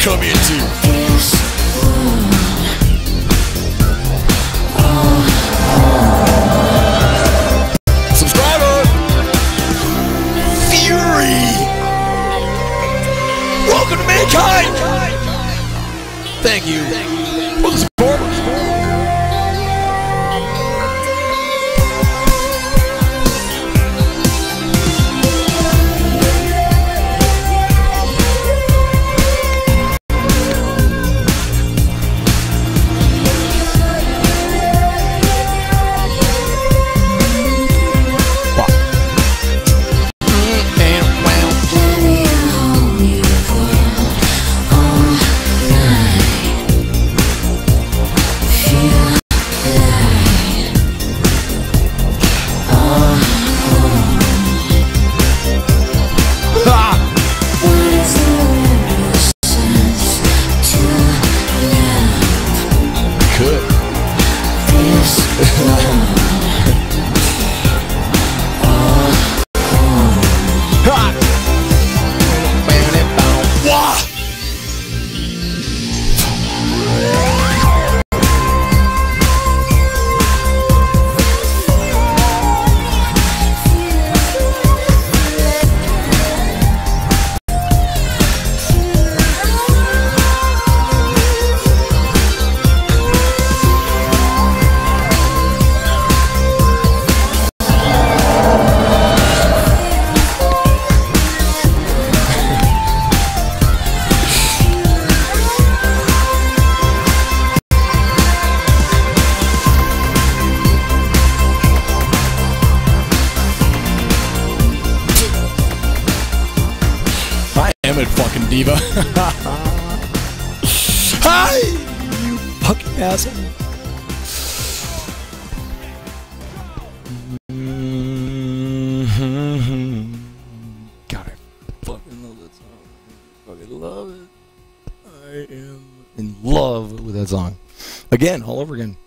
come into. Subscriber! Fury! Welcome to Mankind! Thank you for the support. Fucking diva. Hi, you fucking asshole. God, I fucking love that song. I fucking love it. I am in love with that song. Again, all over again.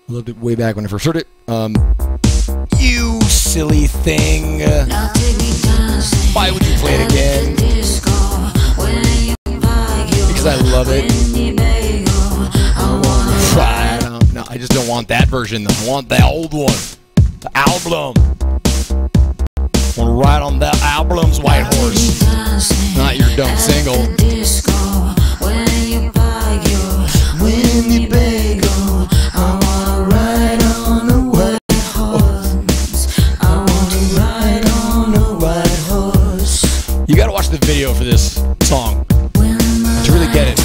I loved it way back when I first heard it. You silly thing. Why would you play it again? Because I love it. No, I just don't want that version. I want the old one. The album. I want to ride on that album's white horse. Not your dumb single. When you beg, I want to ride on the white horse. I want to ride on the white horse. You gotta watch the video for this song to really get it.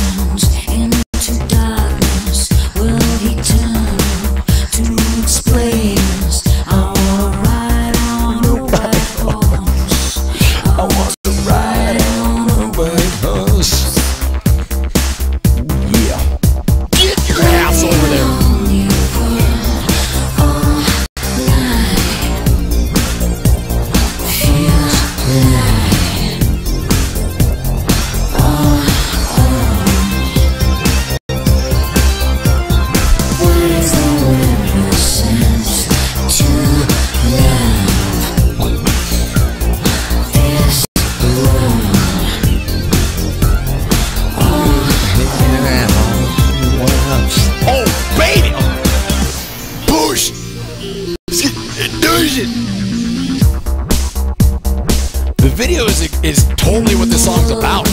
The video is totally what this song's about.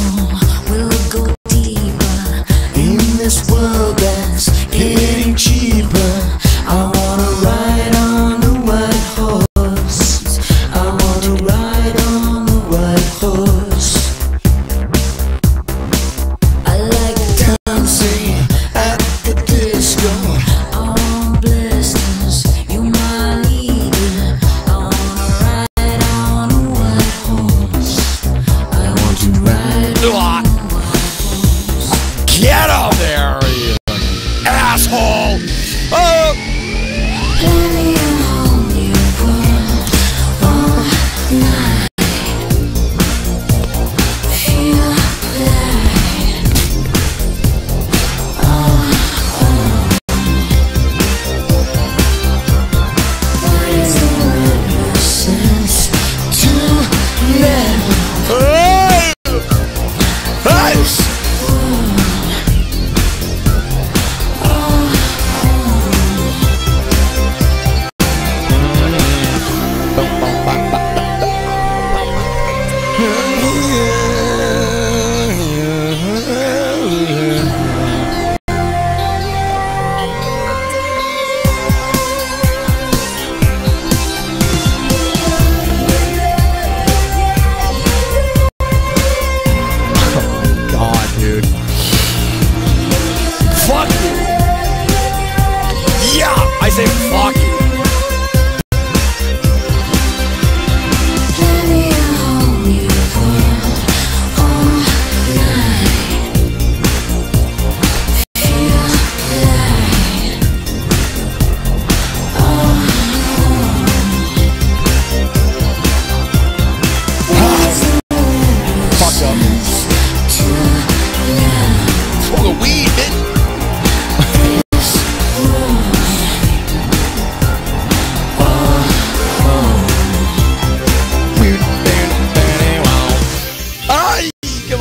We'll go deeper in this world that's getting cheaper. I wanna ride on the white horse. I wanna ride on the white horse. I like dancing at the disco. I want blessings, you my leader. I wanna ride on a white horse. I want to ride on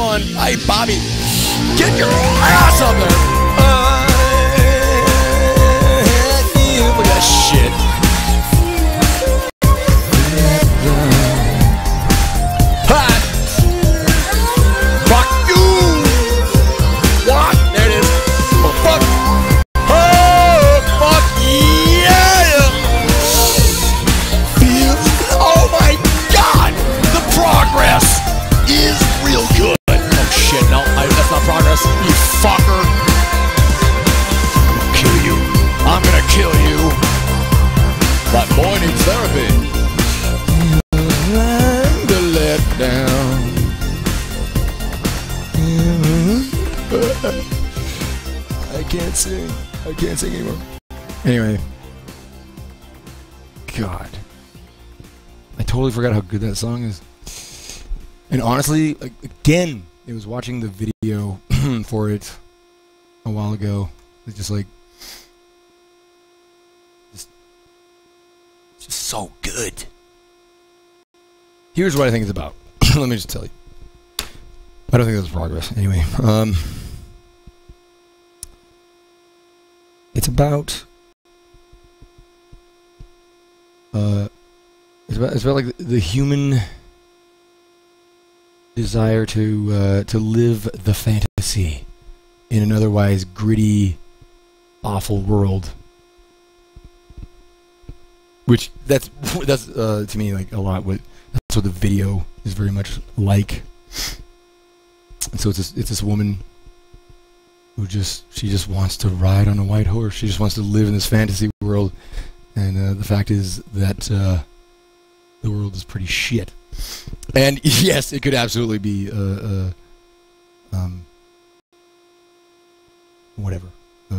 on. Hey, Bobby, get your ass up there. Look at that shit. Hot. Fuck you. What? There it is. Oh, fuck. Oh, fuck yeah. Feels. Oh my God. The progress is real good. Oh shit, no, that's not progress. You fucker. I'll kill you. I'm gonna kill you. That boy needs therapy. The let down. I can't sing. I can't sing anymore. Anyway. God. I totally forgot how good that song is. And honestly, again, I was watching the video for it a while ago. It's just like, just so good. Here's what I think it's about. Let me just tell you. I don't think that's progress. Anyway, it's about it's about like the human desire to live the fantasy in an otherwise gritty, awful world. Which that's to me like a lot what that's what the video is very much like. And so it's this woman who she just wants to ride on a white horse. She just wants to live in this fantasy world, and the fact is that the world is pretty shit. And yes, it could absolutely be whatever,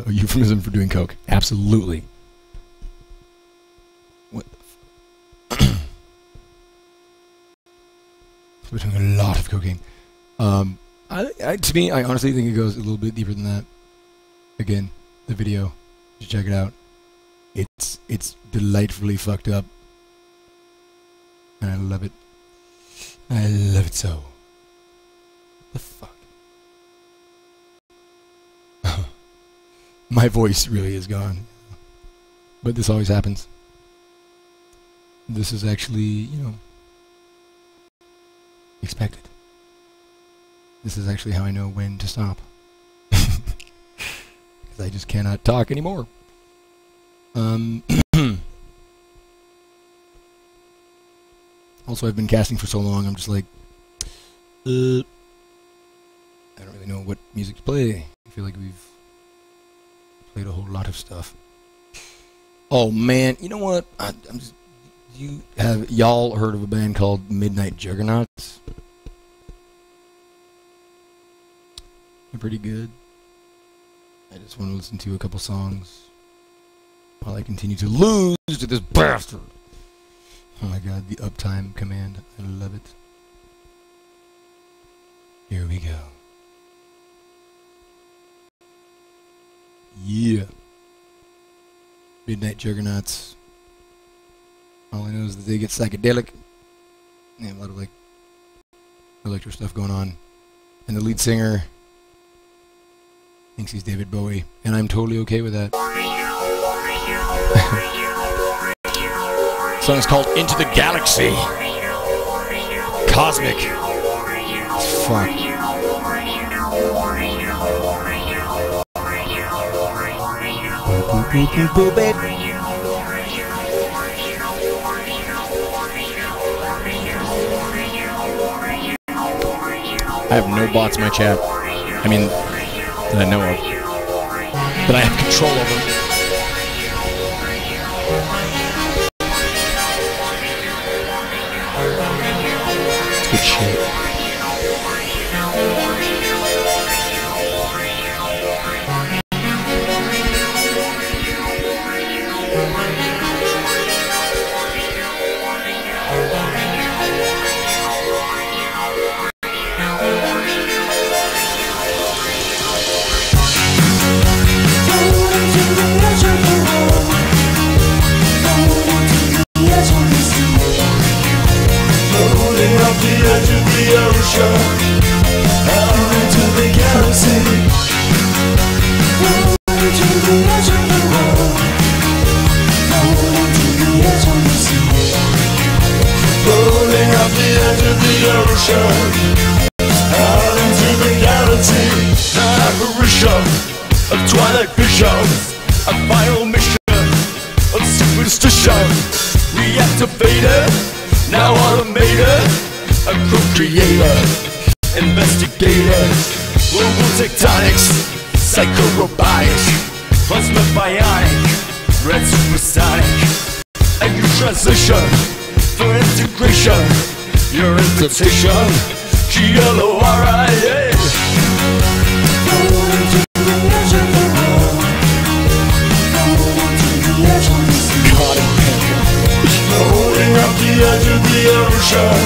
a euphemism for doing coke. Absolutely. What? We're doing a lot of cocaine. To me, I honestly think it goes a little bit deeper than that. Again, the video, you check it out. It's delightfully fucked up, and I love it. I love it so. The fuck? My voice really is gone. But this always happens. This is actually, you know, expected. This is actually how I know when to stop. Because I just cannot talk anymore. Also, I've been casting for so long, I'm just like, I don't really know what music to play. I feel like we've played a whole lot of stuff. Oh man, you know what? Y'all heard of a band called Midnight Juggernauts? They're pretty good. I just want to listen to a couple songs while I continue to lose to this bastard. Oh my god, the uptime command. I love it. Here we go. Yeah. Midnight Juggernauts. All I know is that they get psychedelic. They have a lot of like electro stuff going on. And the lead singer thinks he's David Bowie. And I'm totally okay with that. The song is called Into the Galaxy. Cosmic. Fuck. I have no bots in my chat. I mean, that I know of. That I have control over. Good shit. The edge of the apparition, out into the galaxy. An apparition of twilight visions, a final mission of superstition. Reactivated, now automated, a procreator, investigator. Global tectonics, psycho-robotic, plasma bionic, red supersonic. A new transition for integration. Your invitation, GLORIA. Floating to the edge of the world, floating to the edge of the sea. Floating up the edge of the ocean,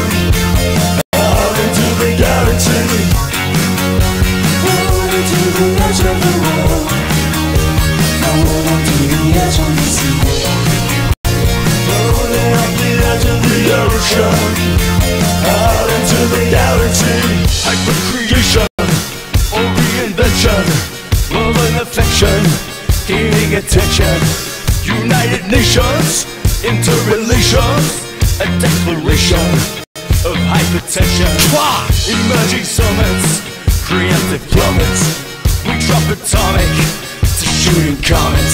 out into the galaxy. Floating to the edge of the world, floating to the edge of the sea. Floating up the edge of the ocean, out into the galaxy. Hypercreation or reinvention, love and affection, gaining attention. United Nations, interrelations, a declaration of hypertension. Emerging summits, preemptive plummets. We drop atomic to shooting comets.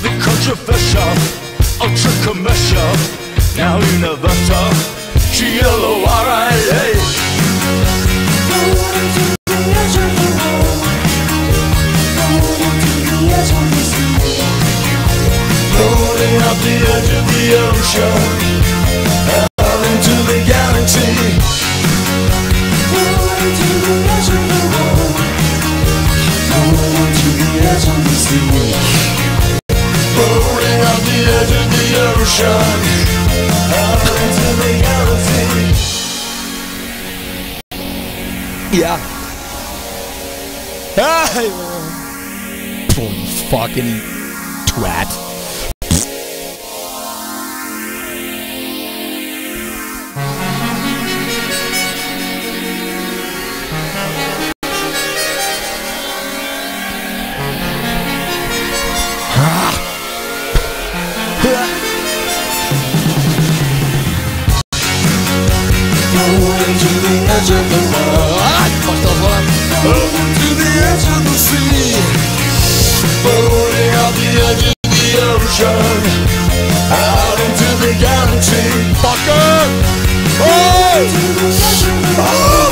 The controversial, ultra commercial, now universal, GLORIA. Floating to the edge of the world, floating to the edge of the sea. Floating up the edge of the ocean, out into the galaxy. Floating to the edge of the world, floating to the edge of the sea. Floating up the edge of the ocean, out into the galaxy. Yeah. Hey, fucking twat. Floating to the edge of the world, floating to the edge of the sea. Floating out the edge of the ocean, out into the galaxy. Fucker! Oh,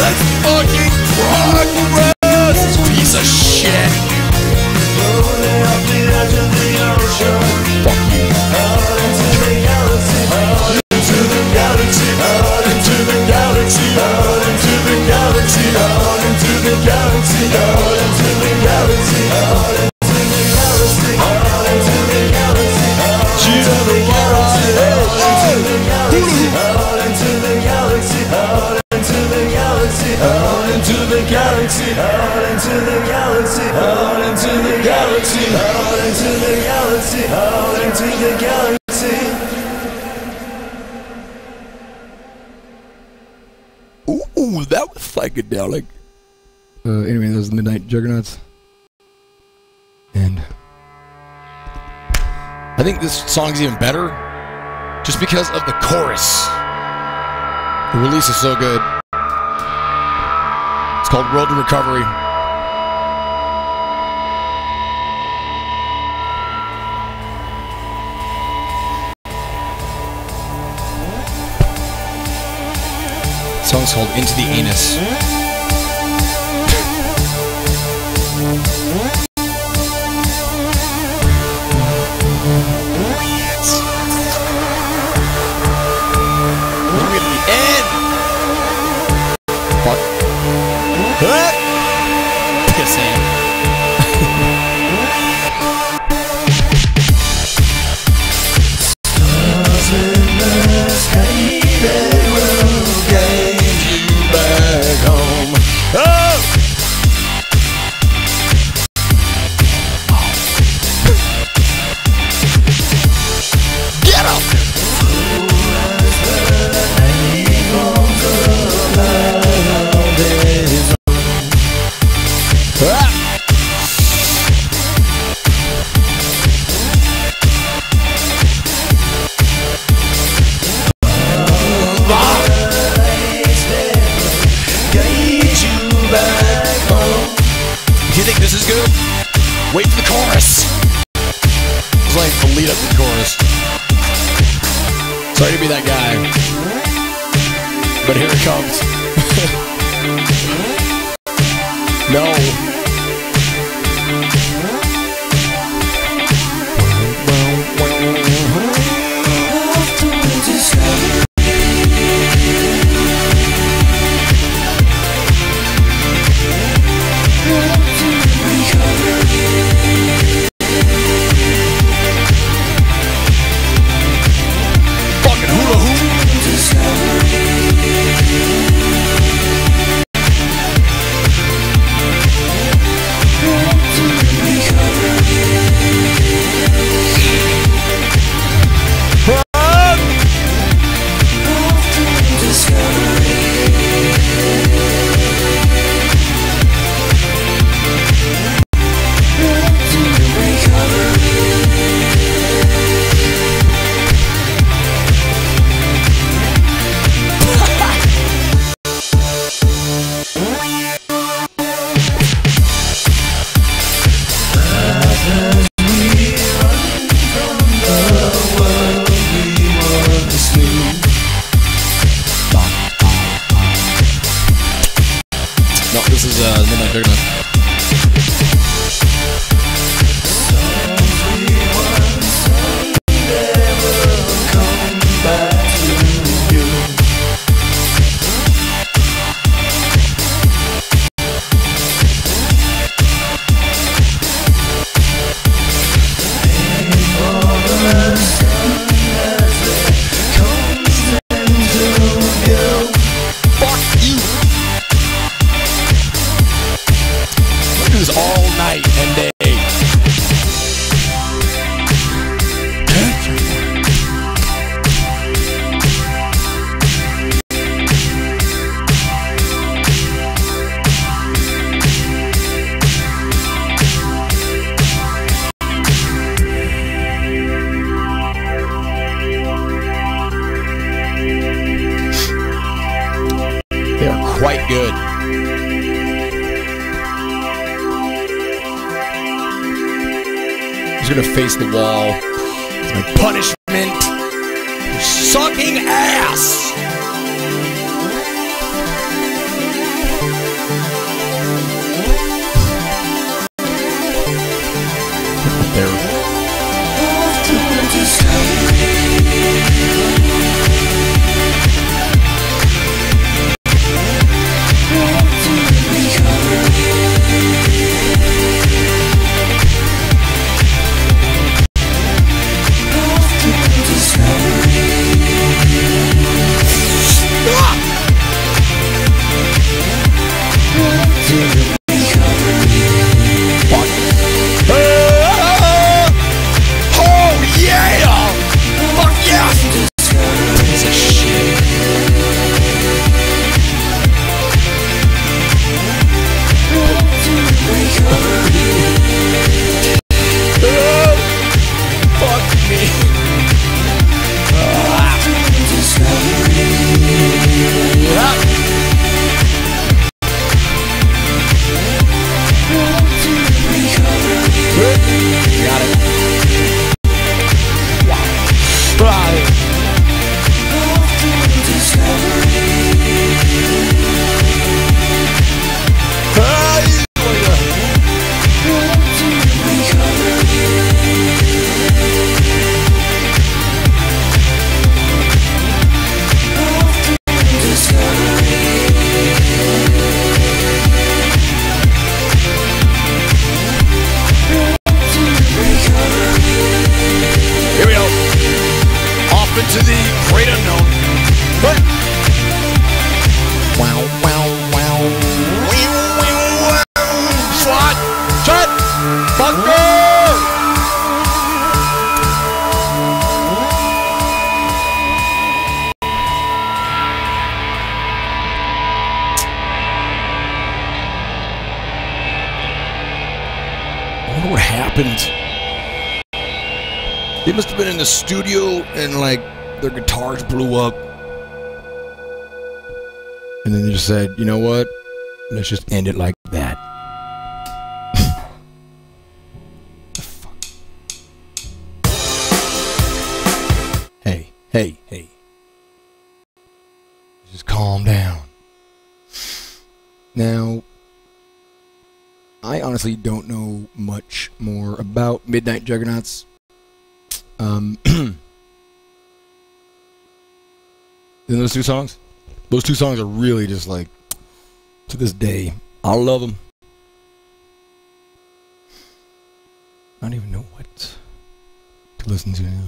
that's fucking progress! Piece of shit! Floating out the edge of the ocean. Fuck you. Out into the galaxy. Out into the galaxy. Out into the galaxy. Out into the galaxy. Out into the galaxy. Out into the galaxy. Out into the galaxy. Out into the galaxy. Out into the galaxy. Out into the galaxy. Out into the galaxy. Out into the galaxy. Out into the galaxy. Out into the galaxy. Out into the galaxy. Out into the galaxy. Ooh, that was psychedelic. Anyway, that was the Midnight Juggernauts. And I think this song's even better just because of the chorus. The release is so good. It's called Road to Recovery. The song's called Into the Anus. Look at the end. Fuck. Pissing. Stars in the sky, they will guide you back home. Oh! Get up! Wait for the chorus. It's like the lead up to the chorus. Sorry to be that guy, but here it comes. No. Quite good. He's gonna face the wall. It's my punishment for sucking ass. There. To the great unknown. But wow, wow, wow. Slot. Shut. Fucker. I wonder what happened. They must have been in the studio and like their guitars blew up. And then they just said, you know what? Let's just end it like that. Now, I honestly don't know much more about Midnight Juggernauts. Than those two songs. Those two songs are really just like, to this day, I love them. I don't even know what to listen to now.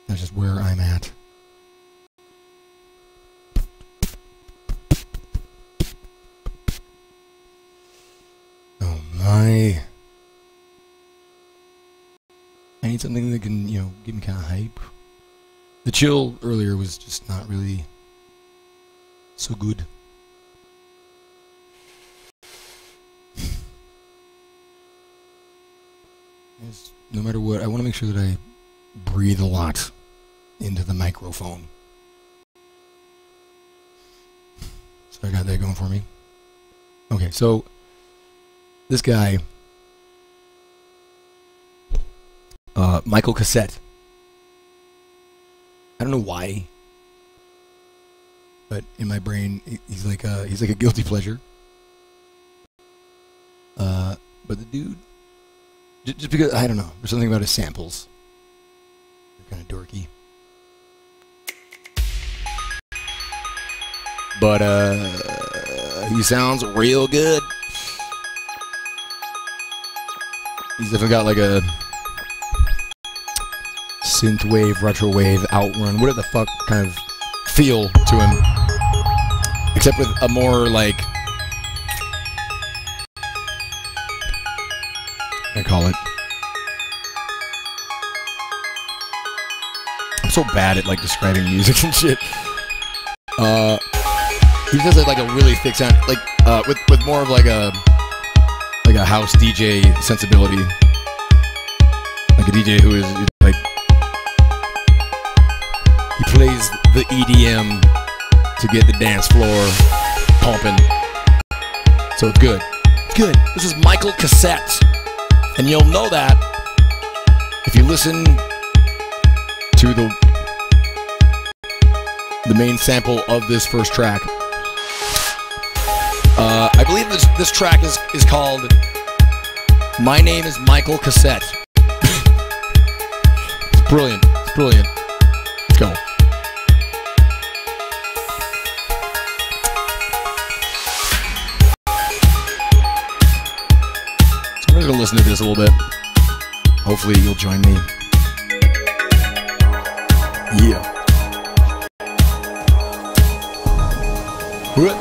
That's just where I'm at. Oh my. I need something that can, you know, give me kind of hype. The chill earlier was just not really so good. No matter what, I want to make sure that I breathe a lot into the microphone. So I got that going for me. Okay, so this guy, Michael Cassette. I don't know why, but in my brain, he's like a guilty pleasure. But the dude, just because, I don't know, there's something about his samples. They're kind of dorky. But he sounds real good. He's definitely got like a synthwave, retrowave, outrun, whatever the fuck kind of feel to him. Except with a more like, I call it. I'm so bad at like describing music and shit. He does it like a really thick sound, like with more of like a house DJ sensibility, like a DJ who is like, he plays the EDM to get the dance floor pumping. So it's good. It's good. This is Michael Cassette. And you'll know that if you listen to the main sample of this first track. I believe this track is called My Name is Michael Cassette. It's brilliant. It's brilliant. Let's go. So I'm going to listen to this a little bit. Hopefully you'll join me. Yeah. What?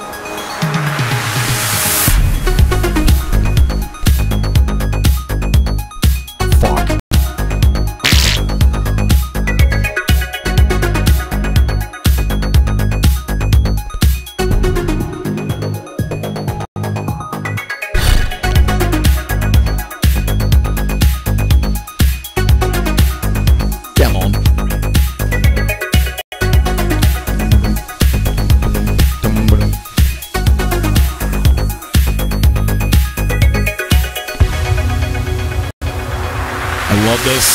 This.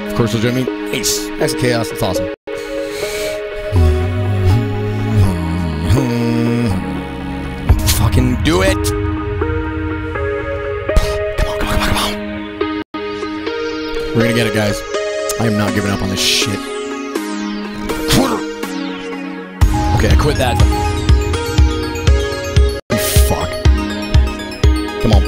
Of course, you'll join me. Ace. Ace of Chaos. It's awesome. Fucking do it. Come on, come on, come on, come on. We're gonna get it, guys. I am not giving up on this shit. Okay, I quit that. Come on.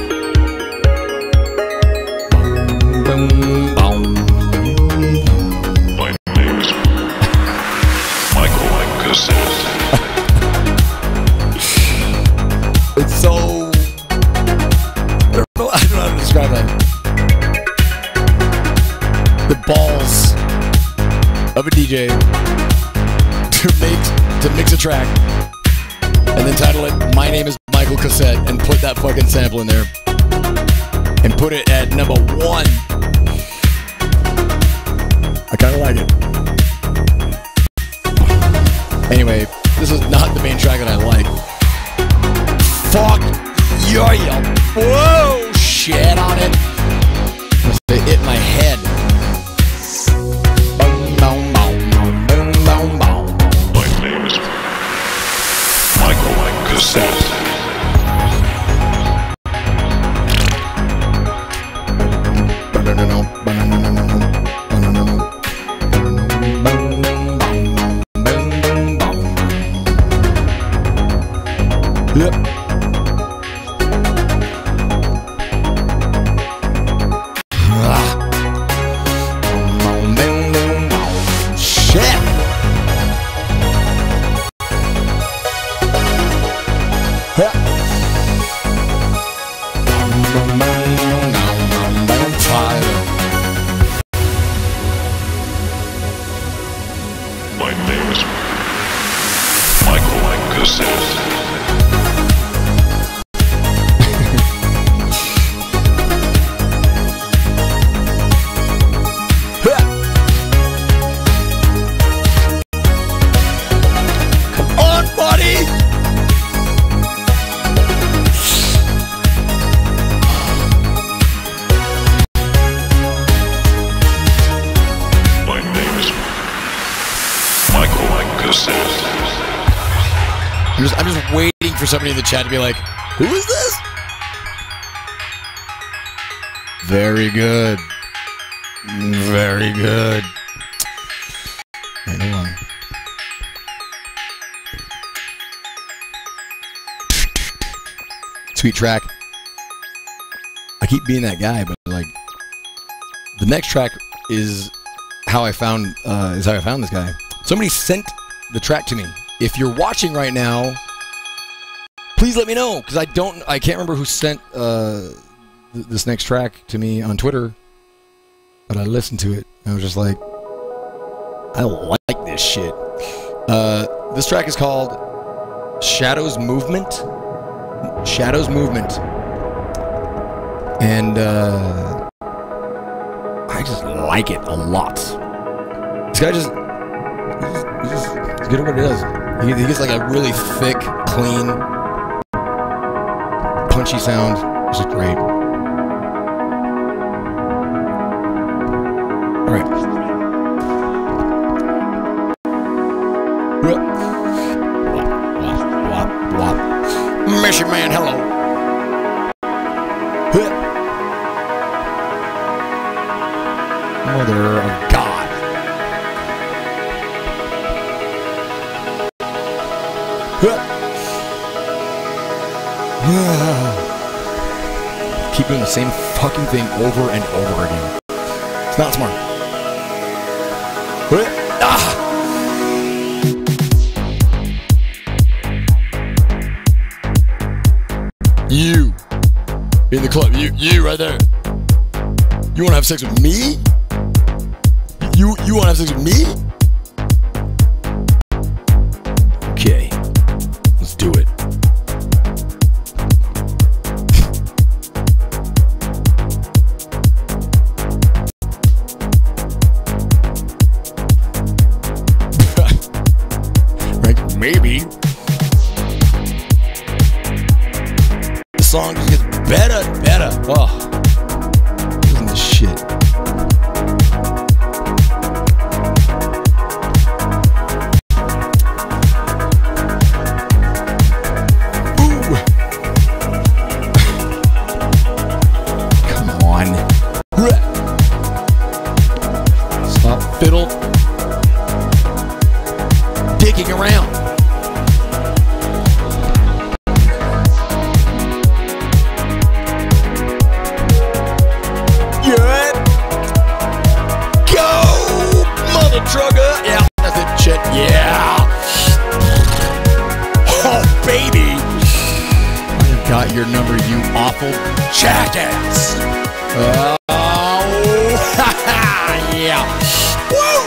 My name's Michael Cassette. It's so... I don't know how to describe that. The balls of a DJ to mix a track and then title it My Name is Michael Cassette and put that fucking sample in there and put it at number 1. I kind of like it. Anyway, this is not the main track that I like. Fuck yeah. Whoa, shit on it. It hit my head. My name is MANvsGAME. I'm just waiting for somebody in the chat to be like, who is this? Very good. Very good. Wait, hold on. Sweet track. I keep being that guy, but like, the next track is how I found this guy. Somebody sent the track to me. If you're watching right now, please let me know, because I can't remember who sent this next track to me on Twitter, but I listened to it and I was just like, I like this shit. This track is called Shadows Movement. Shadows Movement. And I just like it a lot. This guy just he's good at what he does. He gets like a really thick, clean, punchy sound. It's just great. All right. Mission man, hello. Mother of God. Keep doing the same fucking thing over and over again. It's not smart. You in the club, you right there. You want to have sex with me? You want to have sex with me? Okay, let's do it. Like, maybe. The song just gets better and better. Oh, listen to this shit. Fiddle, dicking around. Good. Go, mother trucker. Yeah, that's it, shit. Yeah. Oh, baby. I've got your number, you awful jackass. Oh, yeah. Woo!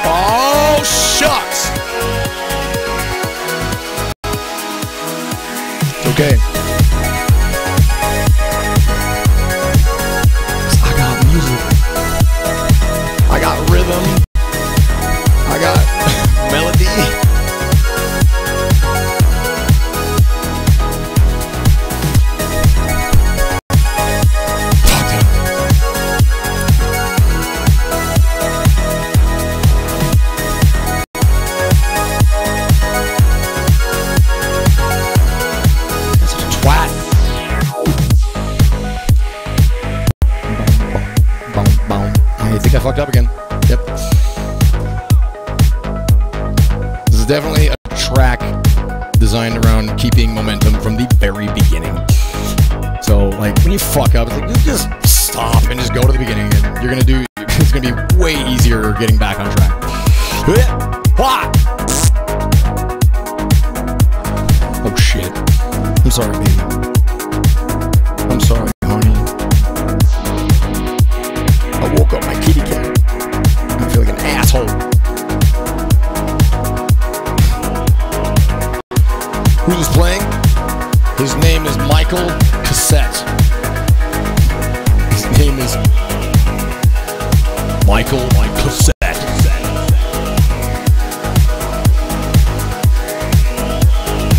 Oh, shucks! Okay. I got music. I got rhythm. I got melody. I fucked up again. Yep. This is definitely a track designed around keeping momentum from the very beginning. So, like, when you fuck up, it's like, you just stop and just go to the beginning, and you're gonna do. It's gonna be way easier getting back on track. Oh shit. I'm sorry, baby. I'm sorry, honey. I woke up my kitty cat. I feel like an asshole. Michael Cassette. His name is Michael Cassette.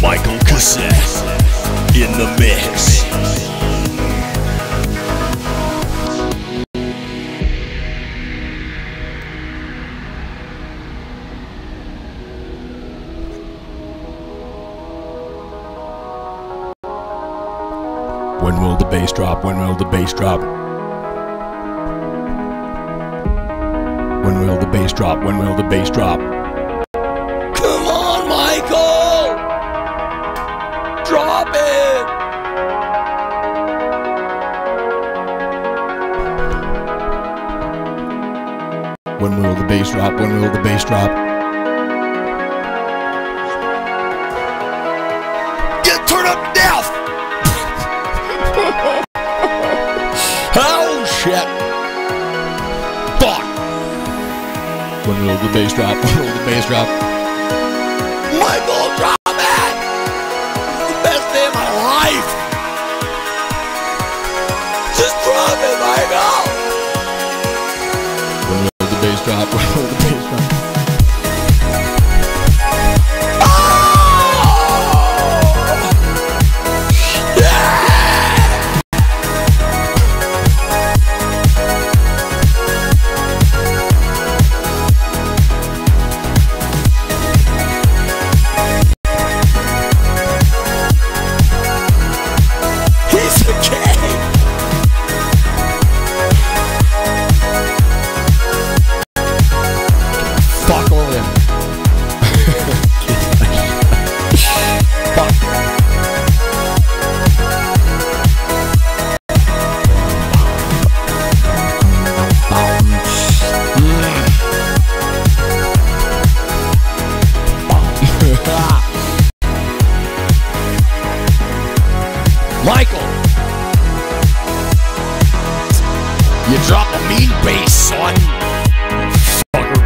Michael Cassette in the mix. When will the bass drop? When will the bass drop? When will the bass drop? When will the bass drop? Come on, Michael! Drop it! When will the bass drop? When will the bass drop? Get turned up to death! Oh shit! Fuck! When will the bass drop? When will the bass drop? Michael, drop it! It's the best day of my life! Just drop it, Michael! When will the bass drop? When will the bass drop? Michael, you drop a mean bass, son. Fucker.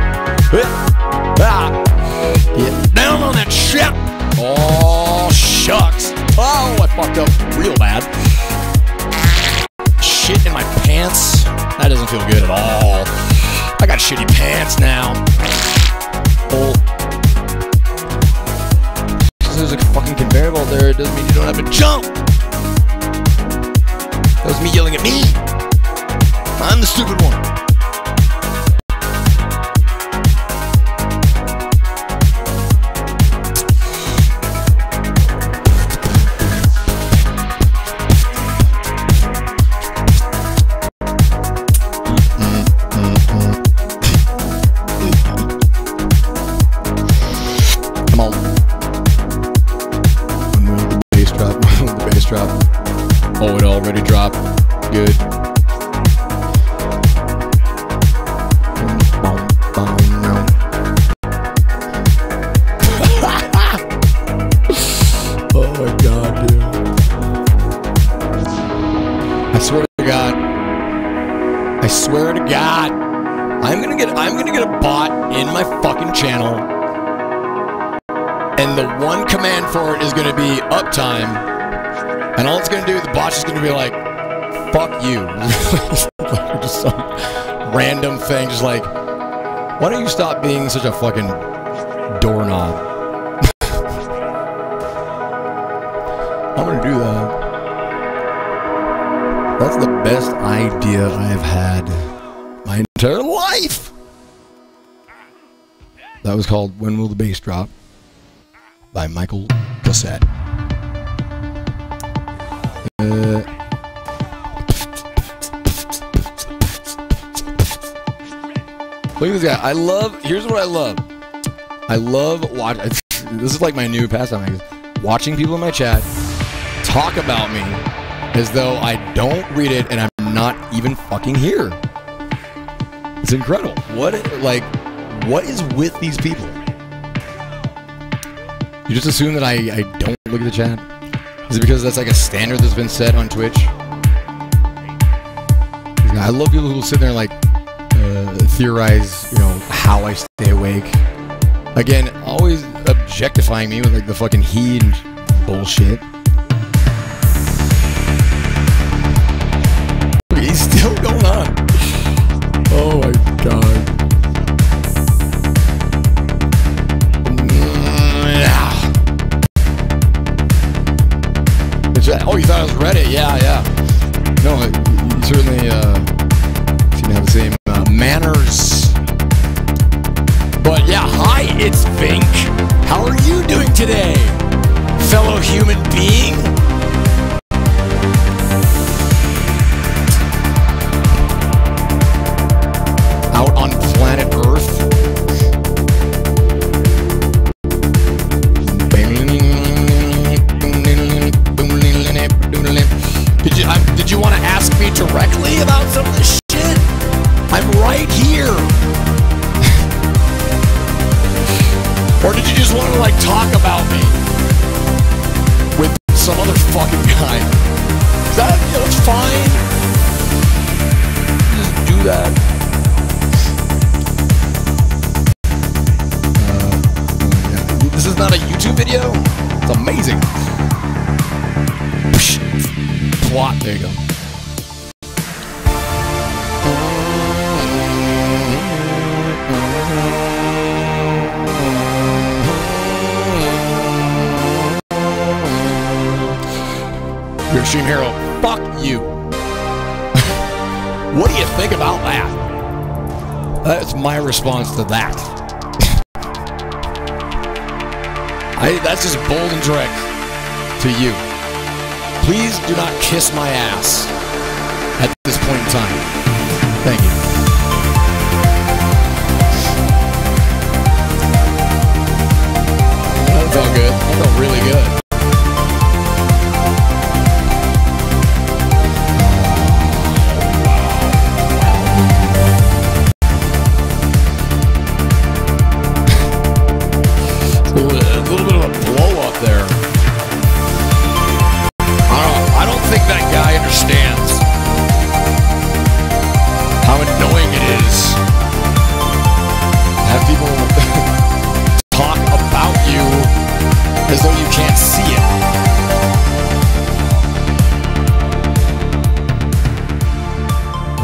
Get down on that shit. Oh, shucks. Oh, I fucked up real bad. Shit in my pants. That doesn't feel good at all. I got shitty pants now. Oh. There's a fucking conveyor belt there. It doesn't mean you don't have to jump. That was me yelling at me. I'm the stupid one. Come on. When will the bass drop? When will the bass drop? Oh, it already dropped. Good. Oh my god, dude. I swear to God. I swear to God. I'm gonna get a bot in my fucking channel. And the one command for it is gonna be uptime. And all it's gonna do, the bot's just gonna be like, fuck you. Just some random thing, just like, why don't you stop being such a fucking doorknob? I'm gonna do that. That's the best idea I have had my entire life. That was called When Will the Bass Drop by Michael Cassette. Look at this guy. Here's what I love. I love watching. This is like my new pastime. Watching people in my chat talk about me as though I don't read it and I'm not even fucking here. It's incredible. What is with these people? You just assume that I don't look at the chat? Is it because that's like a standard that's been set on Twitch? I love people who sit there and like theorize, you know, how I stay awake. Again, always objectifying me with like the fucking heat and bullshit. I was Reddit. Yeah, yeah. No, you certainly seem to have the same manners. But yeah, hi, it's Vink. How are you doing today, fellow human being? Out on planet Earth. Did you want to ask me directly about some of this shit? I'm right here. Or did you just want to, like, talk about me with some other fucking guy? Is that, you know, it's fine. Just do that. Yeah. This is not a YouTube video? It's amazing. Plot, there you go. Your Extreme Hero, fuck you. What do you think about that? That's my response to that. That's just bold and direct to you. Please do not kiss my ass at this point in time. Thank you. That felt good. That felt really good. A little bit of a blow up there. I don't think that guy understands how annoying it is to have people talk about you as though you can't see it.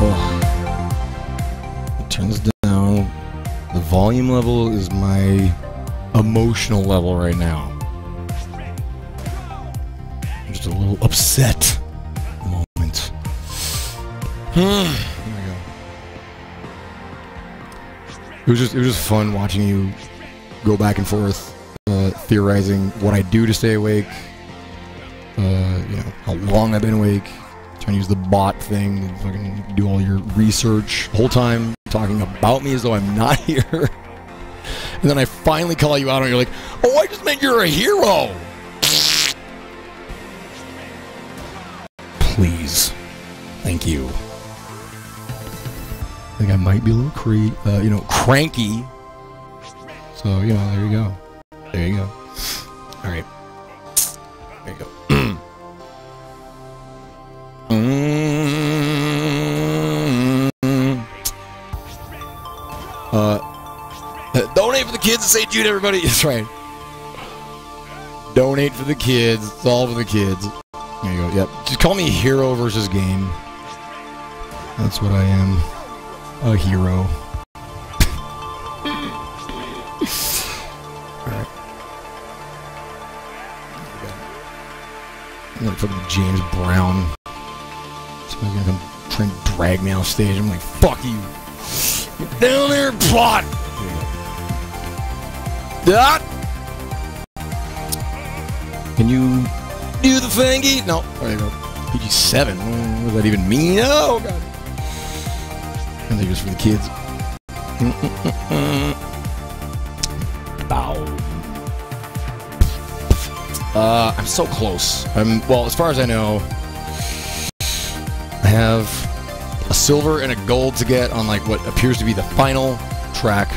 Oh. Turn this down. The volume level is my emotional level right now. I'm just a little upset moment. Here we go. It was just fun watching you go back and forth, theorizing what I do to stay awake, you know, how long I've been awake, trying to use the bot thing to fucking do all your research, the whole time talking about me as though I'm not here. And then I finally call you out and you're like, oh, I just meant you're a hero. Please. Thank you. I think I might be a little you know, cranky. So, you know, there you go. There you go. All right. There you go. Donate for the kids to St. Jude, everybody. That's right. Donate for the kids. It's all for the kids. There you go. Yep. Just call me hero versus game. That's what I am. A hero. Alright. I'm gonna fucking James Brown. Somebody's gonna come try and drag me off stage. I'm like, fuck you. Get down there, plot! That? Can you do the thingy? No. There you go. PG-7. What does that even mean? Oh, God. I think it's for the kids. Bow. I'm so close. Well, as far as I know, I have a silver and a gold to get on, like, what appears to be the final track.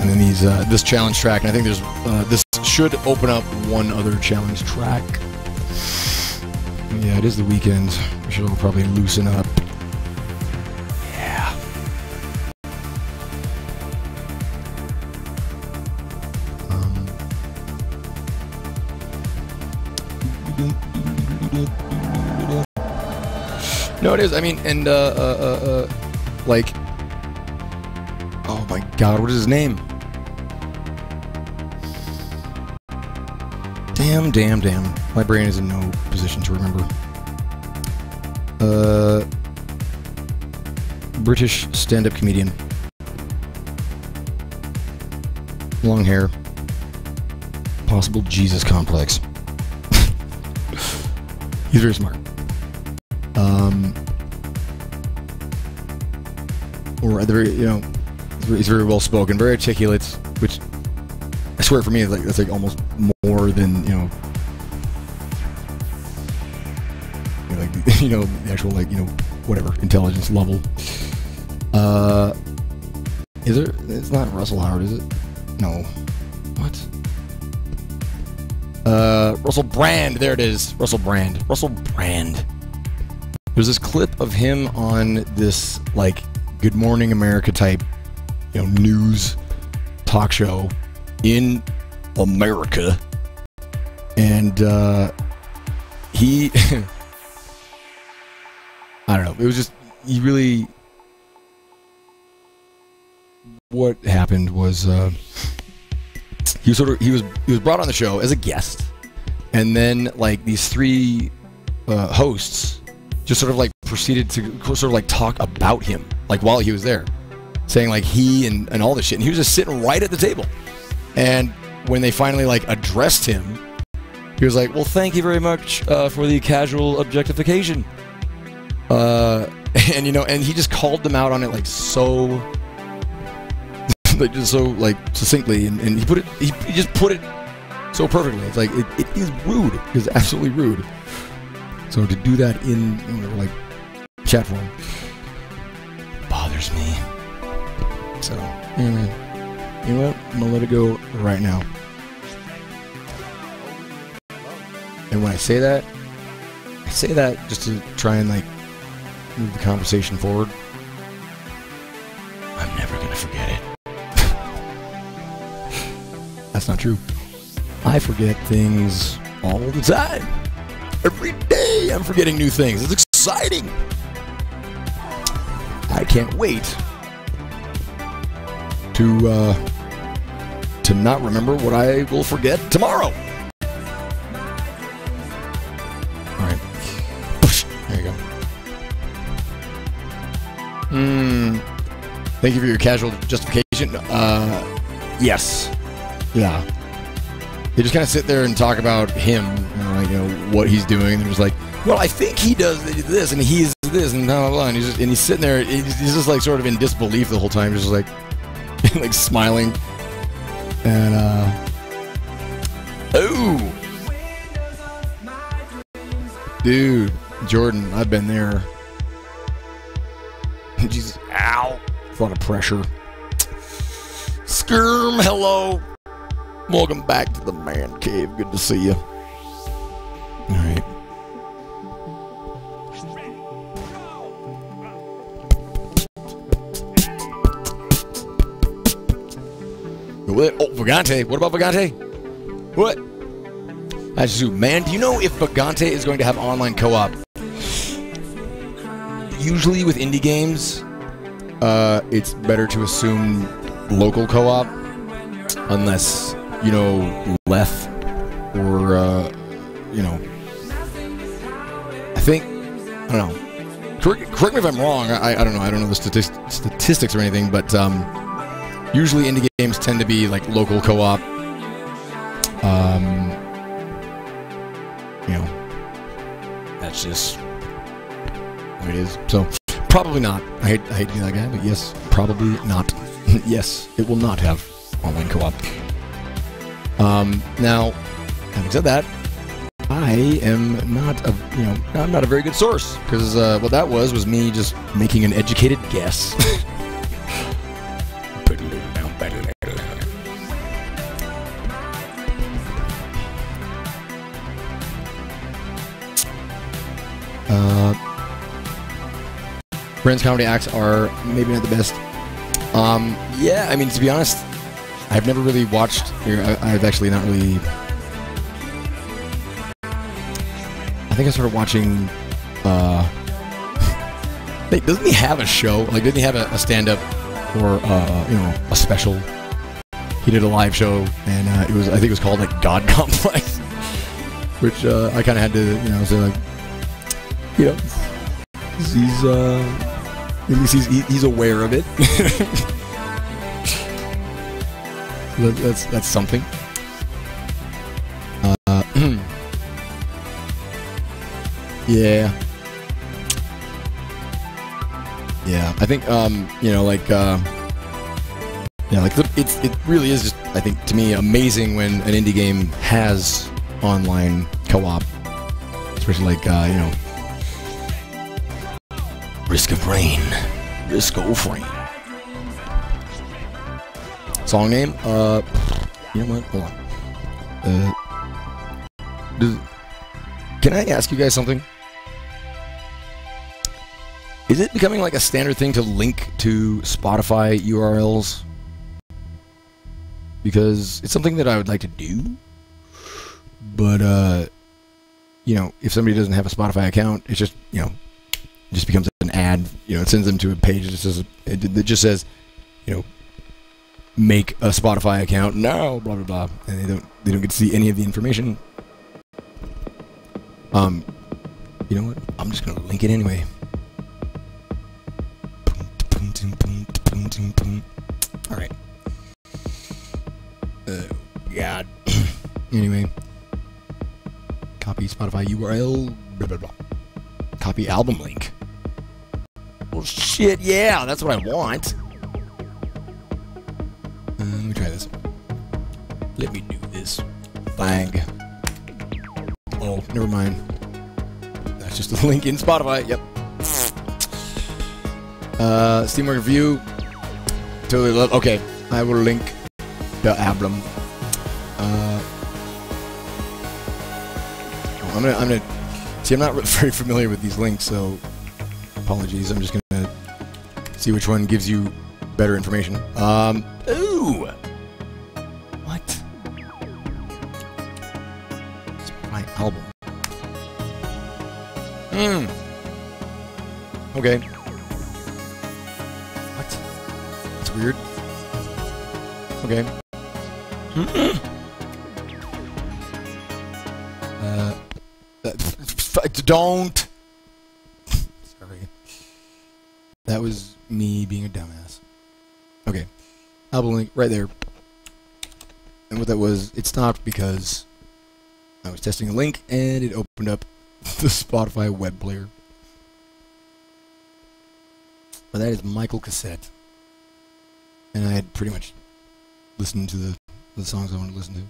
And then these, this challenge track, and I think there's, this should open up one other challenge track. Yeah, it is the weekend. We should all probably loosen up. Yeah. No, it is. I mean, and, like, oh my God, what is his name? Damn. My brain is in no position to remember. British stand-up comedian. Long hair. Possible Jesus complex. He's very smart. Or at the very, he's very well spoken, very articulate, which I swear for me is that's like almost more than the actual whatever intelligence level. Is there? It's not Russell Howard, is it? No. What? Russell Brand. There it is. Russell Brand. There's this clip of him on this Good Morning America type, news talk show in America, and he, I don't know. It was just what happened was he was brought on the show as a guest, and then these three hosts just sort of proceeded to sort of talk about him while he was there, saying he and all this shit, and he was just sitting right at the table. And when they finally addressed him, he was like, "Well, thank you very much for the casual objectification," and and he just called them out on it so just so succinctly, and he just put it so perfectly. It's it is rude. It is absolutely rude. So to do that in chat form bothers me. So you know what? I'm gonna let it go right now. And when I say that just to try and move the conversation forward. I'm never gonna forget it. That's not true. I forget things all the time. Every day I'm forgetting new things. It's exciting. I can't wait to not remember what I will forget tomorrow. All right. There you go. Thank you for your casual justification. Yes. Yeah. They just kind of sit there and talk about him, what he's doing, and just well, I think he does this, and he's this, and blah, blah, blah. And he's sitting there, he's just sort of in disbelief the whole time, just smiling. And, oh! Dude, Jordan, I've been there. Jesus, ow! A lot of pressure. Skirm, hello! Welcome back to the Man Cave. Good to see you. Alright. Oh, Vagante. What about Vagante? What? That's just, man, do you know if Vagante is going to have online co-op? Usually with indie games, it's better to assume local co-op, unless Leth, or, I think, I don't know. Correct me if I'm wrong. I don't know. I don't know the statistics or anything, but usually indie games tend to be local co-op. That's just what it is. So probably not. I hate to be that guy, but yes, probably not. Yes, it will not have online co-op. Now, having said that, I am not I'm not a very good source, because what that was me just making an educated guess. Brand's comedy acts are maybe not the best. Yeah, I mean, to be honest, I've never really watched. I've actually not really. I think I started watching. Doesn't he have a show? Didn't he have a stand-up or a special? He did a live show, and I think it was called God Complex. which I kind of had to, you know, say like, you know, he's at least he's aware of it. That's something. Yeah. Yeah, I think you know, like yeah, like it really is just, I think, to me, amazing when an indie game has online co-op, especially like you know, Risk of Rain. Song name? You know what? Hold on. Can I ask you guys something? Is it becoming like a standard thing to link to Spotify URLs? Because it's something that I would like to do, but you know, if somebody doesn't have a Spotify account, it's just, you know, it just becomes an ad. You know, it sends them to a page that just says, you know, make a Spotify account now, blah blah blah, and they don't get to see any of the information. You know what? I'm just gonna link it anyway. All right. God. Anyway, copy Spotify URL. Blah blah blah. Copy album link. Well, shit. Yeah, that's what I want. Let me try this. Let me do this. Fag. Oh, never mind. That's just a link in Spotify. Yep. Steamwork review. Totally love. Okay, I will link the album. I'm gonna. See, I'm not very familiar with these links, so apologies. I'm just gonna see which one gives you better information. Ooh. What? It's my album. Okay. What? That's weird. Okay. Don't. Sorry. That was me being a dumbass. Okay. Album link right there. And what that was, it stopped because I was testing a link and it opened up the Spotify web player. But that is Michael Cassette. And I had pretty much listened to the songs I wanted to listen to.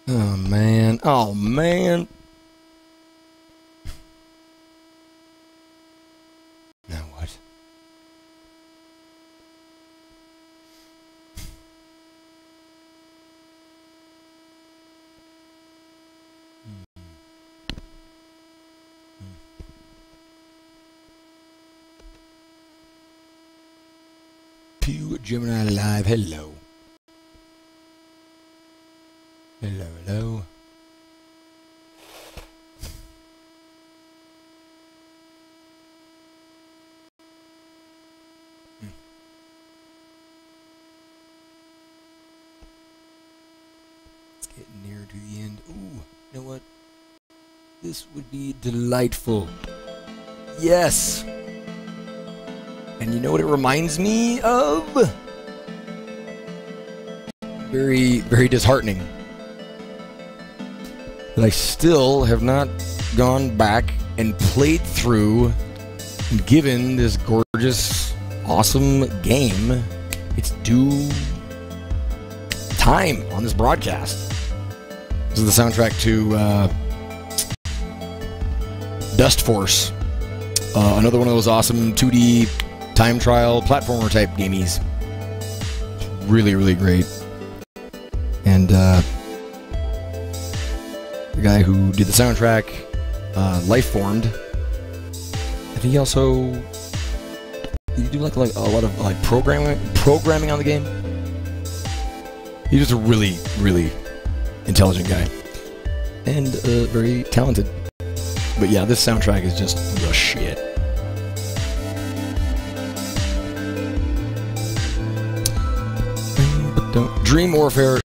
Oh man. Oh man. Now what? Pew Gemini Live. Hello. Hello, hello. It's getting near to the end. Ooh, you know what? This would be delightful. Yes! And you know what it reminds me of? Very, very disheartening. That I still have not gone back and played through and given this gorgeous, awesome game its due time on this broadcast. This is the soundtrack to Dust Force. Another one of those awesome 2D time trial platformer type gamies. Really, really great. And the guy who did the soundtrack, Lifeformed, I think he also did he do like a lot of like programming on the game. He's just a really, really intelligent guy and very talented. But yeah, this soundtrack is just the shit. Dream Warfare,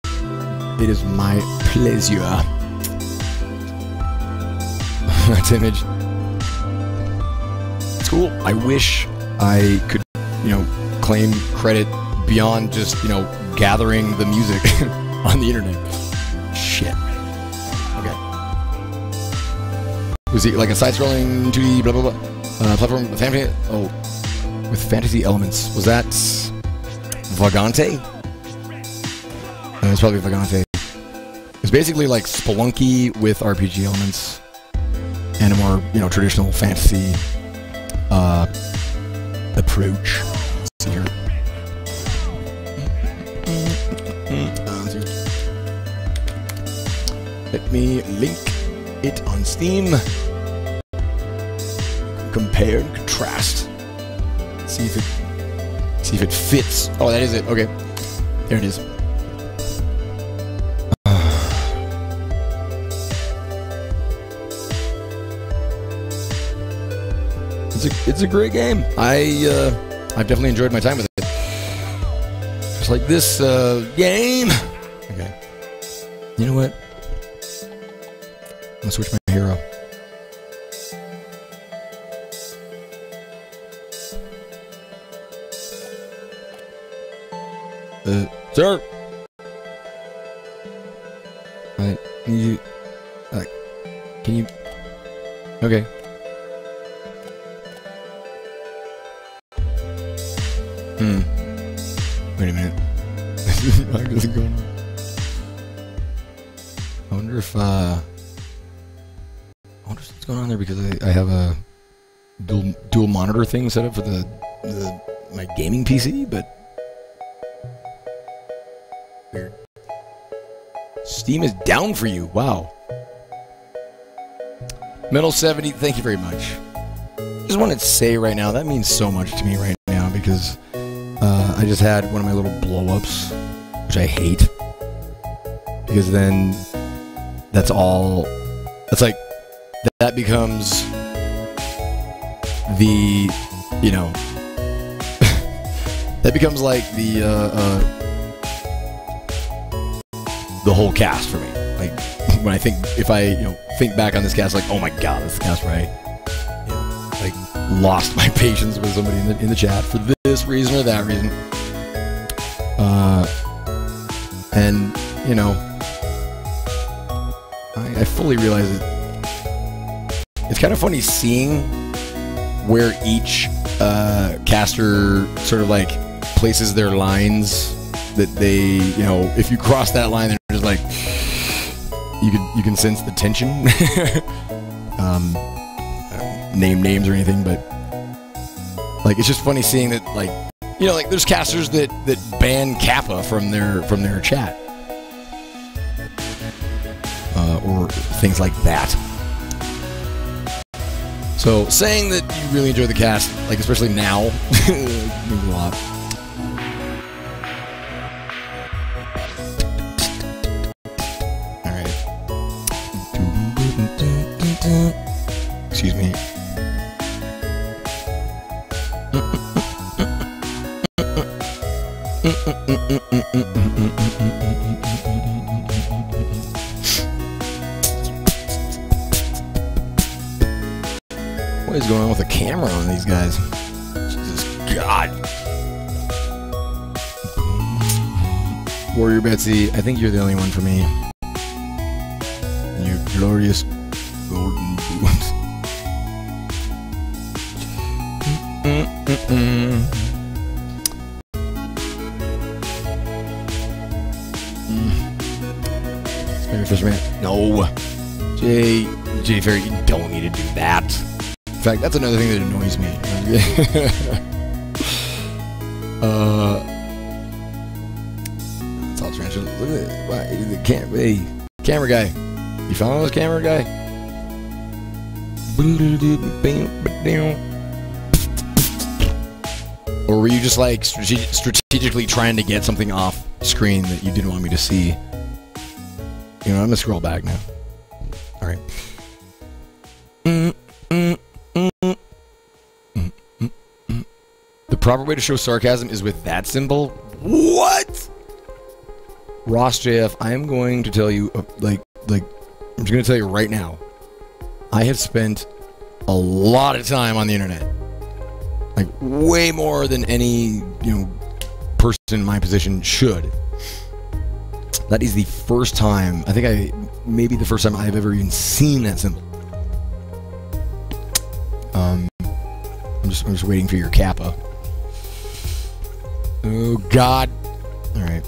it is my pleasure. That's image. It's cool. I wish I could, you know, claim credit beyond just, you know, gathering the music on the internet. Shit. Okay. Was it like a side-scrolling 2D blah blah blah platform with fantasy? Oh, with fantasy elements. Was that Vagante? It's probably Vagante. It's basically like Spelunky with RPG elements and a more, you know, traditional fantasy approach. Let's see here. Let me link it on Steam. Compare and contrast. See if it fits. Oh, that is it. Okay, there it is. It's a great game. I've definitely enjoyed my time with it. Just like this game. Okay. You know what? I'm gonna switch my hero. Sir. You. Can you? Okay. Wait a minute. What is going on? I wonder if what's going on there, because I have a dual monitor thing set up for my gaming PC, but weird. Steam is down for you. Wow. Metal 70, thank you very much. Just wanted to say right now, that means so much to me right now, because I just had one of my little blow-ups, which I hate, because then that's all, that's like, that becomes the, you know, that becomes like the whole cast for me. Like, when I think, if I, you know, think back on this cast, like, oh my god, that's the cast where I, you know, like, lost my patience with somebody in the chat for this reason or that reason. And, you know, I fully realize it. It's kind of funny seeing where each caster sort of like places their lines, that they, you know, if you cross that line, they're just like, you can sense the tension. Name names or anything, but like, it's just funny seeing that, like, you know, like, there's casters that ban Kappa from their chat, or things like that. So saying that you really enjoy the cast, like, especially now, means a lot. All right. Excuse me. What is going on with the camera on these guys? Jesus God. Warrior Betsy, I think you're the only one for me. And your glorious golden boots. Fisherman. No. Jay Ferry, you don't need to do that. In fact, that's another thing that annoys me. It's all transient. Look at it. Wow, the camera guy. You following this camera guy? Or were you just like strategically trying to get something off screen that you didn't want me to see? You know, I'm gonna scroll back now. All right. The proper way to show sarcasm is with that symbol. What? Ross JF, I am going to tell you, I'm just gonna tell you right now. I have spent a lot of time on the internet. Like, way more than any, person in my position should. That is the first time, maybe the first time I've ever even seen that symbol. I'm just waiting for your kappa. Oh, God. All right.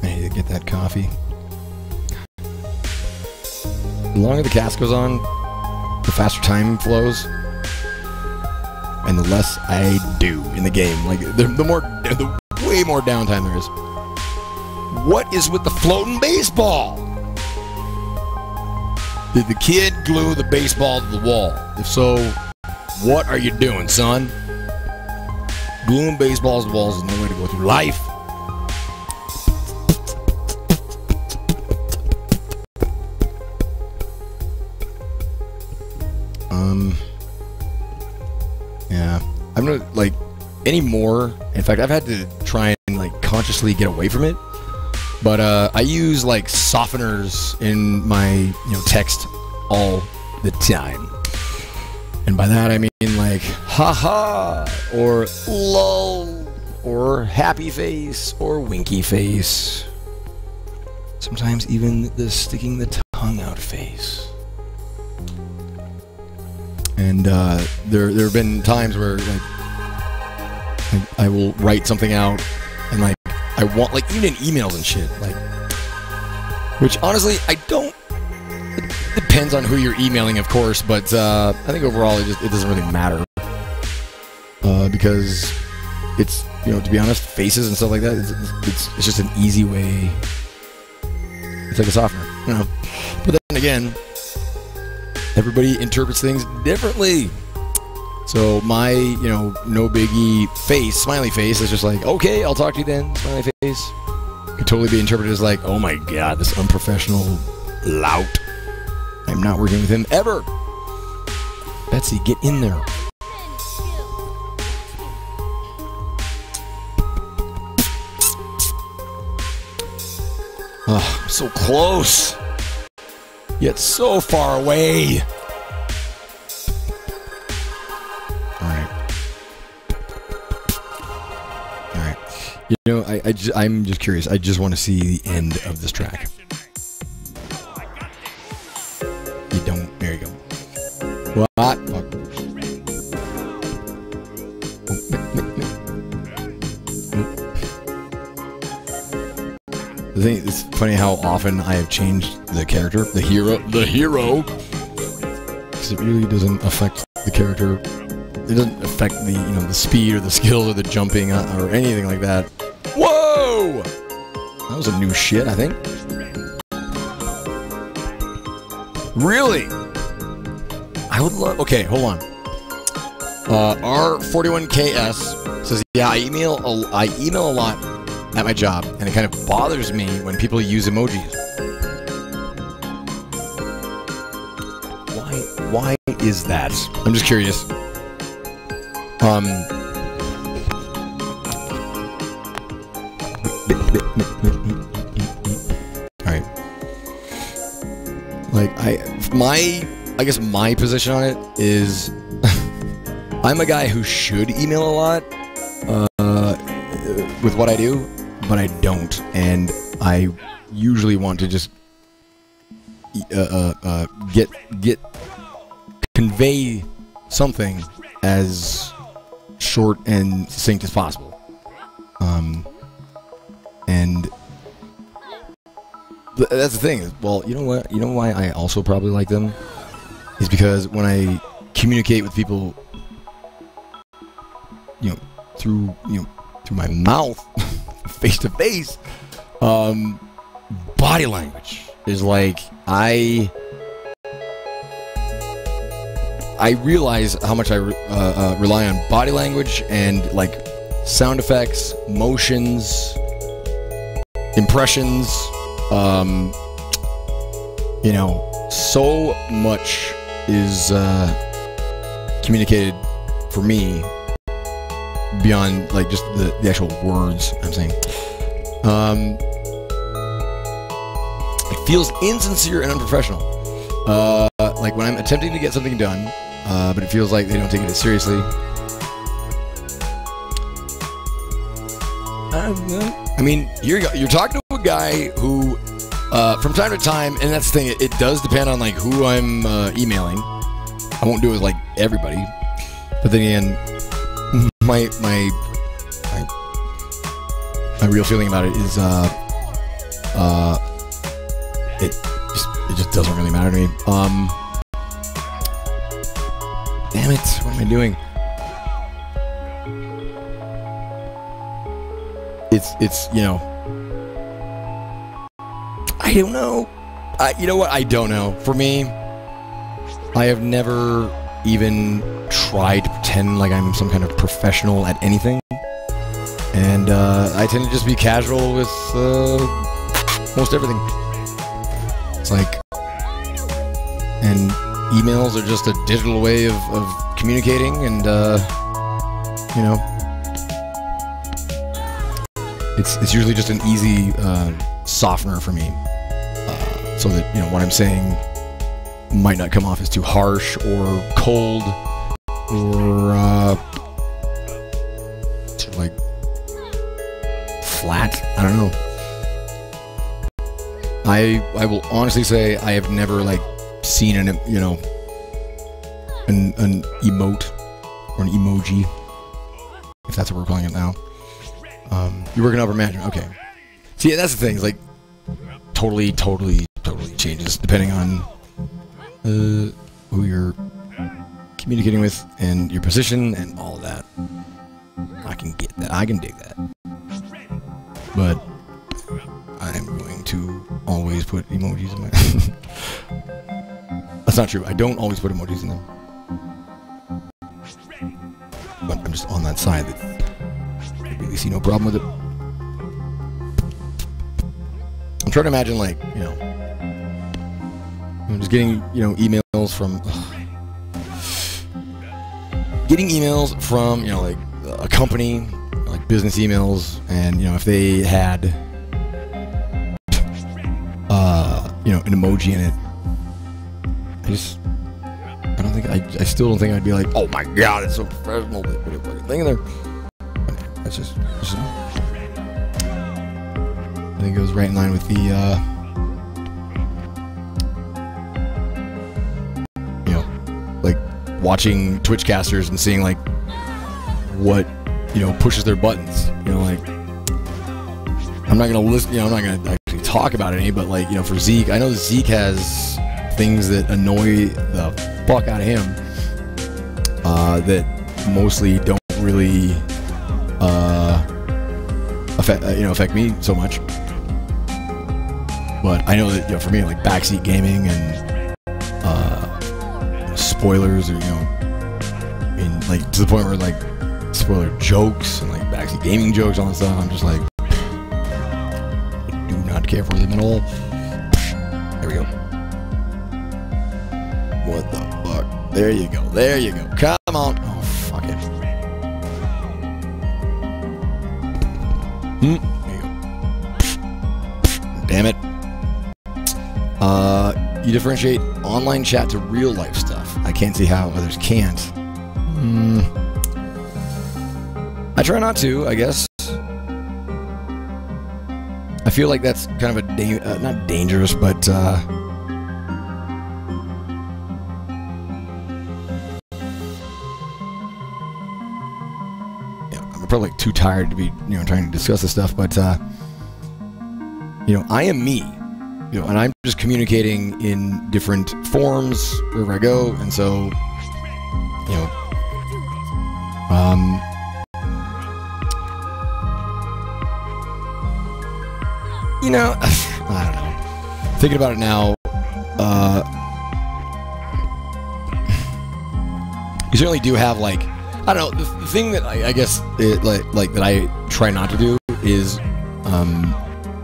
I need to get that coffee. The longer the cast goes on, the faster time flows, and the less I do in the game. Like, the way more downtime there is. What is with the floating baseball? Did the kid glue the baseball to the wall? If so, what are you doing, son? Gluing baseballs to walls is no way to go through life. Yeah. I'm not, like, anymore. In fact, I've had to try and, like, consciously get away from it. But, I use, like, softeners in my, text all the time. And by that, I mean, like, haha, or lol, or happy face, or winky face. Sometimes even the sticking the tongue out face. And there have been times where, like, I will write something out, and, like, I want, like, even in emails and shit, like, which honestly I don't. It depends on who you're emailing, of course, but I think overall it doesn't really matter, because it's, to be honest, faces and stuff like that. It's just an easy way. It's like a softener, But then again, everybody interprets things differently. So my, no biggie face, smiley face, is just like, okay, I'll talk to you then, smiley face. Could totally be interpreted as like, oh my god, this unprofessional lout. I'm not working with him ever. Betsy, get in there. Oh, I'm so close, yet so far away. I'm just curious. I just want to see the end of this track. You don't. There you go. What? The thing, it's funny how often I have changed the character, the hero, because it really doesn't affect the character. It doesn't affect the, the speed or the skills or the jumping or anything like that. Whoa! That was a new shit, I think. Really? I would love... Okay, hold on. R41KS says, yeah, I email a lot at my job, and it kind of bothers me when people use emojis. Why is that? I'm just curious. Alright. Like, I guess my position on it is I'm a guy who should email a lot with what I do, but I don't, and I usually want to just convey something as short and succinct as possible. And that's the thing. Well, you know what? You know why I also probably like them? Is because when I communicate with people, through my mouth, face to face, body language is like, I realize how much I rely on body language and, like, sound effects, motions, impressions, so much is communicated for me beyond, like, just the actual words I'm saying. It feels insincere and unprofessional. like when I'm attempting to get something done, but it feels like they don't take it as seriously. I mean, you're talking to a guy who, from time to time, and that's the thing, it does depend on like who I'm emailing. I won't do it with like everybody, but then again, my real feeling about it is it just doesn't really matter to me. Damn it, what am I doing? It's you know, I don't know. You know what? I don't know. For me, I have never even tried to pretend like I'm some kind of professional at anything. And I tend to just be casual with most everything. It's like, and emails are just a digital way of communicating, and you know, it's usually just an easy softener for me, so that, you know, what I'm saying might not come off as too harsh or cold or sort of like flat. I don't know. I will honestly say I have never like seen an emote or an emoji, if that's what we're calling it now. You're working over management. Okay. See, that's the thing. It's like totally changes depending on who you're communicating with and your position and all of that. I can get that. I can dig that. But I'm going to always put emojis in my... That's not true. I don't always put emojis in them. But I'm just on that side that I really see no problem with it. I'm trying to imagine, like, you know, I'm just getting, you know, emails from... Getting emails from, you know, like, a company, like business emails, and, you know, if they had, you know, an emoji in it, I still don't think I'd be like, oh my god, it's so professional, they put a fucking thing in there. That's just I think it goes right in line with the, you know, like watching Twitch casters and seeing like what, you know, pushes their buttons. You know, like, I'm not gonna listen, you know, I'm not gonna actually talk about any, but like, you know, for Zeke, I know Zeke has things that annoy the fuck out of him, that mostly don't really affect me so much. But I know that, you know, for me, like backseat gaming and spoilers, or, you know, in like to the point where like spoiler jokes and like backseat gaming jokes, all that stuff, I'm just like, I do not care for them at all. There we go. What the fuck? There you go. There you go. Come on. Oh, fuck it. There you go. Damn it. You differentiate online chat to real life stuff. I can't see how others can't. I try not to, I guess. I feel like that's kind of a not dangerous, but I'm probably like too tired to be, you know, trying to discuss this stuff. But you know, I am me. You know, and I'm just communicating in different forms wherever I go, and so, you know, you know, I don't know. Thinking about it now, you certainly do have, like, I don't know. The thing that I guess like that I try not to do is,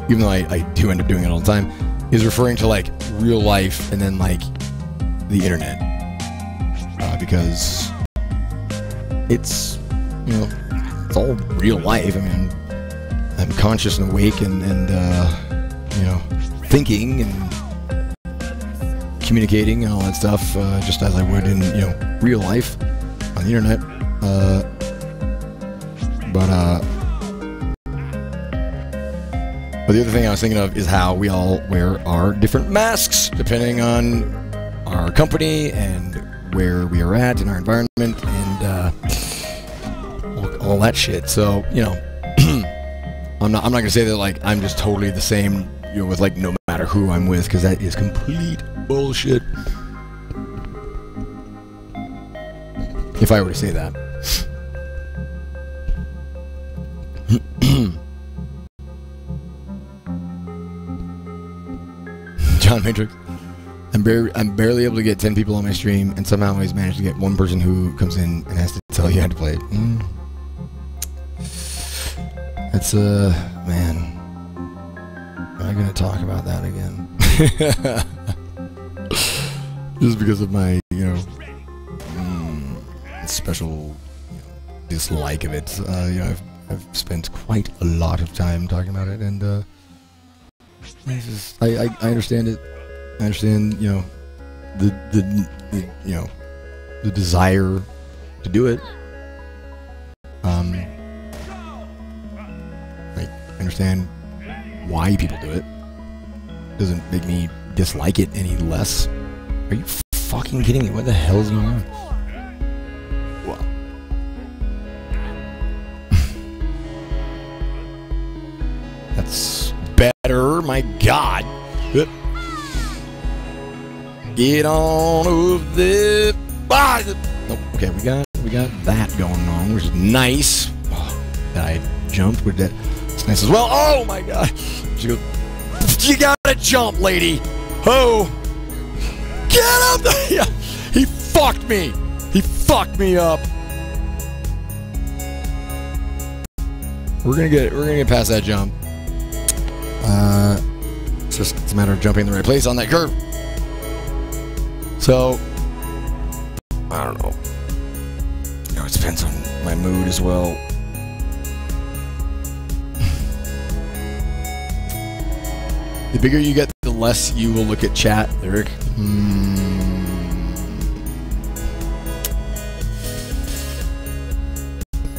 even though I do end up doing it all the time, is referring to like real life and then like the internet, because it's, you know, it's all real life. I mean, I'm conscious and awake and you know, thinking and communicating and all that stuff, just as I would in, you know, real life on the internet. But the other thing I was thinking of is how we all wear our different masks depending on our company and where we are at in our environment and all that shit. So, you know, I'm not gonna say that like I'm just totally the same, you know, with like no matter who I'm with, because that is complete bullshit. If I were to say that. John Matrix. I'm barely able to get 10 people on my stream, and somehow I always manage to get one person who comes in and has to tell you how to play it. That's man. Am I gonna talk about that again? Just because of my, you know, special, you know, dislike of it. You know, I've spent quite a lot of time talking about it, and I understand it. I understand, you know, the you know, the desire to do it. I understand why people do it. Doesn't make me dislike it any less. Are you fucking kidding me? What the hell is going on? Well, that's better. My God. Get on over there. Oh, okay, we got that going on, which is nice. Oh, that I jumped with that. It's nice as well. Oh my God! She goes, you gotta jump, lady. Oh, get up there! He fucked me. He fucked me up. We're gonna get past that jump. It's a matter of jumping in the right place on that curve. So, I don't know. You know, it depends on my mood as well. The bigger you get, the less you will look at chat, Lyric.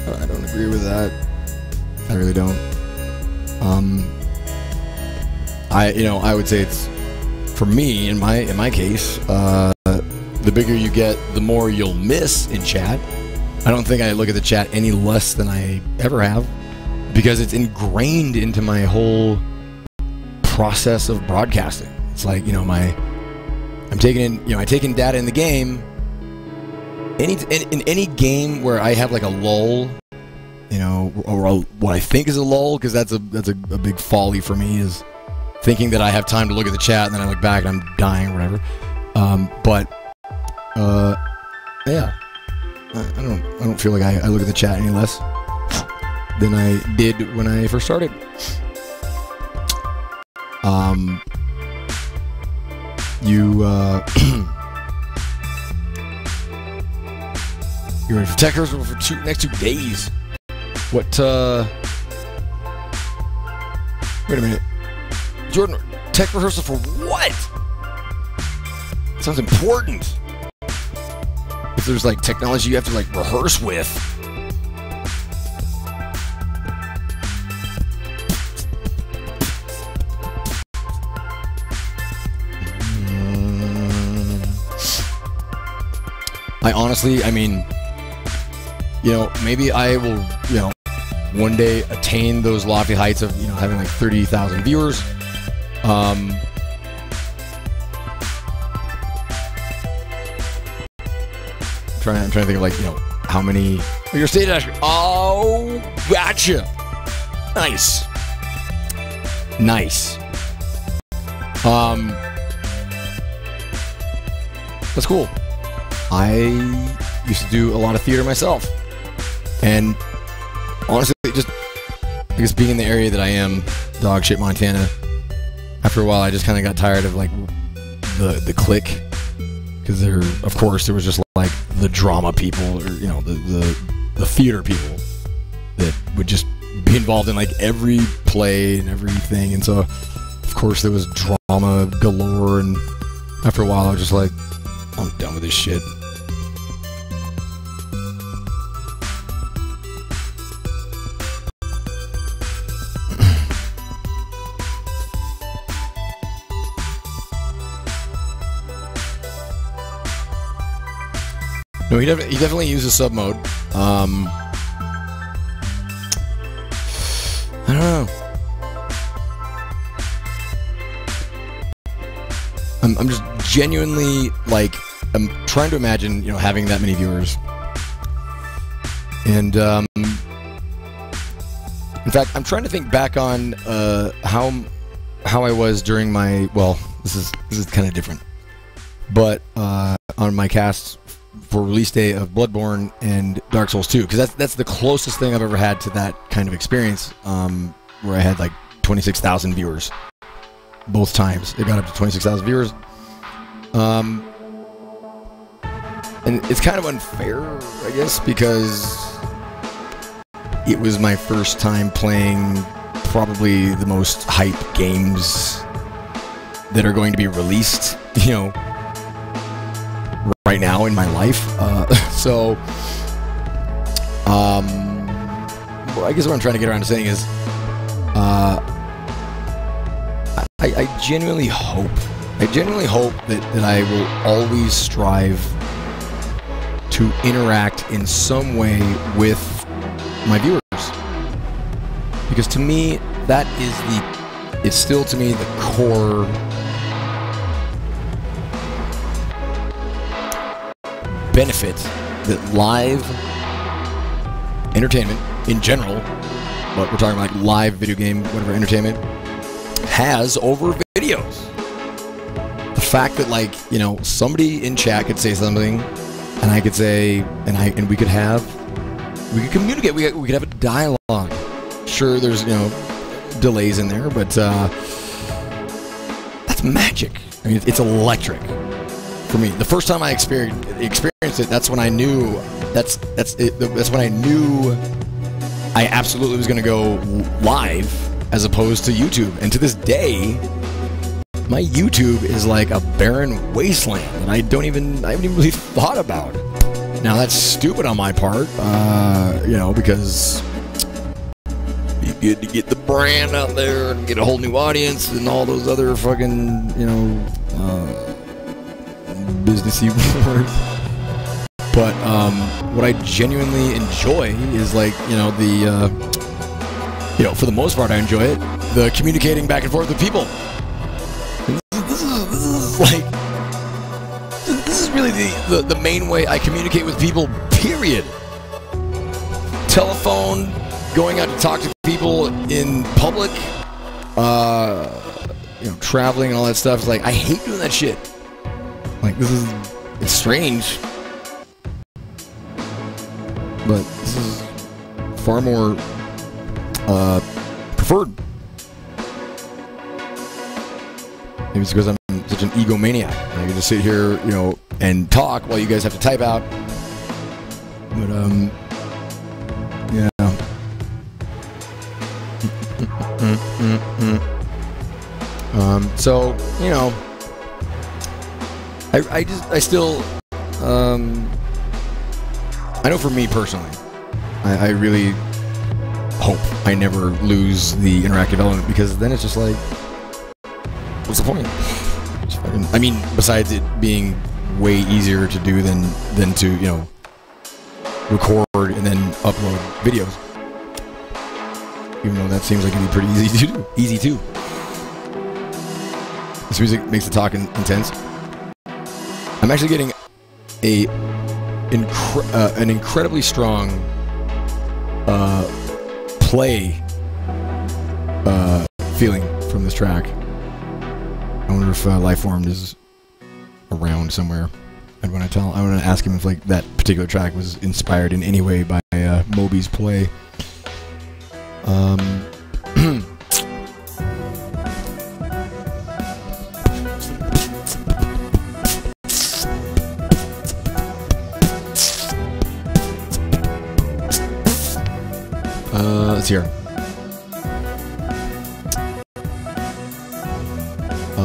I don't agree with that. I really don't. I would say it's, for me, in my case, the bigger you get, the more you'll miss in chat. I don't think I look at the chat any less than I ever have, because it's ingrained into my whole process of broadcasting. It's like, you know, I'm taking in, you know, I take in data in the game. In any game where I have like a lull, you know, or what I think is a lull, because that's a big folly for me, is thinking that I have time to look at the chat and then I look back and I'm dying or whatever. Yeah, I don't feel like I look at the chat any less than I did when I first started. You're ready for tech rehearsal for next 2 days. What? Wait a minute. Jordan, tech rehearsal for what? Sounds important. If there's like technology you have to like rehearse with. I honestly, I mean, you know, maybe I will, you know, one day attain those lofty heights of, you know, having like 30,000 viewers. I'm trying to think of, like, you know, how many. Oh, your state actually. Oh, gotcha. Nice. Nice. That's cool. I used to do a lot of theater myself, and honestly, just I guess being in the area that I am, dog shit Montana. After a while, I just kind of got tired of like the clique, because there was just like the drama people, or you know, the theater people that would just be involved in like every play and everything, and so of course there was drama galore, and after a while, I was just like, I'm done with this shit. No, he definitely uses sub mode. I don't know. I'm just genuinely, like, I'm trying to imagine, you know, having that many viewers. And, in fact, I'm trying to think back on, how I was during my, well, this is kind of different. But, on my casts for release day of Bloodborne and Dark Souls 2, because that's the closest thing I've ever had to that kind of experience, where I had like 26,000 viewers both times. It got up to 26,000 viewers, and it's kind of unfair, I guess, because it was my first time playing probably the most hype games that are going to be released, you know, right now in my life. So, well, I guess what I'm trying to get around to saying is, I genuinely hope that I will always strive to interact in some way with my viewers, because to me that is it's still to me the core benefit that live entertainment in general, but we're talking like live video game, whatever entertainment, has over videos. The fact that, like, you know, somebody in chat could say something, and I could say, and we could communicate, we could have a dialogue. Sure, there's, you know, delays in there, but that's magic. I mean, it's electric. For me, the first time I experienced it, that's when I knew that's when I knew I absolutely was going to go live as opposed to YouTube. And to this day, my YouTube is like a barren wasteland, and I haven't even really thought about. Now that's stupid on my part, you know, because you get the brand out there and get a whole new audience and all those other fucking, you know, businessy words. But what I genuinely enjoy is, like, you know, the you know, for the most part I enjoy it, the communicating back and forth with people. And this is really the main way I communicate with people, period. Telephone, going out to talk to people in public, you know, traveling and all that stuff. It's like, I hate doing that shit. Like, it's strange, but this is far more preferred. Maybe it's because I'm such an egomaniac. I can just sit here, you know, and talk while you guys have to type out. But yeah. So, you know, I still, I know for me personally, I really hope I never lose the interactive element, because then it's just like, what's the point? I mean, besides it being way easier to do than to, you know, record and then upload videos. Even though that seems like it'd be pretty easy too. This music makes the talk intense. I'm actually getting an incredibly strong play feeling from this track. I wonder if Lifeformed is around somewhere. I want to ask him if, like, that particular track was inspired in any way by Moby's play. Let's hear.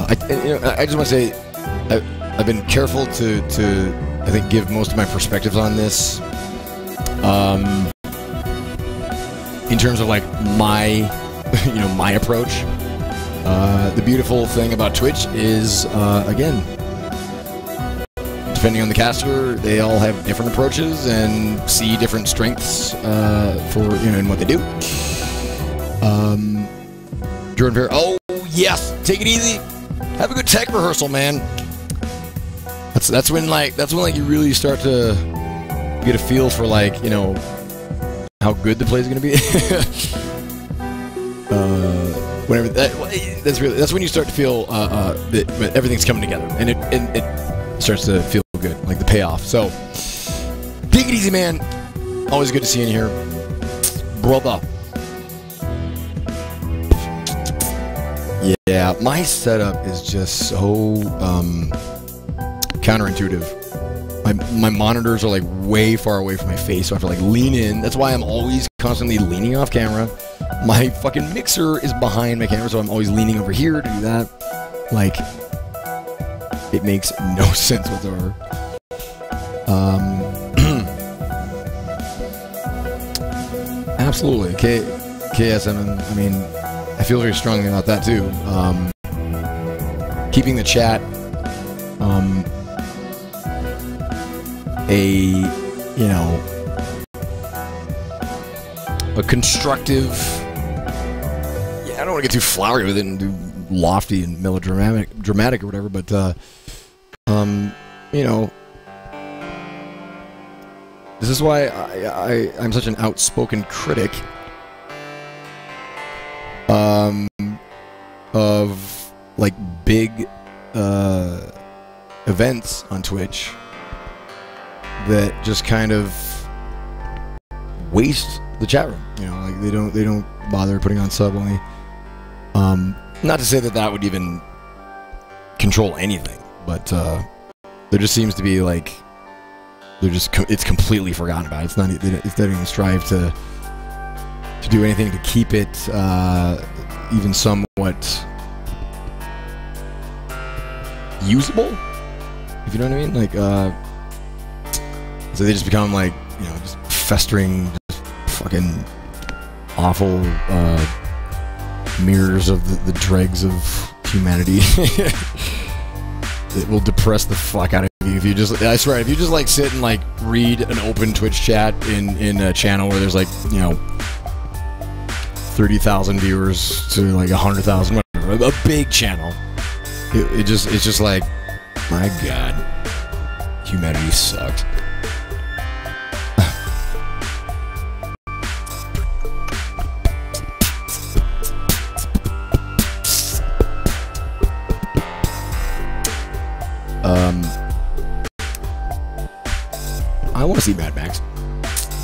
I just want to say, I've been careful to I think give most of my perspectives on this in terms of like my my approach. The beautiful thing about Twitch is again, depending on the caster, they all have different approaches and see different strengths for in what they do. Jordan Fair, oh yes, take it easy. Have a good tech rehearsal, man. That's when you really start to get a feel for like how good the play is going to be. That's when you start to feel that everything's coming together, and it starts to feel good, like the payoff. So take it easy, man. Always good to see you in here, brother. Yeah, my setup is just so counterintuitive. My monitors are like way far away from my face, so I have to like lean in. That's why I'm always constantly leaning off camera. My fucking mixer is behind my camera, so I'm always leaning over here to do that. Like, it makes no sense whatsoever. Absolutely. KSM, I mean, I feel very strongly about that too. Keeping the chat a constructive. Yeah, I don't want to get too flowery with it and do lofty and dramatic or whatever, but this is why I'm such an outspoken critic of like big events on Twitch that just kind of waste the chat room. Like they don't bother putting on sub only. Not to say that would even control anything, but there just seems to be like it's completely forgotten about. It's not even strive to do anything to keep it even somewhat usable, if you know what I mean. Like so they just become like just festering, just fucking awful mirrors of the dregs of humanity. It will depress the fuck out of you if you just, I swear, if you just like sit and like read an open Twitch chat in a channel where there's like 30,000 viewers to like 100,000, whatever, a big channel. It's just like, my God, humanity sucked. I want to see Mad Max.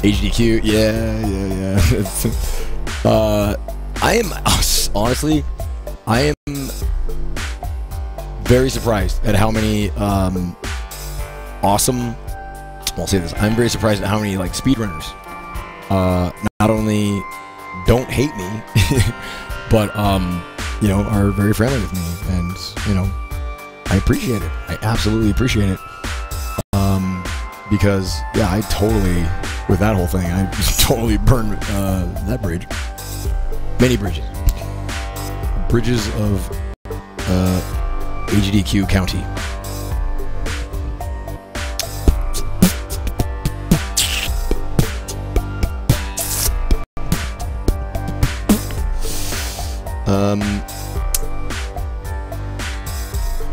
HDQ, yeah. I am, honestly, I am very surprised at how many awesome, I'll say this, I'm very surprised at how many like speedrunners not only don't hate me, but are very friendly with me, and I appreciate it. I absolutely appreciate it. Because yeah, I totally, with that whole thing, I just totally burned that bridge. Many bridges. Bridges of HDQ County.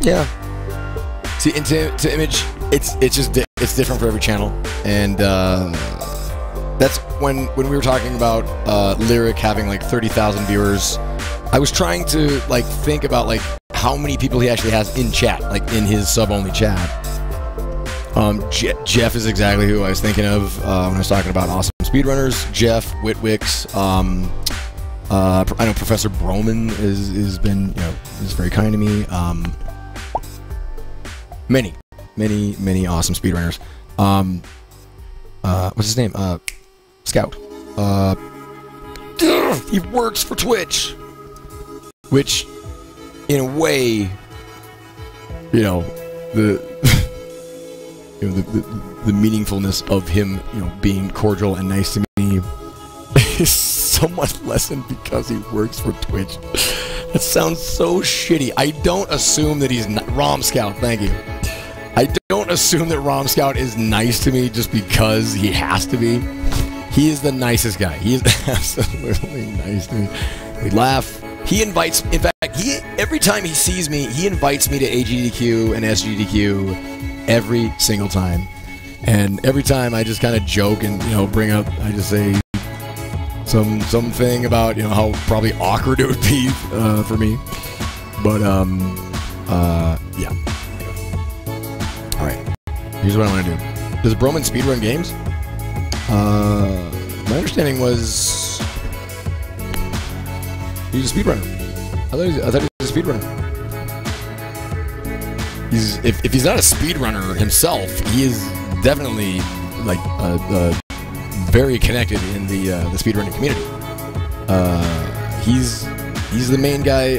Yeah. See, to image, it's it's different for every channel, and that's when we were talking about Lyric having like 30,000 viewers. I was trying to like think about like how many people he actually has in chat, like in his sub-only chat. Jeff is exactly who I was thinking of when I was talking about awesome speedrunners. Jeff, Witwix, I know Professor Broman is been is very kind to me. Many awesome speedrunners. What's his name? Scout. He works for Twitch, which, in a way, you know, the meaningfulness of him, you know, being cordial and nice to me is somewhat lessened because he works for Twitch. That sounds so shitty. I don't assume that he's not Rom Scout. Thank you. I don't assume that Rom Scout is nice to me just because he has to be. He is the nicest guy. He is absolutely nice to me. We laugh. He invites, in fact, every time he sees me, he invites me to AGDQ and SGDQ every single time. And every time I just kind of joke and, you know, bring up, I just say something about, you know, how probably awkward it would be for me. But, yeah. Alright. Here's what I want to do. Does Broman speedrun games? My understanding was he's a speedrunner. I thought he was a speedrunner. If he's not a speedrunner himself, he is definitely like very connected in the speedrunning community. He's the main guy.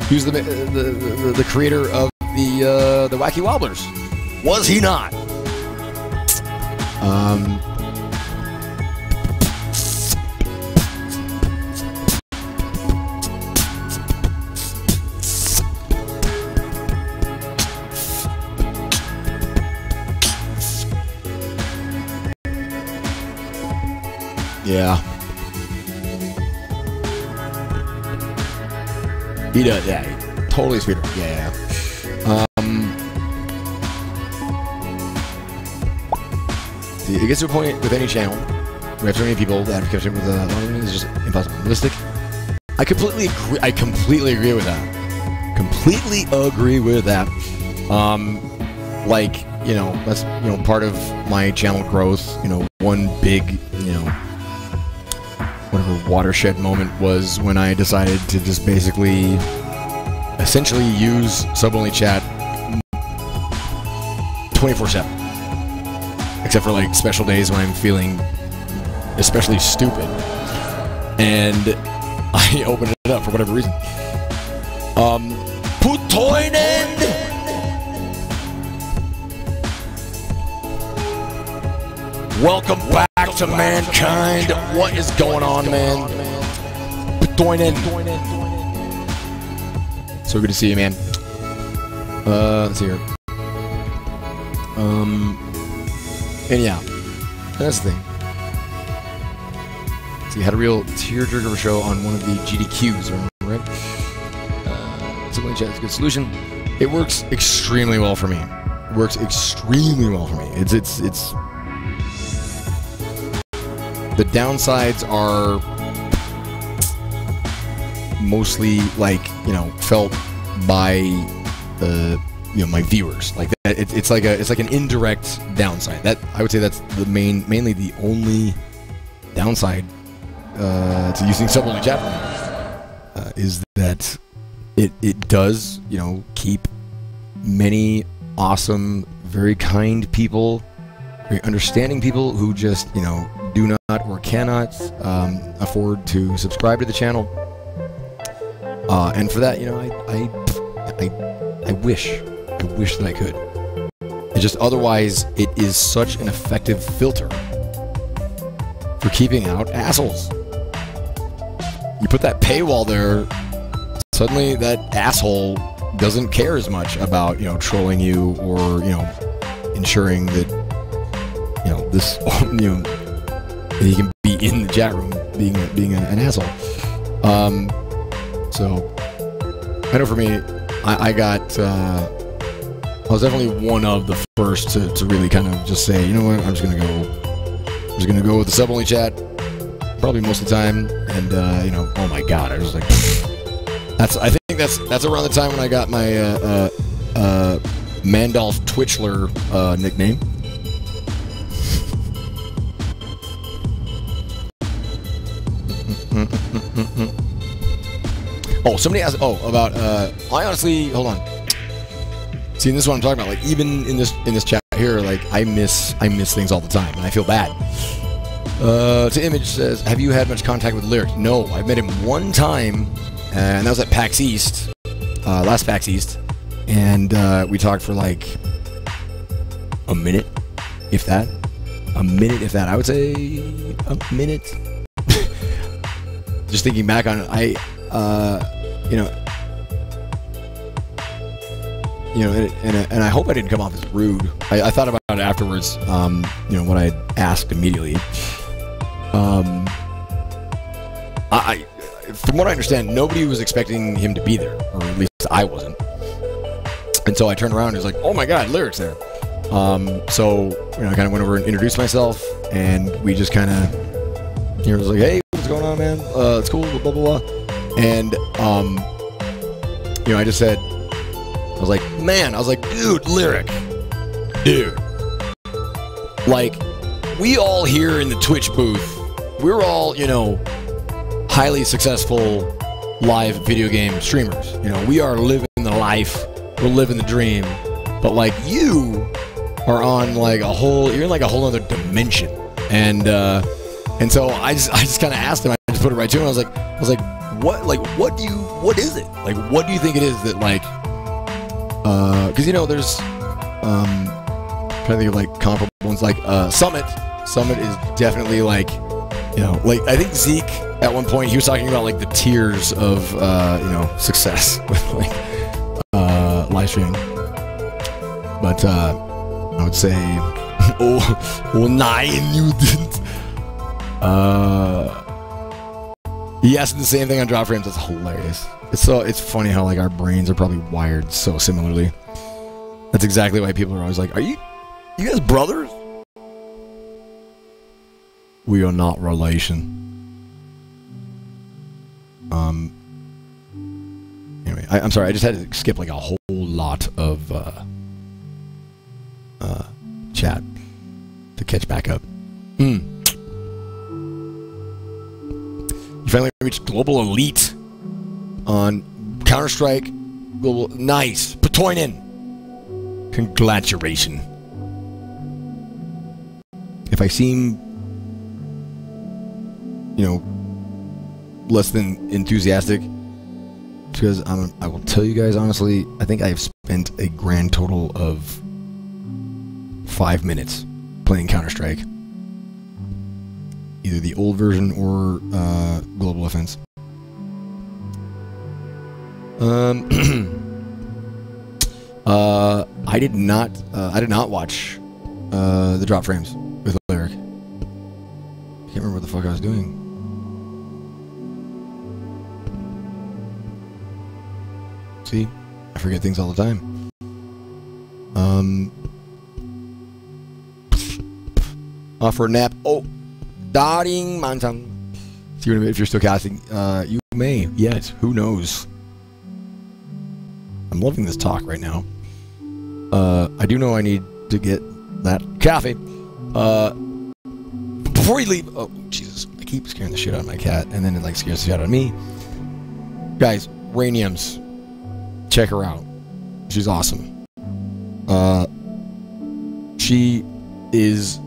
He was the creator of the Wacky Wobblers. Was he not? Yeah. He does, yeah. Totally speedrun. Yeah. It gets to a point with any channel where you have so many people that have kept up with it's just impossible. Realistic. I completely agree with that. Completely agree with that. Like, you know, that's, you know, part of my channel growth. You know, one big, you know, whatever watershed moment was when I decided to just basically, essentially use sub-only chat 24/7. Except for like special days when I'm feeling especially stupid. And I opened it up for whatever reason. Putoinen! Welcome back to Mankind. What is going on, man? Putoinen. So good to see you, man. Let's see here. And yeah, that's the thing. So you had a real tearjerker of a show on one of the GDQs, right? Sub-only chat is a good solution. It works extremely well for me. It works extremely well for me. It's the downsides are mostly like, you know, felt by the, you know, my viewers. Like that, it's like an indirect downside. That I would say that's the mainly the only downside to using sub-only chat for me, is that it does, you know, keep many awesome, very kind people, very understanding people who just, you know, do not or cannot afford to subscribe to the channel. And for that, you know, I wish that I could. It's just otherwise, it is such an effective filter for keeping out assholes. You put that paywall there, suddenly that asshole doesn't care as much about, you know, trolling you or, you know, ensuring that, you know, this, you know, he can be in the chat room being an asshole. So I know for me, I was definitely one of the first to really kind of just say, you know what, I'm just gonna go with the sub-only chat, probably most of the time, and you know, oh my god, I was like, I think that's around the time when I got my Mandolf Twitchler nickname. Oh, somebody asked. Oh, about. I honestly, hold on. See, this is what I'm talking about. Like, even in this chat here, like, I miss things all the time, and I feel bad. To Image says, have you had much contact with Lyric? No, I met him one time, and that was at PAX East, last PAX East. and we talked for like a minute, if that. A minute, if that. I would say a minute. Just thinking back on it, and I hope I didn't come off as rude. I thought about it afterwards, what I had asked immediately. From what I understand, nobody was expecting him to be there, or at least I wasn't. And so I turned around and was like, oh my god, Lyric's there. So, I kind of went over and introduced myself, and we just kind of, was like, hey, what's going on, man? It's cool, blah, blah, blah. And, I just said, I was like, dude, Lyric. Dude. Like, we all here in the Twitch booth, we're all, highly successful live video game streamers. We are living the life, we're living the dream. But, like, you are on, like, you're in, like, a whole other dimension. And so I just kind of asked him, I just put it right to him, I was like, what is it? Like, what do you think it is that, like, because, there's, I'm trying to think of, like, comparable ones, like, Summit. Summit is definitely, like, like, I think Zeke, at one point, he was talking about, like, the tiers of, success with, like, live streaming. But, I would say, oh, 9, you didn't. He asked the same thing on drop frames. That's hilarious. It's funny how, like, our brains are probably wired so similarly. That's exactly why people are always like, are you guys brothers? We are not relation. Anyway, I'm sorry, I just had to skip, like, a whole lot of, chat to catch back up. You finally reached Global Elite on Counter-Strike. Global, nice. Patoinen. Congratulations. If I seem, less than enthusiastic, it's because I will tell you guys honestly, I think I have spent a grand total of 5 minutes playing Counter-Strike. Either the old version or Global Offense. I did not watch the drop frames with Lyric. I can't remember what the fuck I was doing. See, I forget things all the time. For a nap. Oh, darling Mantang. See what I mean? If you're still casting, you may. Yes, who knows? I'm loving this talk right now. I do know I need to get that coffee. Before you leave, oh Jesus, I keep scaring the shit out of my cat, and then it like scares the shit out of me. Guys, Rainiums, check her out. She's awesome. She is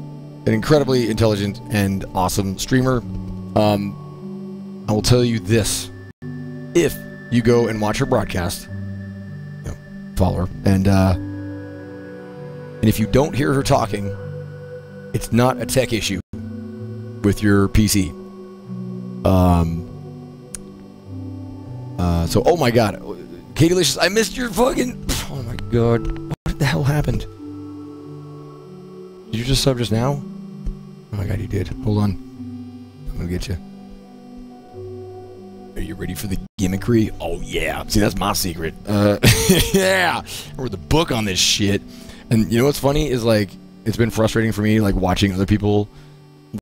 an incredibly intelligent and awesome streamer. I will tell you this: if you go and watch her broadcast, follow her, and if you don't hear her talking, it's not a tech issue with your PC. So, oh my god, Katylicious, I missed your fucking, oh my god, what the hell happened? Did you just sub just now? Oh my god, you did. Hold on, I'm gonna get you. Are you ready for the gimmickry? Oh yeah, see, that's my secret. Yeah, I wrote the book on this shit. And you know what's funny is, like, it's been frustrating for me, like, watching other people,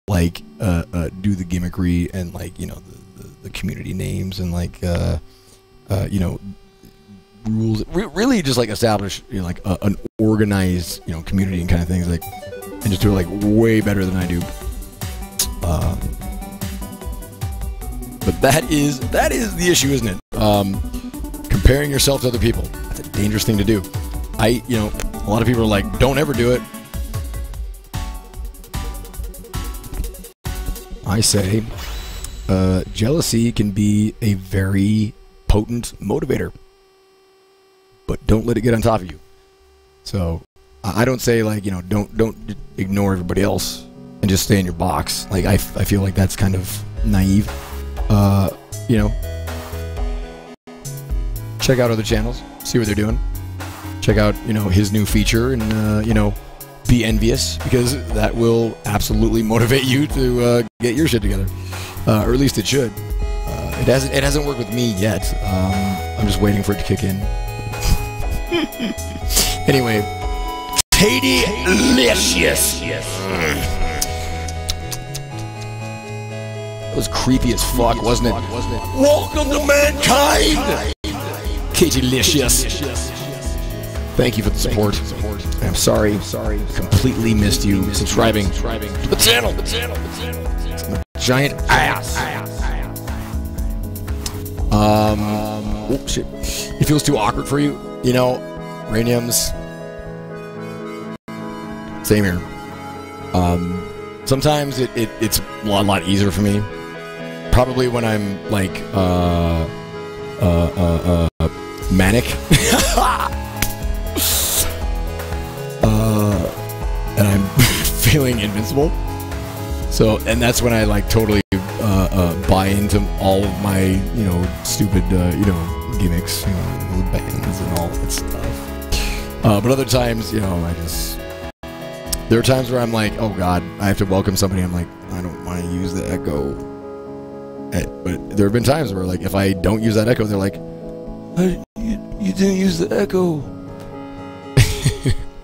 like, do the gimmickry and, like, the community names and, like, rules. Really just, like, establish, like, an organized, community and kind of things, like, and just do it, like, way better than I do. But that is the issue, isn't it? Comparing yourself to other people. That's a dangerous thing to do. A lot of people are like, don't ever do it. I say, jealousy can be a very potent motivator. but don't let it get on top of you. So I don't say like, you know, don't ignore everybody else and just stay in your box. Like I feel like that's kind of naive. You know, check out other channels, see what they're doing. Check out, you know, his new feature, and you know, be envious, because that will absolutely motivate you to get your shit together, or at least it should. It hasn't worked with me yet. I'm just waiting for it to kick in. Anyway, Tasty-licious. That was creepy as fuck, wasn't it? Welcome to mankind! Tasty-licious. Thank you for the support. I'm sorry, completely missed you subscribing to the channel. Giant ass. Oh shit. It feels too awkward for you, you know, Raniums. Same here. Sometimes it's a lot easier for me. Probably when I'm like manic. And I'm feeling invincible. So, and that's when I like totally buy into all of my, you know, stupid, you know, gimmicks, you know, the bands and all that stuff. But other times, you know, there are times where I'm like, oh god, I have to welcome somebody. I'm like, I don't want to use the echo. But there have been times where, like, if I don't use that echo, they're like, you didn't use the echo.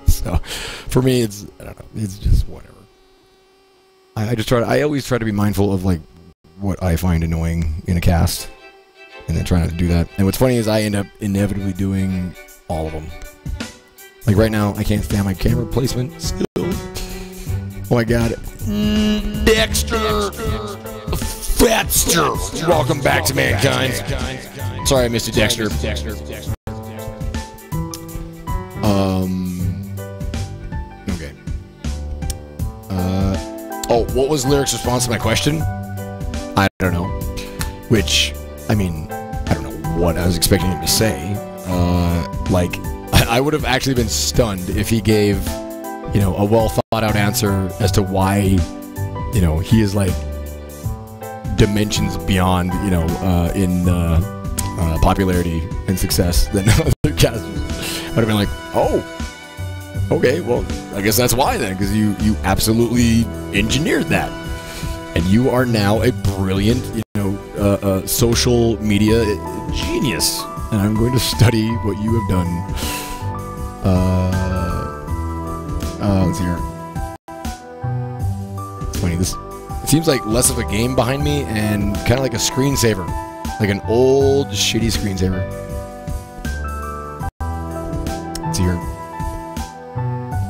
So, for me, it's, I don't know, it's just whatever. I always try to be mindful of, like, what I find annoying in a cast, and then try not to do that. And what's funny is I end up inevitably doing all of them. Like right now, I can't stand my camera placement still. Oh my god. Dexter! Fatster! Welcome back to mankind. Sorry I missed you, Dexter. Okay. Oh, what was Lyric's response to my question? I don't know. Which, I mean, I don't know what I was expecting him to say. Like, I would have actually been stunned if he gave, you know, a well-thought-out answer as to why, you know, he is, like, dimensions beyond, you know, in popularity and success than other casters. I'd have been like, oh, okay, well, I guess that's why then, because you absolutely engineered that. And you are now a brilliant, you know, social media genius. And I'm going to study what you have done. Let's see here. It's funny, it seems like less of a game behind me and kind of like a screensaver. Like an old, shitty screensaver. Let's see here.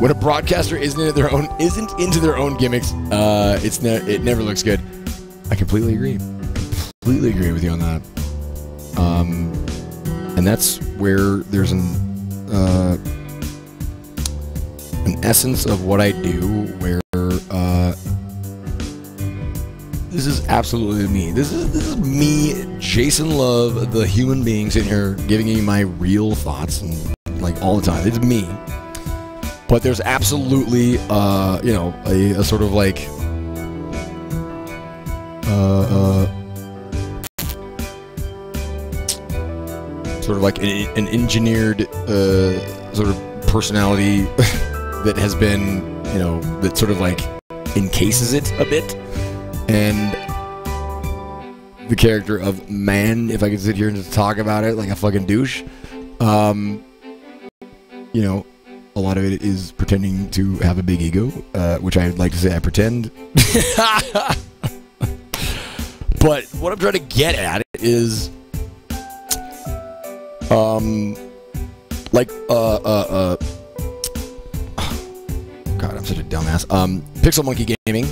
When a broadcaster isn't into their own gimmicks, it never looks good. I completely agree. Completely agree with you on that. And that's where there's an essence of what I do, where this is absolutely me. This is me, Jason Love, the human being, sitting here giving you my real thoughts, and like all the time. It's me. But there's absolutely, you know, a sort of like, an engineered, sort of personality that has been, you know, that sort of like encases it a bit. And the character of Man, if I could sit here and just talk about it like a fucking douche, you know, a lot of it is pretending to have a big ego, which I'd like to say I pretend. But what I'm trying to get at is, like, God, I'm such a dumbass. Pixel Monkey Gaming,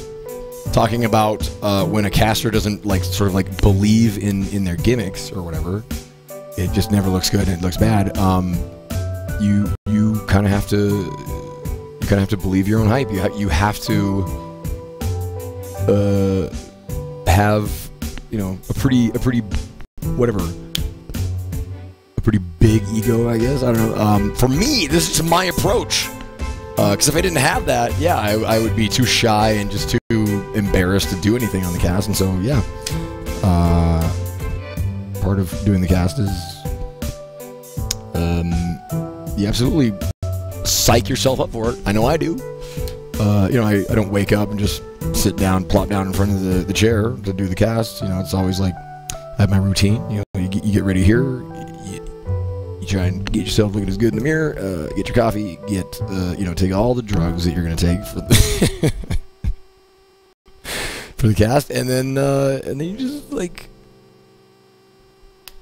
talking about when a caster doesn't, like, sort of like believe in their gimmicks or whatever, it just never looks good and it looks bad. You kind of have to believe your own hype. You have to have, you know, a pretty pretty big ego, I guess. I don't know. For me, this is my approach. Because if I didn't have that, yeah, I would be too shy and just too embarrassed to do anything on the cast. And so, yeah, part of doing the cast is you absolutely psych yourself up for it. I know I do. You know, I don't wake up and just sit down, plop down in front of the chair to do the cast. You know, it's always like I have my routine. You know, you get ready here. You try and get yourself looking as good in the mirror. Get your coffee. Get you know, take all the drugs that you're gonna take for the for the cast, and then you just like,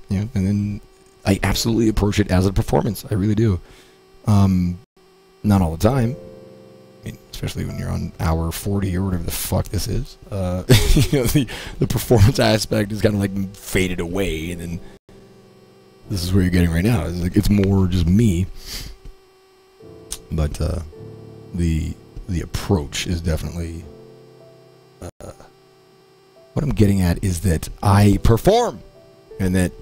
you know, and then I absolutely approach it as a performance. I really do. Not all the time. I mean, especially when you're on hour 40 or whatever the fuck this is. You know, the performance aspect is kind of like faded away, and then this is where you're getting right now. It's like it's more just me. But the approach is definitely what I'm getting at is that I perform, and that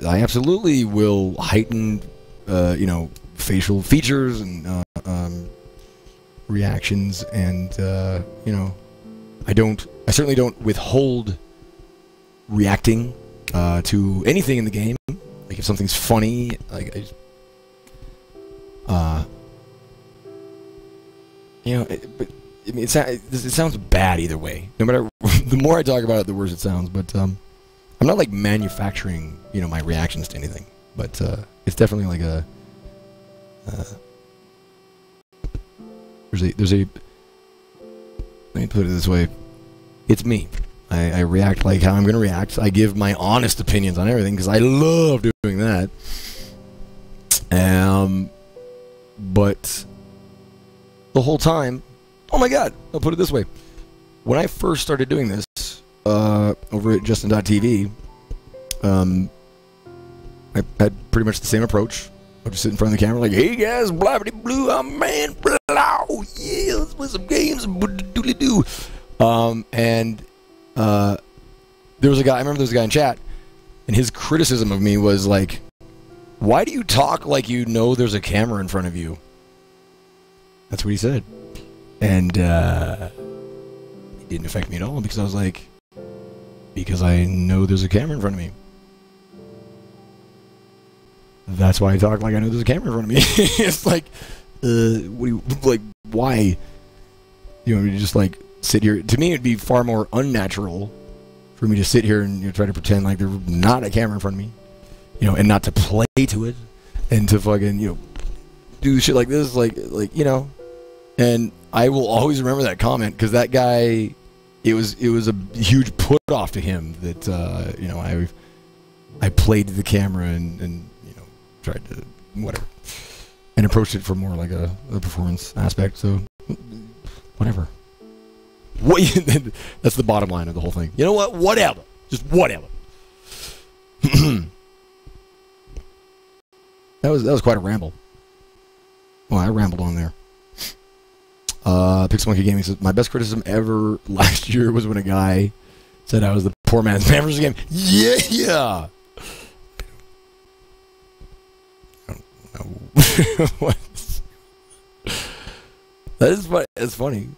I absolutely will heighten you know, facial features and reactions, and you know, I certainly don't withhold reacting to anything in the game. Like if something's funny, like I just, you know, but I mean, it sounds bad either way. No matter, the more I talk about it, the worse it sounds. But I'm not like manufacturing, you know, my reactions to anything. But it's definitely like a there's a let me put it this way. It's me. I react like how I'm going to react. I give my honest opinions on everything because I love doing that. But the whole time, oh my god, I'll put it this way. When I first started doing this over at Justin.tv, I had pretty much the same approach. I would just sit in front of the camera like, hey guys, blah blah blue, I'm man, blah, yeah, let's play some games, doodly doo. And there was a guy, I remember there was a guy in chat, and his criticism of me was like, why do you talk like you know there's a camera in front of you? That's what he said. And it didn't affect me at all because I was like, because I know there's a camera in front of me. That's why I talk like I know there's a camera in front of me. It's like, what do you, like, why? You know, you just like sit here. To me, it'd be far more unnatural for me to sit here and, you know, try to pretend like there's not a camera in front of me, you know, and not to play to it, and to fucking, you know, do shit like this, like you know. And I will always remember that comment because that guy, it was a huge put off to him that you know, I played to the camera and you know, tried to whatever, and approached it from more like a performance aspect. So whatever. What? That's the bottom line of the whole thing. You know what? Whatever. Just whatever. That was quite a ramble. Well, I rambled on there. Pixel Monkey Gaming says, my best criticism ever last year was when a guy said I was the poor man's MANvsGAME. Yeah. I don't know. That is funny. It's funny.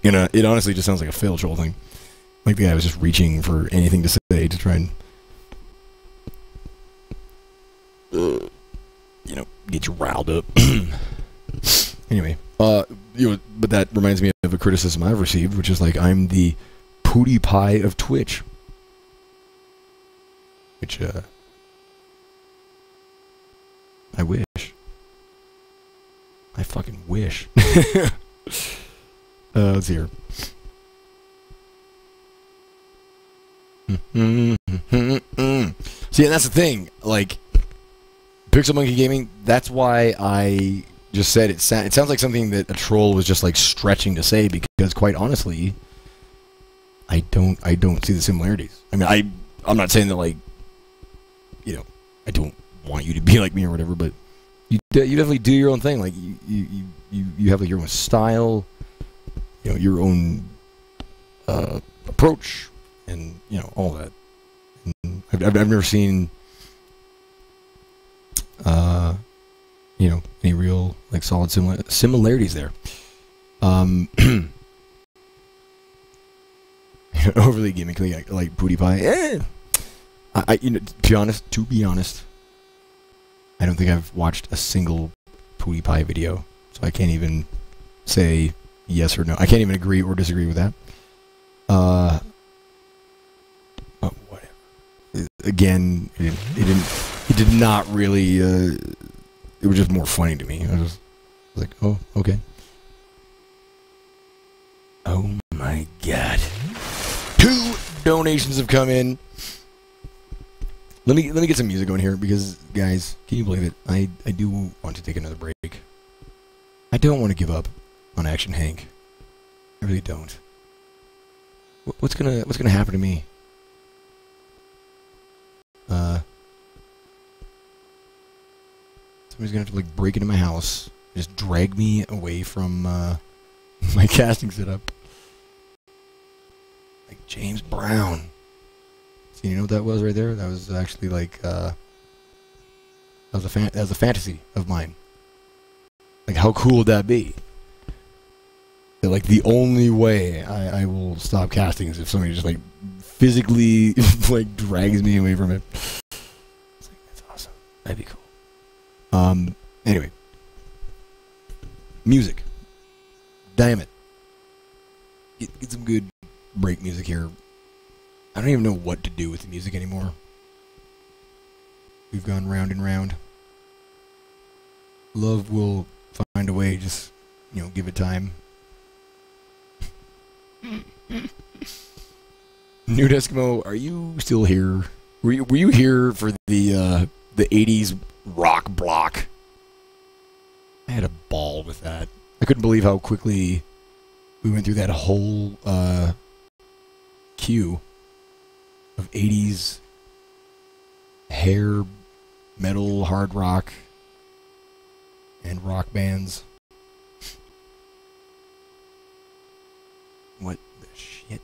You know, it honestly just sounds like a fail troll thing. Like the guy was just reaching for anything to say to try and, you know, get you riled up. Anyway, you know, but that reminds me of a criticism I've received, which is like I'm the PewDiePie of Twitch, which I wish. I fucking wish. Let's hear. See, and that's the thing. Like, Pixel Monkey Gaming, that's why I just said it sounds like something that a troll was just like stretching to say, because quite honestly, I don't see the similarities. I mean, I'm not saying that, like, you know, I don't want you to be like me or whatever, but you definitely do your own thing. Like you have like your own style, you know, your own approach, and all that. And I've never seen any real like solid similarities there. Overly gimmicky like Booty Pie. To be honest, I don't think I've watched a single Booty Pie video, so I can't even say yes or no. I can't even agree or disagree with that. But whatever. Again, it did not really. It was just more funny to me. I was like, oh, okay. Oh my God. 2 donations have come in. Let me get some music going here because, guys, can you believe it? I do want to take another break. I don't want to give up on Action Hank. I really don't. What's gonna happen to me? Somebody's gonna have to like break into my house, just drag me away from my casting setup. Like James Brown. So you know what that was right there? That was actually like that was a fantasy of mine. Like how cool would that be? That, like the only way I will stop casting is if somebody just like physically like drags me away from it. It's like, that's awesome. That'd be cool. Anyway. Music. Damn it. Get some good break music here. I don't even know what to do with the music anymore. We've gone round and round. Love will find a way, just, give it time. Nude Eskimo, are you still here? Were you here for the 80s rock block? I had a ball with that. I couldn't believe how quickly we went through that whole queue of 80s hair metal, hard rock, and rock bands. What the shit?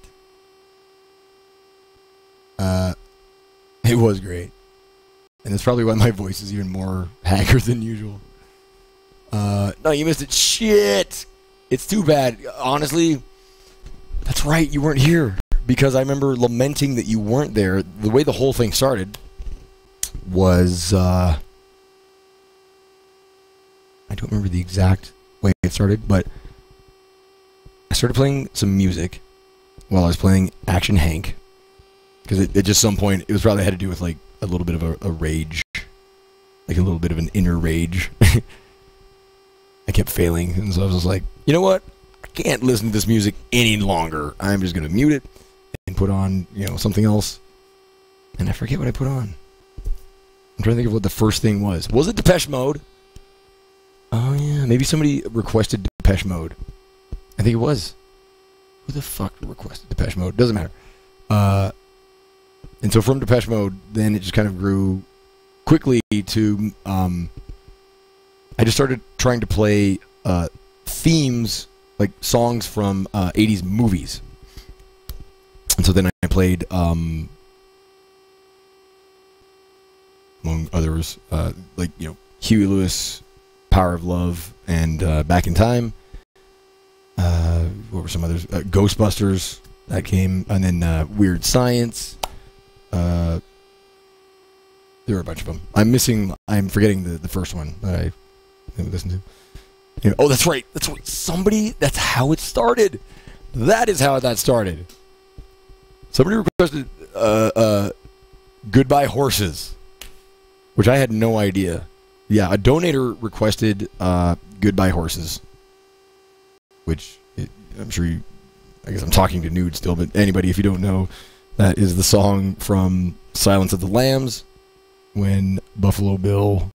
It was great. And that's probably why my voice is even more haggard than usual. No, you missed it. Shit! It's too bad. Honestly, that's right, you weren't here. Because I remember lamenting that you weren't there. The way the whole thing started was, I don't remember the exact way it started, but I started playing some music while I was playing Action Hank. Because it just some point, it was probably had to do with like a little bit of a rage. Like a little bit of an inner rage. I kept failing, and so I was just like, you know what? I can't listen to this music any longer. I'm just going to mute it and put on, something else. And I forget what I put on. I'm trying to think of what the first thing was. Was it Depeche Mode? Oh, yeah. Maybe somebody requested Depeche Mode. I think it was. Who the fuck requested Depeche Mode? Doesn't matter. And so from Depeche Mode, then it just kind of grew quickly to... I just started trying to play themes, like songs from 80s movies. And so then I played, among others, like, Huey Lewis, Power of Love, and Back in Time. What were some others? Ghostbusters, that came, and then Weird Science. There were a bunch of them. I'm forgetting the first one that I listen to. Oh, that's right. That's how it started. That is how that started. Somebody requested Goodbye Horses, which I had no idea. Yeah, a donator requested Goodbye Horses, which I'm sure I guess I'm talking to Nude still, but anybody, if you don't know, that is the song from Silence of the Lambs when Buffalo Bill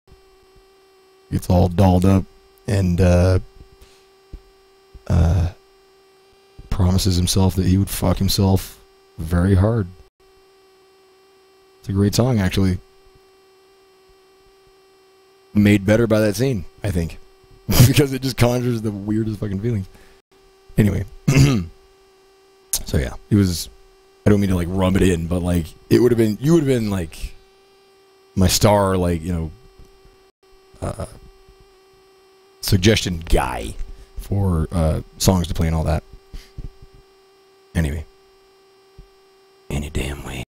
gets all dolled up and promises himself that he would fuck himself very hard. It's a great song, actually. Made better by that scene, I think. Because it just conjures the weirdest fucking feelings. Anyway. So yeah, it was I don't mean to like rub it in, but like it would have been, you would have been like my star, like, you know, suggestion guy for songs to play and all that. Anyway, any damn way,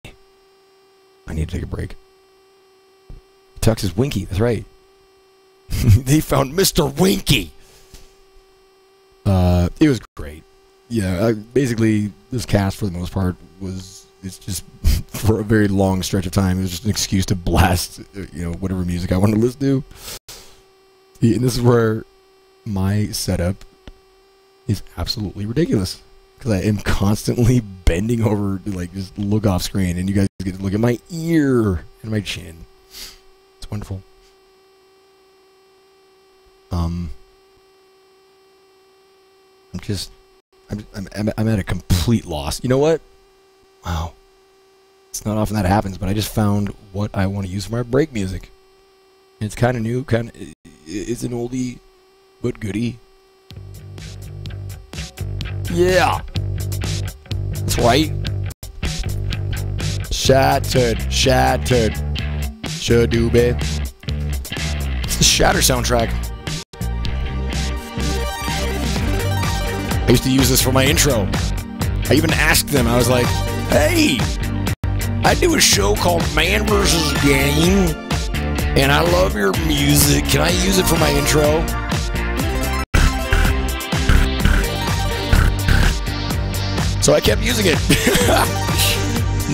I need to take a break. Tux is Winky, that's right. They found Mr. Winky. It was great. Yeah, basically this cast for the most part it's just for a very long stretch of time. It was just an excuse to blast, you know, whatever music I wanted to listen to. And this is where my setup is absolutely ridiculous, because I am constantly bending over to like just look off screen, and you guys get to look at my ear and my chin. It's wonderful. I'm at a complete loss. You know what? Wow. It's not often that happens, but I just found what I want to use for my break music. And it's kind of new, it's an oldie, but goodie. Yeah. That's right. Shattered. Shadoobe. It's the Shatter soundtrack. I used to use this for my intro. I even asked them, I was like, hey, I do a show called MANvsGAME, and I love your music. Can I use it for my intro? So I kept using it.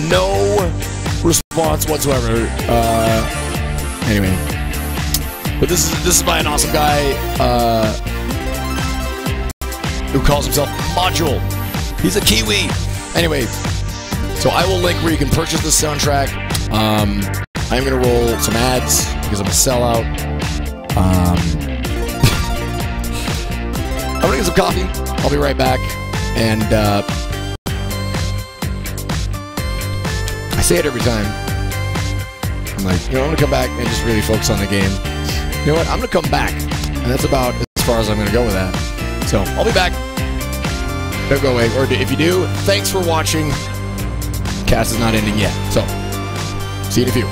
No response whatsoever. Anyway. But this is by an awesome guy, who calls himself Module. He's a Kiwi. Anyway, so I will link where you can purchase this soundtrack. I'm going to roll some ads because I'm a sellout. I'm going to get some coffee. I'll be right back. And I say it every time. I'm like, you know, I'm going to come back and just really focus on the game. You know what? I'm going to come back. And that's about as far as I'm going to go with that. So, I'll be back. Don't go away. Or if you do, thanks for watching. Cast is not ending yet. So, see you in a few.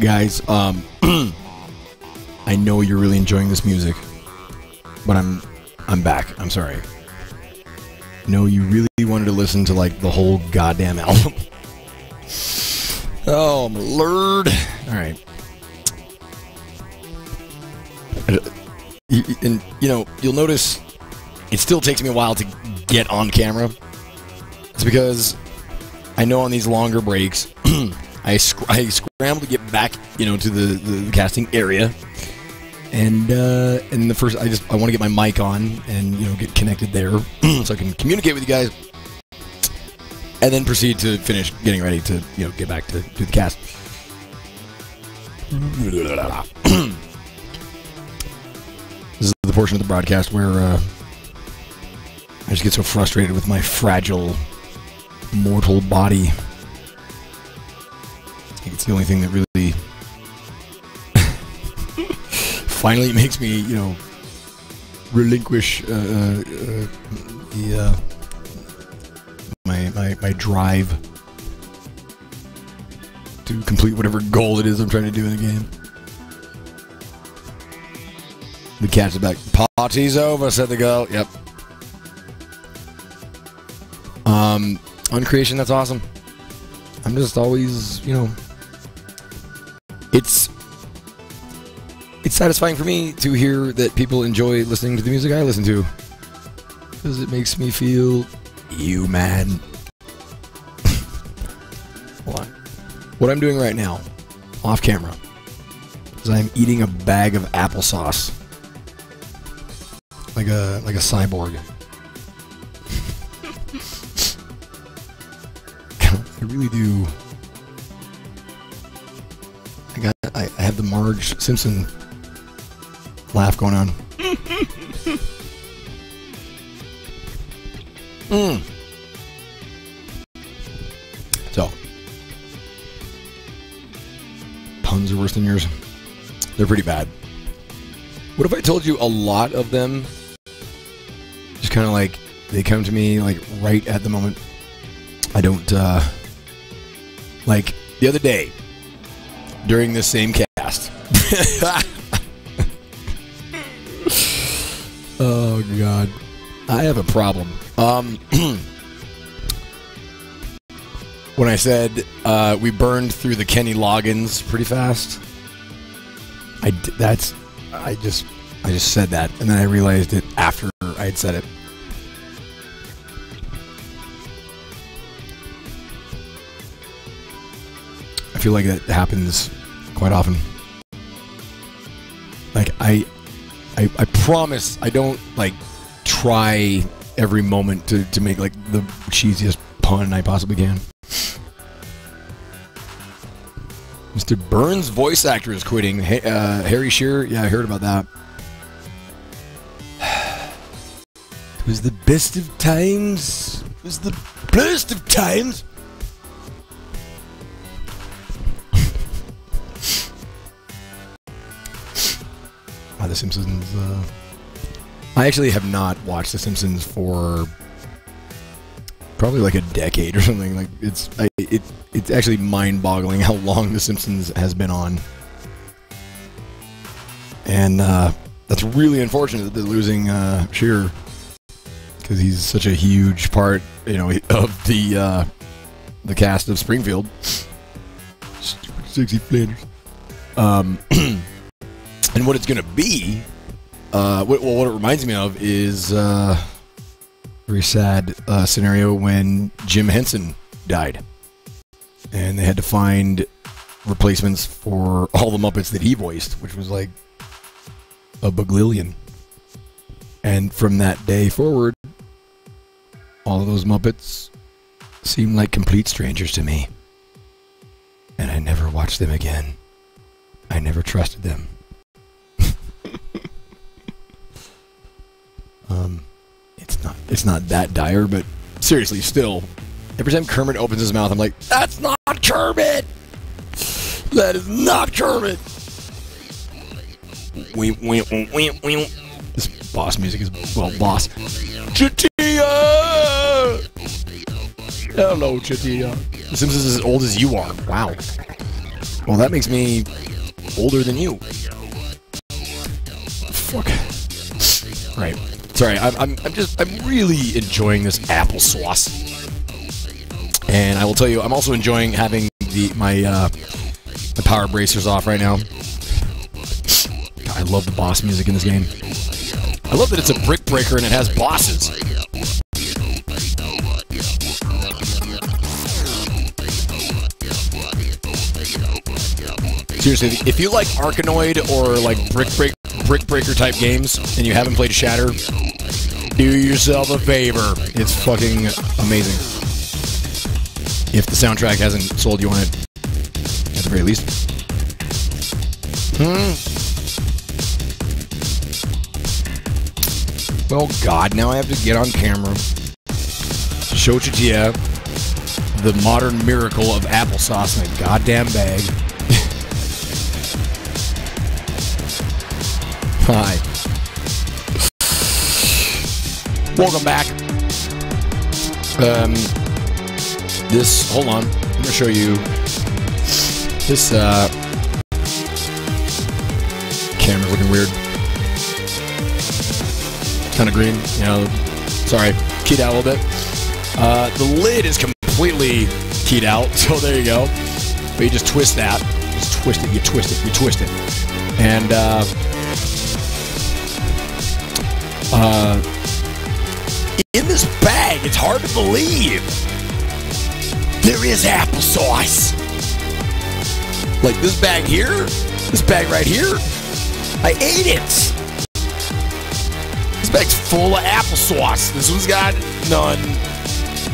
Guys, I know you're really enjoying this music, but I'm back. I'm sorry. No, you really wanted to listen to like the whole goddamn album. Oh, my lord. All right. And you know, you'll notice it still takes me a while to get on camera. It's because I know on these longer breaks, I scramble to get back, you know, to the casting area, and the first I want to get my mic on and, you know, get connected there so I can communicate with you guys, and then proceed to finish getting ready to, you know, get back to the cast. This is the portion of the broadcast where I just get so frustrated with my fragile mortal body. I think it's the only thing that really finally makes me, you know, relinquish my drive to complete whatever goal it is I'm trying to do in the game. The cat's back. Party's over, said the girl. Yep. On creation, that's awesome. I'm just always, you know, it's satisfying for me to hear that people enjoy listening to the music I listen to, because it makes me feel human. Hold on. What I'm doing right now, off camera, is I'm eating a bag of applesauce, like a cyborg. I really do. I have the Marge Simpson laugh going on. So, puns are worse than yours. They're pretty bad. What if I told you a lot of them just kind of like, they come to me like right at the moment? I don't, like the other day during this same cast. Oh God, I have a problem. When I said we burned through the Kenny Loggins pretty fast, I just said that, and then I realized it after I had said it. I feel like that happens quite often. Like I promise I don't like try every moment to make like the cheesiest pun I possibly can. Mr. Burns' voice actor is quitting. Hey, Harry Shearer, yeah, I heard about that. It was the best of times. It was the best of times. The Simpsons. I actually have not watched The Simpsons for probably like a decade or something. Like it's actually mind-boggling how long The Simpsons has been on, and that's really unfortunate that they're losing Shearer, because he's such a huge part, you know, of the cast of Springfield. Stupid sexy Flanders. And what it's going to be, what it reminds me of is a very sad scenario when Jim Henson died. And they had to find replacements for all the Muppets that he voiced, which was like a bagillion. And from that day forward, all of those Muppets seemed like complete strangers to me. And I never watched them again. I never trusted them. It's not that dire, but seriously, still, every time Kermit opens his mouth, I'm like, that's not Kermit! That is not Kermit! This boss music is, well, boss. Chatia! Hello, Chatia. The Simpsons is as old as you are. Wow. Well, that makes me older than you. Fuck. Right. Sorry, I'm really enjoying this applesauce. And I will tell you, I'm also enjoying having my power bracers off right now. God, I love the boss music in this game. I love that it's a brick breaker and it has bosses. Seriously, if you like Arkanoid or like brick breaker type games and you haven't played Shatter, do yourself a favor. It's fucking amazing. If the soundtrack hasn't sold you on it, at the very least. Well, God, now I have to get on camera to show Chatia the modern miracle of applesauce in a goddamn bag. Hi. Welcome back. Hold on. I'm going to show you this, camera's looking weird. Kind of green, you know. Sorry, keyed out a little bit. The lid is completely keyed out, so there you go. But you just twist that. Just twist it, you twist it, you twist it. And, in this bag, it's hard to believe. There is applesauce. Like this bag here, this bag right here, I ate it. This bag's full of applesauce. This one's got none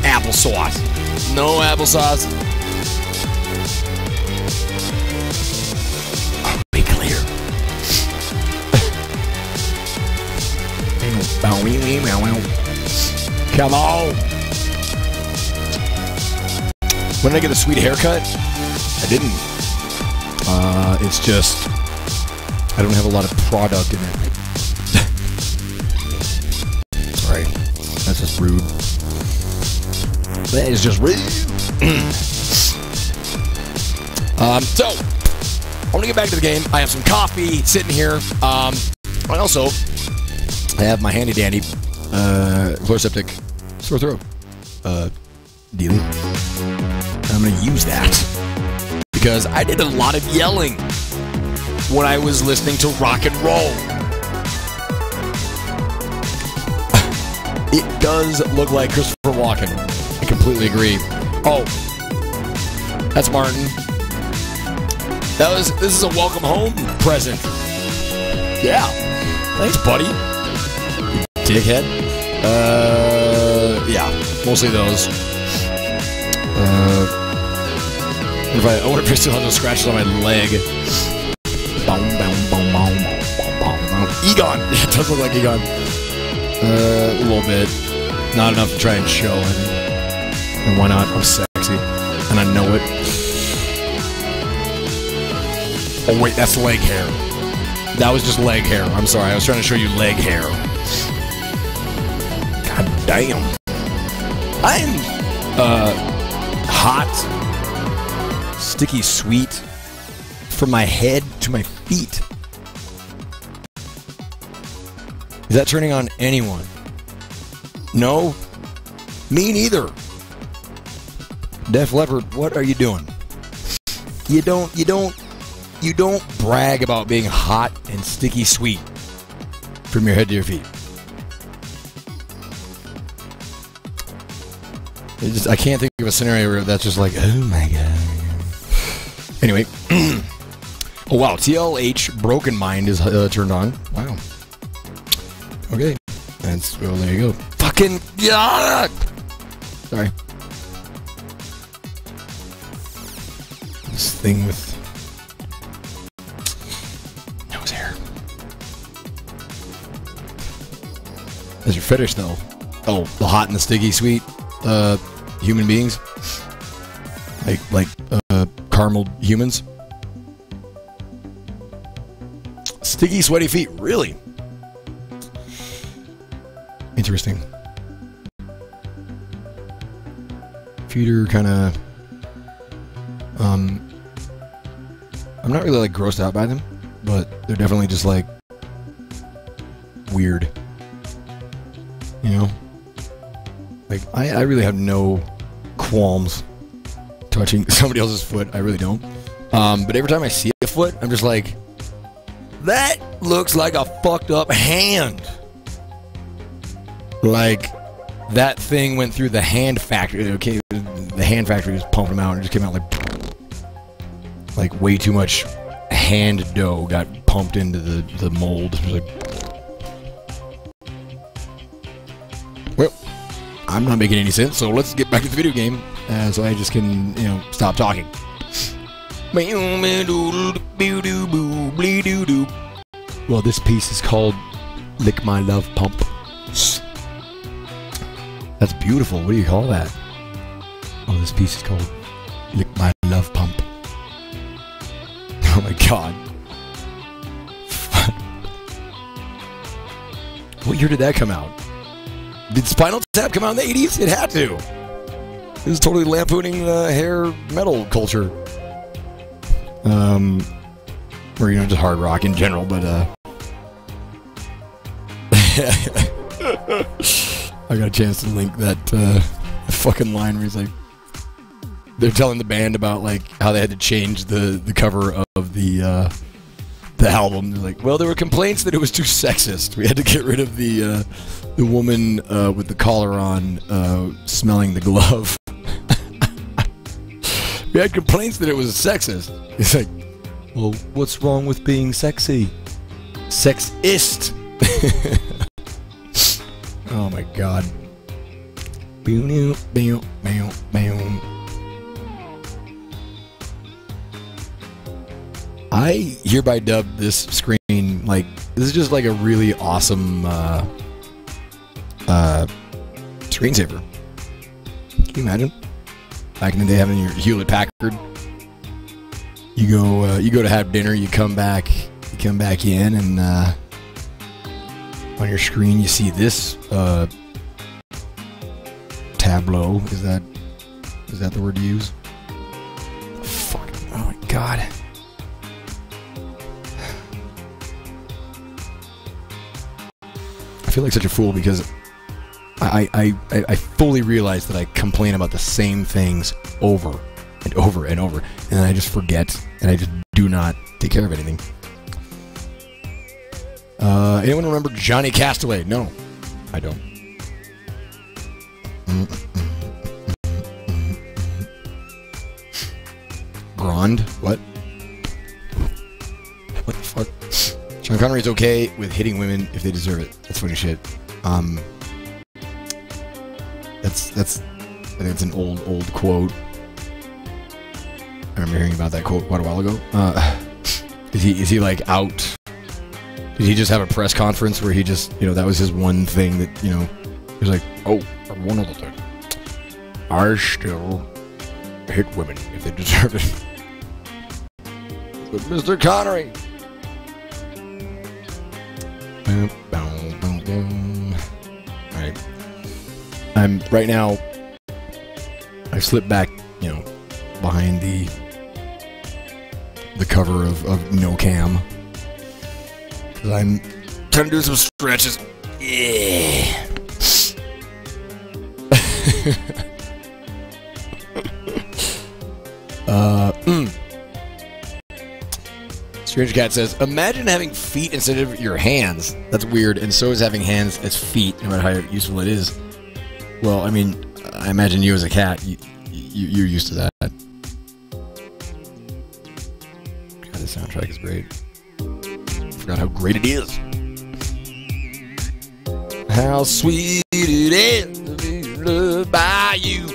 applesauce. No applesauce. I'll be clear. Come on. When did I get a sweet haircut? I didn't. It's just I don't have a lot of product in it. Sorry. That's just rude. That is just rude. So, I want to get back to the game. I have some coffee sitting here. I also have my handy dandy chloroseptic sore throat dealie. I'm going to use that because I did a lot of yelling when I was listening to rock and roll. It does look like Christopher Walken. I completely agree. Oh, that's Martin. This is a welcome home present. Yeah. Thanks, buddy. Dickhead. Yeah, mostly those. I wonder if I still have those scratches on my leg. Egon. It does look like Egon. A little bit. Not enough to try and show, I think. And why not? I'm sexy. And I know it. Oh, wait, that's leg hair. That was just leg hair. I'm sorry. I was trying to show you leg hair. God damn. I'm, hot, sticky sweet from my head to my feet. Is that turning on anyone? No? Me neither. Def Leppard, what are you doing? You don't brag about being hot and sticky sweet from your head to your feet. I can't think of a scenario where that's just like, oh my god. Anyway. Oh wow, TLH Broken Mind is turned on. Wow. Okay. Well, there you go. Fucking god! Sorry. This thing with nose hair. That's your fetish, though. Oh, the hot and the sticky sweet human beings, like caramel humans. Sticky, sweaty feet. Really interesting. Feet are kind of I'm not really like grossed out by them, but they're definitely just like weird. You know? Like, I really have no qualms touching somebody else's foot. I really don't. But every time I see a foot, I'm just like, that looks like a fucked up hand. Like, that thing went through the hand factory. Okay, the hand factory just pumped them out and it just came out like way too much hand dough got pumped into the mold. Like, well, I'm not making any sense, so let's get back to the video game, so I just can, you know, stop talking. Well, this piece is called Lick My Love Pump. That's beautiful. What do you call that? Oh, this piece is called Lick My Love Pump. Oh my god. What year did that come out? Did Spinal Tap come out in the 80s? It had to. It was totally lampooning hair metal culture. Or, you know, just hard rock in general, but, I got a chance to link that, fucking line where he's like, they're telling the band about, like, how they had to change the cover of the album. They're like, well, there were complaints that it was too sexist. We had to get rid of the woman, with the collar on, smelling the glove. We had complaints that it was sexist. It's like, well, what's wrong with being sexy? Sexist. Oh my god. I hereby dub this screen, like, this is just like a really awesome screensaver. Can you imagine? Back in the day, having your Hewlett-Packard, you go to have dinner, you come back in, and on your screen you see this tableau. Is that the word to use? Fuck! Oh my god! I feel like such a fool because I fully realize that I complain about the same things over and over and over, and then I just forget, and I just do not take care of anything. Anyone remember Johnny Castaway? No, I don't. Grand? What? What the fuck? Sean Connery's okay with hitting women if they deserve it. That's funny shit. That's I think it's an old quote. I remember hearing about that quote quite a while ago. Is he like out? Did he just have a press conference where he just, you know, that was his one thing that, you know, he was like, oh, one other thing. I still hit women if they deserve it. But Mr. Connery. Alright. I'm right now, I slipped back, you know, behind the cover of No Cam. Cause I'm trying to do some stretches. Yeah. Strange Cat says, imagine having feet instead of your hands. That's weird, and so is having hands as feet, no matter how useful it is. Well, I mean, I imagine you as a cat, you're used to that. God, this soundtrack is great. I forgot how great it is. How sweet it is to be loved by you.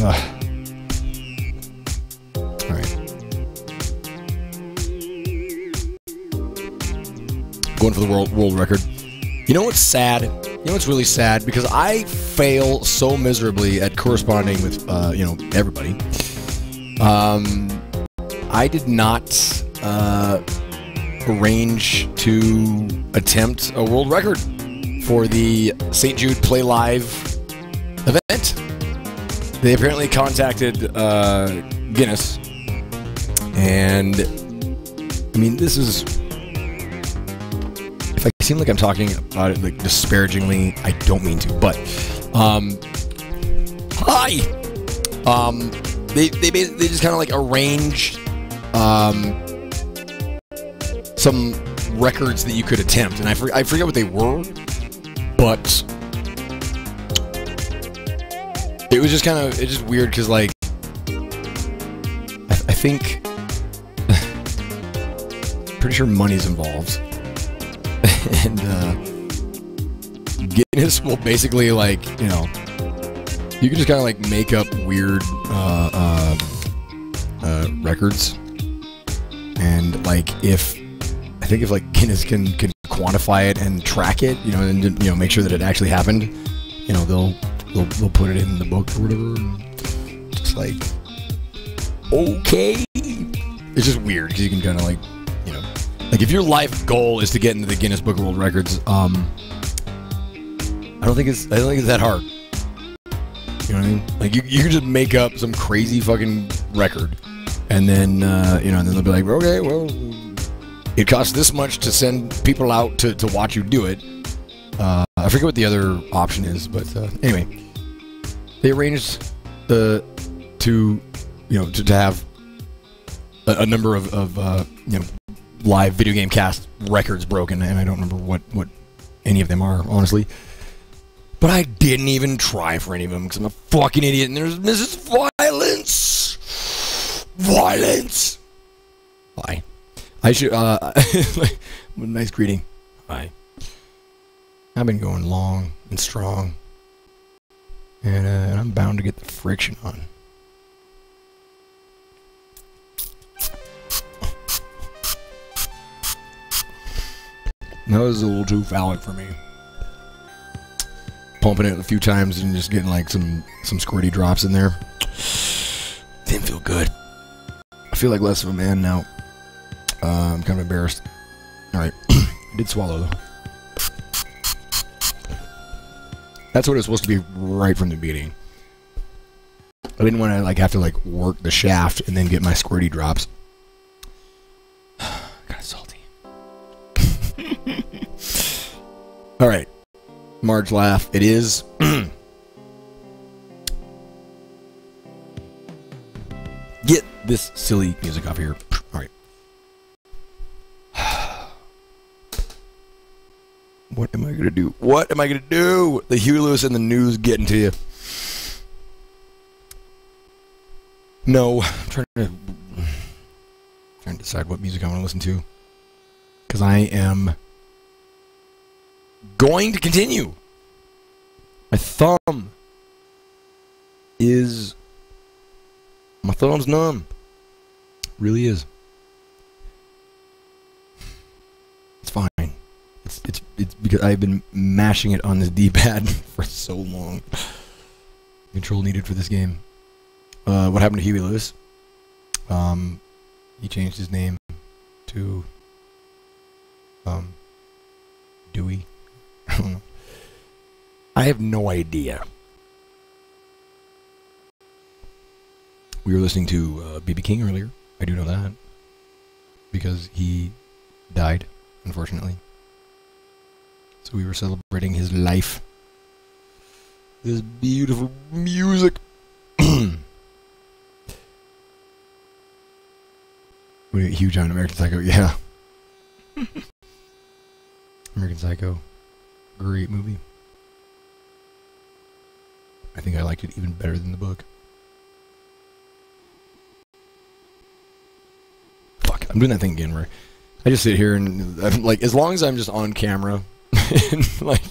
Alright. Going for the world record. You know what's sad? You know what's really sad? Because I fail so miserably at corresponding with, you know, everybody. I did not arrange to attempt a world record for the St. Jude Play Live event. They apparently contacted Guinness And I mean, this is, if I seem like I'm talking about it like disparagingly, I don't mean to, but hi. They just kind of like arranged some records that you could attempt, and I forget what they were, but it was just kind of, it's just weird because like I think pretty sure money's involved, and Guinness will basically, like, you know, you can just kind of like make up weird records, and like if like Guinness can quantify it and track it, you know, and you know, make sure that it actually happened, you know, they'll put it in the book or whatever, and just like, okay, it's just weird because you can kind of like, you know, like if your life goal is to get into the Guinness Book of World Records, I don't think it's that hard. You know what I mean? Like you can just make up some crazy fucking record, and then you know, and then they'll be like, okay, well, it costs this much to send people out to watch you do it. I forget what the other option is, but anyway, they arranged to have a number of you know, live video game cast records broken, and I don't remember what any of them are, honestly. But I didn't even try for any of them because I'm a fucking idiot, and there's Mrs. Violence. Why? I should, nice greeting. Hi. I've been going long and strong, and I'm bound to get the friction on. That was a little too phallic for me. Pumping it a few times and just getting like some squirty drops in there. Didn't feel good. I feel like less of a man now. I'm kind of embarrassed. Alright. I did swallow though. That's what it's supposed to be right from the beginning. I didn't want to like have to like work the shaft and then get my squirty drops. Kind of salty. Alright. Marge laugh. It is. Get this silly music off here. Alright. What am I gonna do? What am I gonna do? The Huey Lewis and the news getting to you. No, I'm trying to decide what music I want to listen to, because I am going to continue. My thumb's numb. Really is. It's fine. It's because I've been mashing it on this D-pad for so long. Control needed for this game. What happened to Huey Lewis? He changed his name to Dewey. I don't know. I have no idea. We were listening to B.B. King earlier. I do know that, because he died, unfortunately. So we were celebrating his life. This beautiful music. We're huge on American Psycho, yeah. American Psycho, great movie. I think I liked it even better than the book. Fuck, I'm doing that thing again where I just sit here and I'm like, as long as I'm just on camera and like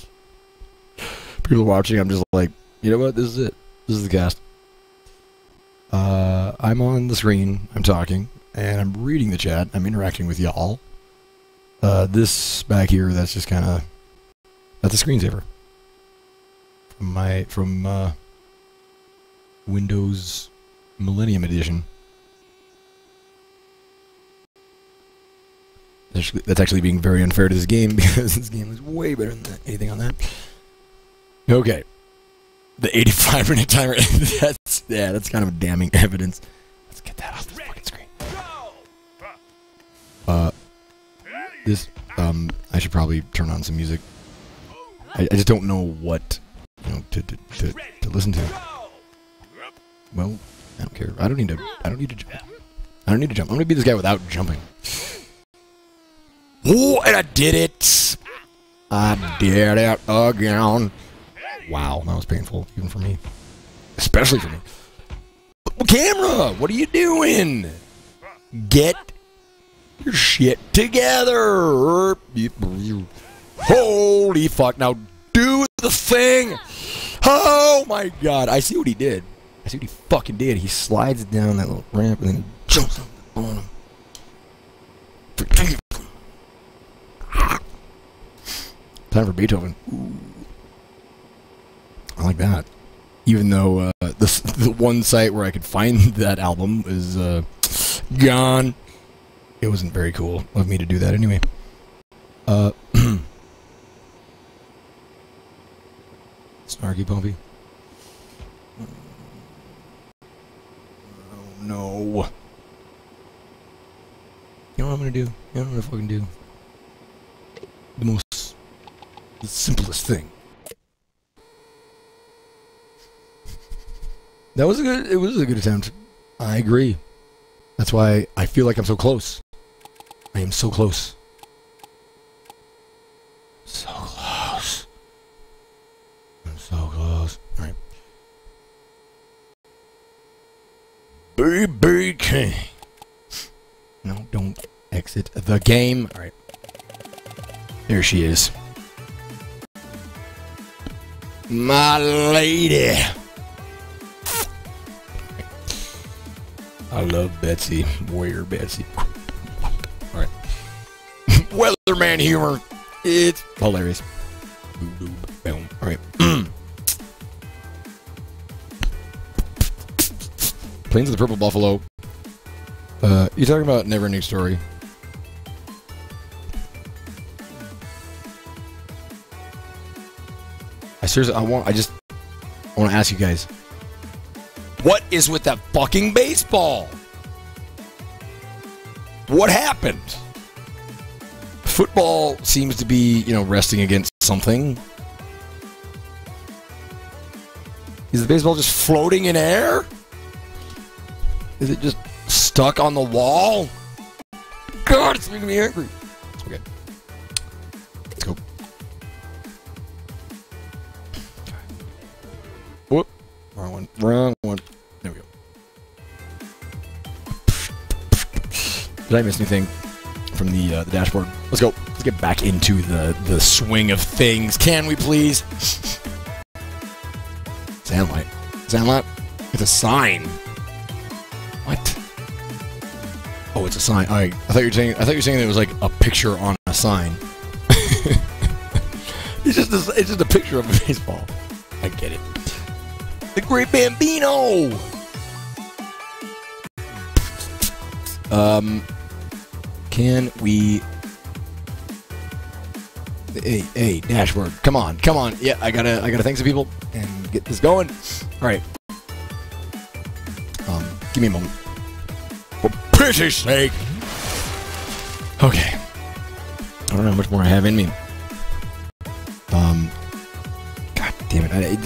people are watching, I'm just like, you know what, this is it. This is the cast. I'm on the screen, I'm talking, and I'm reading the chat, I'm interacting with y'all. This back here, that's just kind of, that's a screensaver from Windows Millennium Edition. That's actually being very unfair to this game, because this game is way better than anything on that. Okay. The 85-minute timer, that's kind of damning evidence. Let's get that off the fucking screen. This, I should probably turn on some music. I just don't know what, to listen to. Well, I don't care. I don't need to jump. I don't need to jump. I'm gonna beat this guy without jumping. Oh, and I did it! I did it again. Wow, that was painful, even for me. Especially for me. Camera, what are you doing? Get your shit together. Holy fuck, now do the thing. Oh my god, I see what he did. I see what he fucking did. He slides down that little ramp and then he jumps on him. Time for Beethoven. Ooh. I like that. Even though the one site where I could find that album is gone. It wasn't very cool of me to do that anyway. Snarky Pumpy. Oh no. You know what I'm gonna do? You know what I'm gonna fucking do? The simplest thing. That was it was a good attempt. I agree. That's why I feel like I'm so close. I am so close. So close. I'm so close. Alright. BB King. No, don't exit the game. Alright. There she is. My lady. I love Betsy. Warrior Betsy. Alright. Weatherman humor. It's hilarious. Alright. Plains of the Purple Buffalo. You talking about Neverending Story? I want to ask you guys. What is with that fucking baseball? What happened? Football seems to be, resting against something. Is the baseball just floating in air? Is it just stuck on the wall? God, it's making me angry. Okay. Let's go. Whoop. Wrong one. Wrong one. There we go. Did I miss anything from the dashboard? Let's go. Let's get back into the swing of things. Can we please? Sandlight. Sandlight? It's a sign. What? Oh, it's a sign. I thought you were saying that it was like a picture on a sign. It's just a picture of a baseball. I get it. The Great Bambino. Can we? Hey, dashboard. Come on. Yeah, I gotta thank some people and get this going. All right. Give me a moment. For pity's sake. Okay. I don't know how much more I have in me. God damn it.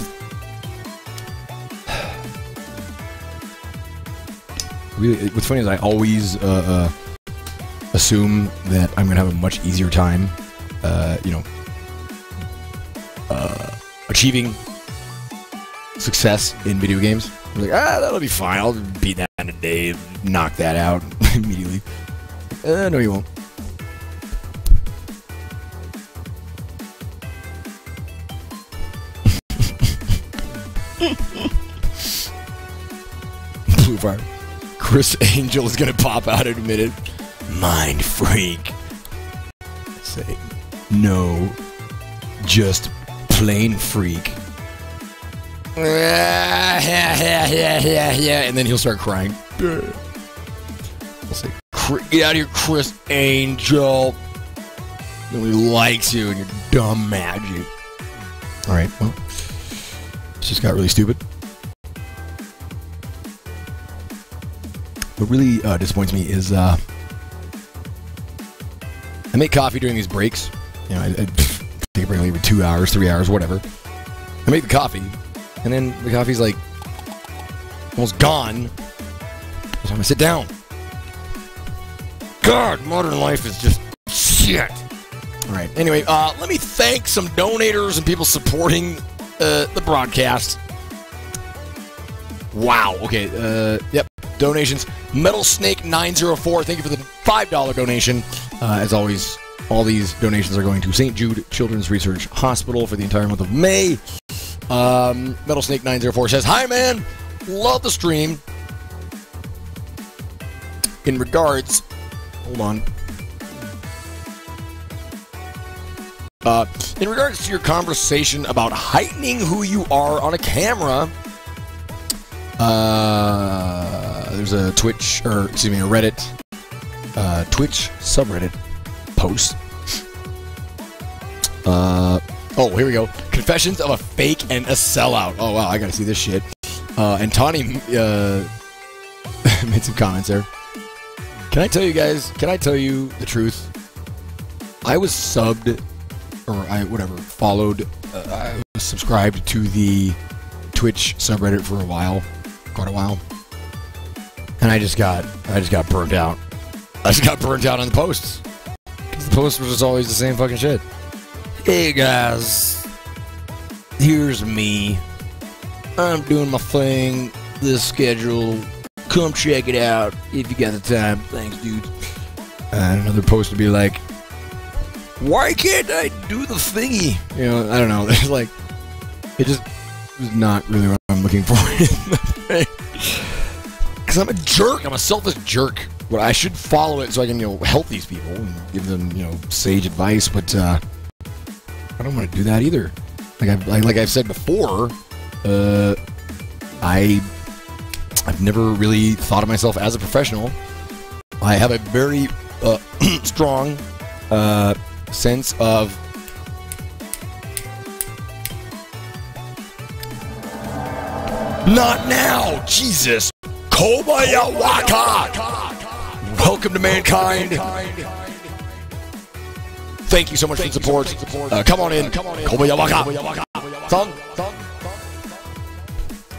Really, what's funny is I always assume that I'm gonna have a much easier time, achieving success in video games. I'm like, that'll be fine. I'll beat that in a day, knock that out immediately. No, you won't. Blue Fire. Chris Angel is gonna pop out in a minute. Mind freak. Say no, just plain freak. Yeah, and then he'll start crying. I'll say, get out of here, Chris Angel. Nobody likes you and your dumb magic. Alright, well, it just got really stupid. What really disappoints me is I make coffee during these breaks. You know, I take a break like 2 hours, 3 hours, whatever. I make the coffee, and then the coffee's like almost gone. So I'm gonna sit down. God, modern life is just shit. All right. Anyway, let me thank some donators and people supporting the broadcast. Wow. Okay. Yep. Donations. Metal Snake 904. Thank you for the $5 donation. As always, all these donations are going to St. Jude Children's Research Hospital for the entire month of May. Metal Snake 904 says, "Hi, man. Love the stream. In regards, hold on. In regards to your conversation about heightening who you are on a camera, there's a Twitch, or excuse me, a Reddit, Twitch subreddit post. Oh, here we go. Confessions of a fake and a sellout. Oh, wow, I gotta see this shit. And Tawny made some comments there. Can I tell you guys, can I tell you the truth? I was subbed, or followed, I was subscribed to the Twitch subreddit for quite a while. And I just got burnt out. I just got burnt out on the posts. Because the posts were just always the same fucking shit. Hey guys, here's me. I'm doing my thing, this schedule. Come check it out if you got the time. Thanks, dude. And another post would be like, why can't I do the thingy? You know, I don't know. There's like, it just was not really what I'm looking for. Because I'm a jerk. I'm a selfish jerk. But I should follow it so I can, help these people and give them, sage advice. But I don't want to do that either. Like I've said before, I've never really thought of myself as a professional. I have a very strong sense of not now, Jesus. Kobayawaka. Welcome to mankind. Thank you so much for the support. Come on in. Kobayawaka. Song.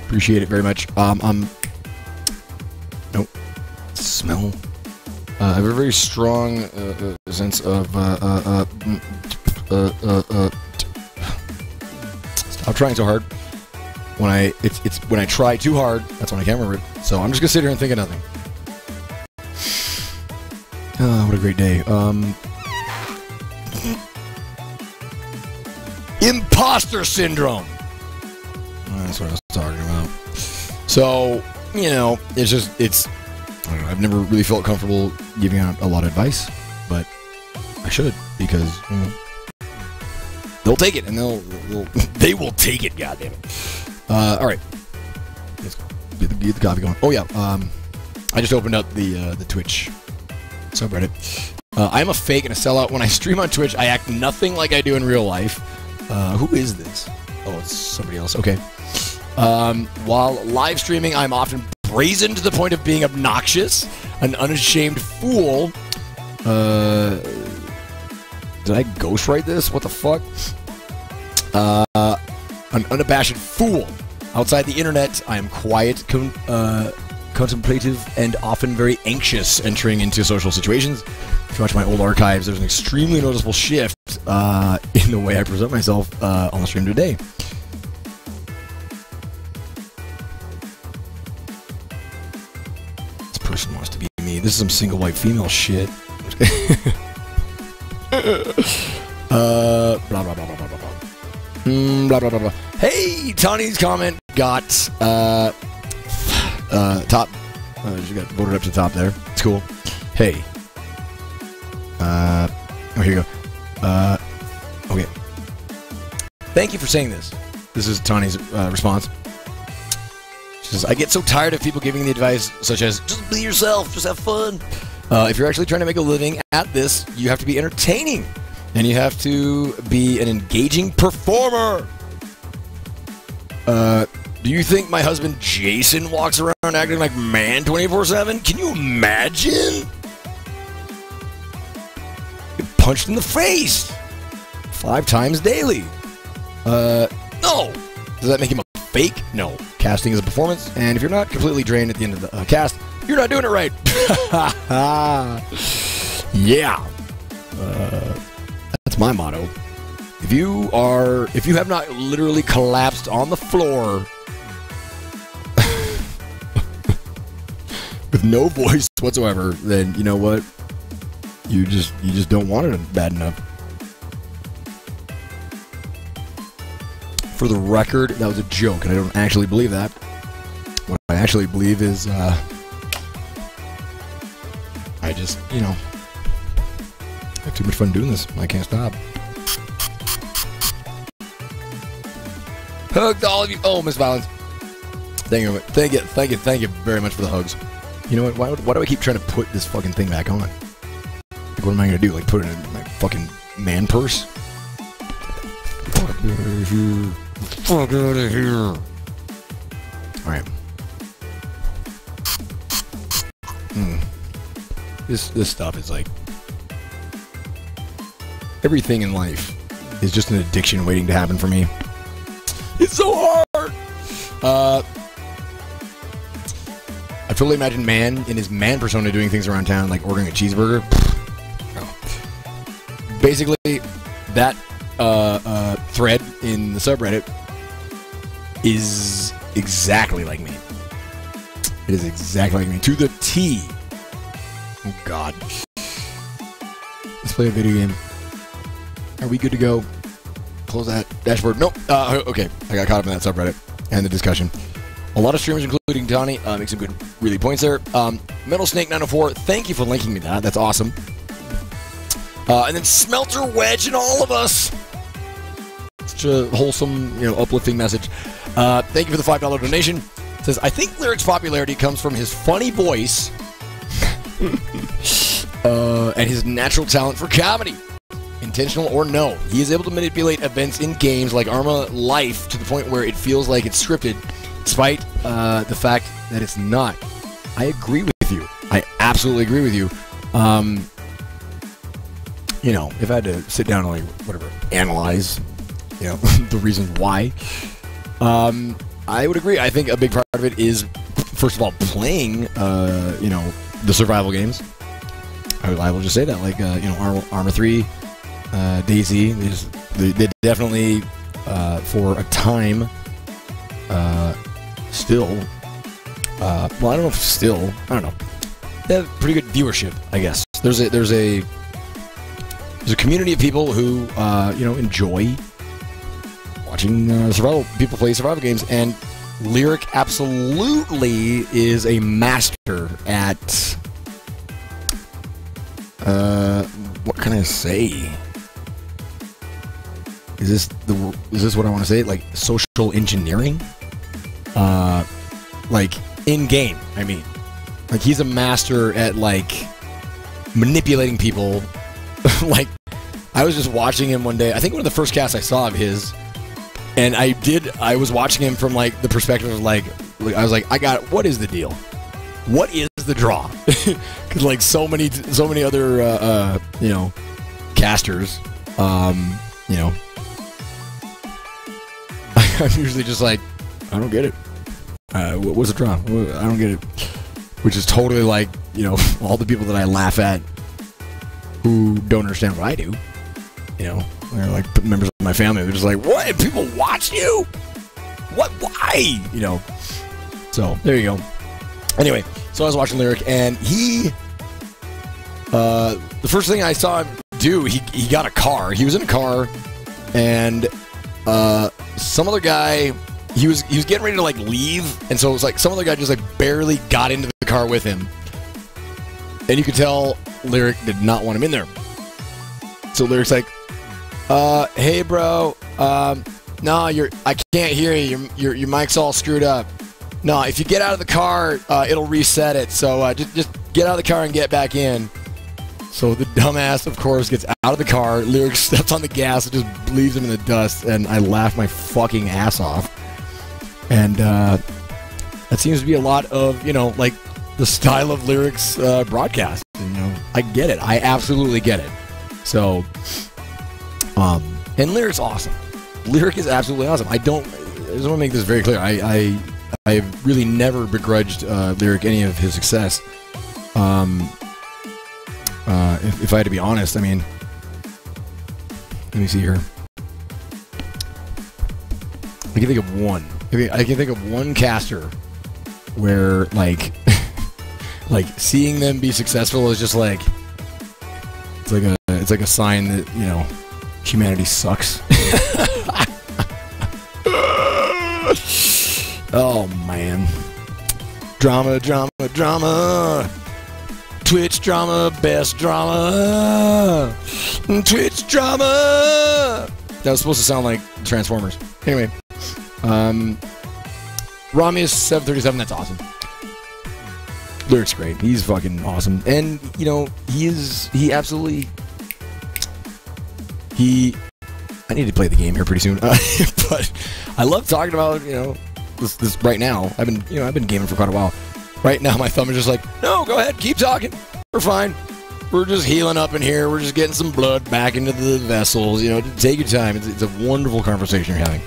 Appreciate it very much. Nope. Smell. I have a very strong sense of stop trying so hard. When I try too hard, that's when I can't remember it. So I'm just gonna sit here and think of nothing. Oh, what a great day. Imposter syndrome. That's what I was talking about. So, it's I don't know, I've never really felt comfortable giving out a lot of advice, but I should, because they'll take it, and they will take it, goddammit. All right, let's get the coffee going. Oh yeah, I just opened up the Twitch subreddit. I'm a fake and a sellout. When I stream on Twitch, I act nothing like I do in real life. Who is this? Oh, it's somebody else. Okay. While live streaming, I'm often brazen to the point of being obnoxious, an unashamed fool. Did I ghostwrite this? What the fuck? An unabashed fool. Outside the internet, I am quiet, contemplative, and often very anxious entering into social situations. If you watch my old archives, there's an extremely noticeable shift in the way I present myself on the stream today. This person wants to be me. This is some single white female shit. Blah, blah, blah, blah, blah, blah, blah. Blah, blah, blah, blah. Hey, Tony's comment got top. She got voted up to the top there. It's cool. Hey. Oh, here you go. Okay. Thank you for saying this. This is Tony's response. She says, I get so tired of people giving the advice such as, just be yourself, just have fun. If you're actually trying to make a living at this, you have to be entertaining. And you have to be an engaging performer. Do you think my husband Jason walks around acting like man 24/7? Can you imagine? punched in the face 5 times daily. No. Does that make him a fake? No. Casting is a performance, and if you're not completely drained at the end of the cast, you're not doing it right. Yeah. That's my motto. If you have not literally collapsed on the floor with no voice whatsoever, then you know what? You just don't want it bad enough. For the record, that was a joke, and I don't actually believe that. What I actually believe is, I just, I have too much fun doing this. I can't stop. Hug to all of you. Oh, Miss Violence. Thank you very much for the hugs. You know what? Why do I keep trying to put this fucking thing back on? Like, what am I gonna do? Like, put it in my fucking man purse? Fuck out of here. Fuck out of here. Alright. This stuff is like... Everything in life is just an addiction waiting to happen for me. It's so hard! I totally imagine Man in his man persona doing things around town, like ordering a cheeseburger. Basically, that thread in the subreddit is exactly like me. It is exactly like me. To the T. Oh, God. Let's play a video game. Are we good to go? Close that dashboard. Nope. Okay. I got caught up in that subreddit and the discussion. A lot of streamers, including Donnie, make some good, really points there. Metal Snake 904, thank you for linking me that. That's awesome. And then Smelter Wedge and all of us. Such a wholesome, uplifting message. Thank you for the $5 donation. It says, I think Lyric's popularity comes from his funny voice and his natural talent for comedy. Intentional or no, he is able to manipulate events in games like Arma Life to the point where it feels like it's scripted, despite the fact that it's not. I agree with you. I absolutely agree with you. If I had to sit down and analyze, the reasons why, I would agree. I think a big part of it is, first of all, playing, the survival games. I will just say that, like, Arma 3, DayZ, they definitely, for a time, still, well, I don't know if still, I don't know. They have pretty good viewership, I guess. There's a community of people who, enjoy watching people play survival games, and Lyric absolutely is a master at, what can I say? Is this what I want to say? Like social engineering? Like in game, I mean. Like he's a master at like manipulating people. Like I was just watching him one day. I think one of the first casts I saw of his, and I was watching him from like the perspective of like I was like, what is the deal? What is the draw? Because like so many other casters, I'm usually just like, I don't get it. What's the draw? I don't get it. Which is totally like, all the people that I laugh at who don't understand what I do. They're like members of my family. They're just like, what? People watch you? What? Why? So, there you go. Anyway, so I was watching Lyric, and the first thing I saw him do, he got a car. He was in a car, and some other guy, he was getting ready to like leave, and so it was like some other guy just like barely got into the car with him, and you could tell Lyric did not want him in there. So Lyric's like, hey bro, no, I can't hear you. Your mic's all screwed up. No, if you get out of the car, it'll reset it. So just get out of the car and get back in. So the dumbass, of course, gets out of the car. Lyric steps on the gas and just leaves him in the dust. And I laugh my fucking ass off. And that seems to be a lot of, like the style of Lyric's broadcast. I get it. I absolutely get it. So, and Lyric's awesome. Lyric is absolutely awesome. I just want to make this very clear. I've really never begrudged Lyric any of his success. If I had to be honest, I mean, let me see here. I can think of one. I can think of one caster where, like, like seeing them be successful is just like it's like a sign that, you know, humanity sucks. Oh man, drama. Twitch drama, best drama. Twitch drama. That was supposed to sound like Transformers. Anyway, Ramius 737. That's awesome. Lyric's great. He's fucking awesome, and you know he absolutely. I need to play the game here pretty soon, but I love talking about, you know, this right now. I've been gaming for quite a while. Right now, my thumb is just like, no, go ahead, keep talking. We're fine. We're just healing up in here. We're just getting some blood back into the vessels. You know, take your time. It's a wonderful conversation you're having.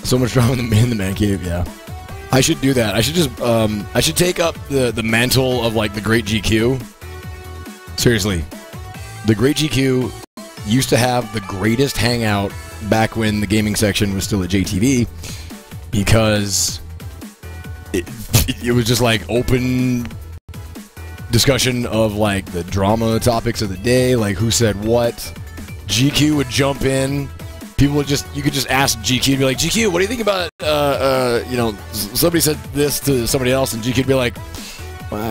So much drama in the man cave. Yeah, I should do that. I should just I should take up the mantle of like the Great GQ. Seriously, the Great GQ used to have the greatest hangout back when the gaming section was still at JTV, because it was just like open discussion of like the drama topics of the day, like who said what. GQ would jump in. People would you could just ask GQ and be like, GQ, what do you think about, you know, somebody said this to somebody else, and GQ would be like,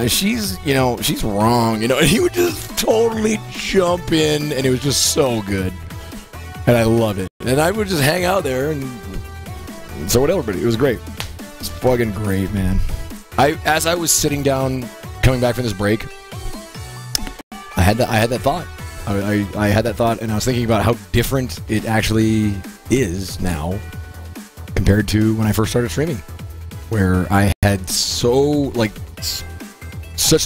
she's wrong, you know, and he would just totally jump in, and it was just so good. And I love it. And I would just hang out there, and so would everybody. It was great. It's fucking great, man. As I was sitting down, coming back from this break, I had that thought. I had that thought, and I was thinking about how different it actually is now compared to when I first started streaming, where I had such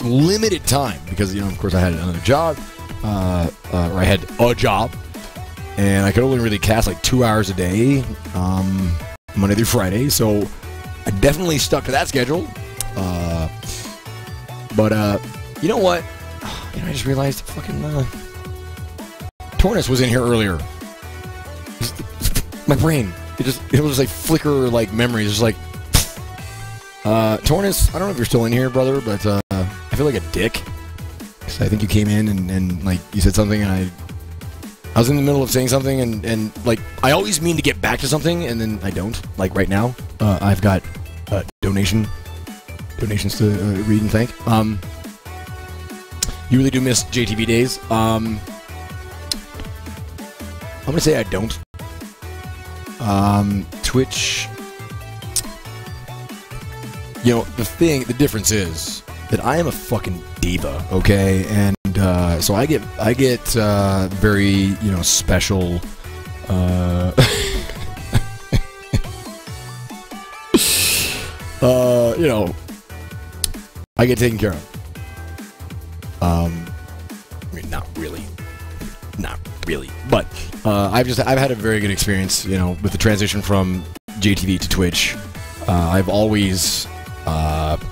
limited time because, you know, of course I had another job, or I had a job, and I could only really cast like 2 hours a day, Monday through Friday. So I definitely stuck to that schedule. But you know what? You know, I just realized fucking Tornus was in here earlier. My brain, it was like flicker like memories, just like Tornus. I don't know if you're still in here, brother, but I feel like a dick because I think you came in and like you said something, and I was in the middle of saying something, and like I always mean to get back to something, and then I don't. Like right now, I've got donations to read and thank. You really do miss JTV days. I'm gonna say I don't. Twitch. You know, the difference is that I am a fucking diva, okay? And so I get very, you know, special you know, I get taken care of. I mean, not really, but I've had a very good experience, you know, with the transition from JTV to Twitch. I've always I've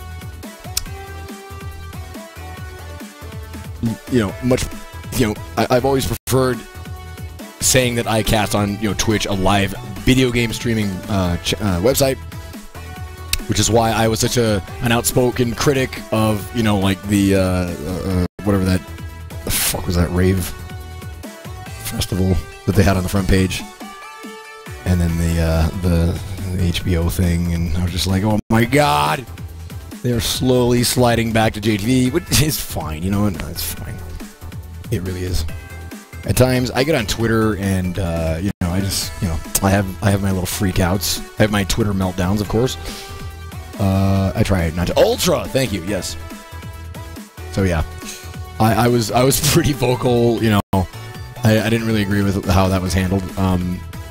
always preferred saying that I cast on, you know, Twitch, a live video game streaming website, which is why I was such an outspoken critic of, you know, like the whatever the fuck was that rave festival that they had on the front page, and then the HBO thing, and I was just like, oh my god, they're slowly sliding back to JTV, which is fine, you know. No, it's fine. It really is. At times, I get on Twitter and you know, I just, you know, I have my little freakouts. I have my Twitter meltdowns, of course. I try not to. Ultra, thank you. Yes. So yeah, I was pretty vocal. You know, I didn't really agree with how that was handled.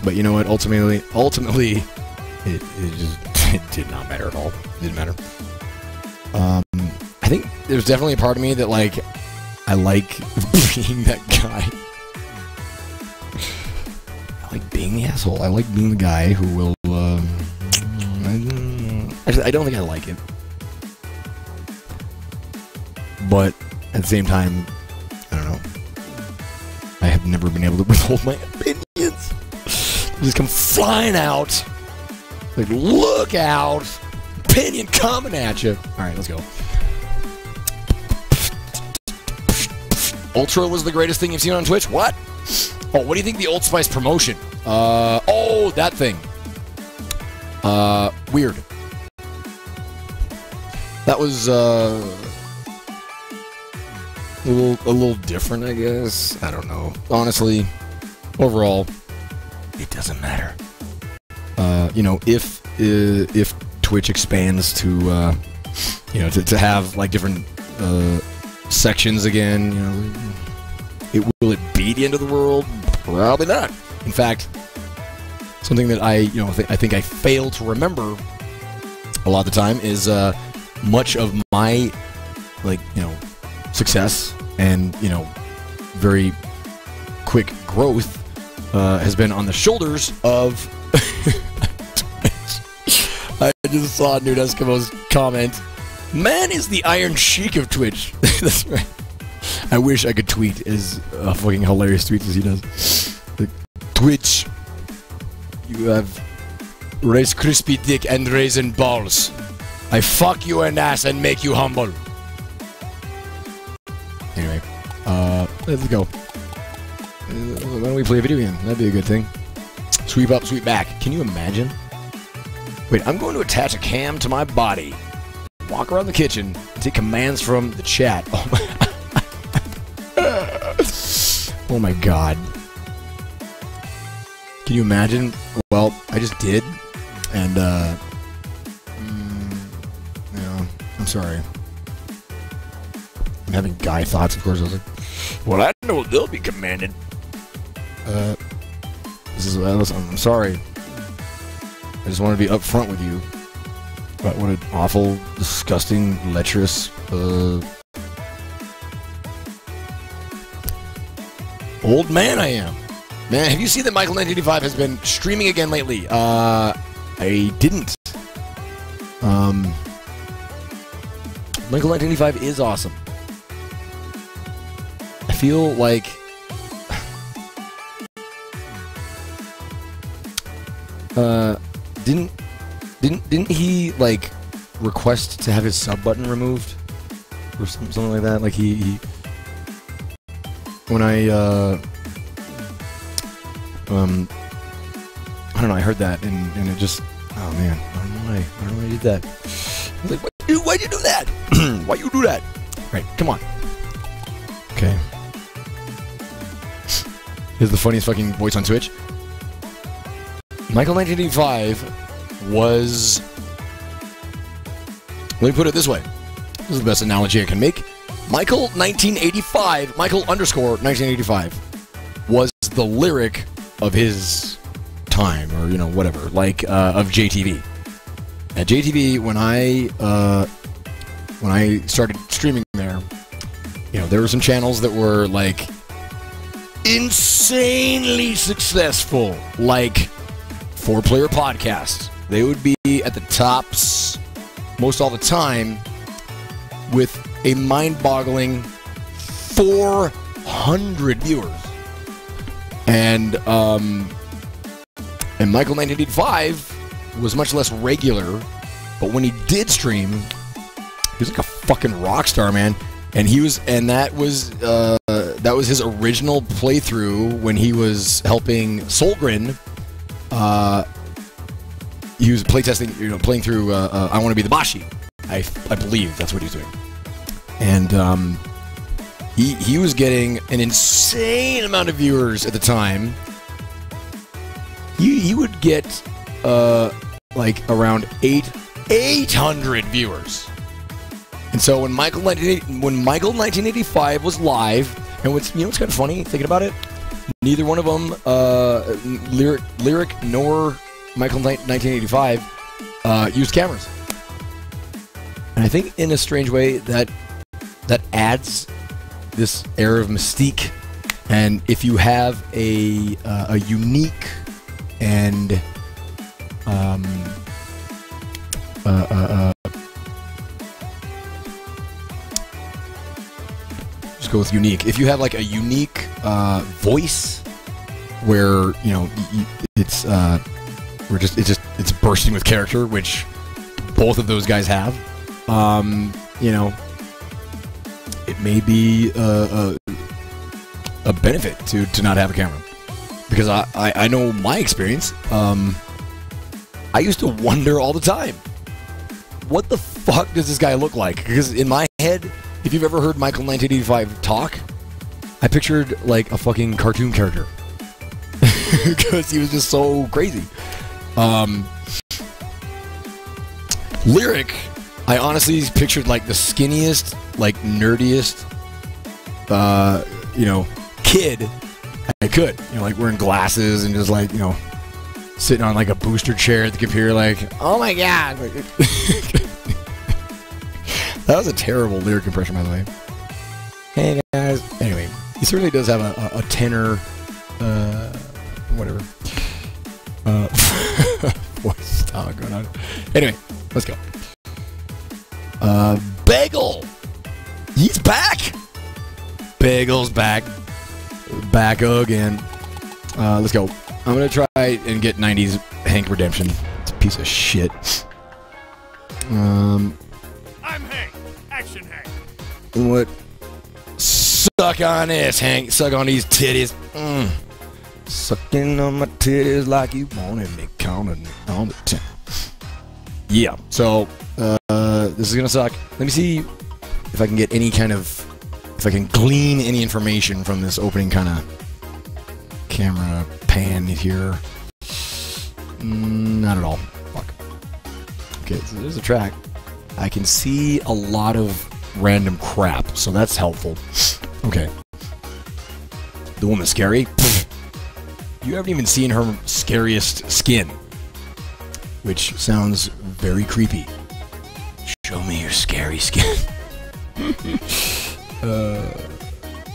But you know what? Ultimately, it did not matter at all. It didn't matter. I think there's definitely a part of me that, like, I like being that guy. I like being the asshole. I like being the guy who will, actually, I don't think I like it. But, at the same time, I don't know. I have never been able to withhold my opinions. They just come flying out. Like, look out. Opinion coming at you. Alright, let's go. Ultra was the greatest thing you've seen on Twitch? What? Oh, what do you think the Old Spice promotion? Oh, that thing. Weird. That was, a little different, I guess. I don't know. Honestly, overall, it doesn't matter. You know, if Twitch expands to, you know, to have, like, different, sections again, you know, will it be the end of the world? Probably not. In fact, something that I think I fail to remember a lot of the time is much of my, like, you know, success and, you know, very quick growth has been on the shoulders of I just saw Nude Eskimo's comment. Man is the Iron Sheik of Twitch. That's right. I wish I could tweet as fucking hilarious tweets as he does. Like, Twitch, you have Rice Crispy Dick and Raisin Balls. I fuck you an ass and make you humble. Anyway, let's go. Why don't we play a video game? That'd be a good thing. Sweep up, sweep back. Can you imagine? Wait, I'm going to attach a cam to my body. Walk around the kitchen and take commands from the chat. Oh my, oh my god. Can you imagine? Well, I just did. And, yeah, I'm sorry. I'm having guy thoughts, of course. I was like, well, I know they'll be commanded. I'm sorry. I just want to be upfront with you about what an awful, disgusting, lecherous, old man I am. Man, have you seen that Michael 1985 has been streaming again lately? I didn't. Michael 1985 is awesome. I feel like didn't he, like, request to have his sub button removed or something like that? Like, he when I don't know, I heard that and it just, oh man, I don't know why I did that. I was like, why'd you do that? Why you do that? Right, come on. Okay. Here's the funniest fucking voice on Twitch. Michael 1985 was... Let me put it this way. This is the best analogy I can make. Michael 1985, Michael underscore 1985, was the lyric of his time, or, you know, whatever, like, of JTV. At JTV, when I started streaming there, you know, there were some channels that were, like, insanely successful, like 4-player podcasts. They would be at the tops most all the time with a mind-boggling 400 viewers. And Michael 1985 was much less regular, but when he did stream, he was like a fucking rock star, man. And that was his original playthrough when he was helping Solgren. He was playtesting, you know, playing through I Want to Be the Bashi. I believe that's what he was doing. And he was getting an insane amount of viewers at the time. He would get like around 800 viewers. And so when Michael 1985 was live, and what's kind of funny thinking about it, neither one of them, Lyric nor Michael 1985, used cameras. And I think in a strange way that that adds this air of mystique. And if you have a unique and just go with unique. If you have like a unique voice, where it's bursting with character, which both of those guys have, it may be a benefit to not have a camera, because I know my experience. I used to wonder all the time, what the fuck does this guy look like? Because in my head, if you've ever heard Michael 1985 talk, I pictured like a fucking cartoon character, because he was just so crazy. Lyric, I honestly pictured like the skinniest, like nerdiest, kid I could. Like wearing glasses and just like, sitting on like a booster chair at the computer, like, oh my god. That was a terrible lyric impression, by the way. Hey guys. Anyway, he certainly does have a tenor, whatever, voice style going on. Anyway, let's go. Bagel! He's back! Bagel's back. Back again. Let's go. I'm gonna try and get 90s Hank redemption. It's a piece of shit. I'm Hank. Action Hank. What? Suck on this, Hank. Suck on these titties. Sucking on my titties like you wanted me, counting on the 10. Yeah, so, this is gonna suck. Let me see if I can get any kind of, if I can glean any information from this opening kind of camera pan here. Not at all. Fuck. Okay, so there's a track. I can see a lot of random crap, so that's helpful. Okay. The woman's scary? Pfft. You haven't even seen her scariest skin, which sounds very creepy. Show me your scary skin.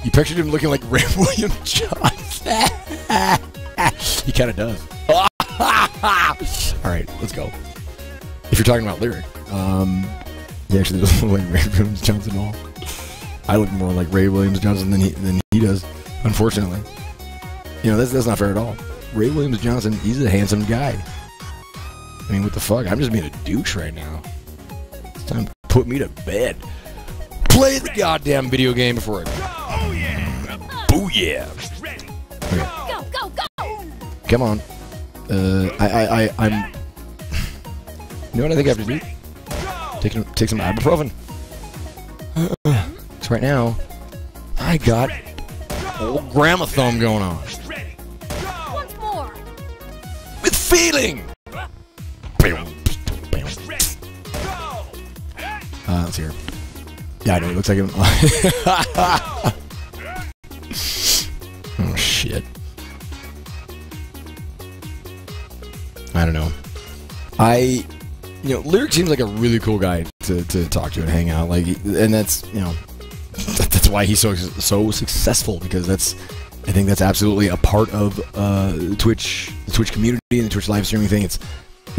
You pictured him looking like Ray William Johnson. He kind of does. Alright, let's go. If you're talking about lyric, he actually doesn't look like Ray Williams Johnson at all. I look more like Ray Williams Johnson than he does, unfortunately. That's not fair at all. Ray Williams Johnson, he's a handsome guy. I mean, what the fuck? I'm just being a douche right now. It's time to put me to bed. Play the goddamn video game before I go. Oh yeah. Booyah. Okay. Go, go, go! Come on. I'm... You know what I think I have to do? Take some ibuprofen. So right now, I got old grandma thumb going on. Once more! With feeling! Let's hear. Yeah, I know, it looks like him. Oh, shit. I don't know. Lyric seems like a really cool guy to talk to and hang out. And that's, that's why he's so successful, because I think that's absolutely a part of the Twitch community and the Twitch live streaming thing. It's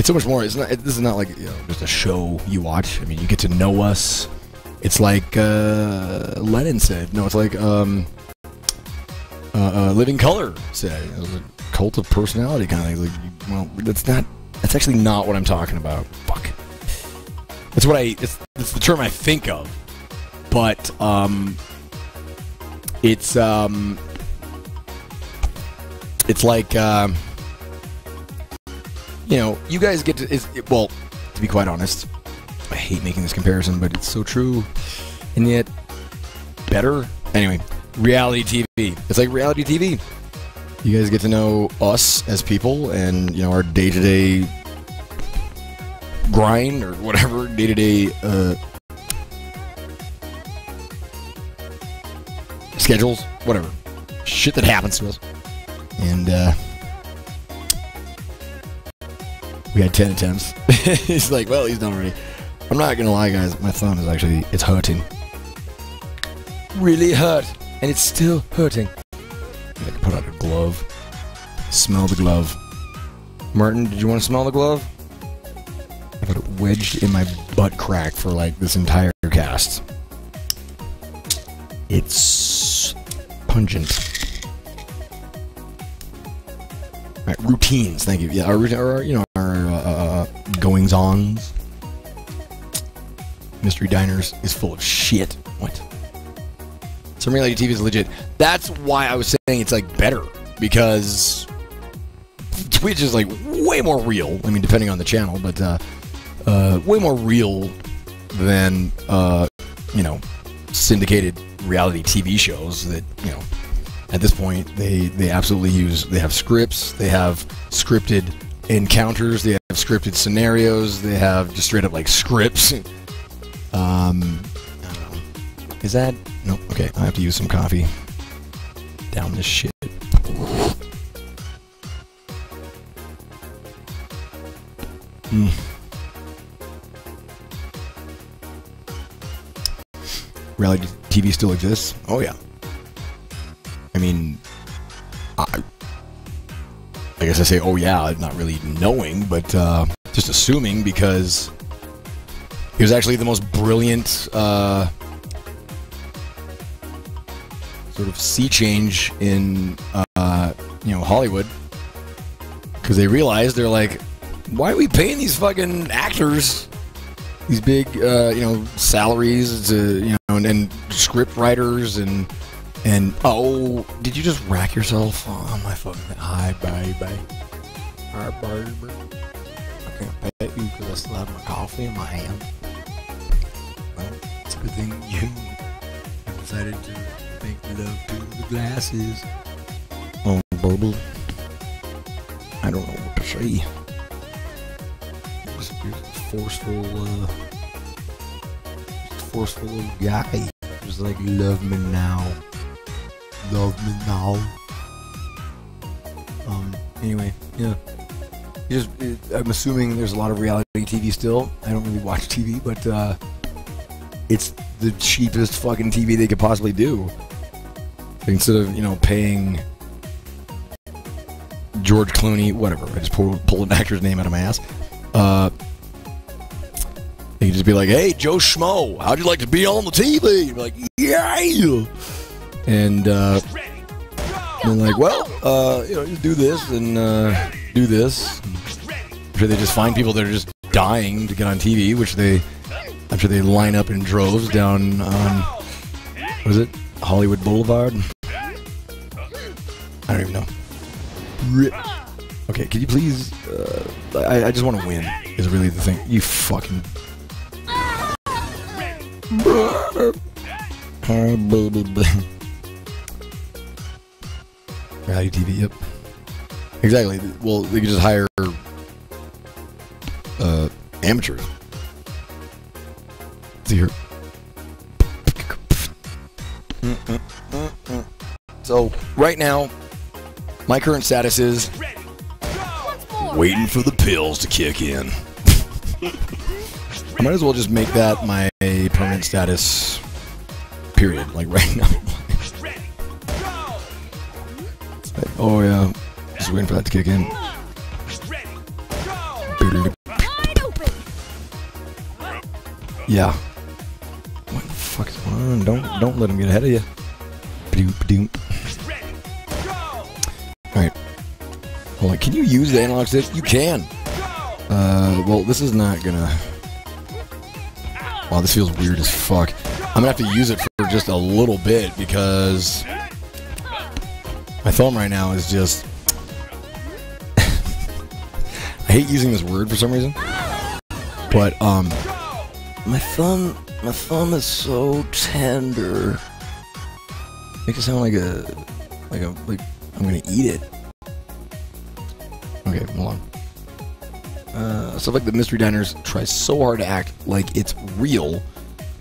so much more. This is not like just a show you watch. I mean, you get to know us. It's like Lennon said. No, it's like Living Color said. It was a cult of personality kind of thing. That's actually not what I'm talking about. Fuck. It's the term I think of. But it's like you guys get to to be quite honest, I hate making this comparison, but it's so true and yet better. Anyway, reality TV. It's like reality TV. You guys get to know us as people and our day-to-day grind or whatever, day-to-day schedules, whatever. Shit that happens to us. And we had 10 attempts. He's like, well, he's done already. I'm not gonna lie, guys. My thumb is it's hurting. really hurt, and it's still hurting. I can put on a glove. Smell the glove. Martin, did you want to smell the glove? I've got it wedged in my butt crack for like this entire cast. It's pungent. Right, routines. Thank you. Yeah, our goings-ons. Mystery Diners is full of shit. What? Some reality TV is legit. That's why I was saying it's like better, because Twitch is like way more real. I mean, depending on the channel, but way more real than syndicated reality TV shows that, at this point they absolutely use. They have scripts, they have scripted encounters, they have scripted scenarios, they have just straight up like scripts. I don't know. Is that no? Okay, I have to use some coffee. Down this shit. Reality TV still exists? Oh yeah. I mean, I guess I say oh yeah, not really knowing, but just assuming, because it was actually the most brilliant sort of sea change in Hollywood, because they realized, they're like, why are we paying these fucking actors these big salaries to and script writers and oh, did you just rack yourself on my fucking hi baby? Hi baby. I can't pet you because I still have my coffee in my hand. Well, it's a good thing you decided to make love to the glasses. Oh, bubble. I don't know what to say. You're a forceful little guy. Just like, love me now. Love me now. Anyway, yeah. I'm assuming there's a lot of reality TV still. I don't really watch TV, but it's the cheapest fucking TV they could possibly do. Instead of, paying George Clooney, whatever. I just pulled an actor's name out of my ass. You could just be like, hey, Joe Schmo, how'd you like to be on the TV? You'd be like, yeah. And they're like, well, you do this and do this. I'm sure they just find people that are just dying to get on TV, which I'm sure they line up in droves down on, what is it, Hollywood Boulevard? I don't even know. Okay, can you please, I just want to win, is really the thing. You fucking... Reality TV, yep. Exactly. Well, they could just hire amateurs. See here. So, right now, my current status is waiting for the pills to kick in. I might as well just make that my permanent status, period, like right now. Oh yeah, just waiting for that to kick in. Yeah. What the fuck is going on? Don't let him get ahead of you. Alright. Hold on, can you use the analog stick? You can. Well, this is not gonna... Wow, this feels weird as fuck. I'm gonna have to use it for just a little bit, because my thumb right now is just... I hate using this word for some reason, but my thumb is so tender. Makes it sound like I'm gonna eat it. Okay, hold on. Stuff like the Mystery Diners try so hard to act like it's real.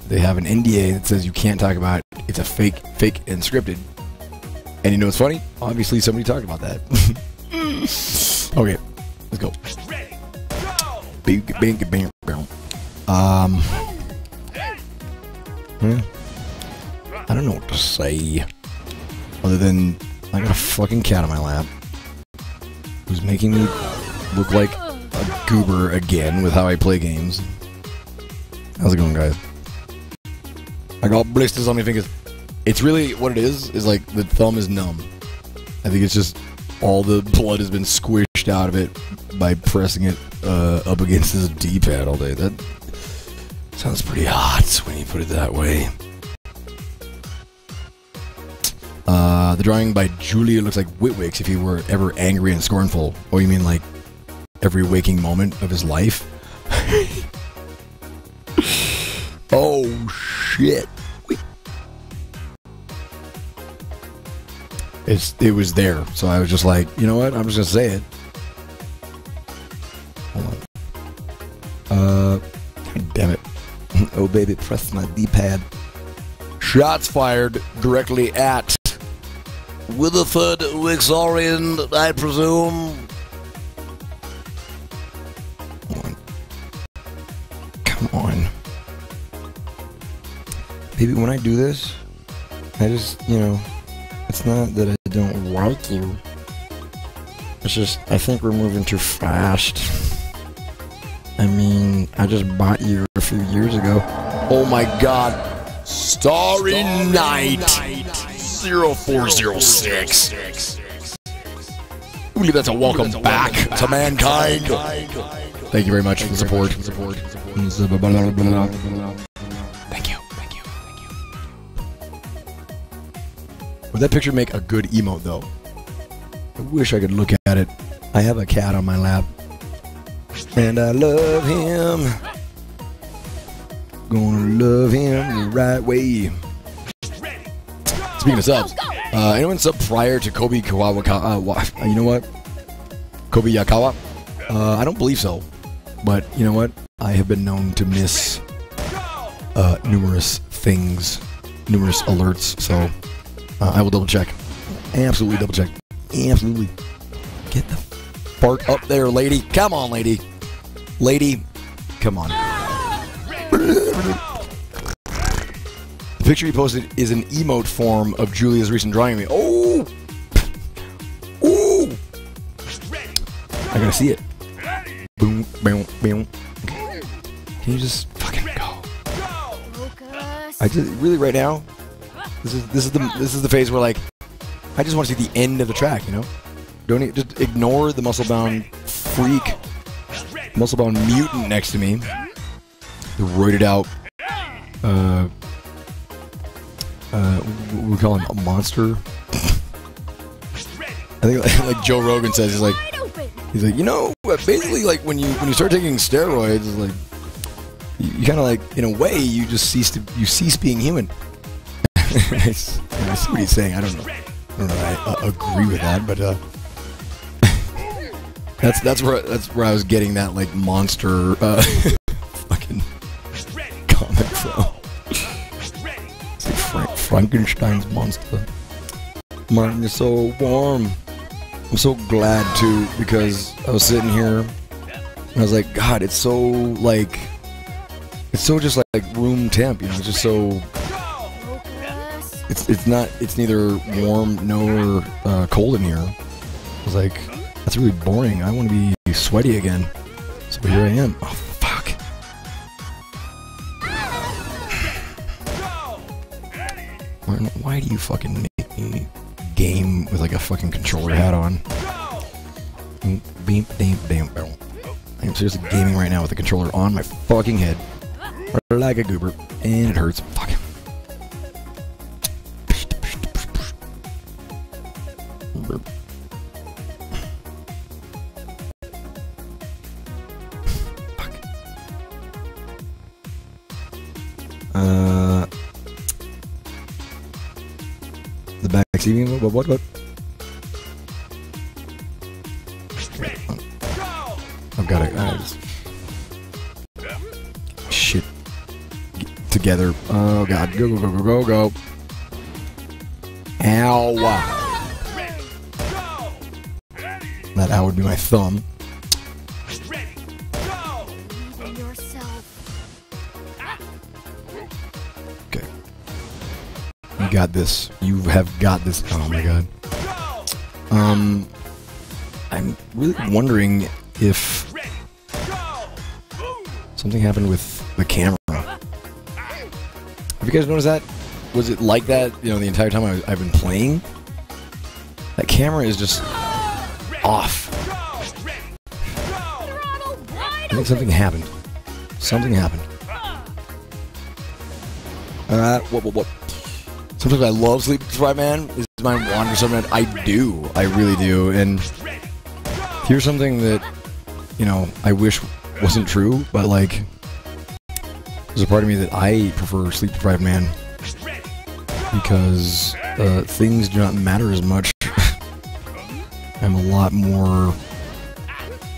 They have an NDA that says you can't talk about it. It's a fake and scripted. And you know what's funny? Obviously somebody talked about that. Okay, let's go. I don't know what to say. Other than, I got a fucking cat on my lap. Who's making me look like a goober again with how I play games. How's it going, guys? I got blisters on my fingers. It's really, what it is like the thumb is numb. I think it's just all the blood has been squished out of it by pressing it up against this D-pad all day. That sounds pretty hot when you put it that way. The drawing by Julia looks like Whitwick's if he were ever angry and scornful. Oh, you mean like every waking moment of his life? Oh, shit. It was there, so I was just like, you know what? I'm just gonna say it. Hold on. God damn it. Oh, baby, press my D-pad. Shots fired directly at Witherford Wixorian, I presume. Come on. Baby, when I do this, I just, you know, it's not that I don't like you. It's just, I think we're moving too fast. I mean, I just bought you a few years ago. Oh my god. Starry Night 0406. I believe that's a welcome back to mankind. Thank you very much for the support. Thank you. Would that picture make a good emote, though? I wish I could look at it. I have a cat on my lap. And I love him. Gonna love him the right way. Speaking of subs, anyone sub prior to Kobe Kawakawa? You know what? Kobe Yakawa? I don't believe so. But you know what? I have been known to miss numerous things, numerous alerts, so I will double check. Absolutely double check. Absolutely. Get the fart up there, lady. Come on, lady. Lady, come on. The picture he posted is an emote form of Julia's recent drawing of me. Oh! Ooh! I gotta see it. Boom, boom, boom. Can you just fucking go? I just really right now. This is the phase where like I just want to see the end of the track. You know, don't just ignore the muscle-bound freak, muscle-bound mutant next to me. The roided out. We call him a monster. I think like Joe Rogan says, he's like, you know, basically like when you start taking steroids, it's like you kind of like in a way you just cease being human. I see what he's saying. I don't know. I agree with that, but that's where I was getting that like monster fucking comment from. It's like Frankenstein's monster. Martin, you're so warm. I'm so glad too, because I was sitting here and I was like, God, it's so just like room temp, you know, it's just so. It's neither warm nor cold in here. I was like, that's really boring. I want to be sweaty again. So here I am. Oh, fuck. Martin, why do you fucking make me game with like a fucking controller hat on? I'm seriously gaming right now with the controller on my fucking head. Like a goober. And it hurts. Fuck. The back seating. What? I've got it. Shit. Get together. Oh god. Go. Ow. That ow would be my thumb. Okay. You got this. You have got this. Oh my god. I'm really wondering if something happened with the camera. Have you guys noticed that? Was it like that, you know, the entire time I've been playing? That camera is just off. I think something happened. Something happened. What? Sometimes I love Sleep Deprived Man. Is my wander something that I do. I really do. And here's something that, you know, I wish wasn't true, but like, there's a part of me that I prefer Sleep Deprived Man because things do not matter as much. I'm a lot more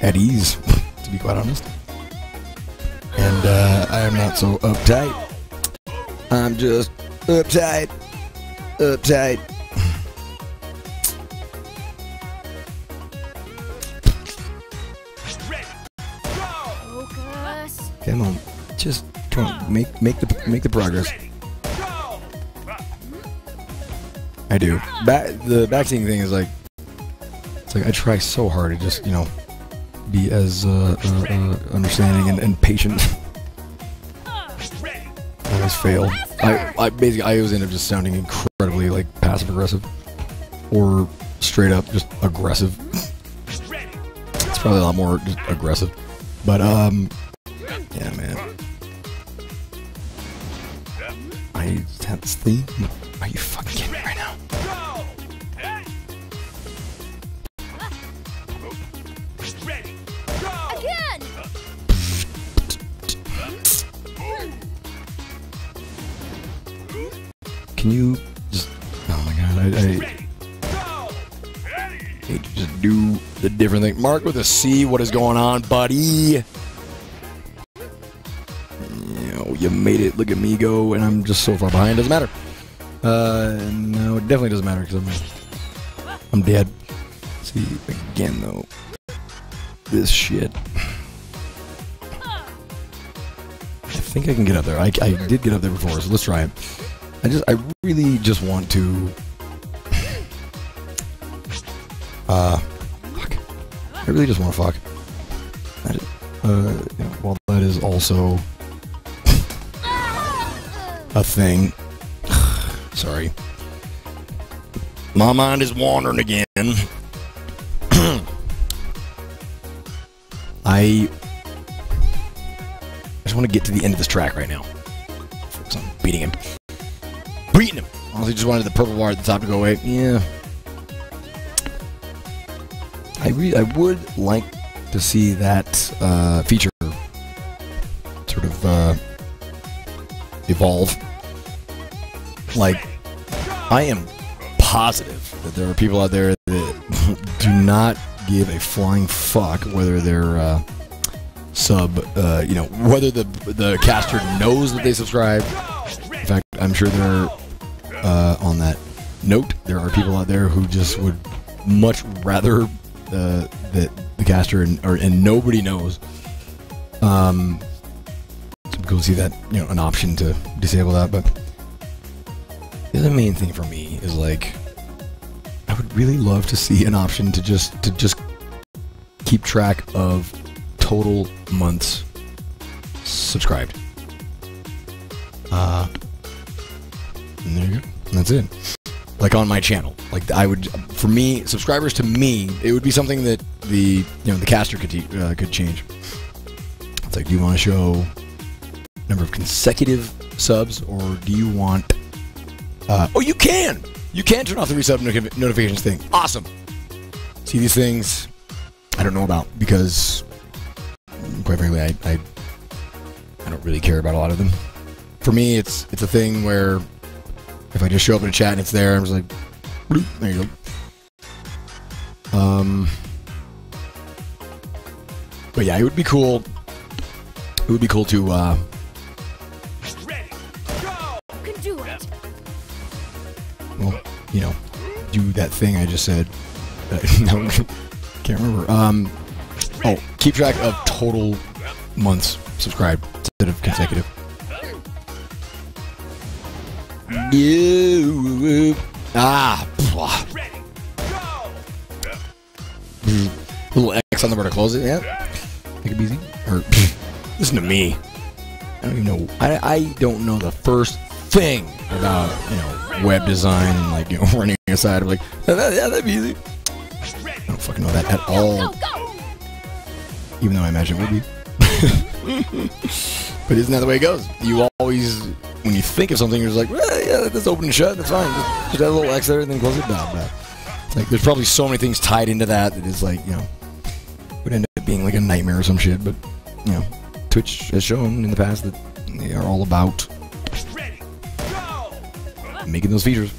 at ease, to be quite honest. And I am not so uptight. I'm just uptight. Uptight. Focus. Come on, just come on, make the progress. I do. The backseating thing is like, it's like I try so hard to just, you know, be as understanding and patient. I always fail. I basically always end up just sounding incredibly like passive aggressive or straight up just aggressive. It's probably a lot more just aggressive, but yeah, man. That's the. Are you fucking kidding me right now? Again. Can you just? Oh my god! I need to just do the different thing. Mark with a C. What is going on, buddy? You made it. Look at me go, and I'm just so far behind. Doesn't matter. No, it definitely doesn't matter because I'm dead. See again though. This shit. I think I can get up there. I did get up there before, so let's try it. I really just want to. Fuck. I really just want to fuck. You know, while that is also a thing. Sorry. My mind is wandering again. I just want to get to the end of this track right now. Focus on beating him. Beating him! Honestly, just wanted the purple bar at the top to go away. Yeah. I would like to see that feature sort of evolve. Like, I am positive that there are people out there that do not give a flying fuck whether they're you know, whether the caster knows that they subscribe. In fact, I'm sure they're on that note, there are people out there who just would much rather that the caster and nobody knows. It's cool to see that, you know, an option to disable that, but the other main thing for me is like, I would really love to see an option to just keep track of total months subscribed. And there you go. And that's it. Like on my channel, like I would, for me, subscribers to me, it would be something that the caster could change. It's like, do you want to show number of consecutive subs, or do you want? Oh, you can turn off the resub notifications thing. Awesome. See, these things I don't know about because, quite frankly, I don't really care about a lot of them. For me, it's a thing where if I just show up in a chat and it's there, I'm just like, bloop, there you go. But yeah, it would be cool. It would be cool to You can do it. well, you know, do that thing I just said. No, can't remember. Oh, keep track of total months subscribed instead of consecutive. You. Ah. Little X on the bar to close it. Yeah. Take it easy. Or listen to me. I don't even know. I don't know the first thing about web design and like running aside of like yeah, that'd be easy. I don't fucking know that at all. Even though I imagine it would be. But isn't that the way it goes? You always, when you think of something, you're just like, well, yeah, that's open and shut. That's fine. Just add a little X there and then close it down. It's like there's probably so many things tied into that is like would end up being like a nightmare or some shit. But Twitch has shown in the past that they are all about making those features.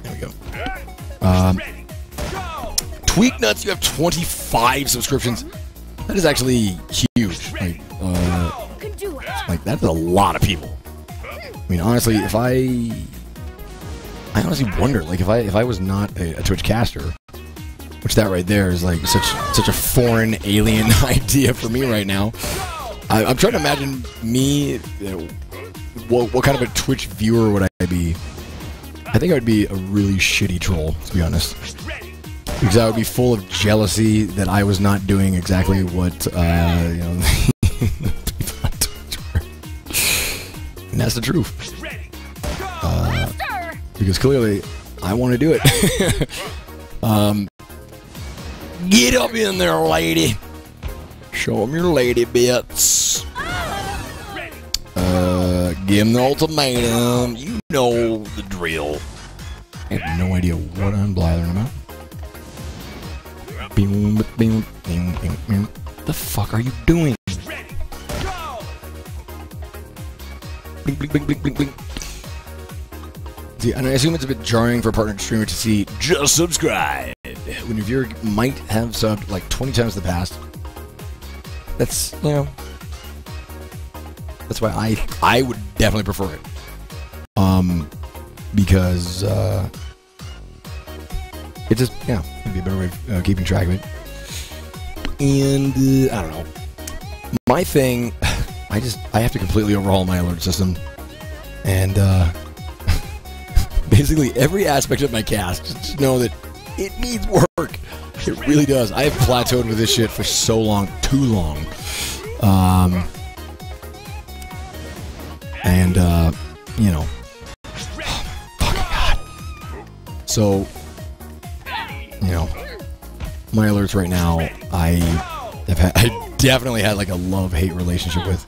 There we go. Tweak Nuts, you have 25 subscriptions. That is actually huge. Like that's a lot of people. I mean, honestly, if I honestly wonder, like, if I was not a Twitch caster, which that right there is like such a foreign alien idea for me right now. I'm trying to imagine me. What kind of a Twitch viewer would I be? I think I would be a really shitty troll, to be honest. Because I would be full of jealousy that I was not doing exactly what, the people on Twitch were. And that's the truth. Because clearly, I want to do it. Get up in there, lady. Show them your lady bits. Give them the ultimatum. You know the drill. I have no idea what I'm blathering about. The fuck are you doing? Blink, blink, blink, blink, blink, blink. See, and I assume it's a bit jarring for a partner streamer to see just subscribe when your viewer might have subbed like 20 times in the past. That's that's why I would definitely prefer it. Because it just it'd be a better way of keeping track of it. And I don't know. My thing, I have to completely overhaul my alert system, and basically every aspect of my cast. Just know that it needs work. It really does. I have plateaued with this shit for so long, too long. Fucking God. So, my alerts right now, I definitely had like a love-hate relationship with.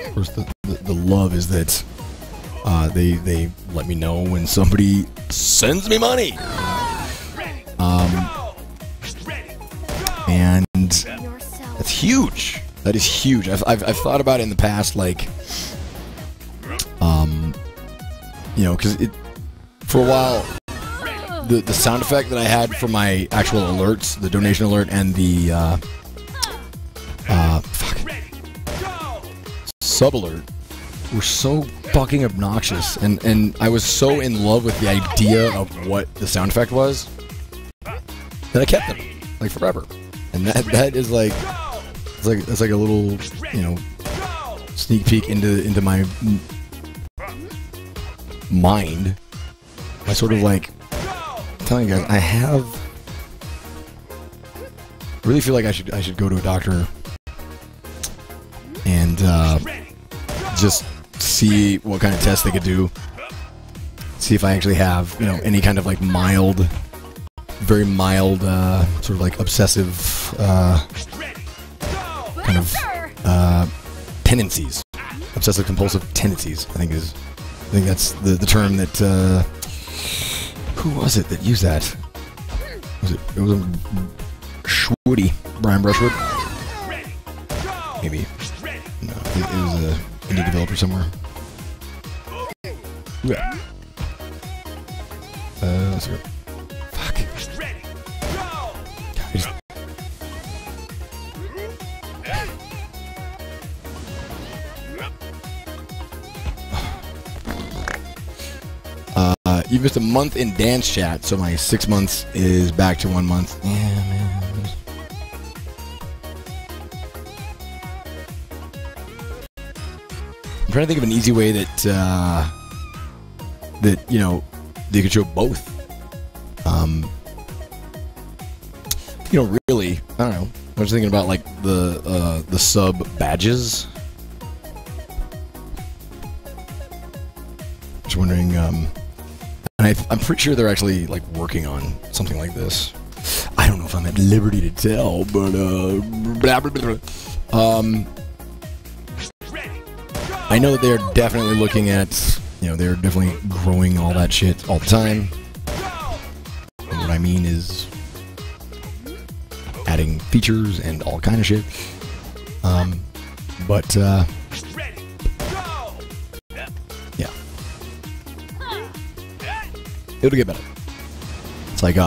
Of course, the love is that they let me know when somebody sends me money. And that's huge. That is huge. I've thought about it in the past, like, because for a while, the sound effect that I had for my actual alerts, the donation alert and the sub alert, were so fucking obnoxious, and I was so in love with the idea of what the sound effect was that I kept them like forever. And that is like it's like a little sneak peek into my mind. I sort of like telling you guys I really feel like I should go to a doctor and just see what kind of tests they could do. See if I actually have any kind of like mild, very mild sort of like obsessive kind of tendencies, obsessive compulsive tendencies. I think that's the term that who was it that used that? It was Schwoody, Brian Brushwood, maybe. No, it was a indie developer somewhere. Yeah. Let's go. Fuck. You missed a month in dance chat, so my 6 months is back to 1 month. Yeah, man. I'm trying to think of an easy way that that, you know, they could show both. You know, really, I don't know. I was thinking about like the sub badges. Just wondering. And I'm pretty sure they're actually like working on something like this. I don't know if I'm at liberty to tell, but blah, blah, blah, blah. I know that they're definitely looking at, you know, they're definitely growing all that shit all the time. And what I mean is adding features and all kind of shit. But yeah, it'll get better. It's like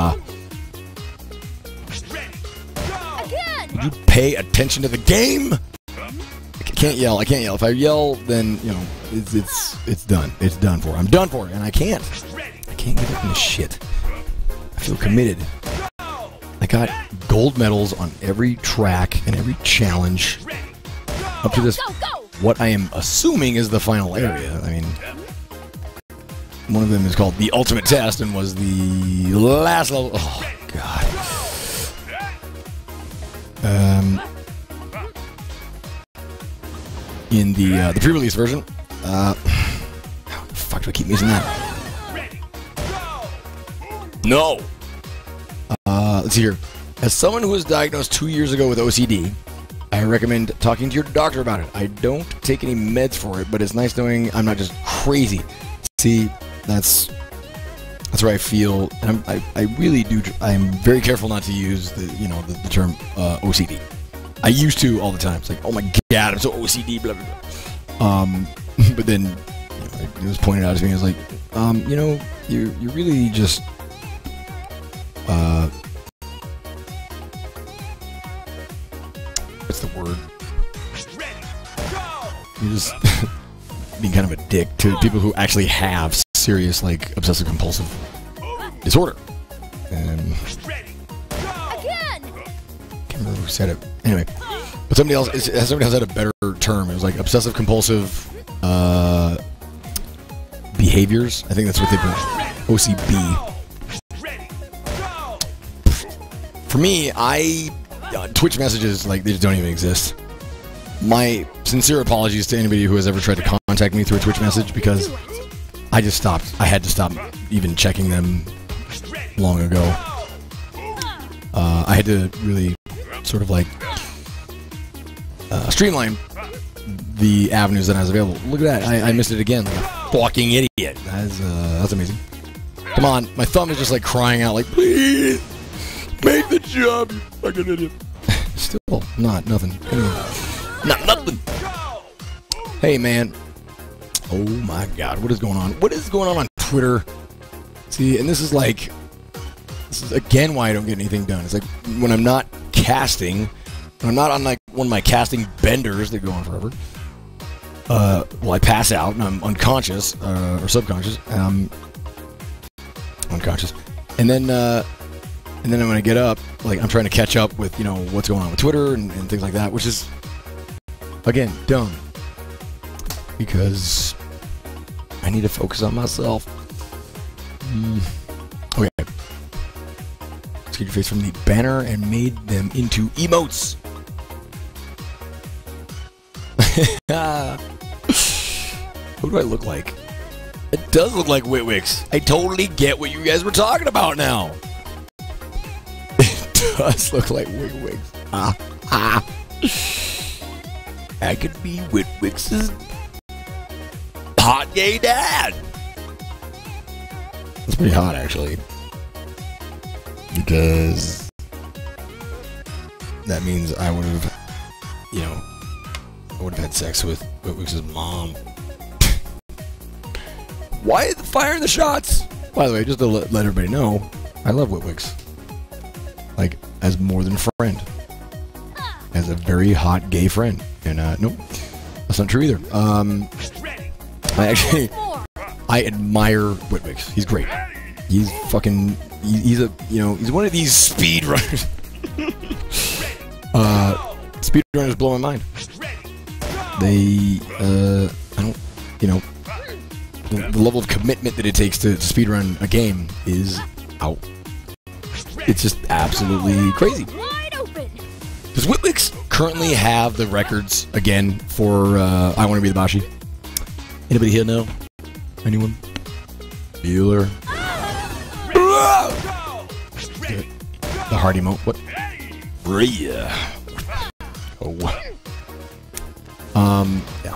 would you pay attention to the game? I can't yell. I can't yell. If I yell, then, you know, it's done. It's done for. I'm done for, and I can't. I can't give up on this shit. I feel committed. I got gold medals on every track and every challenge up to this. What I am assuming is the final area. I mean, one of them is called the Ultimate Test and was the last level. Oh God. In the pre-release version, how the fuck do I keep missing that? No. Let's see here. As someone who was diagnosed 2 years ago with OCD, I recommend talking to your doctor about it. I don't take any meds for it, but it's nice knowing I'm not just crazy. See, that's where I feel, and I really do. I'm very careful not to use the, you know, the term OCD. I used to all the time. It's like, oh my God, I'm so OCD, blah blah blah. But then, you know, it was pointed out to me. I was like, you know, you really just what's the word? You're just being kind of a dick to people who actually have serious, like, obsessive compulsive disorder. And can't remember who said it. Anyway, but somebody else had a better term. It was like obsessive compulsive behaviors. I think that's what they put. OCB. For me, Twitch messages, like, they just don't even exist. My sincere apologies to anybody who has ever tried to contact me through a Twitch message, because I just stopped. I had to stop even checking them long ago. I had to really sort of like streamline the avenues that I was available. Look at that. I missed it again. Like a fucking idiot. That's amazing. Come on. My thumb is just like crying out like, please, make the jump, you fucking idiot. Still not nothing. Not nothing. Hey, man. Oh my God. What is going on? What is going on Twitter? See, and this is again why I don't get anything done. It's like when I'm not casting, when I'm not on like one of my casting benders that go on forever. Well, I pass out and I'm unconscious or subconscious. Unconscious, and then when I get up, like, I'm trying to catch up with, you know, what's going on with Twitter and things like that, which is again dumb because I need to focus on myself. Okay. Let's get your face from the banner and made them into emotes. Who do I look like? It does look like Witwix. I totally get what you guys were talking about now. It does look like Witwix. I could be Witwix's hot gay dad. That's pretty hot, actually. Because that means I would have, you know, I would have had sex with Witwix's mom. Why firing the shots? By the way, just to let everybody know, I love Witwix. Like, as more than a friend. As a very hot gay friend. And, nope. That's not true either. I admire Witwix. He's great. He's fucking... He's a, you know, he's one of these speedrunners. Speedrunners blow my mind. They, I don't, you know... the level of commitment that it takes to speedrun a game is out. It's just absolutely crazy. Wide open. Does Whitwix currently have the records again for I Want to Be the Bashi? Anybody here know? Anyone? Bueller. The Hardy emote. What? Rhea. Oh. Yeah.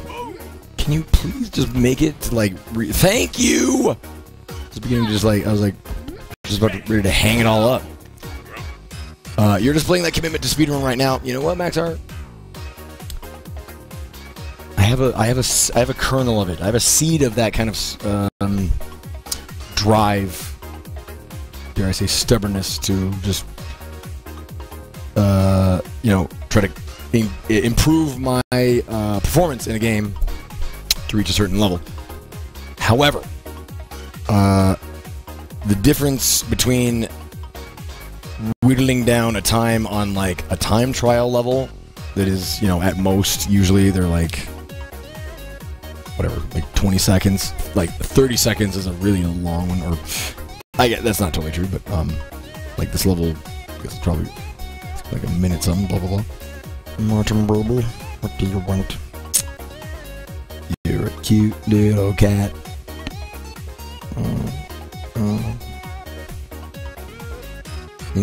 Can you please just make it to, like, thank you! It's beginning to just, like, I was, like, just about ready to hang it all up. You're displaying that commitment to speedrun right now. You know what, Maxar? I have a kernel of it. I have a seed of that kind of drive. Dare I say stubbornness to just you know, try to improve my performance in a game to reach a certain level. However, the difference between whittling down a time on like a time trial level that is, you know, at most usually they're like whatever, like 20 seconds, like 30 seconds is a really long one, or I get that's not totally true, but like this level, I guess it's probably like a minute something, blah blah blah. Martin Burble, what do you want? You're a cute little cat. I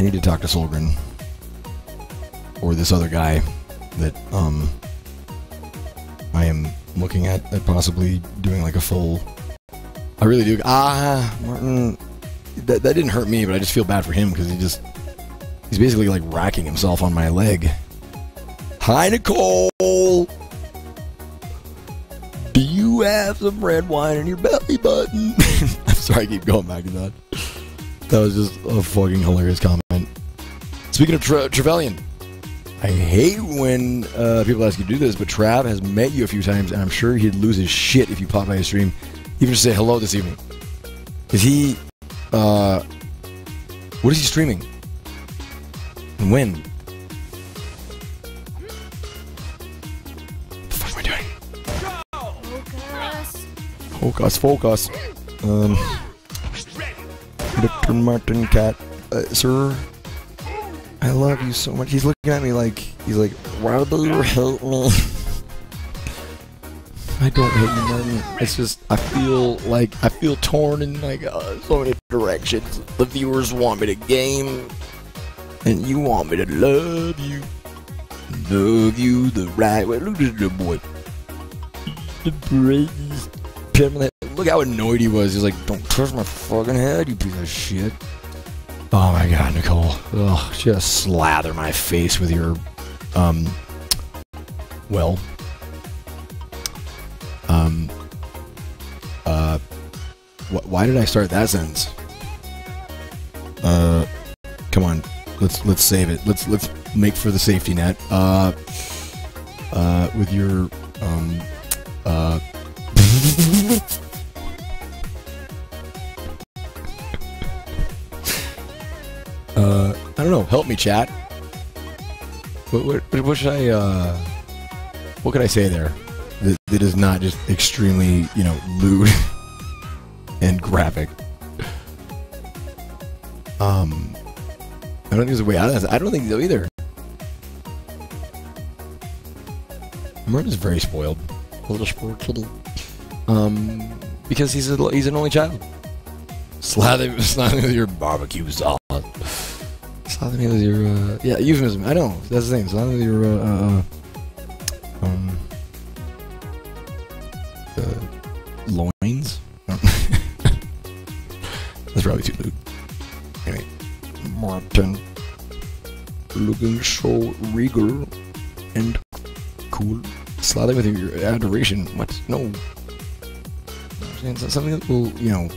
need to talk to Solgren or this other guy that I am looking at possibly doing like a full. I really do. Martin, that didn't hurt me, but I just feel bad for him because he's basically like racking himself on my leg. Hi, Nicole. Do you have some red wine in your belly button? I'm sorry, I keep going back to that. That was just a fucking hilarious comment. Speaking of Trevelyan, I hate when people ask you to do this, but Trav has met you a few times, and I'm sure he'd lose his shit if you pop by his stream, even to say hello this evening. Is he, what is he streaming? And when? What the fuck am I doing? Focus. Dr. Martin Cat, sir, I love you so much. He's looking at me like, he's like, why do you hate me? I don't hate you, Martin. It's just, I feel torn in like so many directions. The viewers want me to game, and you want me to love you. Love you the right way. Look at the boy. The brains. Look how annoyed he was. He's like, don't touch my fucking head, you piece of shit. Oh my god, Nicole. Ugh, just slather my face with your, well, why did I start that sentence? Come on, let's save it. Let's make for the safety net. With your, I don't know. Help me, chat. What should I? What could I say there that is not just extremely, you know, lewd and graphic? I don't think there's a way out of this. I don't think so either. Martin's very spoiled. A little spoiled kitty. Because he's an only child. Slather me with your barbecue sauce. Slather me with your, yeah, euphemism. I know, that's the thing. Slather me with your, loins? That's probably too lewd. Anyway, Martin. Looking so regal and cool. Slather with your adoration. What? No. Something that will, you know,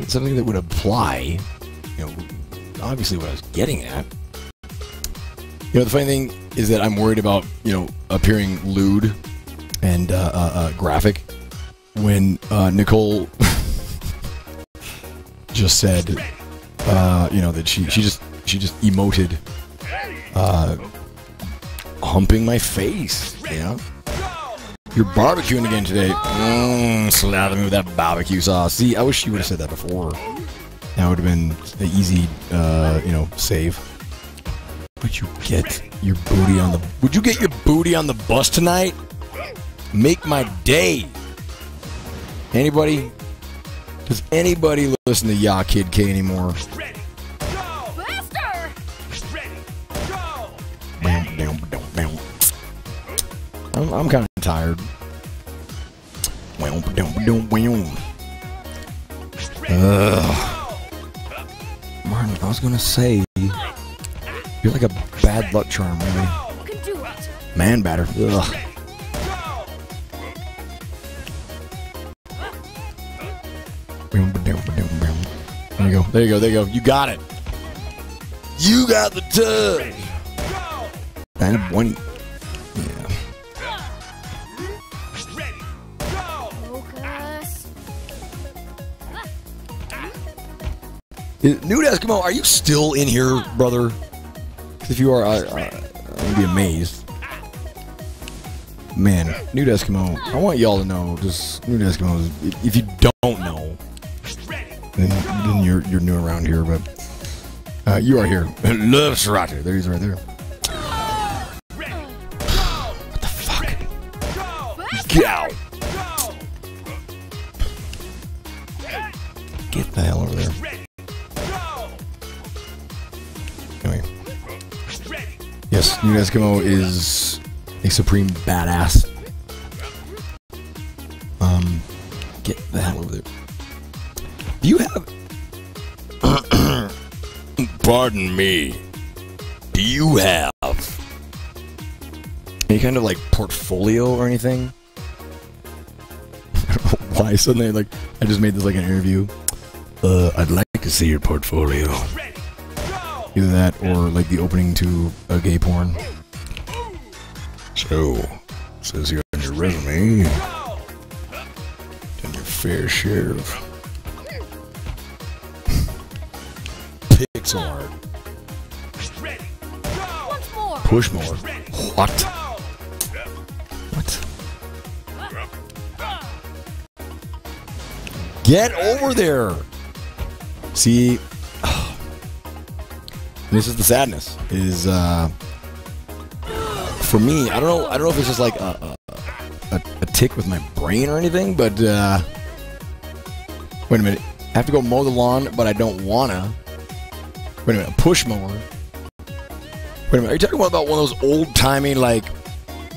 something that would apply, you know, obviously what I was getting at. You know, the funny thing is that I'm worried about, you know, appearing lewd and graphic when Nicole just said, you know, that she just emoted humping my face. Yeah. You're barbecuing again today. Slather me with that barbecue sauce. See, I wish you would have said that before. That would have been an easy, save. Would you get your booty on the... Would you get your booty on the bus tonight? Make my day. Anybody? Does anybody listen to Ya Kid K anymore? Ready, go! Faster! Ready, go! I'm kind of tired. Martin, I was gonna say, you're like a bad luck charm, really. Can do it. Man batter. Ugh. There you go. There you go. There you go. You got it. You got the touch. And one. Yeah. Focus. Nude Eskimo, are you still in here, brother? If you are, I'm gonna be amazed. Man, Nude Eskimo, I want y'all to know, just Nude Eskimo, if you don't know, then you're new around here, but you are here. Love Sriracha. There he is right there. What the fuck? Get out. Get the hell over there. Anyway. Yes, Nude Eskimo is a supreme badass. Get the hell over there. Do you have... Pardon me. Do you have any kind of, like, portfolio or anything? Why suddenly, like, I just made this, like, an interview. I'd like to see your portfolio. Either that or, like, the opening to a gay porn. So, says here on your resume, done your fair share of pixel art. Once more. Push more. What? What? Get over there. See, this is the sadness. Is for me, I don't know if it's just like a tick with my brain or anything, but wait a minute. I have to go mow the lawn, but I don't wanna. Wait a minute, a push mower. Wait a minute, are you talking about one of those old-timey, like,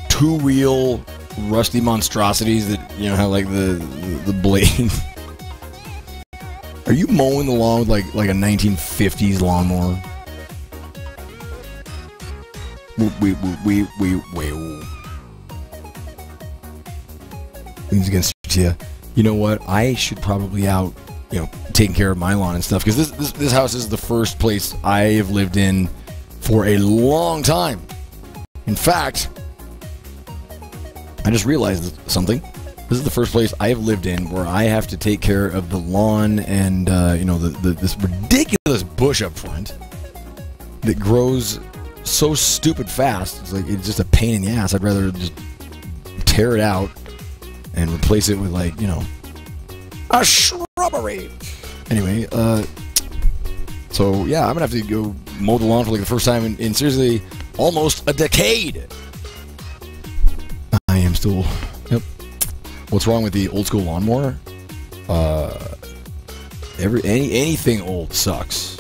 two-wheel rusty monstrosities that, you know, have, like, the blade? Are you mowing the lawn with, like a 1950s lawnmower? Wait. Things against you. You know what? I should probably out, taking care of my lawn and stuff, because this house is the first place I have lived in for a long time. In fact, I just realized something. This is the first place I have lived in where I have to take care of the lawn and this ridiculous bush up front that grows so stupid fast. It's like, it's just a pain in the ass. I'd rather just tear it out and replace it with, like, a shrubbery. Anyway, so yeah, I'm gonna have to go mow the lawn for like the first time in seriously almost a decade. I am still. Yep. What's wrong with the old school lawnmower? Anything old sucks.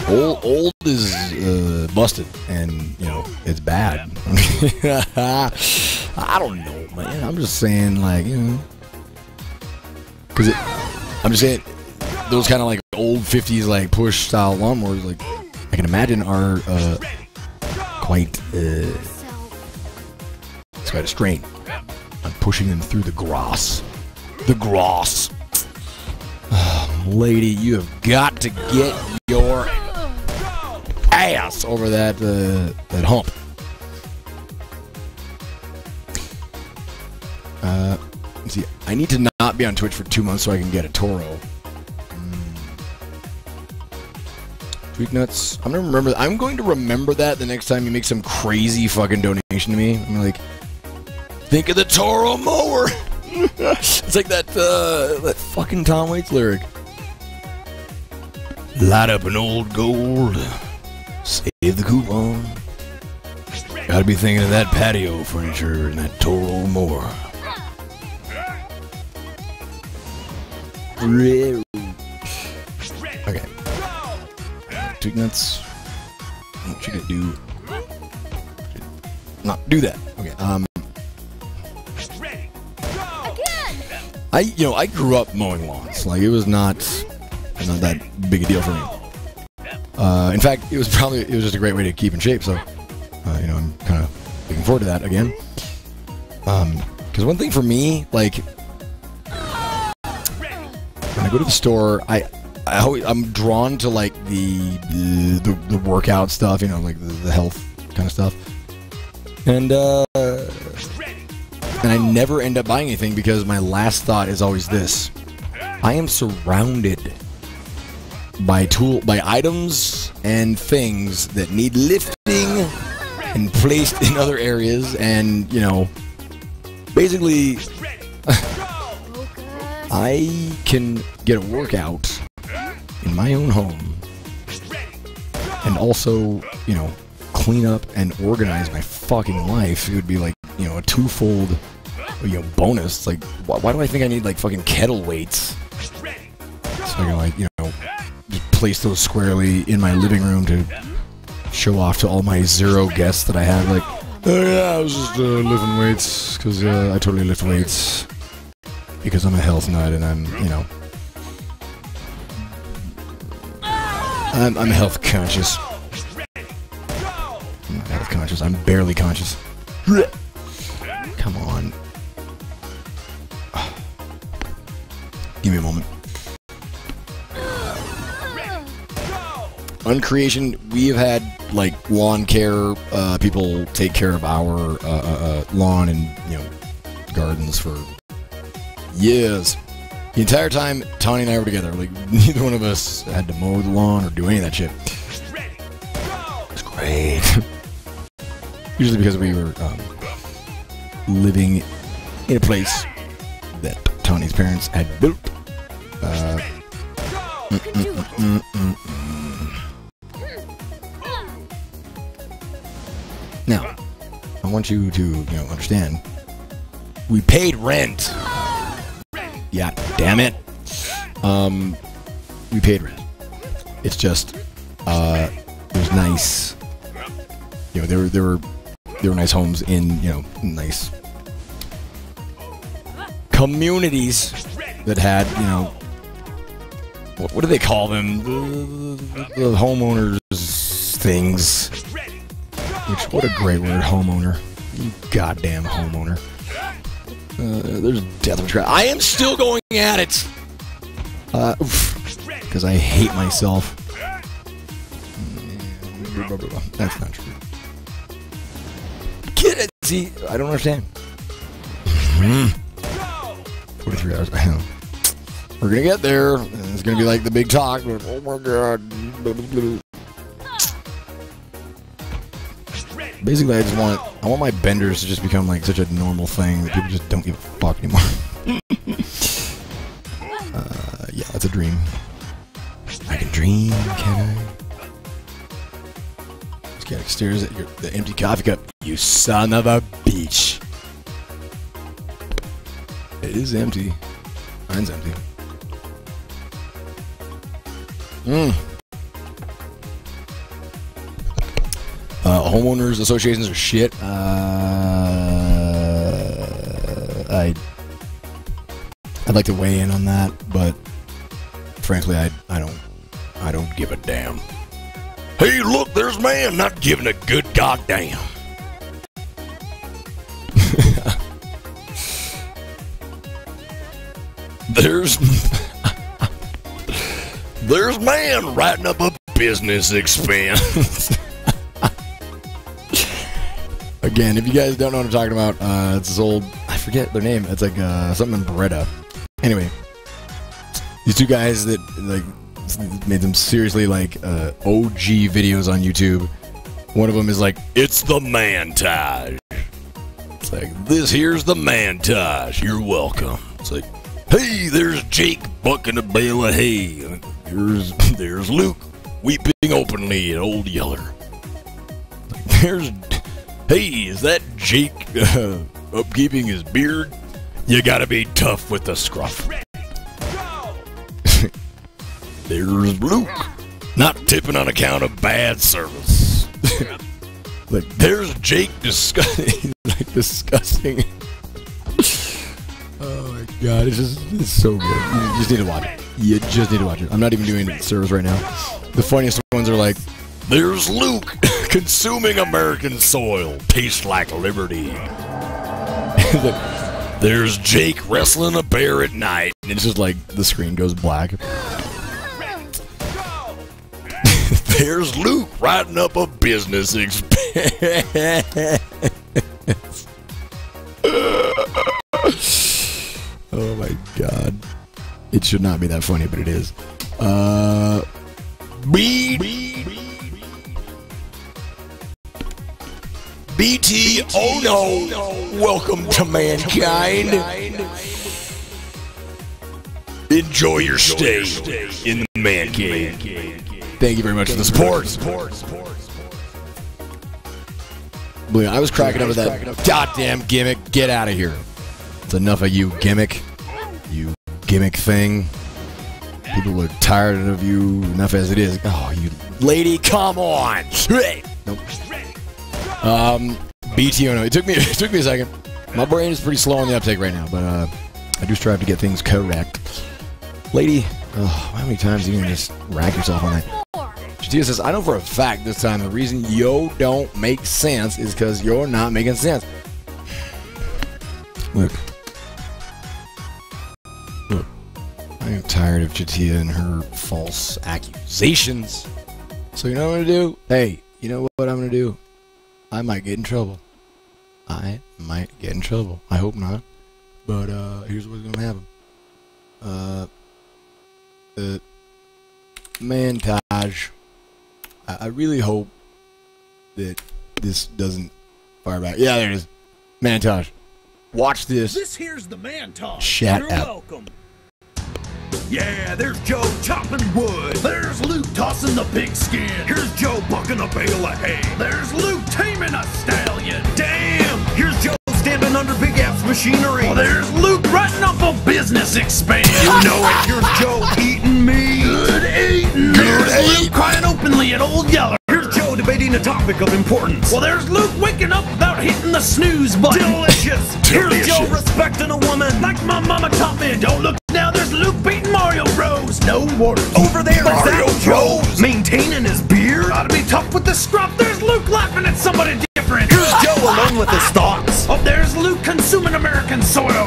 Old is busted, and it's bad. I don't know, man. I'm just saying, like, because I'm just saying those kind of like old 50s like push style lawnmowers, like, I can imagine are quite it's quite a strain on pushing them through the grass. The grass. Lady, you have got to get your ass over that hump. Let's see, I need to not be on Twitch for 2 months so I can get a Toro. Tweak nuts. I'm going to remember that the next time you make some crazy fucking donation to me. I'm like, think of the Toro mower. It's like that fucking Tom Waits lyric. Light up an old gold. Save the coupon. Gotta be thinking of that patio furniture and that Toro mower. Okay. Tweak nuts. What you gonna do? Not do that. Okay. I grew up mowing lawns. Like, it was not that big a deal for me. In fact, it was just a great way to keep in shape. So, I'm kind of looking forward to that again. Because one thing for me, like, when I go to the store, I'm drawn to like the workout stuff, like the health kind of stuff, and I never end up buying anything because my last thought is always this: I am surrounded by items and things that need lifting and placed in other areas, and basically I can get a workout in my own home and also, clean up and organize my fucking life. It would be like, a twofold, bonus. It's like, why do I think I need like fucking kettle weights? So I can like, just place those squarely in my living room to show off to all my 0 guests that I have. Like, oh yeah, I was just lifting weights because I totally lift weights because I'm a health nut and I'm health conscious. I'm not health conscious. I'm barely conscious. Come on. Give me a moment. Uncreation, we have had like lawn care people take care of our lawn and gardens for years. The entire time Tony and I were together, like neither one of us had to mow the lawn or do any of that shit. It's great. Usually because we were living in a place that Tony's parents had built. Now, I want you to, understand. We paid rent. Yeah, damn it. We paid rent. It's just, it was nice. There were nice homes in, nice communities that had, what do they call them? The homeowners things. Which, what a great word, homeowner. You goddamn homeowner. There's death of a trap. I am still going at it! Because I hate myself. That's not true. Get it! See, I don't understand. 43 hours. I know. We're gonna get there. And it's gonna be like the big talk. But, oh my god. Basically, I want my benders to just become like such a normal thing that people just don't give a fuck anymore. Yeah, that's a dream. I can dream, can I? This guy stares at the empty coffee cup. You son of a bitch. It is empty. Mine's empty. Homeowners associations are shit. I'd like to weigh in on that, but frankly, I don't give a damn. Hey, look, there's man not giving a good goddamn. There's man writing up a business expense. Again, if you guys don't know what I'm talking about, it's this old, I forget their name. It's like something in Beretta. Anyway, these two guys that like made them seriously like OG videos on YouTube. One of them is like, it's the MANtage. It's like, this here's the MANtage. You're welcome. It's like, hey, there's Jake bucking a bale of hay. There's Luke weeping openly at Old Yeller. Hey, is that Jake upkeeping his beard? You gotta be tough with the scruff. There's Luke, not tipping on account of bad service. Like, there's Jake discussing. Oh my god, it's so good. You just need to watch it. You just need to watch it. I'm not even doing it service right now. The funniest ones are like, there's Luke consuming American soil, tastes like liberty. There's Jake wrestling a bear at night, and it's just like the screen goes black. There's Luke writing up a business expense. Oh my god. It should not be that funny, but it is. BT, oh no! Welcome to mankind. Enjoy your stay in the man cave. Thank you very much for the support. Believe me, I was cracking up with that goddamn gimmick. Get out of here. It's enough of you, gimmick. You gimmick thing. People are tired of you enough as it is. Oh, you lady, come on. Nope. BT, oh no. It took me a second. My brain is pretty slow on the uptake right now, but I do strive to get things correct. Lady, how many times are you gonna just rack yourself on that? Chatia says, I know for a fact this time the reason yo don't make sense is because you're not making sense. Look, I am tired of Chatia and her false accusations. So you know what I'm gonna do? Hey, you know what I'm gonna do? I might get in trouble. I hope not. But here's what's gonna happen. MANtage. I really hope that this doesn't fire back. Yeah, there it is. MANtage. Watch this. This here's the MANtage. Shut You're up. welcome. Yeah, there's Joe chopping wood. There's Luke tossing the pigskin. Here's Joe bucking a bale of hay. There's Luke taming a stallion. Damn! Here's Joe standing under Big App's machinery. Oh, there's Luke writing up a business expense. You know it. Here's Joe eating me. Good eating. Here's Luke crying openly at Old Yeller. Here's Joe debating a topic of importance. Well, there's Luke waking up without hitting the snooze button. Delicious. Here's Joe respecting a woman like my mama taught me. Don't look now. There's Luke beating Mario Bros. No words. Over there Mario is that Joe maintaining his beard. Gotta be tough with the scruff. There's Luke laughing at somebody different. Here's Joe alone with his thoughts. Oh, there's Luke consuming American soil.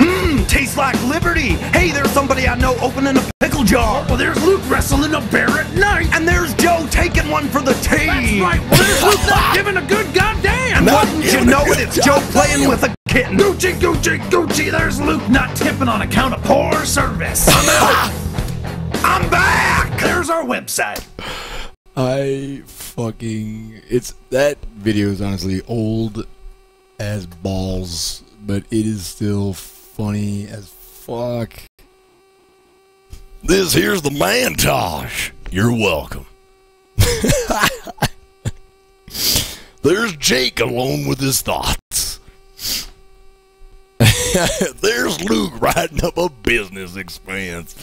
Tastes like liberty. Hey, there's somebody I know opening a pickle jar. Well, there's Luke wrestling a bear at night. And there's Joe taking one for the team. That's right. Well, there's Luke not giving a good goddamn. Wouldn't you know it? It's Joe playing with a kitten. Gucci, Gucci, Gucci. There's Luke not tipping on account of poor service. I'm out. I'm back. There's our website. That video is honestly old as balls, but it is still funny as fuck. This here's the MANtage. You're welcome. There's Jake alone with his thoughts. There's Luke writing up a business expense.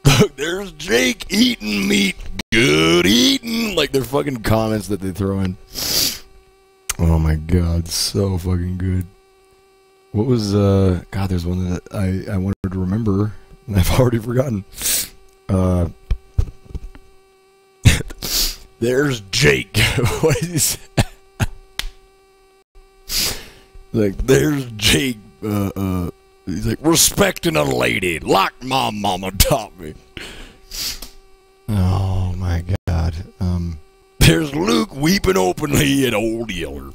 Look, there's Jake eating meat. Good eating. Like their fucking comments that they throw in. Oh my god, so fucking good. What was, God, there's one that I wanted to remember, and I've already forgotten. There's Jake. What did he say? Like, there's Jake, he's like, respecting a lady, like my mama taught me. Oh my god. There's Luke weeping openly at Old Yeller.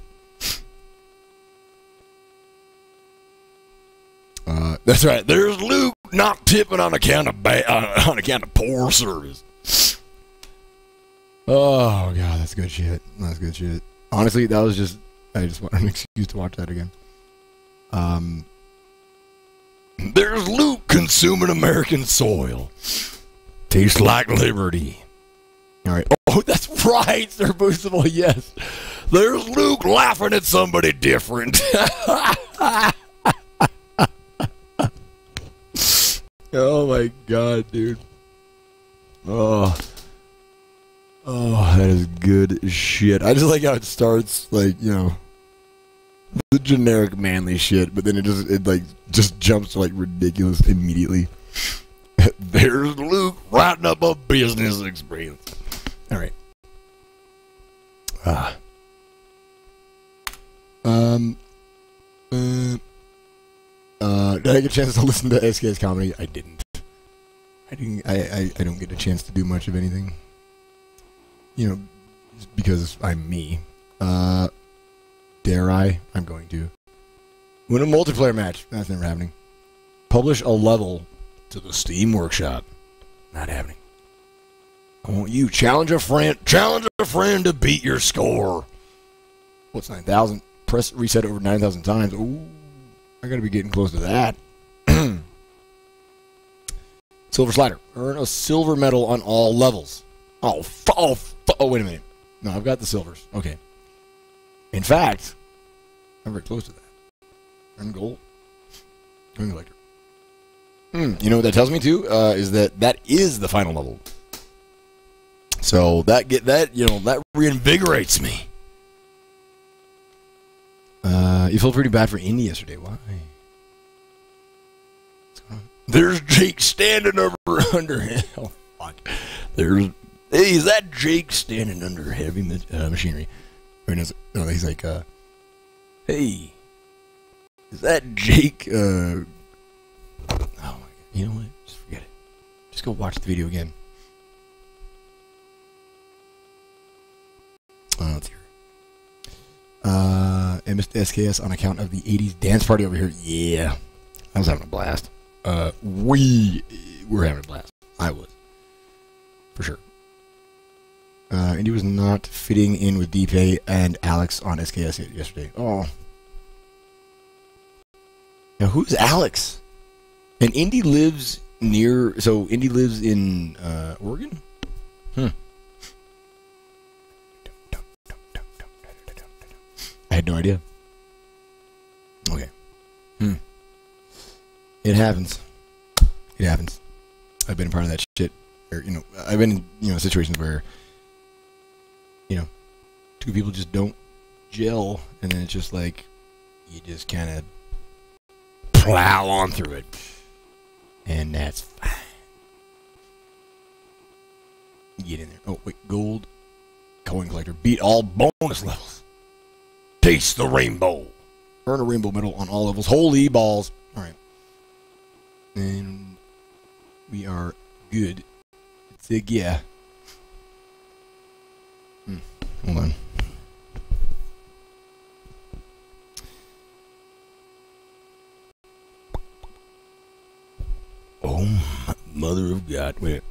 That's right. There's Luke not tipping on account of poor service. Oh god, that's good shit. That's good shit. Honestly, that was just I just wanted an excuse to watch that again. There's Luke consuming American soil. Tastes like liberty. All right. Oh, that's right, Sir Boostable. Yes. There's Luke laughing at somebody different. Oh my god, dude. Oh, that is good shit. I just like how it starts, like, you know, the generic manly shit, but then it just jumps to like ridiculous immediately. There's Luke writing up a business experience. All right. Did I get a chance to listen to SK's comedy? I didn't. I don't get a chance to do much of anything. You know, because I'm me. Dare I? I'm going to. Win a multiplayer match. That's never happening. Publish a level to the Steam Workshop. Not happening. I want you. Challenge a friend to beat your score. What's 9,000? Press reset over 9,000 times. Ooh, I gotta be getting close to that. Silver slider. Earn a silver medal on all levels. Oh, wait a minute. No, I've got the silvers. Okay. In fact, I'm very close to that. Earn gold. Earn collector. You know what that tells me too? Is that is the final level. So that reinvigorates me. You felt pretty bad for Indy yesterday. Why? There's Jake standing under him. Oh fuck. Hey, is that Jake standing under heavy machinery? No, he's like, hey, is that Jake? Oh my god. You know what? Just forget it. Just go watch the video again. Let's hear it. I missed SKS on account of the 80s dance party over here. Yeah. I was having a blast. We were having a blast. I was. For sure. Indy was not fitting in with DP and Alex on SKS yesterday. Oh. Now, who's Alex? And Indy lives near... So, Indy lives in Oregon? I had no idea. Okay. It happens. It happens. I've been a part of that shit. Or, you know, I've been in, situations where, two people just don't gel, and then it's just like, you just kind of plow on through it. And that's fine. Get in there. Oh, wait. Gold. Coin collector. Beat all bonus levels. Taste the rainbow. Earn a rainbow medal on all levels. Holy balls. Alright. And we are good. It's a yeah. Hold on. Oh, mother of God. Wait.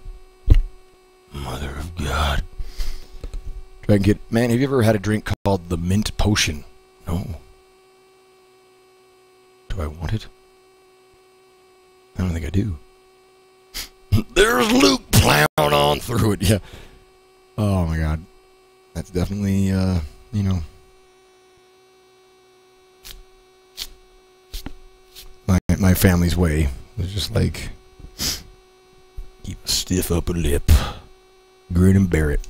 Mother of God. Dragon Kid. Man, have you ever had a drink called the Mint Potion? No. Do I want it? I don't think I do. There's Luke plowing on through it. Yeah. Oh my god. That's definitely, my family's way. It's just like, keep a stiff upper lip, grin and bear it.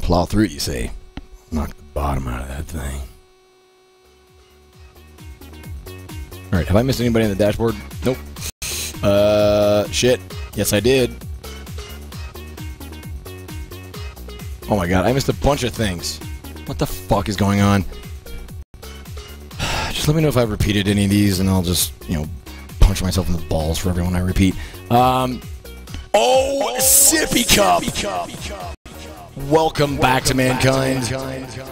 Plow through it, you say. Knock the bottom out of that thing. Alright, have I missed anybody on the dashboard? Nope. Shit. Yes, I did. Oh my god, I missed a bunch of things. What the fuck is going on? Just let me know if I've repeated any of these, and I'll just, punch myself in the balls for everyone I repeat. Sippy Cup! Welcome back to Mankind.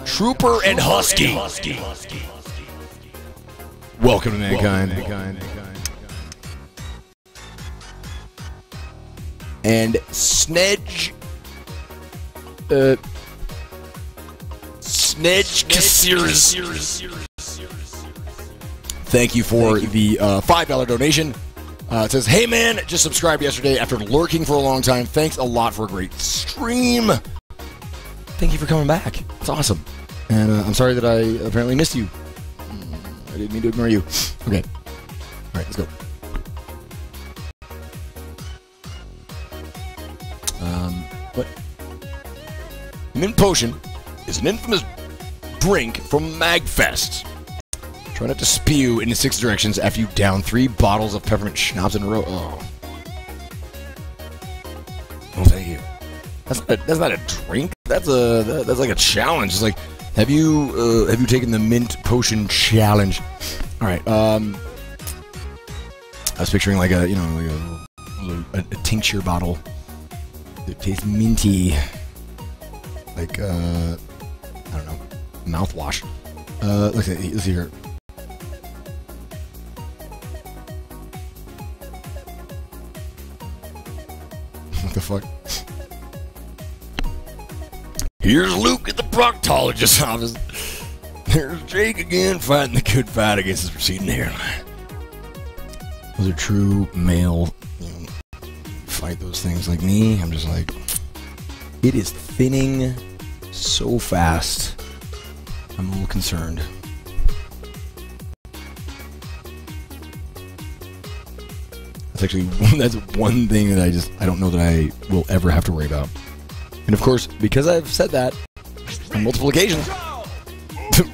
Trooper and Husky. Welcome to Mankind. And Snedge Kasiris. Thank you for the $5 donation. It says, hey man, just subscribed yesterday after lurking for a long time. Thanks a lot for a great stream. Thank you for coming back. It's awesome. And I'm sorry that I apparently missed you. I didn't mean to ignore you. Okay. All right, let's go. What? Mint Potion is an infamous drink from MAGFest. Try not to spew into 6 directions after you down 3 bottles of peppermint schnapps in a row. Oh. Oh, thank you. That's not a drink. That's like a challenge. It's like, have you taken the Mint Potion challenge? All right. I was picturing like a tincture bottle that tastes minty, like I don't know, mouthwash. Let's see here. What the fuck? Here's Luke at the proctologist's office. There's Jake again fighting the good fight against his receding hairline. Those are true male, fight those things like me. I'm just like, it is thinning so fast. I'm a little concerned. That's one thing that I don't know that I will ever have to worry about. And of course, because I've said that on multiple occasions,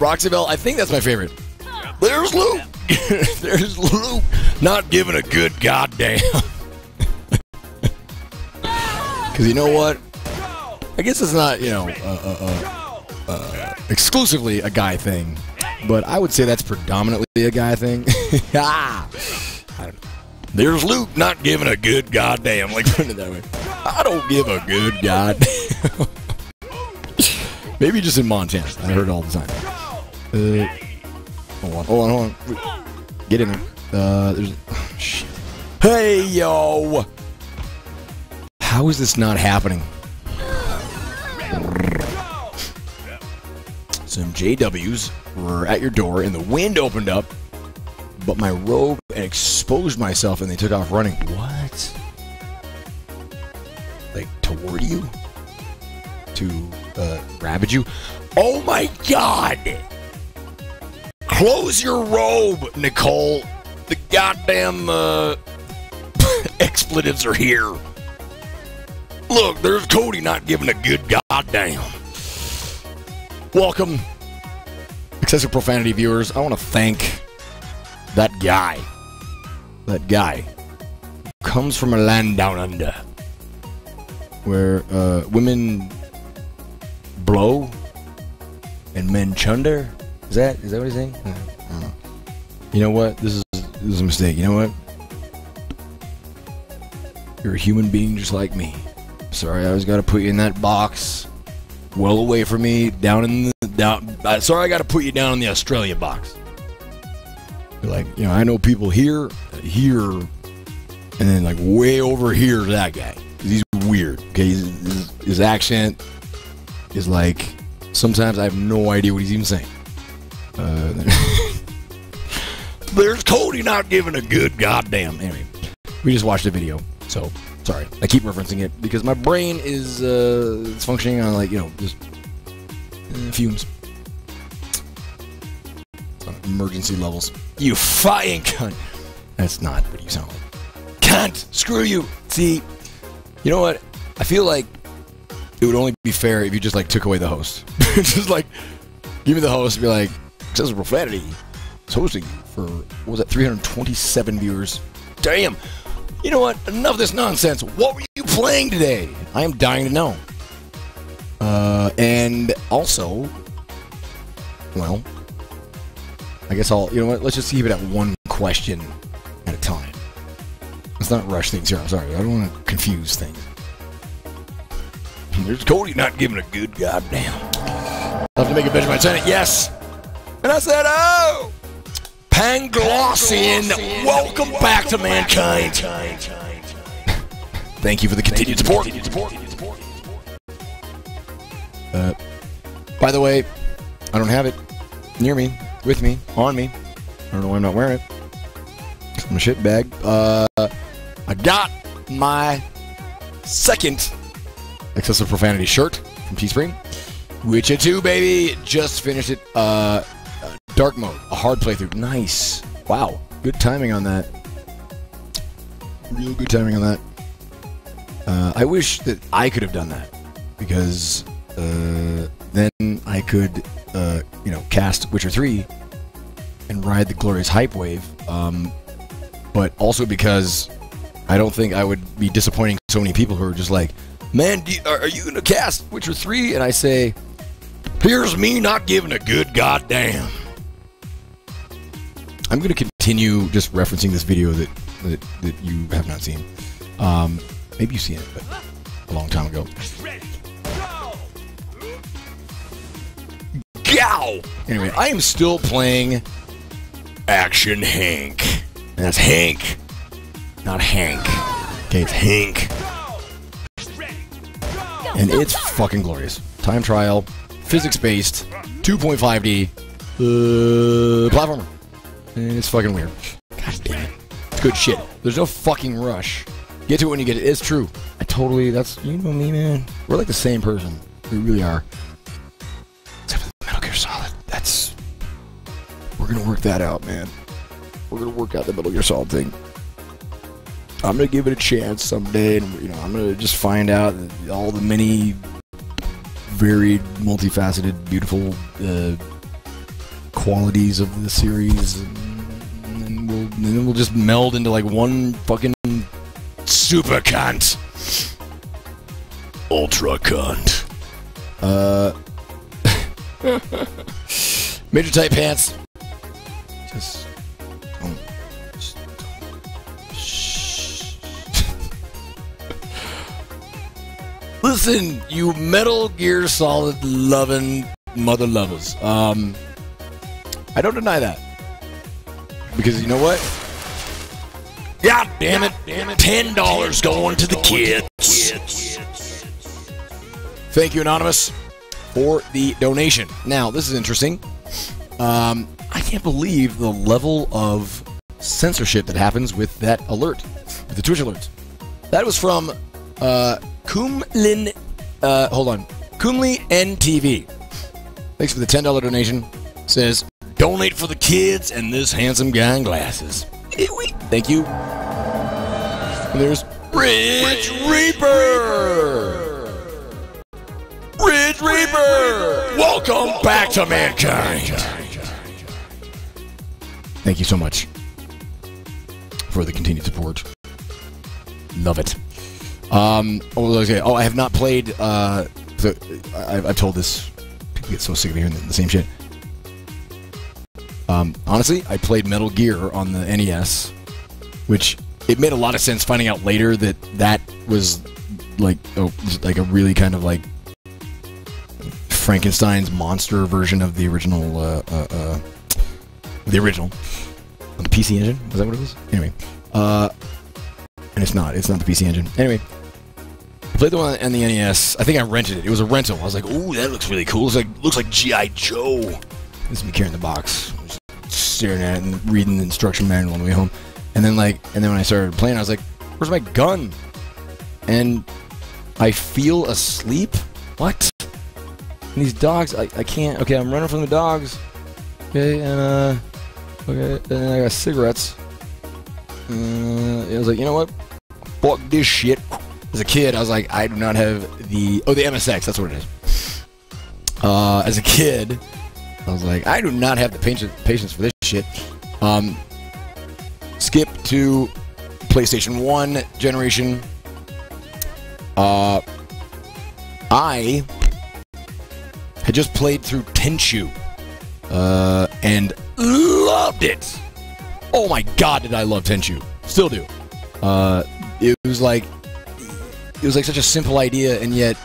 Roxybell, I think that's my favorite. There's Luke. There's Luke, not giving a good goddamn. Because you know what? I guess it's not, exclusively a guy thing, but I would say that's predominantly a guy thing. I don't know. There's Luke not giving a good goddamn. Like, putting it that way. I don't give a good goddamn. Maybe just in Montana. I heard it all the time. Hold on. Get in there. There's. Shit. Hey, yo. How is this not happening? Some JWs were at your door and the wind opened up, but my robe exposed myself and they took off running. What? Like, toward you? To, ravage you? Oh my god! Close your robe, Nicole! The goddamn, expletives are here. Look, there's Cody not giving a good goddamn. Welcome, excessive profanity viewers. I want to thank that guy. That guy comes from a land down under where women blow and men chunder. Is that what he's saying? I don't know. You know what? This is a mistake. You know what? You're a human being just like me. Sorry, I always got to put you in that box, well away from me, sorry, I got to put you down in the Australian box. You're like, I know people here, and then like way over here to that guy. He's weird. Okay, his accent is like, sometimes I have no idea what he's even saying. There's Cody not giving a good goddamn. Anyway, we just watched a video, so sorry. I keep referencing it because my brain is it's functioning on like just fumes. On emergency levels. You fucking cunt. That's not what you sound like. Cunt. Screw you. See, you know what? I feel like it would only be fair if you just like took away the host. Just like give me the host and be like, excessive profanity. It's hosting you for, what was that, 327 viewers. Damn. You know what? Enough of this nonsense. What were you playing today? I am dying to know. And also, well, I guess you know what? Let's just keep it at one question at a time. Let's not rush things here. I'm sorry. I don't want to confuse things. There's Cody not giving a good goddamn. I'll have to make a Benjamin Senate. Yes. And I said, oh, Panglossian, welcome back to Mankind. Thank you for the continued support. By the way, I don't have it near me, with me, on me. I don't know why I'm not wearing it. I'm a shit bag. I got my second excessive profanity shirt from Teespring. Witcher 2, baby. Just finished it. Dark mode, a hard playthrough. Nice. Wow. Good timing on that. Real good timing on that. I wish that I could have done that, because then I could, cast Witcher 3 and ride the glorious hype wave. But also because I don't think I would be disappointing so many people who are just like, man, are you going to cast Witcher 3? And I say, here's me not giving a good goddamn. I'm going to continue just referencing this video that you have not seen. Maybe you've seen it, but a long time ago. Gow! Anyway, I am still playing Action Henk. And that's Hank, not Hank. Okay, it's Hank. And it's fucking glorious. Time trial, physics-based, 2.5D, platformer. And it's fucking weird. God damn it. It's good shit. There's no fucking rush. Get to it when you get it. It's true. You know me, man. We're like the same person. We really are. Except for Metal Gear Solid. We're gonna work that out, man. We're gonna work out the Metal Gear Solid thing. I'm gonna give it a chance someday, and I'm gonna just find out all the many varied, multifaceted, beautiful qualities of the series, and then we'll just meld into like one fucking super cunt, ultra cunt. Major tight pants. Listen, you Metal Gear Solid loving mother lovers. I don't deny that. Because you know what? God damn it. $10 going to the kids. Thank you, Anonymous, for the donation. Now, this is interesting. I can't believe the level of censorship that happens with that alert, with the Twitch alerts. That was from Kumlin, Kumli NTV. Thanks for the $10 donation. Says, donate for the kids and this handsome guy in glasses. Thank you. And there's Ridge Reaper. Ridge Reaper. Welcome back to Mankind. Thank you so much for the continued support. Love it. I have not played. I've told this. People get so sick of hearing the same shit. Honestly, I played Metal Gear on the NES, which it made a lot of sense finding out later that was like a really kind of like Frankenstein's monster version of the original. The original on the PC Engine. Was that what it was? Anyway, and it's not the PC Engine. Anyway. I played the one on the NES. I think I rented it. It was a rental. I was like, "Ooh, that looks really cool." Looks like G.I. Joe. This is me carrying the box, just staring at it and reading the instruction manual on the way home. And then when I started playing, I was like, "Where's my gun?" And I feel asleep. What? And these dogs, I can't. Okay, I'm running from the dogs. Okay, and then I got cigarettes. I was like, you know what? Fuck this shit. As a kid, I was like, I do not have the MSX, that's what it is. As a kid, I was like, I do not have the patience for this shit. Skip to PlayStation 1 generation. I had just played through Tenchu, and loved it. Oh my god, did I love Tenchu. Still do. It was like such a simple idea, and yet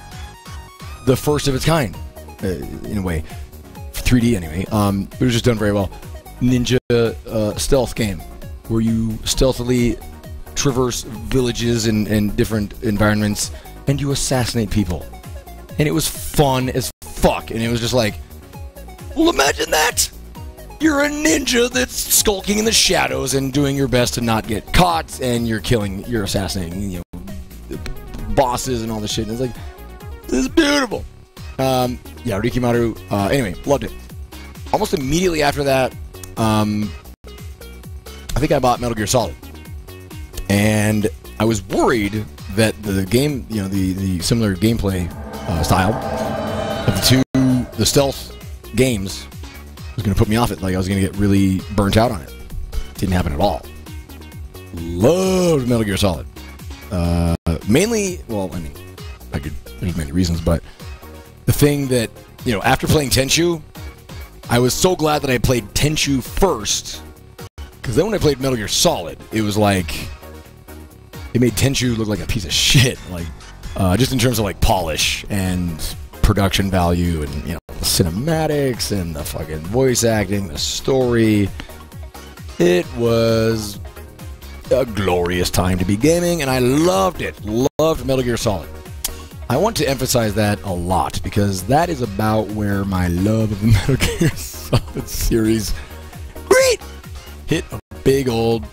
the first of its kind, in a way. 3D anyway. It was just done very well. ninja stealth game where you stealthily traverse villages and different environments and you assassinate people. And it was fun as fuck. And it was just like, well, imagine that! You're a ninja that's skulking in the shadows and doing your best to not get caught, and you're assassinating, you know, bosses and all this shit. And it's like, this is beautiful. Yeah, Rikimaru. Anyway, loved it. Almost immediately after that, I think I bought Metal Gear Solid, and I was worried that the game, you know, the similar gameplay style of the stealth games was going to put me off it. Like I was going to get really burnt out on it. Didn't happen at all. Loved Metal Gear Solid. Mainly, well, I mean, there's many reasons, but the thing that, you know, after playing Tenchu, I was so glad that I played Tenchu first, because then when I played Metal Gear Solid, it was like, it made Tenchu look like a piece of shit, like, just in terms of, like, polish and production value and, you know, the cinematics and the fucking voice acting, the story. It was a glorious time to be gaming, and I loved it. Loved Metal Gear Solid. I want to emphasize that a lot, because that is about where my love of the Metal Gear Solid series hit a big old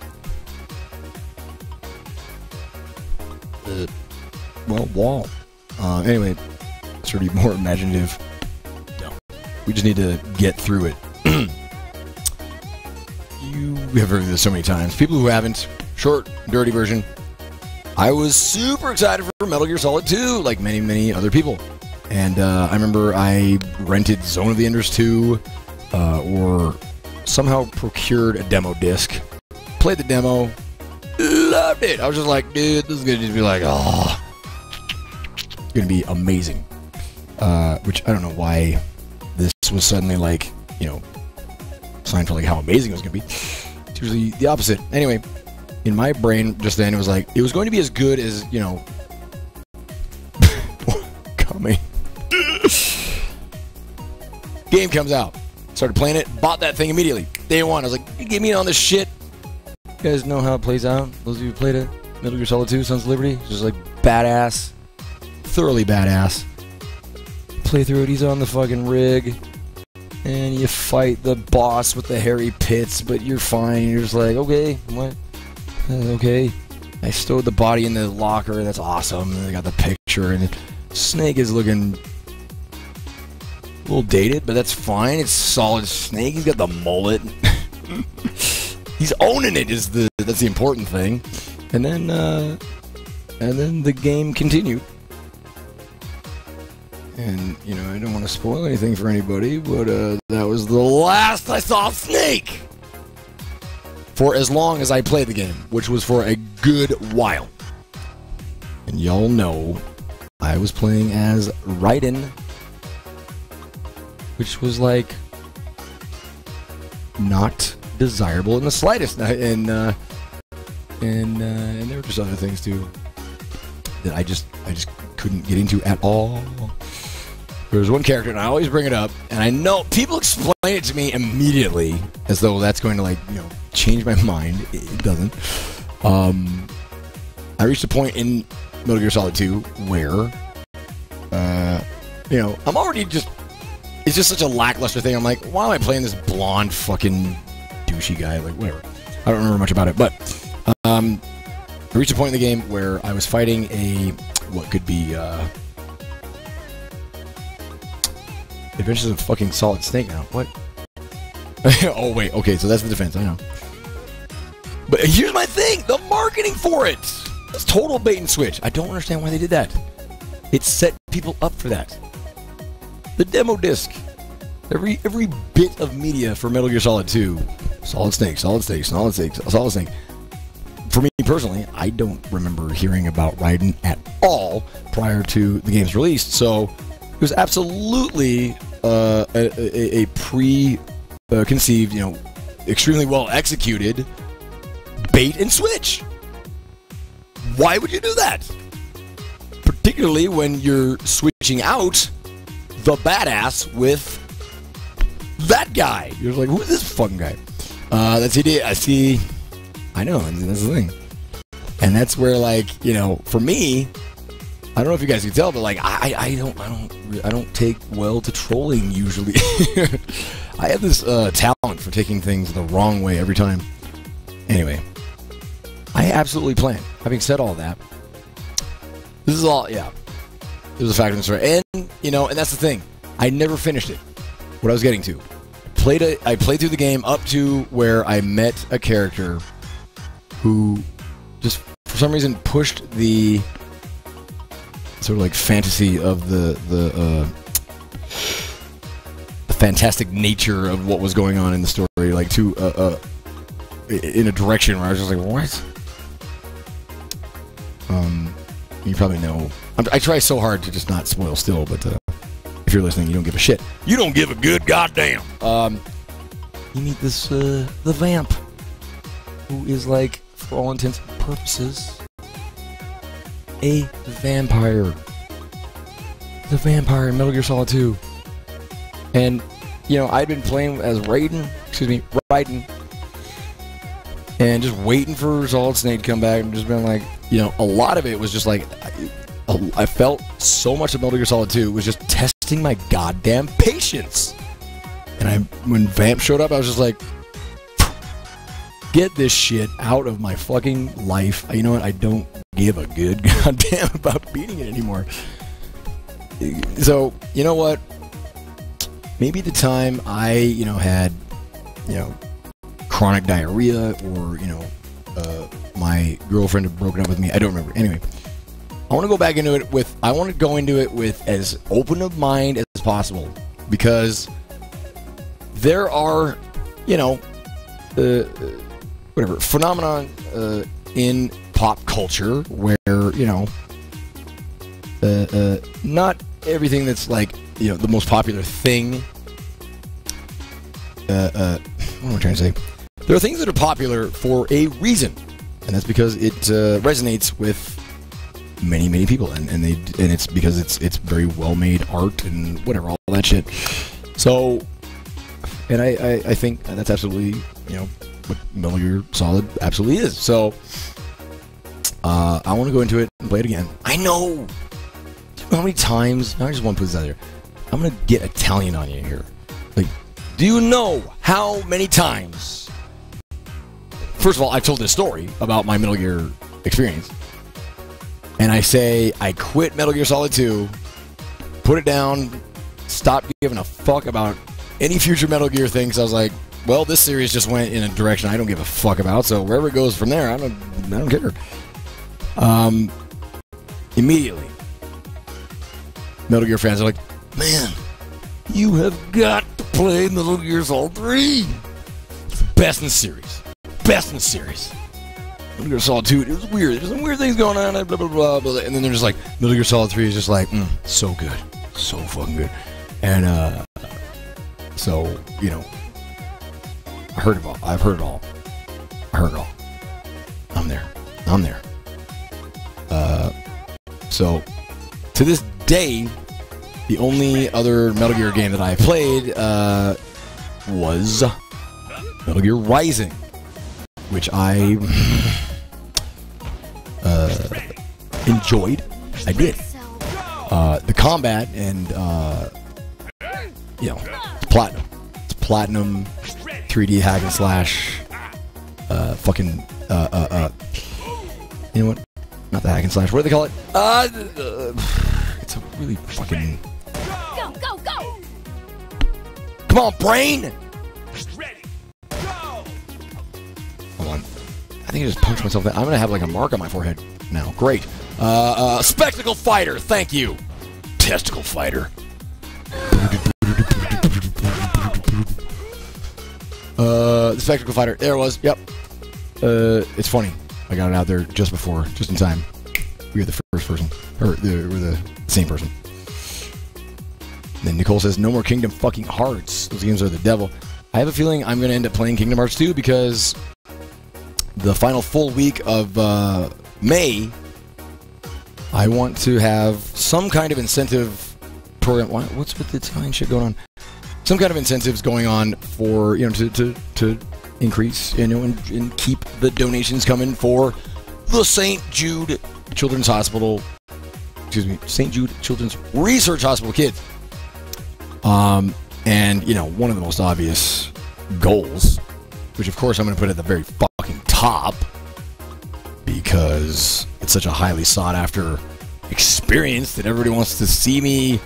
wall. Anyway, sort of more imaginative. No, we just need to get through it. You have heard this so many times. People who haven't, short, dirty version. I was super excited for Metal Gear Solid 2, like many, many other people. And I remember I rented Zone of the Enders 2, or somehow procured a demo disc, played the demo, loved it. I was just like, dude, this is going to just be like, oh, it's going to be amazing. Which I don't know why this was suddenly like, you know, signed for like how amazing it was going to be. It's usually the opposite. Anyway, in my brain just then, it was like, it was going to be as good as, you know, coming. Game comes out. Started playing it, bought that thing immediately. Day one, I was like, get me on this shit. You guys know how it plays out? Those of you who played it? Metal Gear Solid 2, Sons of Liberty? Just like badass. Thoroughly badass. Play through it, he's on the fucking rig. And you fight the boss with the hairy pits, but you're fine. You're just like, okay, what? Okay. I stowed the body in the locker, that's awesome. And I got the picture, and Snake is looking a little dated, but that's fine. It's solid Snake. He's got the mullet. He's owning it. That's the important thing. And then the game continued. And you know, I don't want to spoil anything for anybody, but that was the last I saw of Snake for as long as I played the game, which was for a good while. And y'all know I was playing as Raiden, which was like not desirable in the slightest, and there were just other things too that I just couldn't get into at all. There was one character, and I always bring it up, and I know people explain it to me immediately as though that's going to, like, you know, change my mind. It doesn't. I reached a point in Metal Gear Solid 2 where, you know, I'm already just, it's just such a lackluster thing. I'm like, why am I playing this blonde fucking douchey guy? Like, whatever. I don't remember much about it, but I reached a point in the game where I was fighting what could be, Adventures of fucking Solid Snake now. What? Oh, wait. Okay, so that's the defense. I know. But here's my thing. The marketing for it. It's total bait and switch. I don't understand why they did that. It set people up for that. The demo disc. Every bit of media for Metal Gear Solid 2. Solid Snake, Solid Snake, Solid Snake, Solid Snake. For me personally, I don't remember hearing about Raiden at all prior to the game's release. So it was absolutely a pre-conceived, you know, extremely well executed bait and switch. Why would you do that? Particularly when you're switching out the badass with that guy. You're like, who is this fucking guy? That's it. I see. I know. That's the thing. And that's where, like, you know, for me, I don't know if you guys can tell, but like, I don't take well to trolling usually. I have this talent for taking things the wrong way every time. Anyway, I absolutely plan. Having said all that, this is all, yeah. It was a factor in the story, and you know, and that's the thing. I never finished it. What I was getting to, I played through the game up to where I met a character who just for some reason pushed the sort of like fantasy of the fantastic nature of what was going on in the story, like to in a direction where I was just like, what? You probably know. I try so hard to just not spoil still, but if you're listening, you don't give a shit. You don't give a good goddamn. You meet this the vamp, who is like, for all intents and purposes, a vampire. The vampire in Metal Gear Solid 2. And, you know, I'd been playing as Raiden, and just waiting for Solid Snake to come back, and just been like, you know, a lot of it was just like, I felt so much of Metal Gear Solid 2 was just testing my goddamn patience. And when Vamp showed up, I was just like, get this shit out of my fucking life. You know what? I don't give a good goddamn about beating it anymore. So, you know what? Maybe the time I, you know, had, you know, chronic diarrhea, or, you know, my girlfriend had broken up with me. I don't remember. Anyway, I want to go back into it with, I want to go into it with as open of mind as possible, because there are, you know, whatever, phenomenon in pop culture where, you know, not everything that's like, you know, the most popular thing, what am I trying to say? There are things that are popular for a reason, and that's because it resonates with many, many people, and it's because it's very well made art and whatever, all that shit. So, and I think that's absolutely, you know, what Metal Gear Solid absolutely is. So, I want to go into it and play it again. I know how many times. I just want to put this out there. I'm gonna get Italian on you here. Like, do you know how many times? First of all, I've told this story about my Metal Gear experience, and I say I quit Metal Gear Solid 2, put it down, stopped giving a fuck about any future Metal Gear things. I was like, well, this series just went in a direction I don't give a fuck about, so wherever it goes from there, I don't care. Immediately, Metal Gear fans are like, man, you have got to play Metal Gear Solid 3. It's the best in the series. Best in the series. Metal Gear Solid 2, it was weird. There's some weird things going on, blah, blah, blah, blah. And then they're just like, Metal Gear Solid 3 is just like, so good. So fucking good. And, so, you know, I've heard it all. I heard it all. I'm there. So, to this day, the only other Metal Gear game that I played was Metal Gear Rising, which I enjoyed. I did. The combat and, you know, it's platinum. It's platinum 3D hack and slash. You know what? Not the hack and slash. What do they call it? It's a really fucking. Go, go, go! Come on, brain! Hold on. I think I just punched myself. I'm gonna have like a mark on my forehead now. Great. Spectacle fighter. Thank you. Testicle fighter. The spectacle fighter. There it was. Yep. It's funny. I got it out there just in time. We were the first person, or we're the same person. Then Nicole says, "No more Kingdom fucking Hearts. Those games are the devil." I have a feeling I'm going to end up playing Kingdom Hearts 2 because the final full week of May, I want to have some kind of incentive program. What's with the Italian shit going on? Some kind of incentives going on for, you know, to increase, and keep the donations coming for the St. Jude Children's Hospital. Excuse me, St. Jude Children's Research Hospital kids. And one of the most obvious goals, which of course I'm going to put at the very fucking top, because it's such a highly sought after experience that everybody wants to see me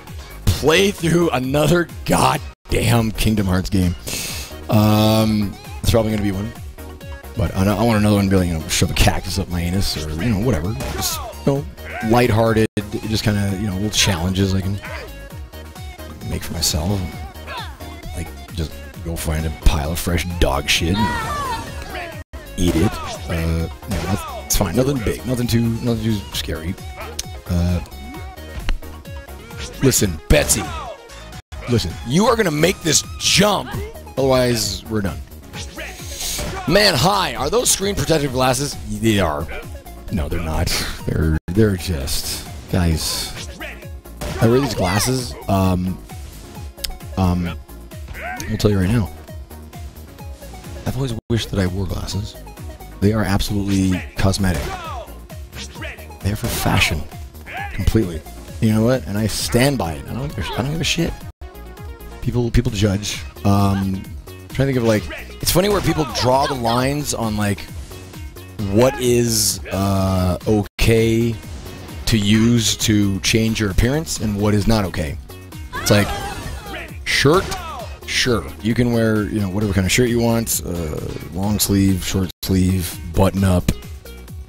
play through another goddamn Kingdom Hearts game. It's probably going to be one, but I want another one to be like, shove a cactus up my anus, or whatever. Just lighthearted, just kind of little challenges I can make for myself. Like just go find a pile of fresh dog shit and eat it. That's fine. Nothing big. Nothing too scary. Listen, Betsy. Listen, you are gonna make this jump, otherwise we're done. Man, hi. Are those screen protective glasses? They are. No, they're not. They're just, guys. I wear these glasses. I'll tell you right now. I've always wished that I wore glasses. They are absolutely cosmetic. They're for fashion, completely. You know what? And I stand by it. I don't give a shit. People judge. I'm trying to think of it's funny where people draw the lines on what is okay to use to change your appearance and what is not okay. It's like shirt, sure, you can wear whatever kind of shirt you want, long sleeve, short sleeve, button up,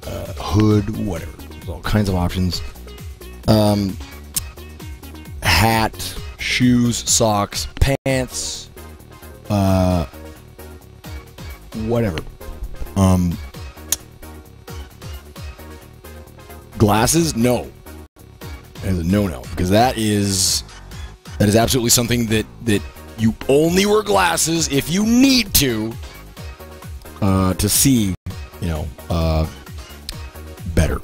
hood, whatever. There's all kinds of options. Hat, shoes, socks, pants, whatever. Glasses, no. That is a no-no, because that is absolutely something that you only wear glasses if you need to see, better.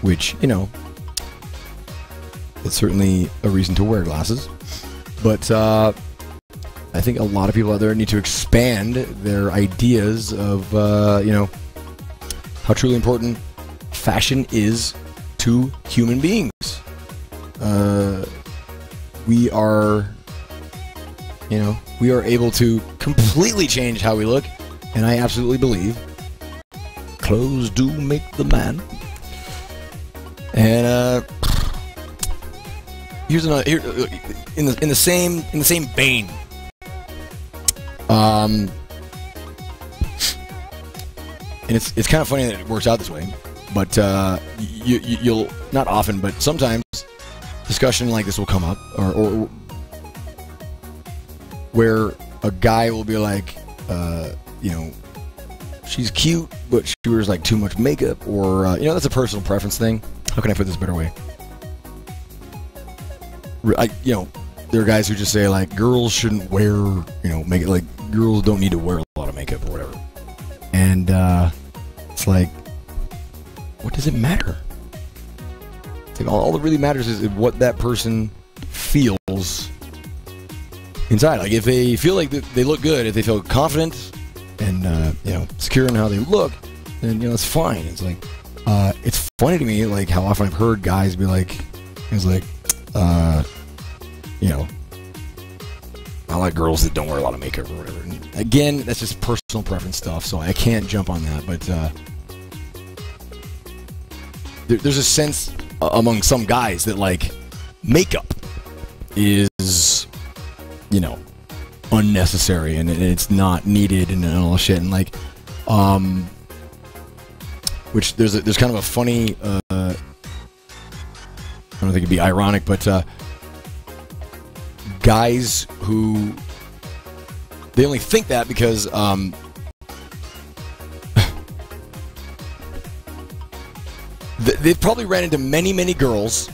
Which, it's certainly a reason to wear glasses. But I think a lot of people out there need to expand their ideas of, how truly important fashion is to human beings. We are able to completely change how we look, and I absolutely believe clothes do make the man. And here's another in the same vein. And it's kind of funny that it works out this way, but you'll not often, but sometimes discussion like this will come up, or where a guy will be like, she's cute, but she wears too much makeup, or that's a personal preference thing. How can I put this a better way? There are guys who just say girls shouldn't wear, makeup. Girls don't need to wear a lot of makeup or whatever. And it's what does it matter? It's all that really matters is what that person feels inside. If they feel like they look good, if they feel confident and secure in how they look, then it's fine. It's it's funny to me how often I've heard guys be I like girls that don't wear a lot of makeup or whatever. And again, that's just personal preference stuff, so I can't jump on that. But there's a sense among some guys that makeup is unnecessary and it's not needed and all that shit. And which there's kind of a funny I don't think it'd be ironic, but guys who they only think that because they've probably ran into many girls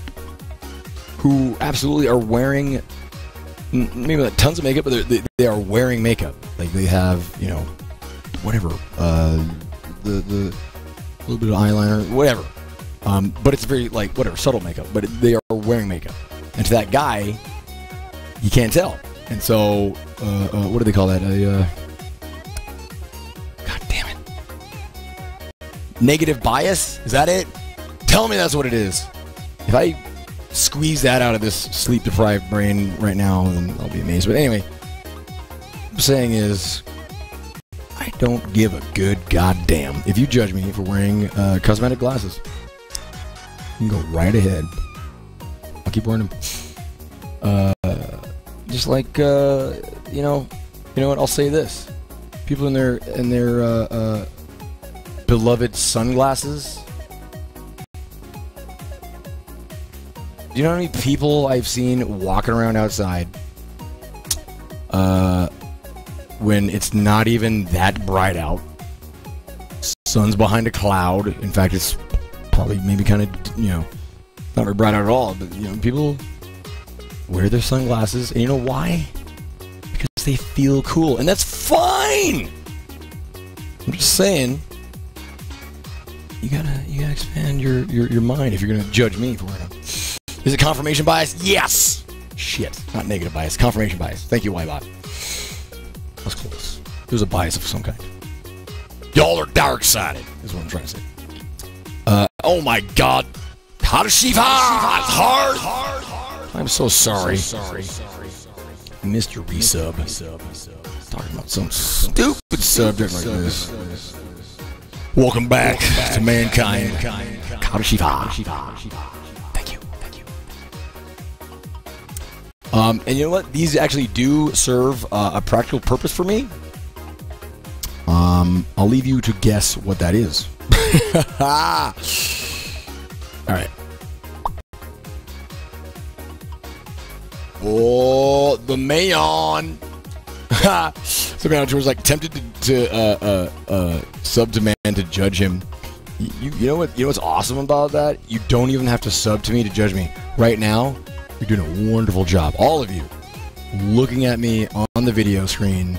who absolutely are wearing maybe tons of makeup, but they are wearing makeup. They have whatever the little bit of eyeliner, whatever. But it's very whatever, subtle makeup. But they are wearing makeup, and to that guy, you can't tell. And so, what do they call that? Negative bias? Is that it? Tell me that's what it is. If I squeeze that out of this sleep-deprived brain right now, then I'll be amazed. But anyway, what I'm saying is, I don't give a good goddamn if you judge me for wearing cosmetic glasses. You can go right ahead. I'll keep wearing them. Just like you know what? I'll say this: people in their beloved sunglasses. Do you know how many people I've seen walking around outside when it's not even that bright out? Sun's behind a cloud. In fact, it's probably maybe kind of, not very bright out at all. But, people wear their sunglasses. And you know why? Because they feel cool. And that's fine! I'm just saying, you gotta expand your mind if you're gonna judge me for wearing them. Is it confirmation bias? Yes! Shit. Not negative bias. Confirmation bias. Thank you, Ybot. That was close. It was a bias of some kind. Y'all are dark-sided, is what I'm trying to say. Oh my god. How does she hard? I'm so sorry. Mr. Resub. Talking about some stupid subject like this. Welcome back to Mankind. How does she and you know what? These actually do serve a practical purpose for me. I'll leave you to guess what that is. Alright. Oh, the Mayon. So Mayon was like tempted to sub to man to judge him. You know what? You know what's awesome about that? You don't even have to sub to me to judge me. Right now, you're doing a wonderful job. All of you looking at me on the video screen,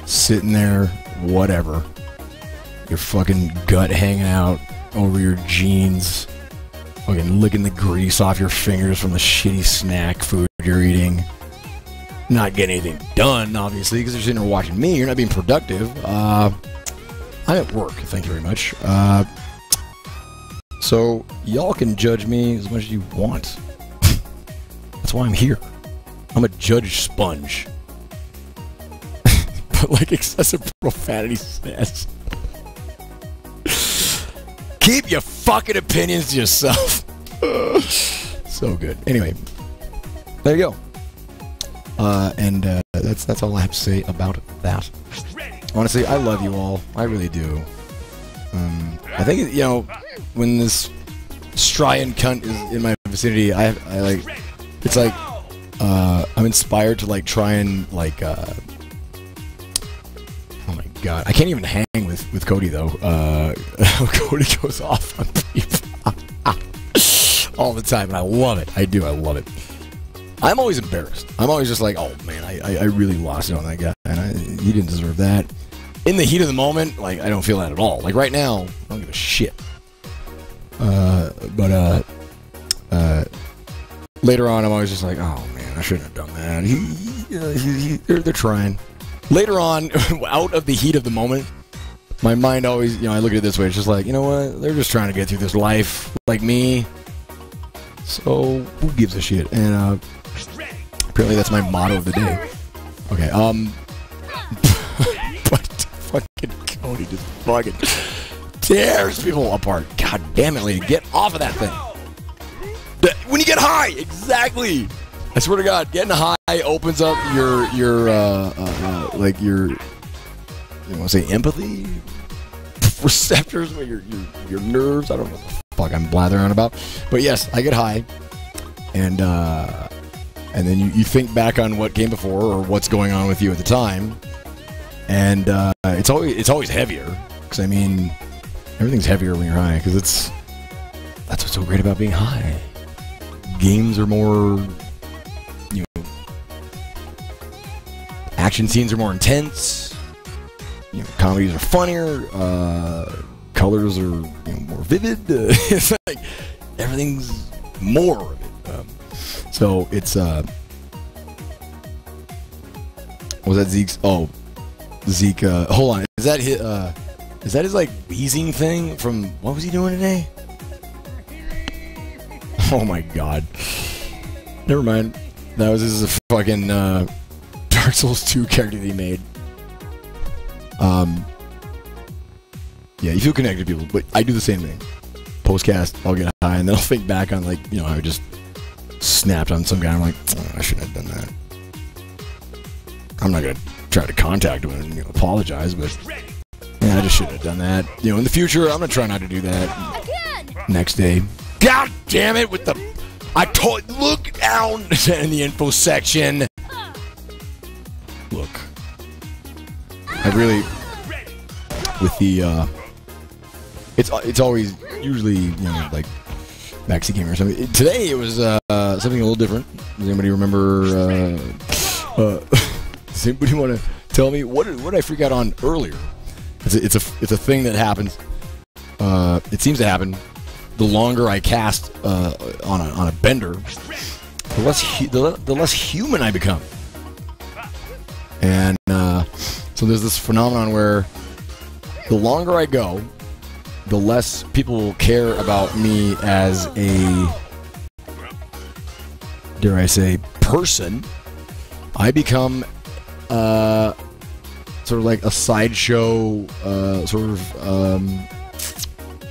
sitting there, whatever. Your fucking gut hanging out over your jeans, fucking licking the grease off your fingers from the shitty snack food you're eating. Not getting anything done, obviously, because you're sitting there watching me. You're not being productive. I'm at work, thank you very much. So, y'all can judge me as much as you want. That's why I'm here. I'm a judge sponge. But like excessive profanity says. Keep your fucking opinions to yourself. So good. Anyway, there you go. That's all I have to say about that. Honestly, I love you all. I really do. I think, when this Strian cunt is in my vicinity, I like, it's like, I'm inspired to like try and like, oh my god, I can't even hang with Cody though. Cody goes off on people all the time, and I love it. I love it. I'm always embarrassed. I'm always just like, oh man, I really lost it on that guy, and he didn't deserve that. In the heat of the moment, like, I don't feel that at all. Like right now, I don't give a shit. Later on, I'm always just like, oh man, I shouldn't have done that. They're trying. Later on, out of the heat of the moment, my mind always, I look at it this way. It's just like, you know what? They're just trying to get through this life like me. So, who gives a shit? And, apparently that's my motto of the day. Okay, but fucking Cody just fucking tears people apart. God damn it, lady. Get off of that thing. When you get high, exactly. I swear to God, getting high opens up your like your, you want to say empathy receptors, your nerves. I don't know what the fuck I'm blathering on about, but yes, I get high, and then you think back on what came before or what's going on with you at the time, and it's always heavier, because I mean everything's heavier when you're high, because that's what's so great about being high. Games are more, action scenes are more intense. Comedies are funnier. Colors are more vivid. It's like everything's more of it. So it's was that Zeke's? Oh, Zeke. Hold on. Is that his? Is that his, like, wheezing thing from... What was he doing today? Oh, my God. Never mind. That was his fucking Dark Souls 2 character that he made. Yeah, you feel connected to people, but I do the same thing. Postcast, I'll get high, and then I'll think back on, like, you know, I just snapped on some guy. I'm like, oh, I shouldn't have done that. I'm not going to try to contact him and, you know, apologize, but yeah, I just shouldn't have done that. You know, in the future, I'm going to try not to do that. Again! Next day. God damn it with the... Look down in the info section. Look. I really... With the, It's always usually, you know, like Maxi Gamer or something. Today it was something a little different. Does anybody remember? Does anybody want to tell me what did I freak out on earlier? It's a thing that happens. It seems to happen. The longer I cast on a bender, the less human I become. And so there's this phenomenon where the longer I go, the less people care about me as a, dare I say, person. I become sort of like a sideshow, sort of, I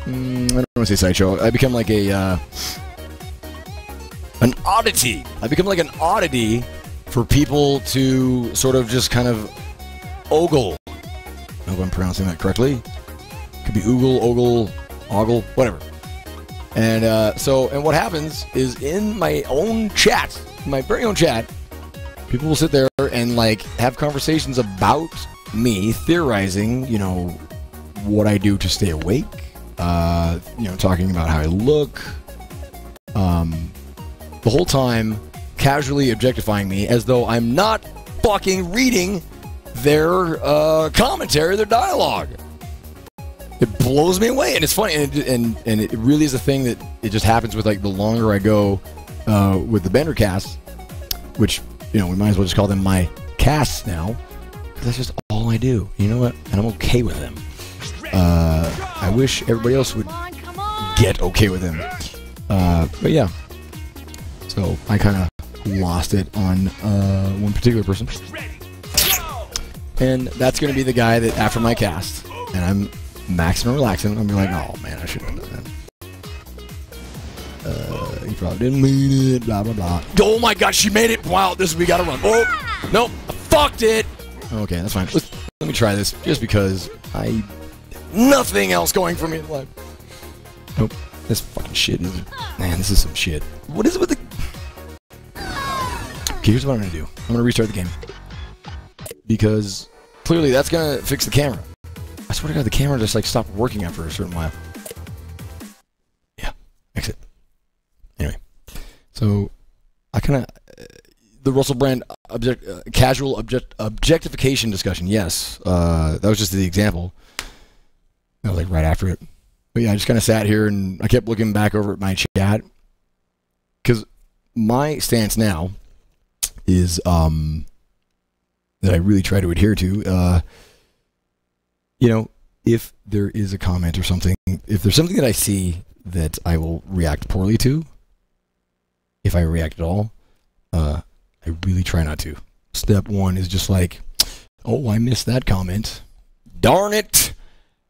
don't want to say sideshow. I become like a, an oddity. I become like an oddity for people to sort of just kind of ogle. I hope I'm pronouncing that correctly. Could be oogle, ogle, ogle, whatever. And and what happens is in my own chat, my very own chat, people will sit there and like have conversations about me, theorizing, you know, what I do to stay awake, you know, talking about how I look, the whole time casually objectifying me as though I'm not fucking reading their commentary, their dialogue. It blows me away, and it's funny, and it really is a thing that it just happens with like the longer I go with the Bender casts, which, you know, we might as well just call them my casts now, because that's just all I do. You know what? And I'm okay with them. I wish everybody else would get okay with them. But yeah, so I kind of lost it on one particular person, and that's going to be the guy that after my cast, and I'm maxing and relaxing, I'm like, oh man, I should have done that. He probably didn't mean it, blah blah blah. Oh my god, she made it! Wow, we gotta run. Oh, nope, I fucked it! Okay, that's fine. Let me try this, just because nothing else going for me in life. Nope, this fucking shit is, man, this is some shit. What is it with the... Okay, here's what I'm gonna do. I'm gonna restart the game. Because clearly that's gonna fix the camera. I swear to God, the camera just like stopped working after a certain while. Yeah, exit. Anyway, so I kind of the Russell Brand casual objectification discussion. Yes, that was just the example. That was like right after it. But yeah, I just kind of sat here and I kept looking back over at my chat, because my stance now is that I really try to adhere to. You know, if there is a comment or something, if there's something that I see that I will react poorly to, if I react at all, I really try not to. Step one is just like, oh, I missed that comment. Darn it!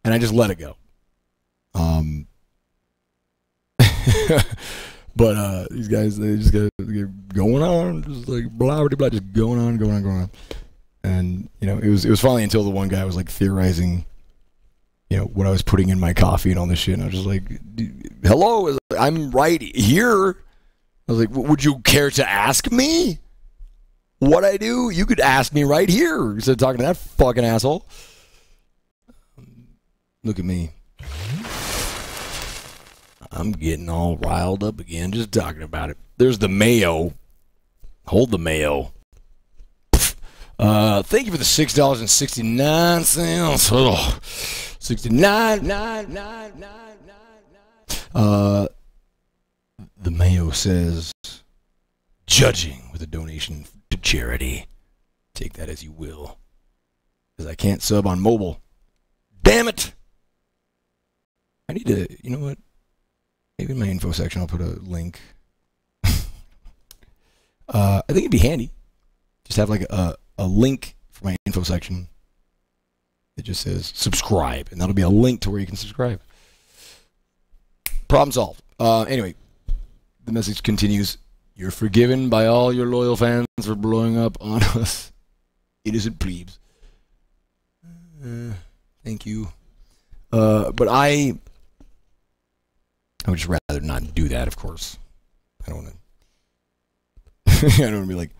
And I just let it go. But these guys, they just get going on, just like blah, blah, blah, just going on. And, you know, it was finally until the one guy was like theorizing, you know, what I was putting in my coffee and all this shit. And I was just like, hello, I'm right here. I was like, would you care to ask me what I do? You could ask me right here instead of talking to that fucking asshole. Look at me. I'm getting all riled up again just talking about it. There's the mayo. Hold the mayo. Thank you for the $6.69. Oh, 69. The Mayo says, judging with a donation to charity. Take that as you will, because I can't sub on mobile. Damn it! I need to, you know what? Maybe in my info section I'll put a link. I think it'd be handy. Just have like a link for my info section. It just says subscribe, and that'll be a link to where you can subscribe. Problem solved. Anyway, the message continues. You're forgiven by all your loyal fans for blowing up on us. Innocent plebes. Thank you. But I would just rather not do that, of course. I don't want to. I don't want to be like,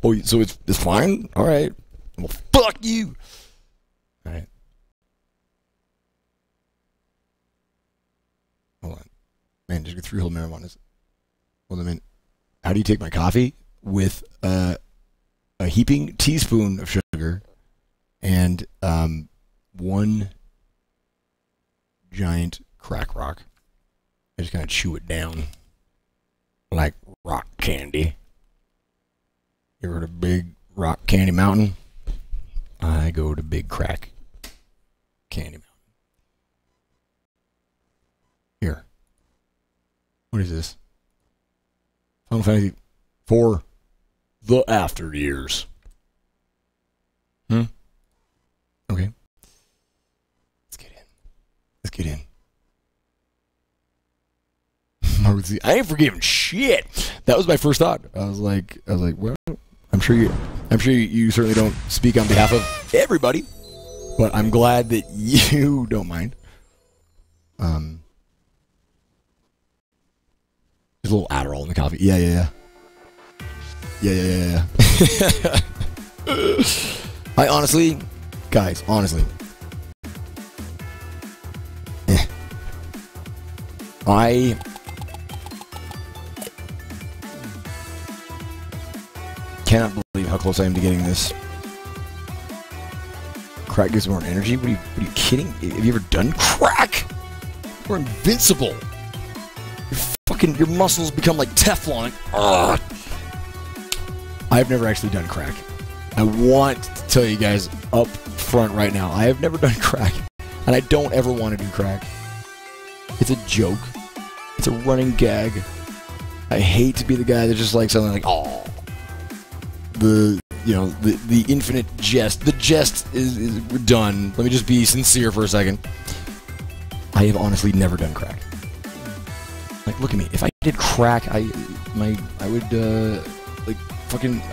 oh, so it's fine? All right. Well, fuck you. All right. Hold on. Man, just get 3 whole marijuanas. Hold on a minute. How do you take my coffee? With a heaping teaspoon of sugar and 1 giant crack rock. I just kind of chew it down like rock candy. You ever heard of Big Rock Candy Mountain? I go to Big Crack Candy Mountain. Here. What is this? Final Fantasy for the after years. Okay. Let's get in. Let's get in. I ain't forgiving shit. That was my first thought. I was like, well, I'm sure you certainly don't speak on behalf of everybody, but I'm glad that you don't mind. There's a little Adderall in the coffee. Yeah. I honestly, guys, I cannot believe how close I am to getting this. Crack gives more energy? What are you kidding? Have you ever done crack? We're invincible. Your muscles become like Teflon. Ugh. I've never actually done crack. I want to tell you guys up front right now, I have never done crack, and I don't ever want to do crack. It's a joke. It's a running gag. I hate to be the guy that just like something like, oh, the infinite jest. The jest is done. Let me just be sincere for a second. I have honestly never done crack. Like, look at me. If I did crack, I'd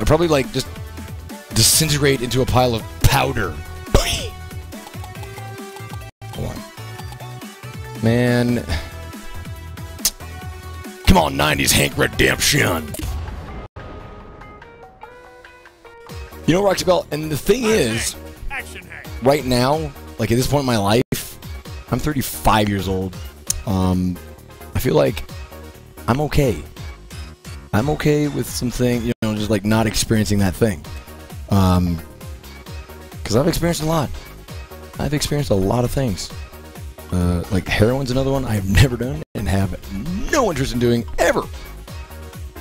probably like just disintegrate into a pile of powder. Hold on. Man. Come on, 90s Hank Redemption. You know, Roxy Bell, and the thing is, Action Hank. Right now, like at this point in my life, I'm 35 years old. I feel like I'm okay. I'm okay with something, just like not experiencing that thing. Because I've experienced a lot. I've experienced a lot of things. Like heroin's another one I've never done and have no interest in doing ever.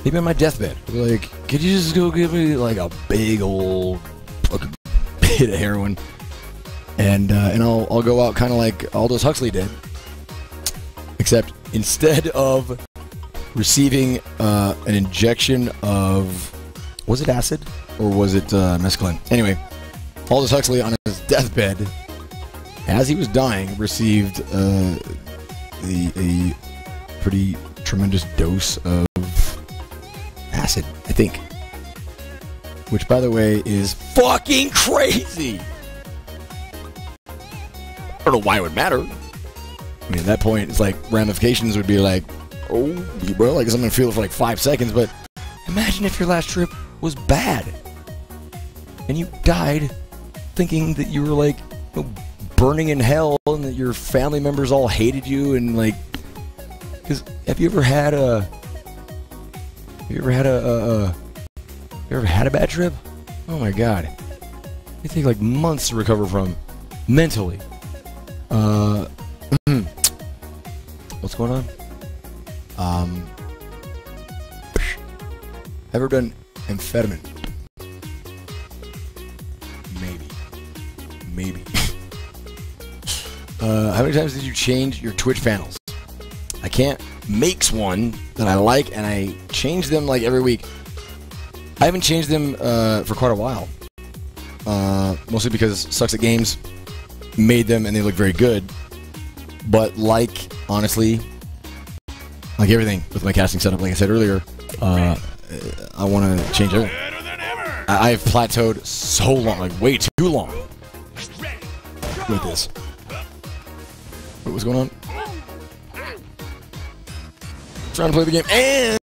Maybe on my deathbed, I'll be like, could you just go give me like a big old fucking bit of heroin, and I'll go out kind of like Aldous Huxley did, except instead of receiving an injection of, was it acid or was it mescaline? Anyway, Aldous Huxley on his deathbed, as he was dying, received a pretty tremendous dose of acid, I think. Which, by the way, is fucking crazy! I don't know why it would matter. I mean, at that point, it's like, ramifications would be like, oh, well, I guess I'm gonna feel it for like 5 seconds, but imagine if your last trip was bad. And you died thinking that you were like, burning in hell and that your family members all hated you and like, because have you ever had a bad trip? Oh my god. It take like months to recover from mentally. What's going on? Ever done amphetamine? Maybe. How many times did you change your Twitch panels? I can't makes one that I like, and I change them like every week. I haven't changed them for quite a while. Mostly because Sucks at Games made them and they look very good. But like, honestly, like everything with my casting setup, like I said earlier, I want to change everything. I've plateaued so long, like way too long with this. What's going on? Trying to play the game and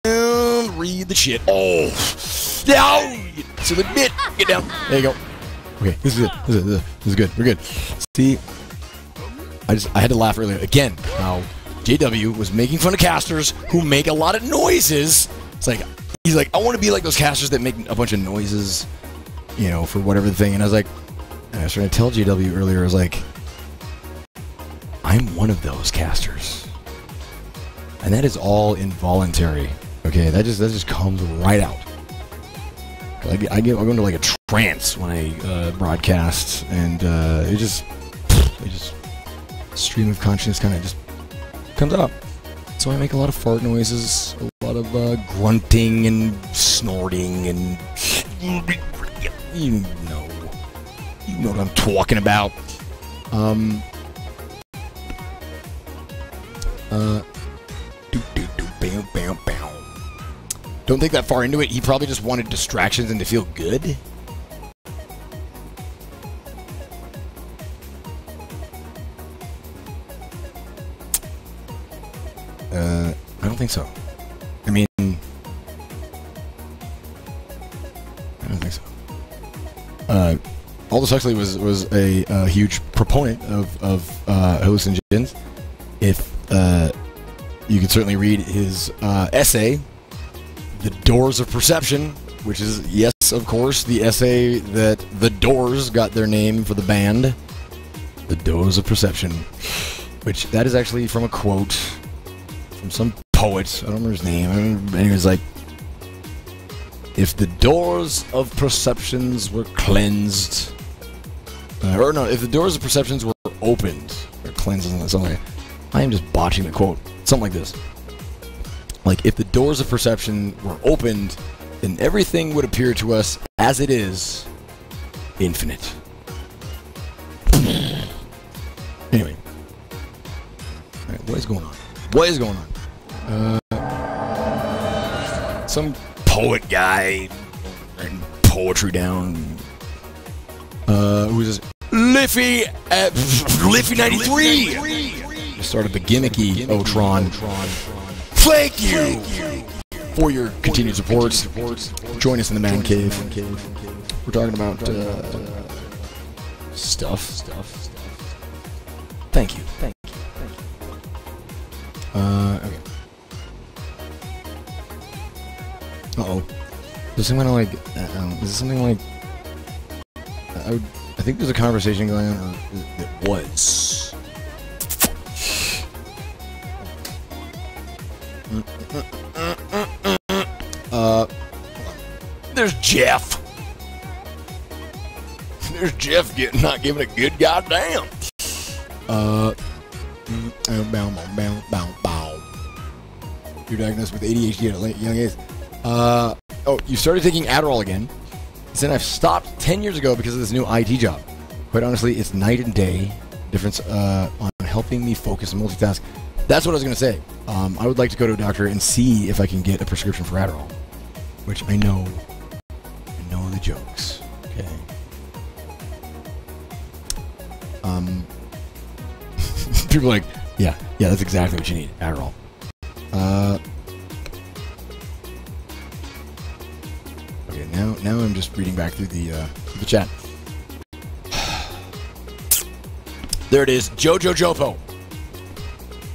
read the shit. Oh, down to the bit. Get down. There you go. Okay, this is it. This is good. We're good. See, I had to laugh earlier again. How JW was making fun of casters who make a lot of noises. It's like he's like, I want to be like those casters that make a bunch of noises, you know, for whatever the thing. And I was like, and I was trying to tell JW earlier. I was like, I'm one of those casters. And that is all involuntary. Okay, that just comes right out. I go into like a trance when I broadcast, and it just stream of consciousness kind of just comes out. So I make a lot of fart noises, a lot of grunting and snorting, and you know what I'm talking about. Don't think that far into it. He probably just wanted distractions and to feel good. I don't think so. I mean, I don't think so. Aldous Huxley was a huge proponent of hallucinogens. If you could certainly read his essay, The Doors of Perception, which is, yes, of course, the essay that The Doors got their name for the band. The Doors of Perception. Which, that is actually from a quote from some poet. I don't remember his name. And he was like, if the doors of perceptions were cleansed, or no, if the doors of perceptions were opened, or cleansed, something like that. I am just botching the quote. Something like this. Like, if the doors of perception were opened, then everything would appear to us as it is, infinite. Anyway. Alright, what is going on? What is going on? Some poet guy writing poetry down. Who's this? Liffy at Liffy 93! Started the gimmicky Otron. Thank you for your continued support. Join us in the Man Cave. We're talking about stuff. Thank you. Okay. Uh-oh. Is there something like... is this something like... I think there's a conversation going on. It was. There's Jeff. There's Jeff not giving a good goddamn. You're diagnosed with ADHD at a young age. Oh, you started taking Adderall again. Then I've stopped 10 years ago because of this new IT job. Quite honestly, it's night and day difference on helping me focus and multitask. That's what I was going to say. I would like to go to a doctor and see if I can get a prescription for Adderall. Which I know the jokes. Okay. People are like, yeah, that's exactly what you need, Adderall. Okay, now I'm just reading back through the chat. There it is, Jojo Jopo.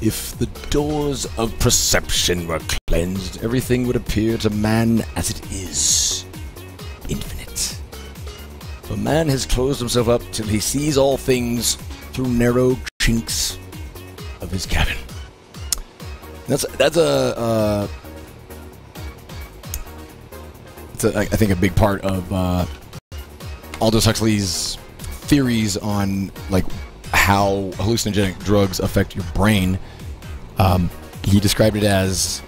If the doors of perception were cleansed, everything would appear to man as it is, infinite. For man has closed himself up till he sees all things through narrow chinks of his cabin. That's I think a big part of Aldous Huxley's theories on like how hallucinogenic drugs affect your brain. He described it as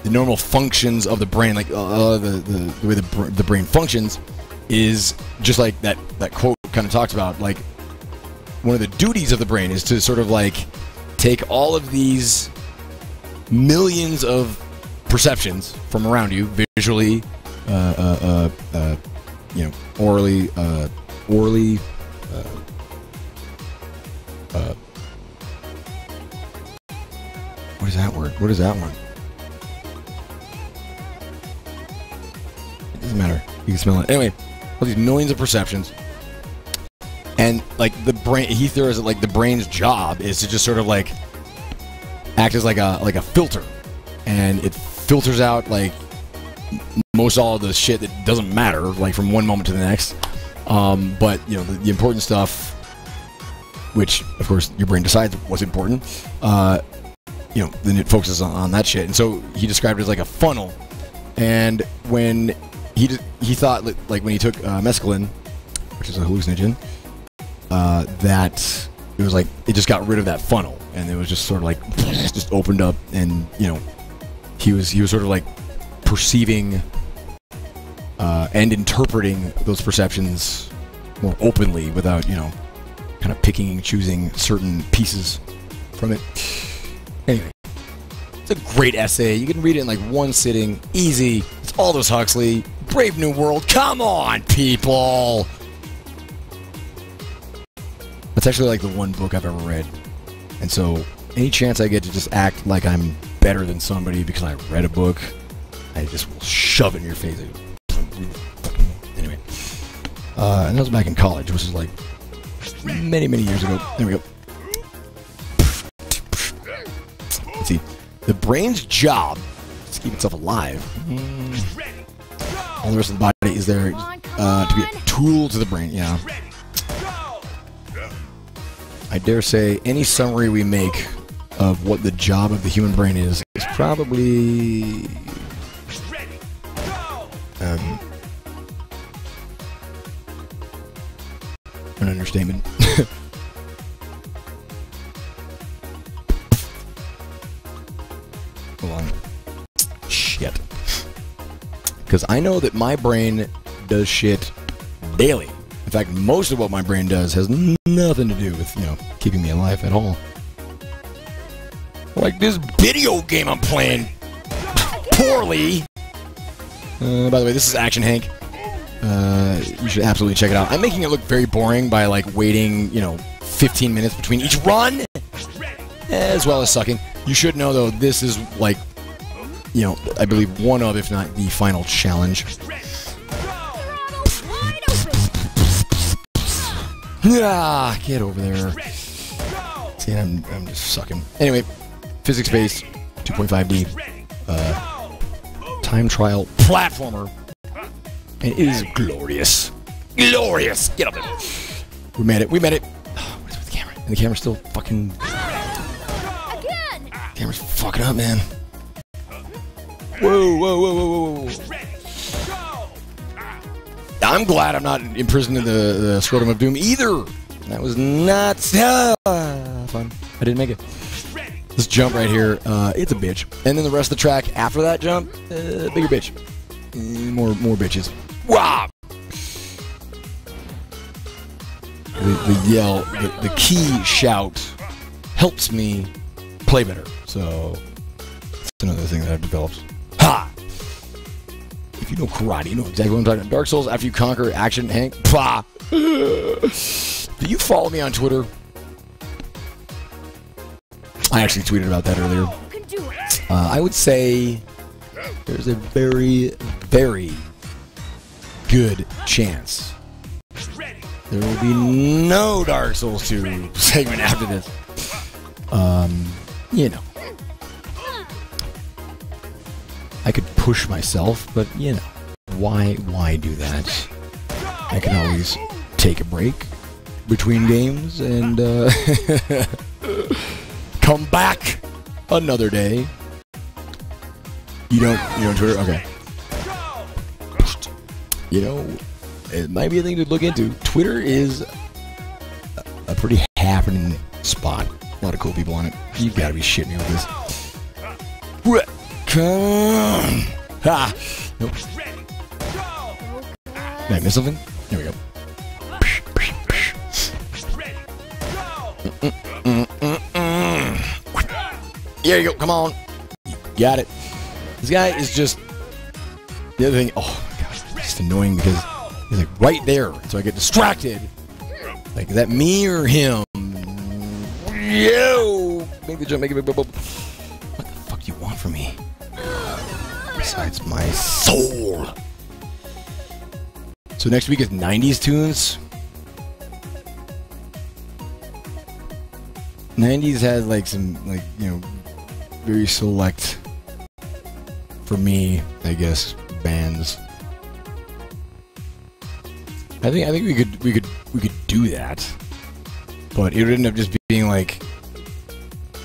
the normal functions of the brain, like the way the brain functions, is just like that quote kind of talks about. Like, one of the duties of the brain is to sort of like take all of these millions of perceptions from around you, visually, orally, what is that word? What is that one? It doesn't matter. You can smell it. Anyway, all these millions of perceptions. And, like, the brain, he throws it like the brain's job is to just sort of, like, act as like a filter. And it filters out, like, most all of the shit that doesn't matter, like, from one moment to the next. But, you know, the important stuff, which, of course, your brain decides what's important, you know, then it focuses on that shit. And so he described it as like a funnel. And when he thought, like, when he took mescaline, which is a hallucinogen, that it was like it just got rid of that funnel, and it was just sort of like just opened up, and you know, he was sort of like perceiving and interpreting those perceptions more openly without, you know, kind of picking and choosing certain pieces from it. Anyway, it's a great essay. You can read it in like one sitting, easy. It's Aldous Huxley, Brave New World. Come on, people! That's actually like the one book I've ever read. And so, any chance I get to just act like I'm better than somebody because I read a book, I just will shove it in your face. Anyway. And that was back in college, which is like many, many years ago. There we go. Let's see. The brain's job is to keep itself alive. All the rest of the body is there to be a tool to the brain. Yeah. I dare say any summary we make of what the job of the human brain is probably an understatement. Hold on. Shit. Because I know that my brain does shit daily. In fact, most of what my brain does has nothing to do with, you know, keeping me alive at all. Like this video game I'm playing poorly. By the way, this is Action Hank. You should absolutely check it out. I'm making it look very boring by, like, waiting, you know, 15 minutes between each run, as well as sucking. You should know, though, this is, like, you know, I believe one of, if not the final challenge. Ah, get over there. See, I'm just sucking. Anyway, physics-based, 2.5D, time trial platformer, and it is glorious. Glorious! Get up there. We made it. We made it. Oh, what is with the camera? And the camera's still fucking... Again! The camera's fucking up, man. Whoa, whoa, whoa, whoa, whoa, whoa. I'm glad I'm not imprisoned in the scrotum of doom either. That was not fun. I didn't make it. This jump right here, it's a bitch. And then the rest of the track after that jump, bigger bitch. More bitches. Wow! The yell, the key shout helps me play better. So, that's another thing that I've developed. Ha! If you know karate, you know exactly what I'm talking about. Dark Souls, after you conquer Action Hank. Pah! Do you follow me on Twitter? I actually tweeted about that earlier. I would say there's a very, very good chance there will be no Dark Souls 2 segment after this. You know. I could push myself, but, you know, why do that? I can always take a break between games and come back another day. You don't Twitter? Okay. You know, it might be a thing to look into. Twitter is pretty happening spot. A lot of cool people on it. You gotta be shitting me with this. Come on. Ha! Nope. Did I miss something? There we go. There you go. Come on. You got it. This guy is just... The other thing... Oh, my gosh. It's just annoying because he's like right there. So I get distracted. Like, is that me or him? Yo! Make the jump. Make it... What the fuck you want from me? Besides my soul. So next week is 90s tunes. 90s had like some, like, you know, very select, for me, I guess, bands. I think we could do that, but it would end up just being like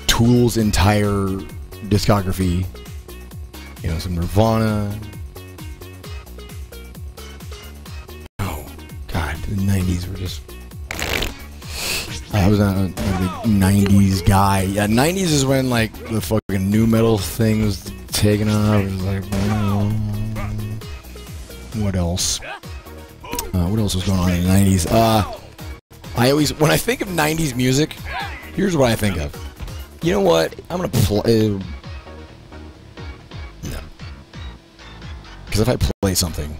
Tool's entire discography. You know, some Nirvana. Oh God, the 90s were just. I was not a big 90s guy. Yeah, 90s is when like the fucking new metal thing was taking off. It was like, what else? What else was going on in the 90s? I always, when I think of 90s music, here's what I think of. You know what? I'm gonna play. No, because if I play something,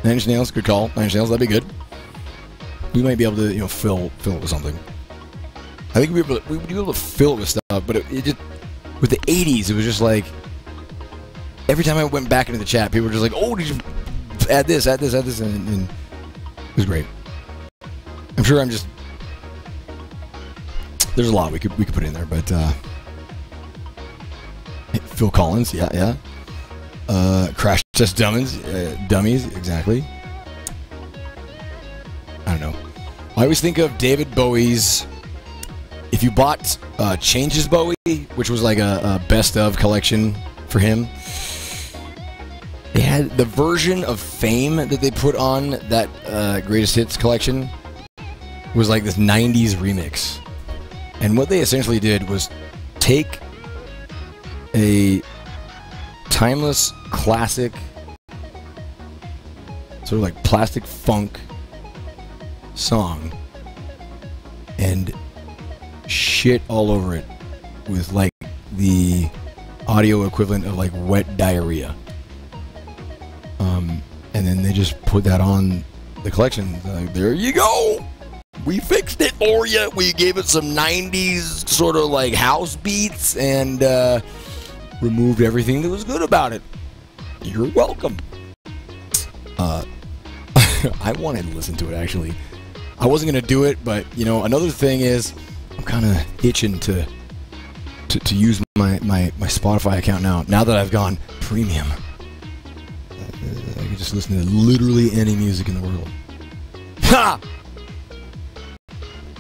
Nine Inch Nails, good call. Nine Inch Nails, that'd be good. We might be able to, you know, fill it with something. I think we would be able to fill it with stuff, but it just, with the 80s, it was just like, every time I went back into the chat, people were just like, oh, did you add this, and it was great. I'm sure I'm just, there's a lot we could put in there, but, Phil Collins, yeah. Crash Test Dummies, exactly. I don't know. I always think of David Bowie's. If you bought Changes Bowie, which was like a best of collection for him, they had the version of Fame that they put on that greatest hits collection was like this 90s remix. And what they essentially did was take a timeless classic, sort of like plastic funk song and shit all over it with like the audio equivalent of like wet diarrhea, and then they just put that on the collection. Like, there you go, we fixed it for you. We gave it some 90s sort of like house beats and removed everything that was good about it. You're welcome. I wanted to listen to it actually. I wasn't gonna do it, but you know, another thing is, I'm kind of itching to use my Spotify account now. Now that I've gone premium, I can just listen to literally any music in the world. Ha!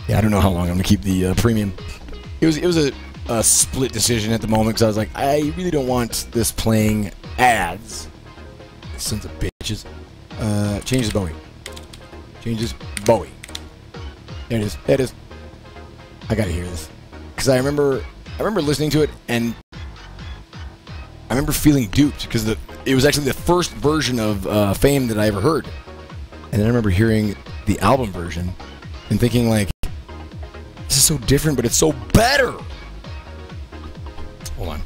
Yeah, I don't know how long I'm gonna keep the premium. It was a split decision at the moment because I was like, I really don't want this playing ads. Sons of bitches. Changes Bowie. Changes Bowie. There it is. There it is. I gotta hear this because I remember listening to it and I remember feeling duped because it was actually the first version of Fame that I ever heard, and then I remember hearing the album version and thinking like, this is so different, but it's so better. Hold on.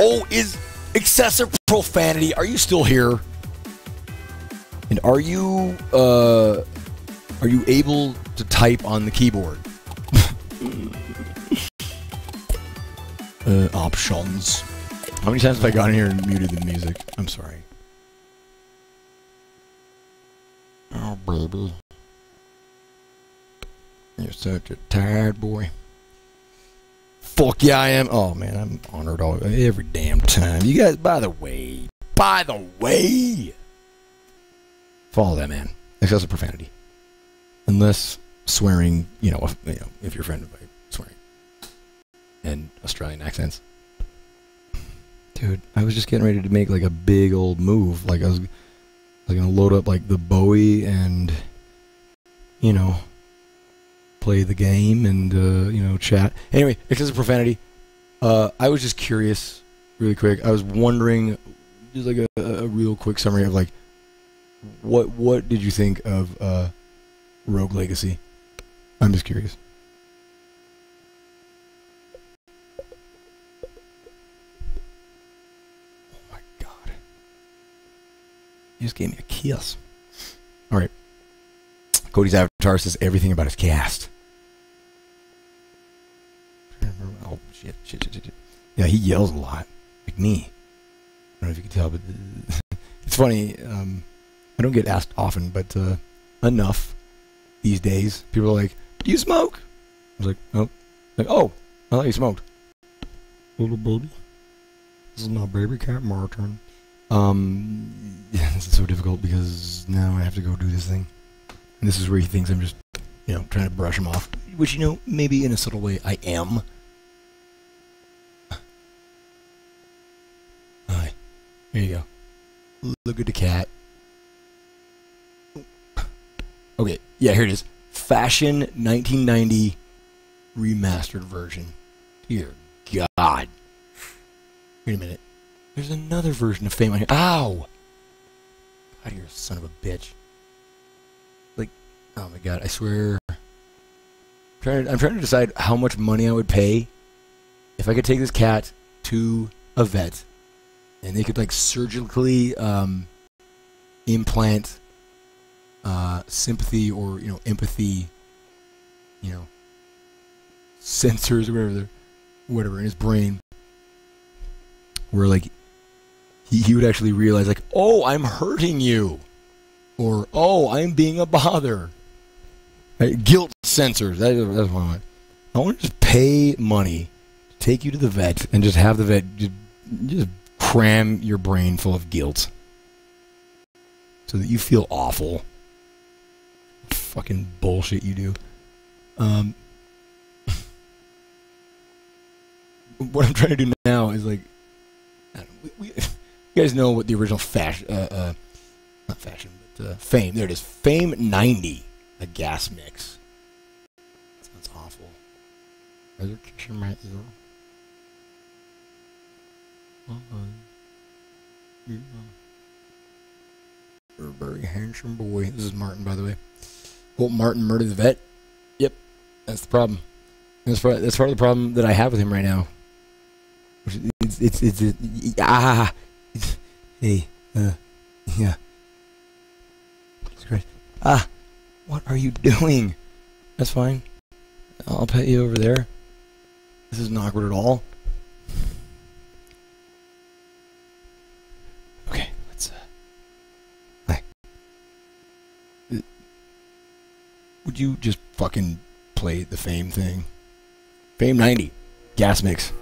Oh, is excessive profanity? Are you still here? And are you able to type on the keyboard? Options. How many times have I gone in here and muted the music? I'm sorry. Oh, baby. You're such a tired boy. Fuck yeah, I am. Oh, man, I'm honored every damn time. You guys, by the way, follow that man. Excessive profanity. Unless swearing, if you're offended by swearing. And Australian accents. Dude, I was just getting ready to make like a big old move. Like I was like gonna load up like the Bowie and you know, play the game and, you know, chat. Anyway, excessive profanity. I was just curious, really quick. I was wondering, just like a real quick summary of like, what did you think of Rogue Legacy? I'm just curious. Oh my god! You just gave me a kiss. All right. Cody's avatar says everything about his cast. Oh shit! Yeah, he yells a lot, like me. I don't know if you can tell, but it's funny. I don't get asked often, but enough these days. People are like, "Do you smoke?" I was like, "Oh." Like, "Oh, I thought you smoked." Little baby. This is my baby cat, Martin. Yeah, this is so difficult because now I have to go do this thing. And this is where he thinks I'm just, you know, trying to brush him off. Which, you know, maybe in a subtle way I am. Alright. There you go. Look at the cat. Okay, yeah, here it is. Fashion 1990 remastered version. Dear God. Wait a minute. There's another version of Fame on here. Ow! God, you're a son of a bitch. Like, oh my God, I swear. I'm trying to decide how much money I would pay if I could take this cat to a vet and they could, like, surgically implant sympathy or, you know, empathy, you know, sensors or whatever in his brain, where like he would actually realize, like, oh, I'm hurting you, or oh, I'm being a bother. Right? Guilt sensors. That's what I want. I want to just pay money to take you to the vet and just have the vet just cram your brain full of guilt so that you feel awful. Fucking bullshit you do. What I'm trying to do now is like, I don't know, you guys know what the original fashion, not fashion, but Fame. There it is, Fame 90, a gas mix. That sounds awful. Are there kicks in my ear? You're a very handsome boy. This is Martin, by the way. Won't Martin murder the vet? Yep, that's the problem. That's part of the problem that I have with him right now. Hey, yeah. Jesus Christ. What are you doing? That's fine. I'll pet you over there. This isn't awkward at all. Okay, let's, hi. Would you just fucking play the Fame thing? Fame 90. Gas mix.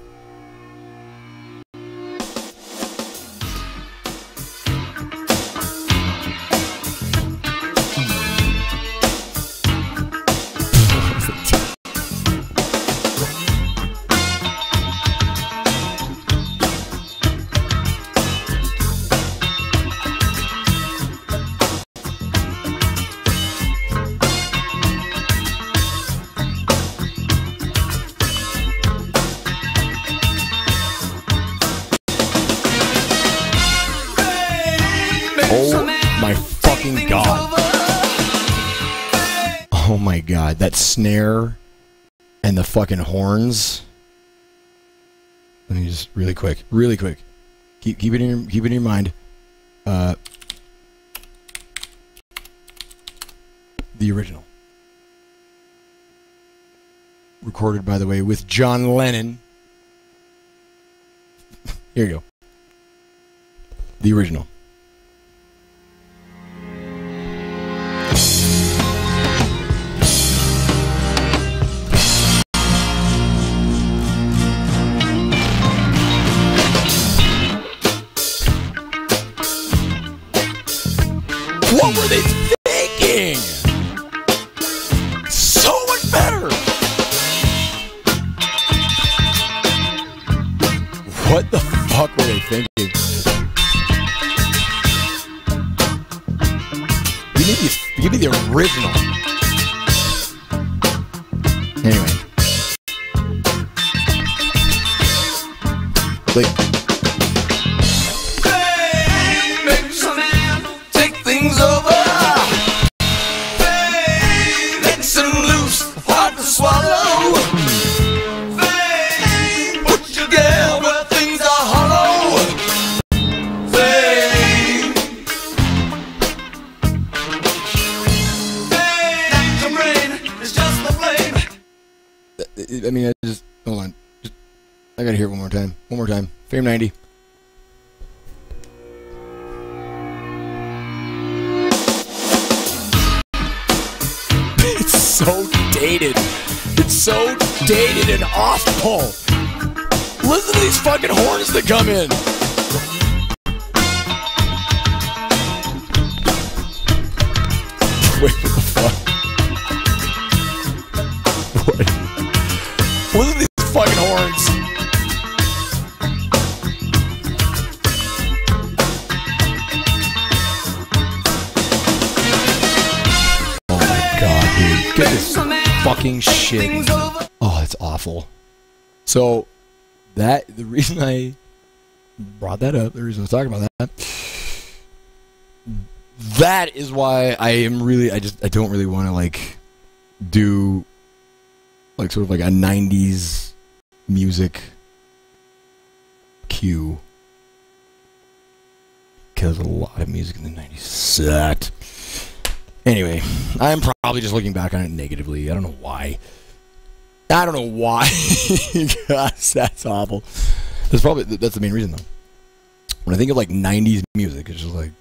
Oh my God, that snare and the fucking horns. Let me just really quick. Keep it in your mind. The original. Recorded, by the way, with John Lennon. Here you go. The original. What were they thinking? So much better! What the fuck were they thinking? Give me the original. Like, fame makes a man take things over. Fame makes him loose, hard to swallow. Fame puts you down where things are hollow. Fame, fame, the brain is just the flame. I mean, I just, hold on. I gotta hear it one more time. One more time. Fame 90. It's so dated. It's so dated and awful. Listen to these fucking horns that come in. Wait, what the fuck? What? Listen to these fucking horns. Get this fucking shit. Oh, it's awful. So, the reason I brought that up, the reason I was talking about that is why I am really, I don't really want to, like, do, like, sort of like a 90s music cue. Because a lot of music in the 90s sucked. Anyway, I'm probably just looking back on it negatively. I don't know why. Gosh, that's awful. That's the main reason, though. When I think of, like, 90s music, it's just like...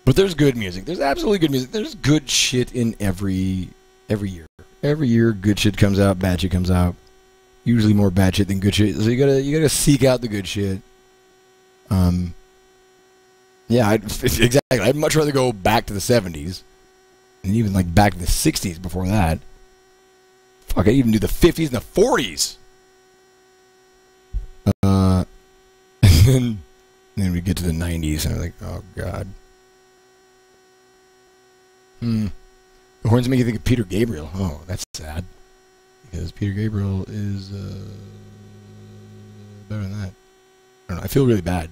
But there's good music. There's absolutely good music. There's good shit in every year. Every year, good shit comes out, bad shit comes out. Usually more bad shit than good shit. So you gotta seek out the good shit. Yeah, exactly. I'd much rather go back to the 70s. And even, like, back to the 60s before that. Fuck, I'd even do the 50s and the 40s. And then we get to the 90s, and I'm like, oh, God. The horns make you think of Peter Gabriel. Oh, that's sad. Because Peter Gabriel is better than that. I don't know, I feel really bad.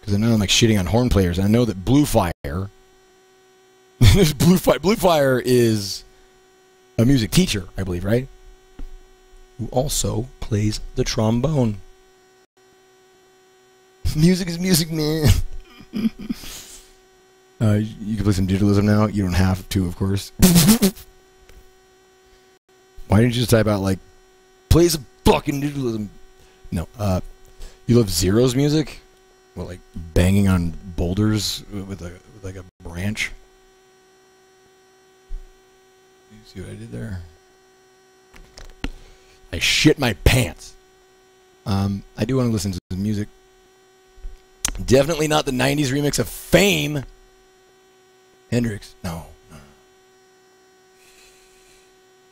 Because I know I'm like shitting on horn players, and I know that Blue Fire. Blue Fire is a music teacher, I believe, right? Who also plays the trombone. Music is music, man. You can play some digitalism now. You don't have to, of course. Why didn't you just type out, like, play some fucking digitalism? No. You love Zero's music? Well, like banging on boulders with like a branch. You see what I did there? I shit my pants. I do want to listen to the music. Definitely not the 90s remix of Fame. Hendrix. No.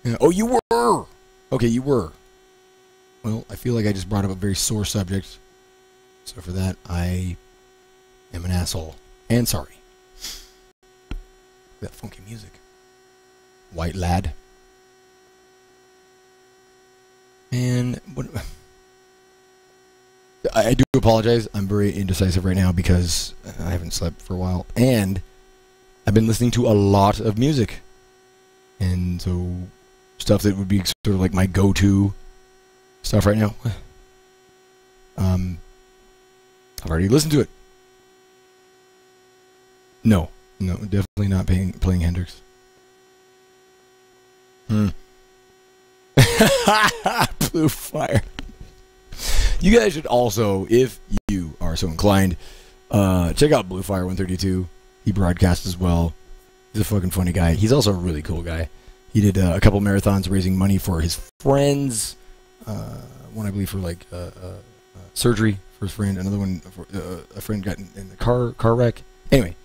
Yeah. Oh, you were! Okay, you were. Well, I feel like I just brought up a very sore subject. So for that, I am an asshole. And sorry. That funky music. White lad. And what... I do apologize. I'm very indecisive right now because I haven't slept for a while. And I've been listening to a lot of music. And so stuff that would be sort of like my go-to stuff right now. I've already listened to it. No, definitely not playing Hendrix. Blue Fire. You guys should also, if you are so inclined, check out Blue Fire 132. He broadcasts as well. He's a fucking funny guy. He's also a really cool guy. He did a couple marathons raising money for his friends. One, I believe, for like surgery for his friend. Another one, for, a friend got in the car wreck. Anyway,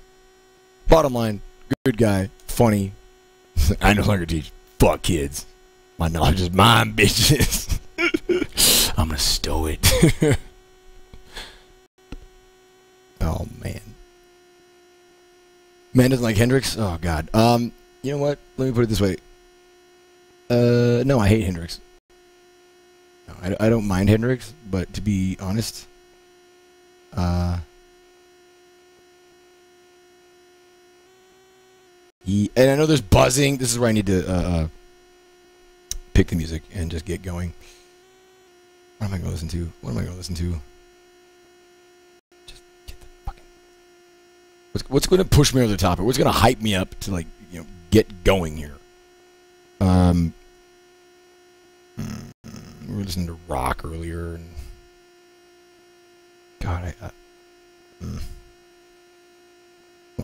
bottom line, good guy, funny. I no longer teach. Fuck kids. My knowledge is mine, bitches. I'm gonna stow it. Oh, man. Man doesn't like Hendrix? Oh, God. You know what? Let me put it this way. No, I hate Hendrix. I don't mind Hendrix, but to be honest, and I know there's buzzing. This is where I need to pick the music and just get going. What am I going to listen to? What am I going to listen to? Just get the fucking... What's going to push me over the top? What's going to hype me up to, like, you know, get going here? We were listening to rock earlier, and God,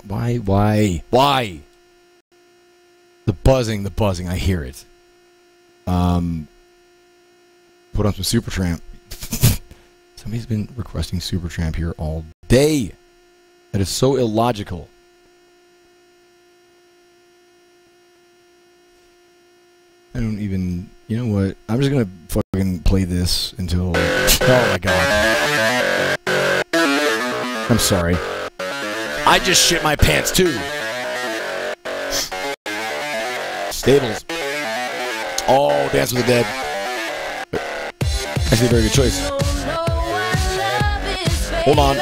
why? The buzzing, I hear it. Put on some Supertramp. Somebody's been requesting Supertramp here all day. That is so illogical. I don't even... You know what? I'm just gonna fucking play this until... Oh my god. I'm sorry. I just shit my pants too. Stables. Oh, Dance with the Dead. Actually, a very good choice. Hold on.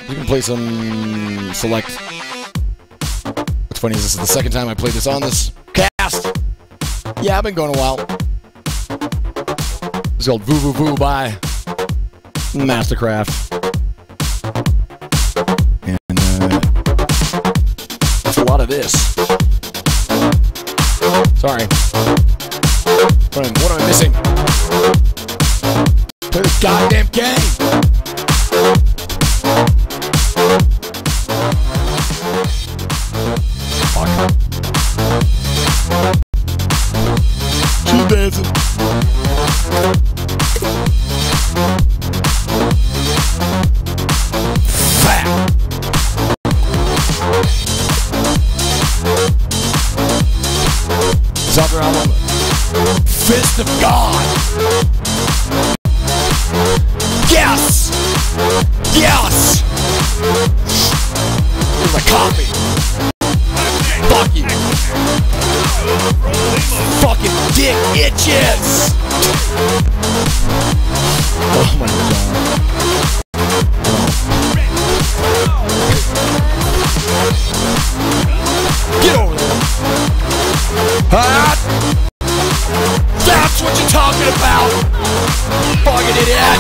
We can play some Select. What's funny is this is the second time I played this on this cast. Yeah, I've been going a while. It's called Voo Voo Voo by Mastercraft. And that's a lot of this. Sorry. What am I missing? Play the goddamn game! Fuck. She's dancing. Fat. Southern Alabama. Fist of God. Yes! Yes! Here's my copy. Fuck you. Fucking dick itches! Oh my god. Get over there. That's what you're talking about! Fucking idiot!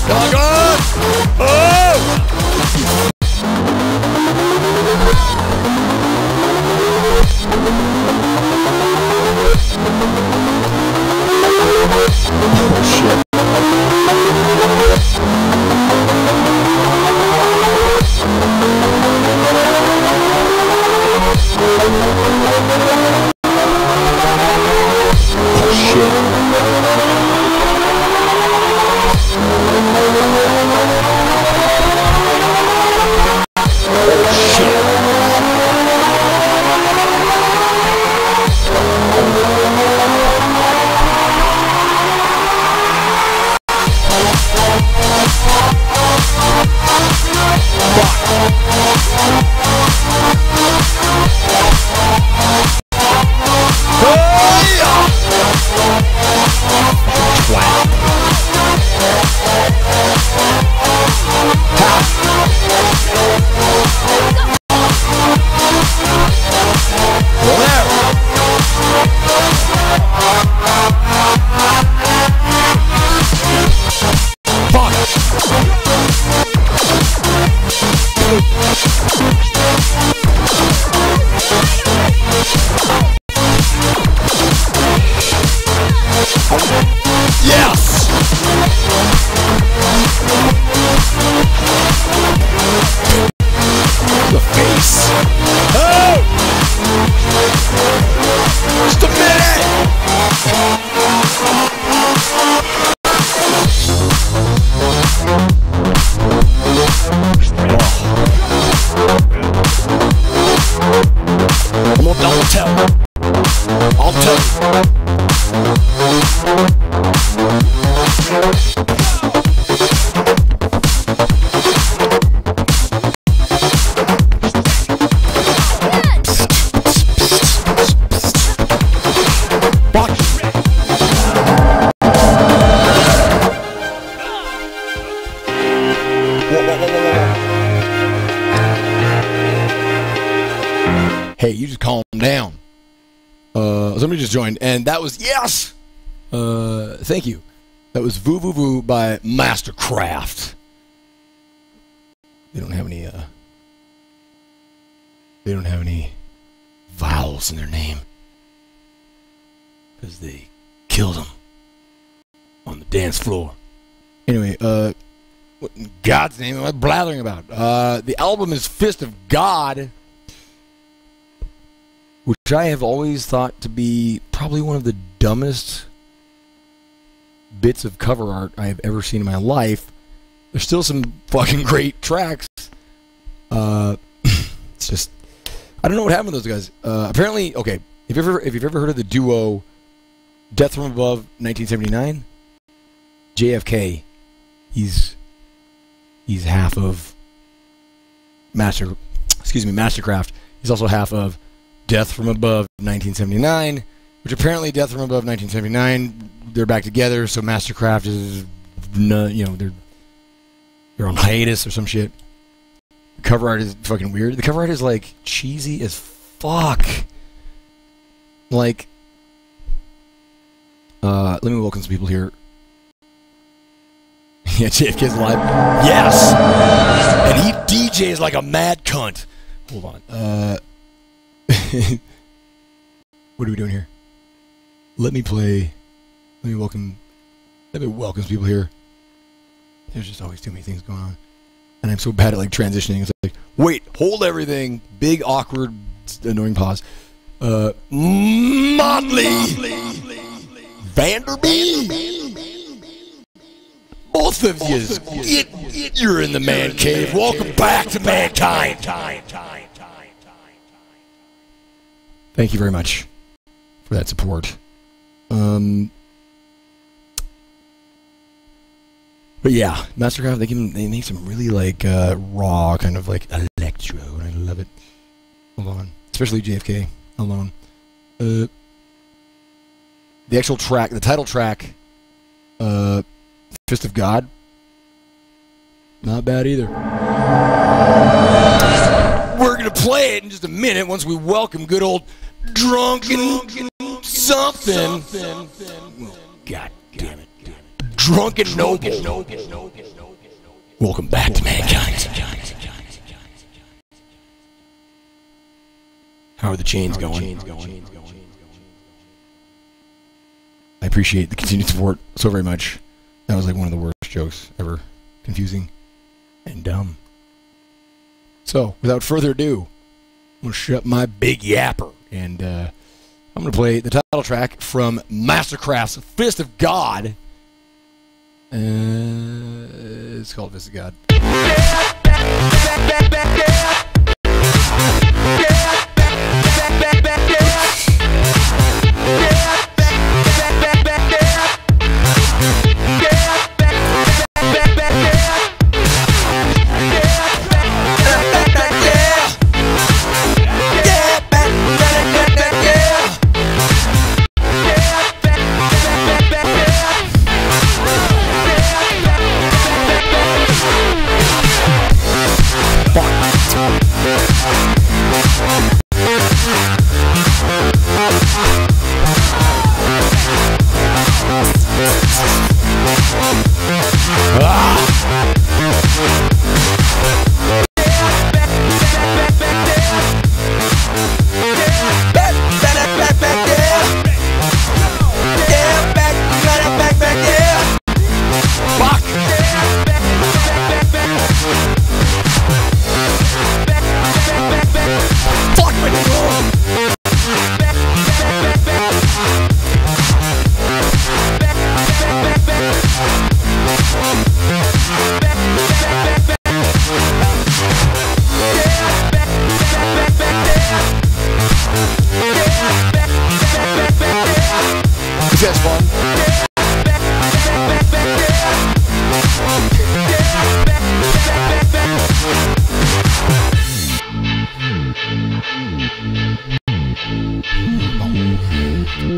Doggone! Oh! Oh shit. Hey, you just calm down. Somebody just joined, and that was yes. Thank you. That was Voo Voo Voo by Mastercraft. They don't have any. They don't have any vowels in their name because they killed them on the dance floor. Anyway, what in God's name am I blathering about? The album is Fist of God, which I have always thought to be probably one of the dumbest bits of cover art I have ever seen in my life. There's still some fucking great tracks. It's just, I don't know what happened to those guys. Apparently, okay, if you've ever heard of the duo Death from Above 1979, JFK, he's half of Mastercraft. He's also half of Death from Above 1979, which apparently Death from Above 1979, they're back together, so Mastercraft is, you know, they're on hiatus or some shit. The cover art is fucking weird. The cover art is like cheesy as fuck. Like, let me welcome some people here. Yeah, JFK's live. Yes! And he DJs like a mad cunt. Hold on. What are we doing here? Let me welcome some people here. There's just always too many things going on. And I'm so bad at like transitioning. It's like, wait, hold everything. Big, awkward, annoying pause. Motley Vanderbeek. Both of you, you're in the man cave. Welcome back to mankind. Thank you very much for that support. But yeah, Mastercraft, they make some really like raw kind of like electro, and I love it. Hold on, especially JFK alone. The actual track, the title track, Fist of God, not bad either. We're gonna play it in just a minute once we welcome good old drunken something. God damn it. Drunken Noble. Welcome back to mankind. How are the chains going? I appreciate the continued support so very much. That was like one of the worst jokes ever. Confusing and dumb. So, without further ado, I'm going to shut my big yapper and I'm going to play the title track from Mastercraft's Fist of God. It's called Fist of God.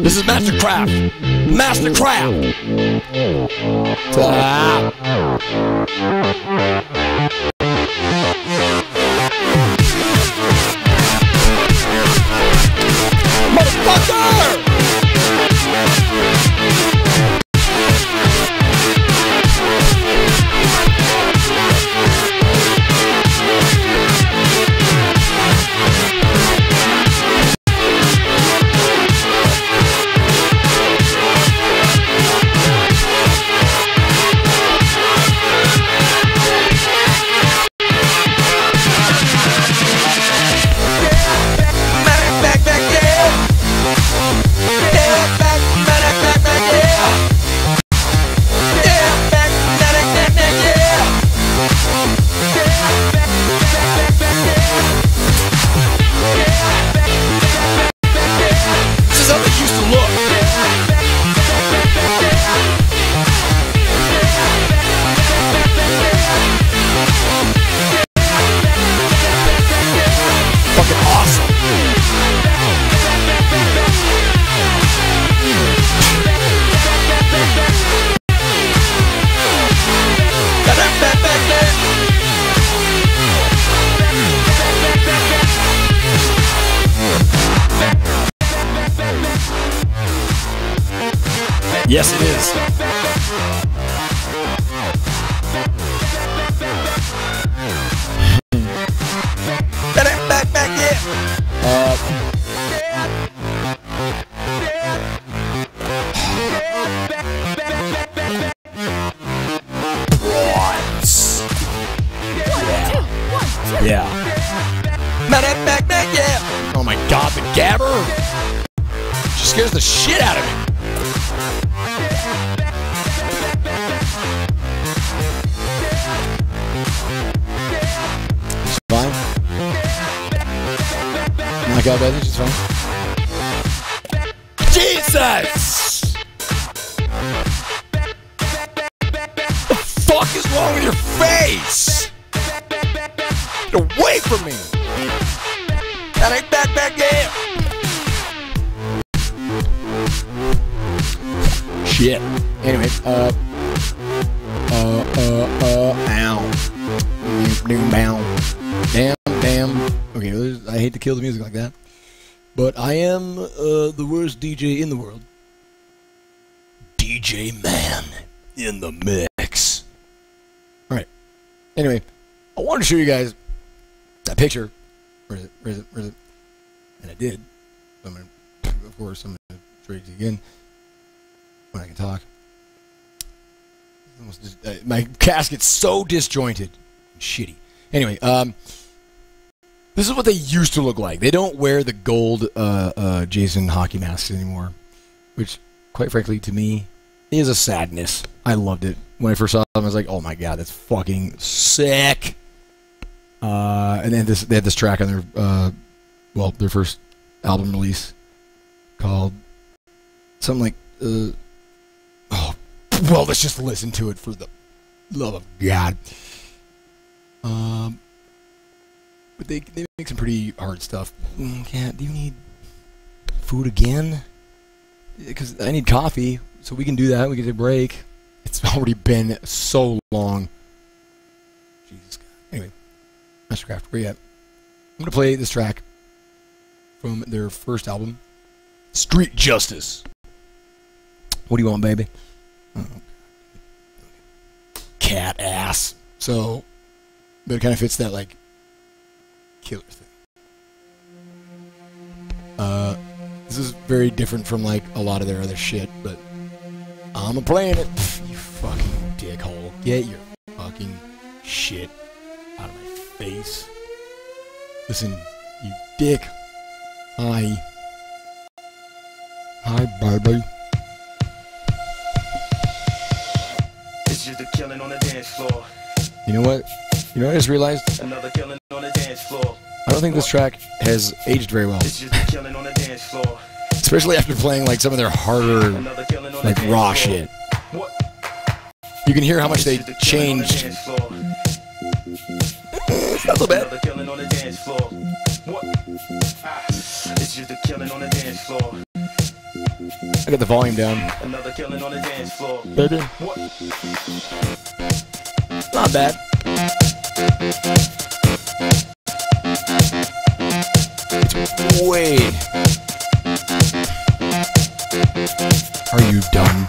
This is Mastercraft. Mastercraft. Yes, it is. Back, yeah. Yeah. Back, yeah. Oh my God, the gabber. She scares the shit out of me. She's fine. Oh my God, baby, she's fine. Jesus! What the fuck is wrong with your face? Get away from me! That ain't back, yeah! Shit. Anyway, ow. Damn. Okay, I hate to kill the music like that. But I am the worst DJ in the world. DJ Man in the mix. Alright. Anyway, I wanted to show you guys that picture. Where is it? And I did. Of course, I'm going to show it to you again when I can talk. My casket's so disjointed and shitty. Anyway, this is what they used to look like. They don't wear the gold Jason hockey masks anymore, which, quite frankly, to me, is a sadness. I loved it. When I first saw them, I was like, oh my God, that's fucking sick. And then they had this track on their, their first album release called something like, let's just listen to it for the love of God. But they make some pretty hard stuff. Cat, do you need food again? Because I need coffee, so we can do that. We can take a break. It's already been so long. Jesus God. Anyway, MANvsGAME, where you at? I'm going to play this track from their first album, Street Justice. What do you want, baby? Oh. Cat ass. So, but it kind of fits that, like, killer thing. This is very different from, like, a lot of their other shit, but I'm playing it. Pff, you fucking dickhole. Get your fucking shit out of my face. Listen, you dick. Hi, baby. It's just a killing on the dance floor. You know what? You know what I just realized? Another killing on the dance floor. I don't think this track has aged very well. It's just a killing on the dance floor. Especially after playing like some of their harder, like raw shit. You can hear how much they changed. Not so bad. It's just a killing on the dance floor. I got the volume down. Another killing on the dance floor. Baby. Not bad. Wait. Are you done?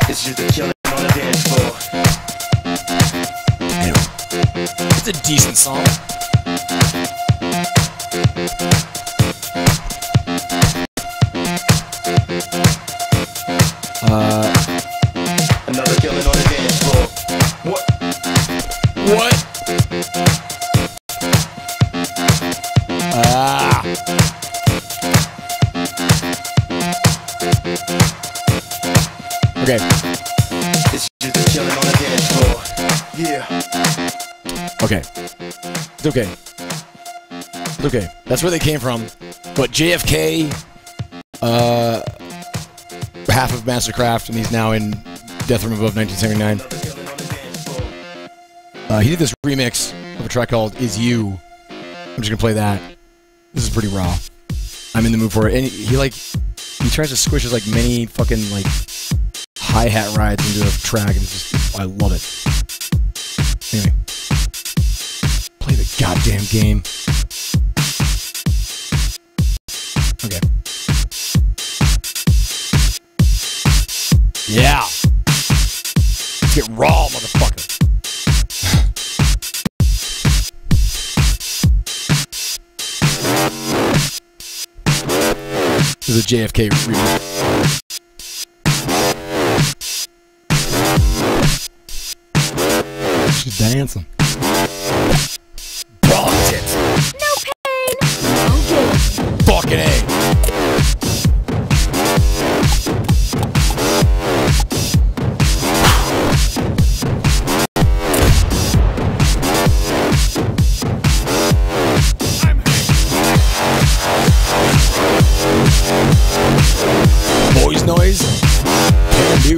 It's just a killing on the dance floor. Anyway, it's a decent song. Another killing on the dance floor. What? Okay. It's just a killing on the dance floor. Yeah. Okay. It's okay. It's okay. That's where they came from. But JFK, half of MasterCraft, and he's now in Death from Above 1979. He did this remix of a track called Is You. I'm just gonna play that. This is pretty raw. I'm in the mood for it. And he tries to squish as like many fucking like hi-hat rides into a track, and it's just, I love it. Anyway, play the goddamn game. Okay. This is a JFK remix. She's dancing. Brawl tits. No pain, no gain. Fucking A. Boys noise. Can do.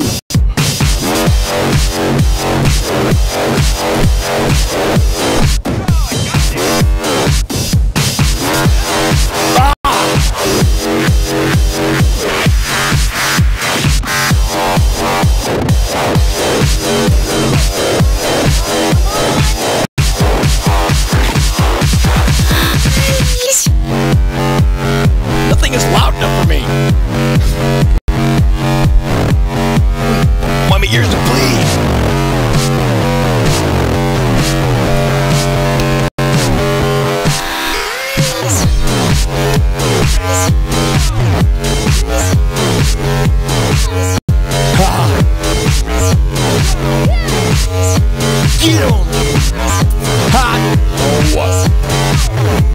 Nothing is loud enough for me. Want my ears to bleed. Get on. Hot. Oh, what?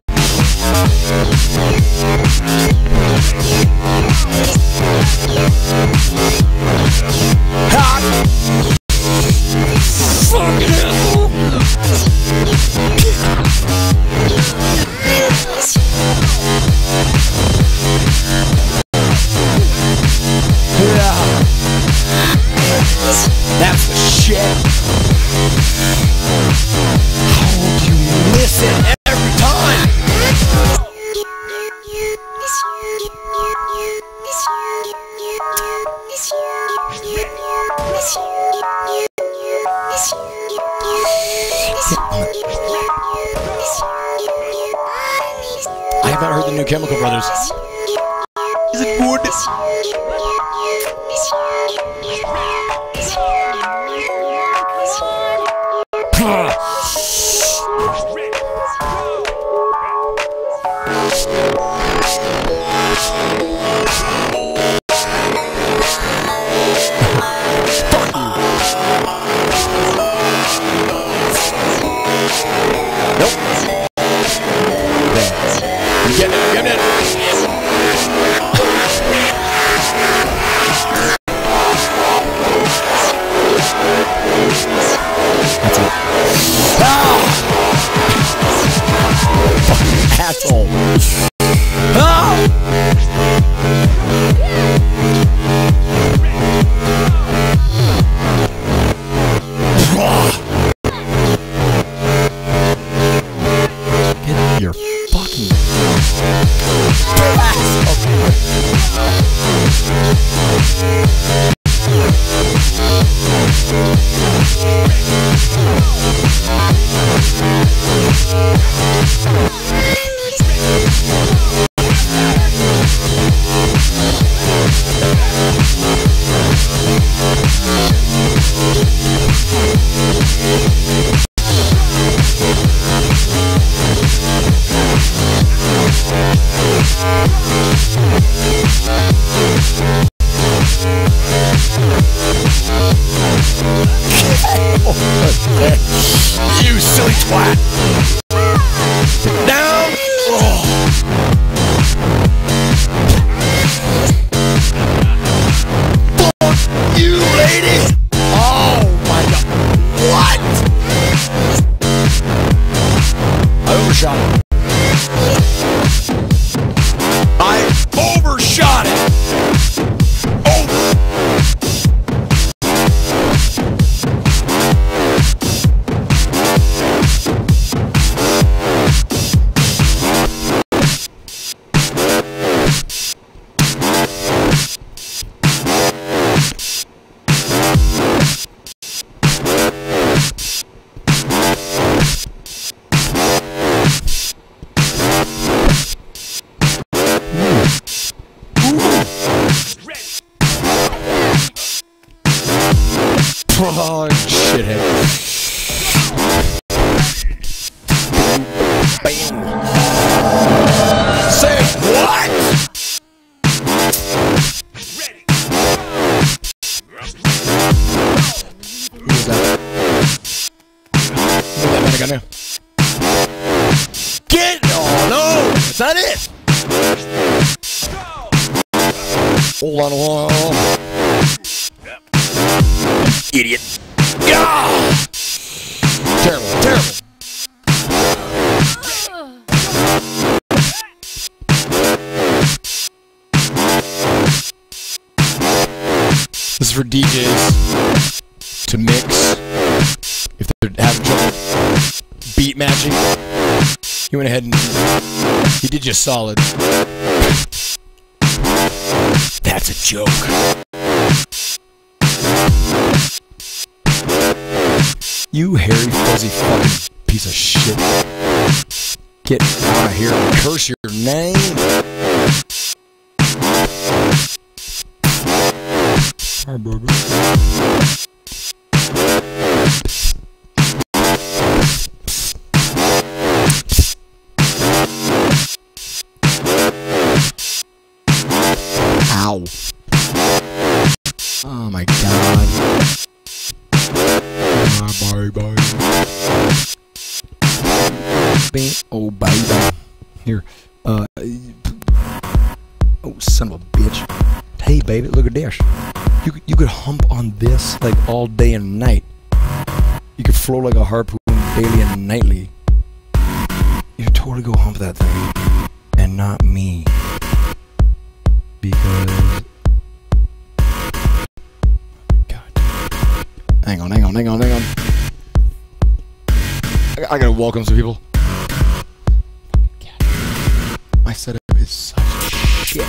Hot. Fucking asshole. Yeah. That's the shit. How do you miss it every time? I haven't heard the new Chemical Brothers. Is it good? Nope. I'm getting it, I'm getting it. That's it. Ah! Fucking asshole. Ah! Get your fucking ass up you silly twat! Sit down! Oh. Fuck you, lady! Oh my god! What? I overshot it. I overshot it! Oh, shithead. Bam. Say what? on now. Get! Oh no! That's not it! Hold on, hold on. Idiot. Yeah! Terrible, terrible. This is for DJs to mix if they're having trouble beat matching. He went ahead and he did you solid. That's a joke. You hairy fuzzy fucking piece of shit. Get out of here and curse your name. Hi, baby. Ow. Oh my god. Bye bye. Oh baby. Here. Oh son of a bitch. Hey baby, look at this. You could hump on this like all day and night. You could flow like a harpoon daily and nightly. You should totally go hump that thing. And not me. Because... God. Hang on. I gotta welcome some people. God. My setup is such shit.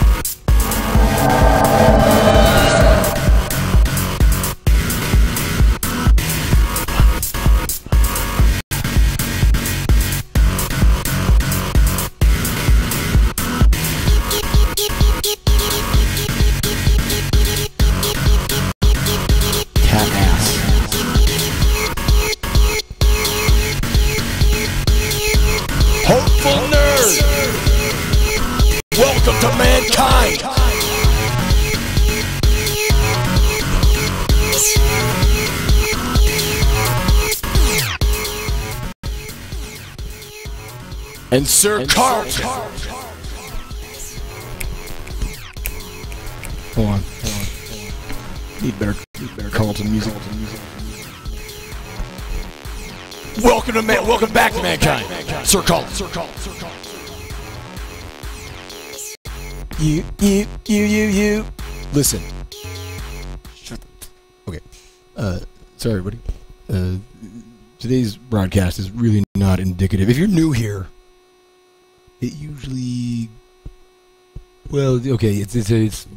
Welcome to mankind! And Sir Carlton! Hold on. Need better Carlton music. Welcome back to mankind! Sir Carlton. You. Listen. Shut up. Okay. Sorry, everybody. Today's broadcast is really not indicative. If you're new here, it usually... Well, okay, it's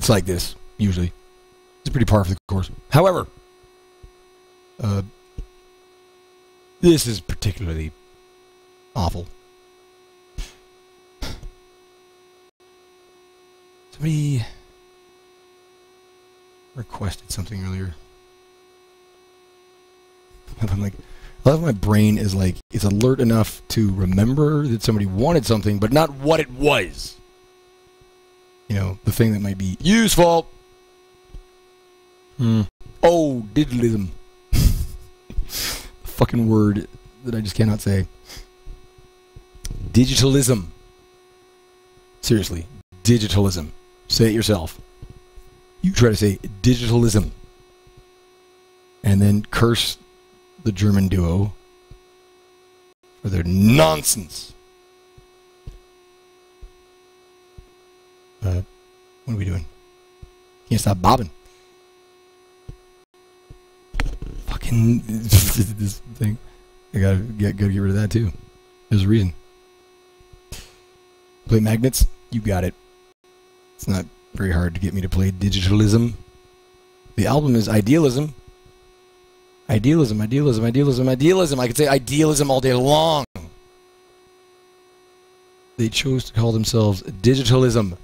like this, usually. It's pretty par for the course. However, this is particularly awful. Somebody requested something earlier. I'm like, I love my brain is like, it's alert enough to remember that somebody wanted something, but not what it was. You know, the thing that might be useful. Oh, digitalism. Fucking word that I just cannot say. Digitalism. Seriously, digitalism. Say it yourself. You try to say digitalism. And then curse the German duo for their nonsense. What are we doing? Can't stop bobbing. Fucking this thing. I gotta get rid of that too. There's a reason. Play magnets? You got it. It's not very hard to get me to play digitalism. The album is Idealism. Idealism. I could say idealism all day long. They chose to call themselves digitalism.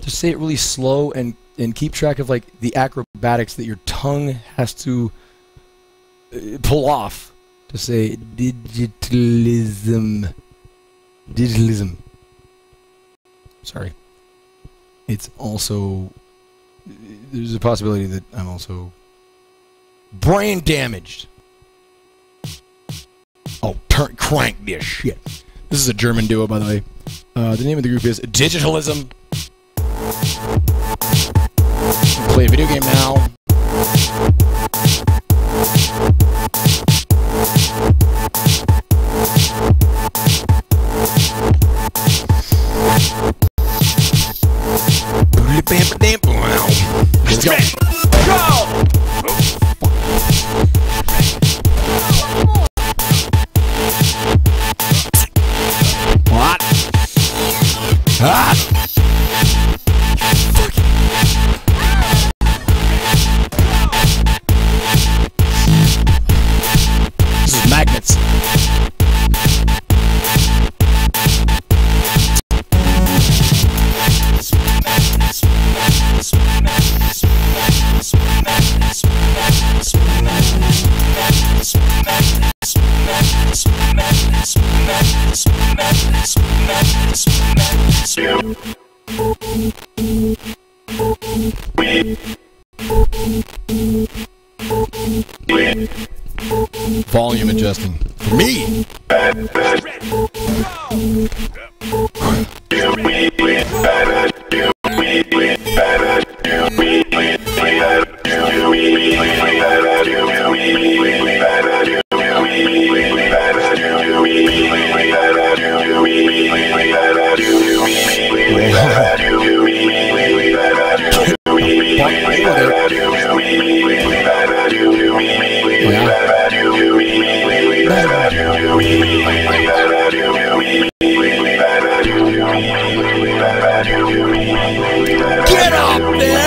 Just say it really slow and keep track of like the acrobatics that your tongue has to pull off to say digitalism. Sorry. It's also... There's a possibility that I'm also brain damaged. Oh, crank this shit. This is a German duo, by the way. The name of the group is Digitalism. Play a video game now. Let's go. Go! What? Ah! This is magnets. Volume adjusting. For me! Get up there!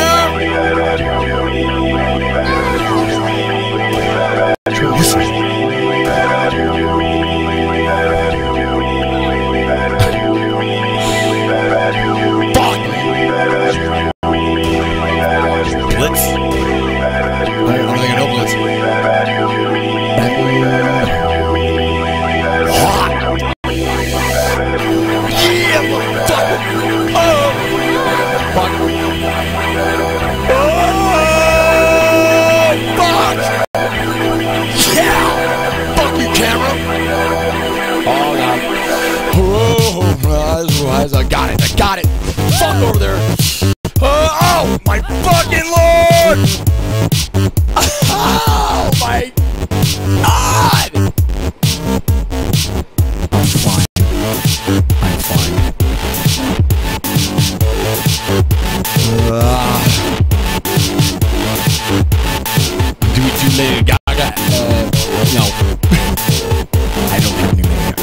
Blitz. I'm like an blitz. Hot. Yeah, motherfucker. Oh. Fuck. Oh, fuck. Yeah. Fuck you, camera. Oh, God. Oh, I got it. I got it. Fuck over there. Oh, my fucking Lord! Oh, my God! I'm fine. I'm fine. Do we do Lady Gaga? No. I don't have any Lady Gaga.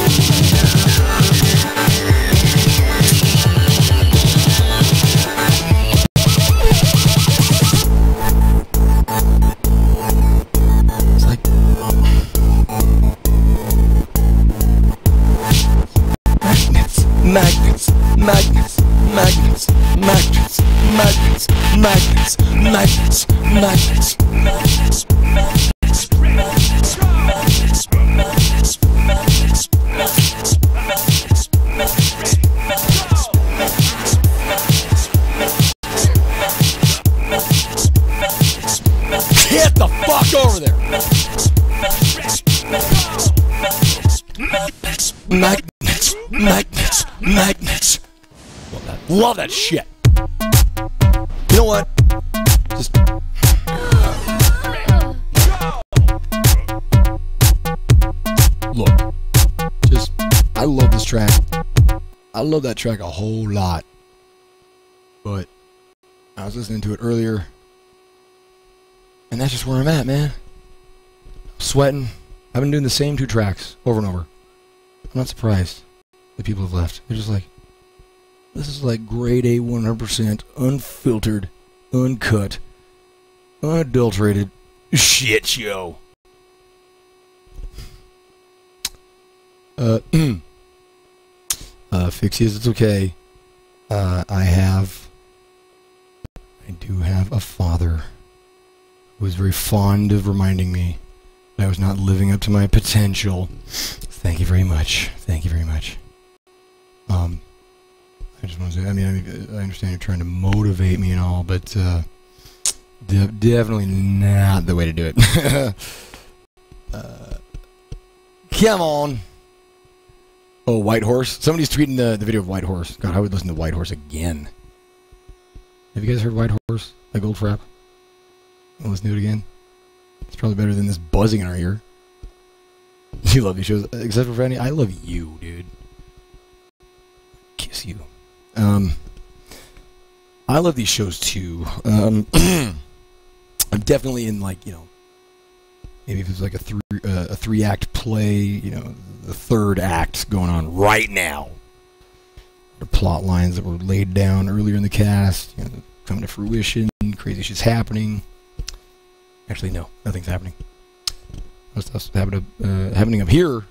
Magnets, magnets, magnets, magnets, magnets, magnets, magnets, magnets, magnets, magnets, get the fuck over there! Magnets, magnets, magnets. Love that shit. You know what? Just look. Just I love this track. I love that track a whole lot. But I was listening to it earlier, and that's just where I'm at, man. I'm sweating. I've been doing the same two tracks over and over. I'm not surprised that people have left. They're just like, this is like grade A 100%, unfiltered, uncut, unadulterated shit show. Fixies, it's okay. I do have a father who was very fond of reminding me that I was not living up to my potential. Thank you very much. Thank you very much. I just want to say, I understand you're trying to motivate me and all, but definitely not the way to do it. Come on. Oh, White Horse. Somebody's tweeting the video of White Horse. God, I would listen to White Horse again. Have you guys heard White Horse by Goldfrapp? I'll listen to it again. It's probably better than this buzzing in our ear. You love these shows, except for Fanny. I love you, dude. Kiss you. I love these shows too. I'm definitely in, like, you know, maybe if it's like a three-act play, you know, the third act going on right now. The plot lines that were laid down earlier in the cast, you know, coming to fruition. Crazy shit's happening. Actually, no, nothing's happening. What's stuff's happening up here?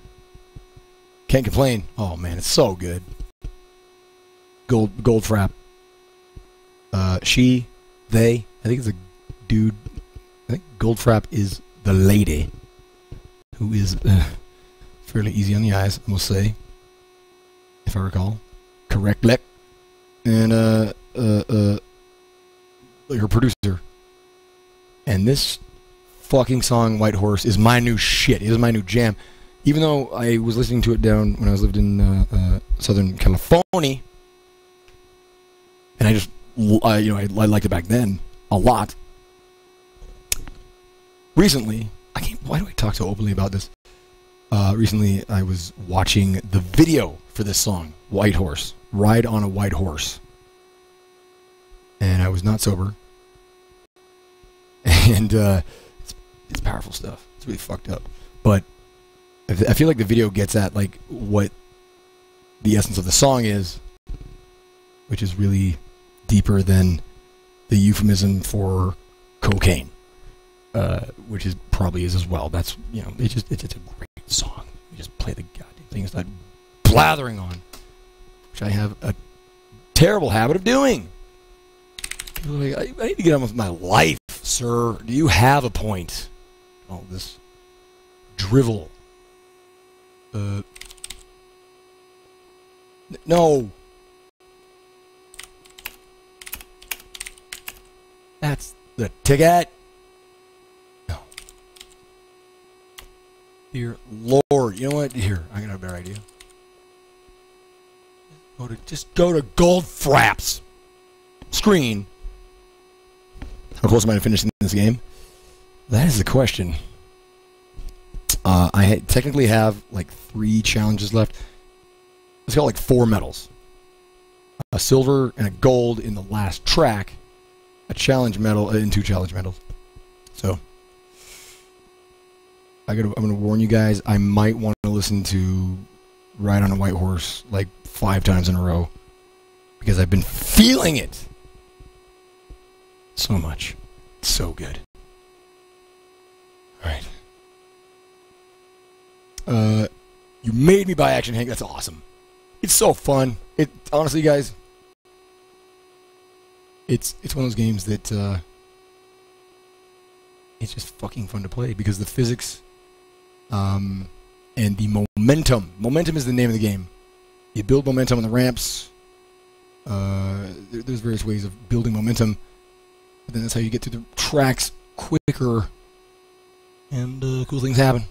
Can't complain. Oh man, it's so good. Goldfrapp. She, they. I think it's a dude. I think Goldfrapp is the lady, who is fairly easy on the eyes, I must say, if I recall correctly. And her producer. And this fucking song, White Horse, is my new shit. It is my new jam. Even though I was listening to it down when I was lived in Southern California, and I just, I liked it back then a lot. Recently, why do I talk so openly about this? Recently, I was watching the video for this song, White Horse, Ride on a White Horse. And I was not sober. And it's powerful stuff. It's really fucked up. But I feel like the video gets at, like, what the essence of the song is, which is really deeper than the euphemism for cocaine, which is probably is as well. That's, you know, it's a great song. You just play the goddamn thing and start blathering on, which I have a terrible habit of doing. People are like, I need to get on with my life, sir. Do you have a point? All this drivel. No. That's the ticket. No. Dear Lord. You know what? Here, I got a better idea. Just go to Goldfrapp's screen. How close am I to finishing this game? That is the question. I technically have like 3 challenges left. Let's got like 4 medals. A silver and a gold in the last track. A challenge medal and 2 challenge medals. So I'm gonna warn you guys. I might want to listen to Ride on a White Horse like 5 times in a row because I've been feeling it so much. It's so good. All right. You made me buy Action Hank. That's awesome. It's so fun. It honestly, guys. It's one of those games that it's just fucking fun to play because the physics, and the momentum. Momentum is the name of the game. You build momentum on the ramps. There's various ways of building momentum, but then that's how you get to the tracks quicker, and cool things happen.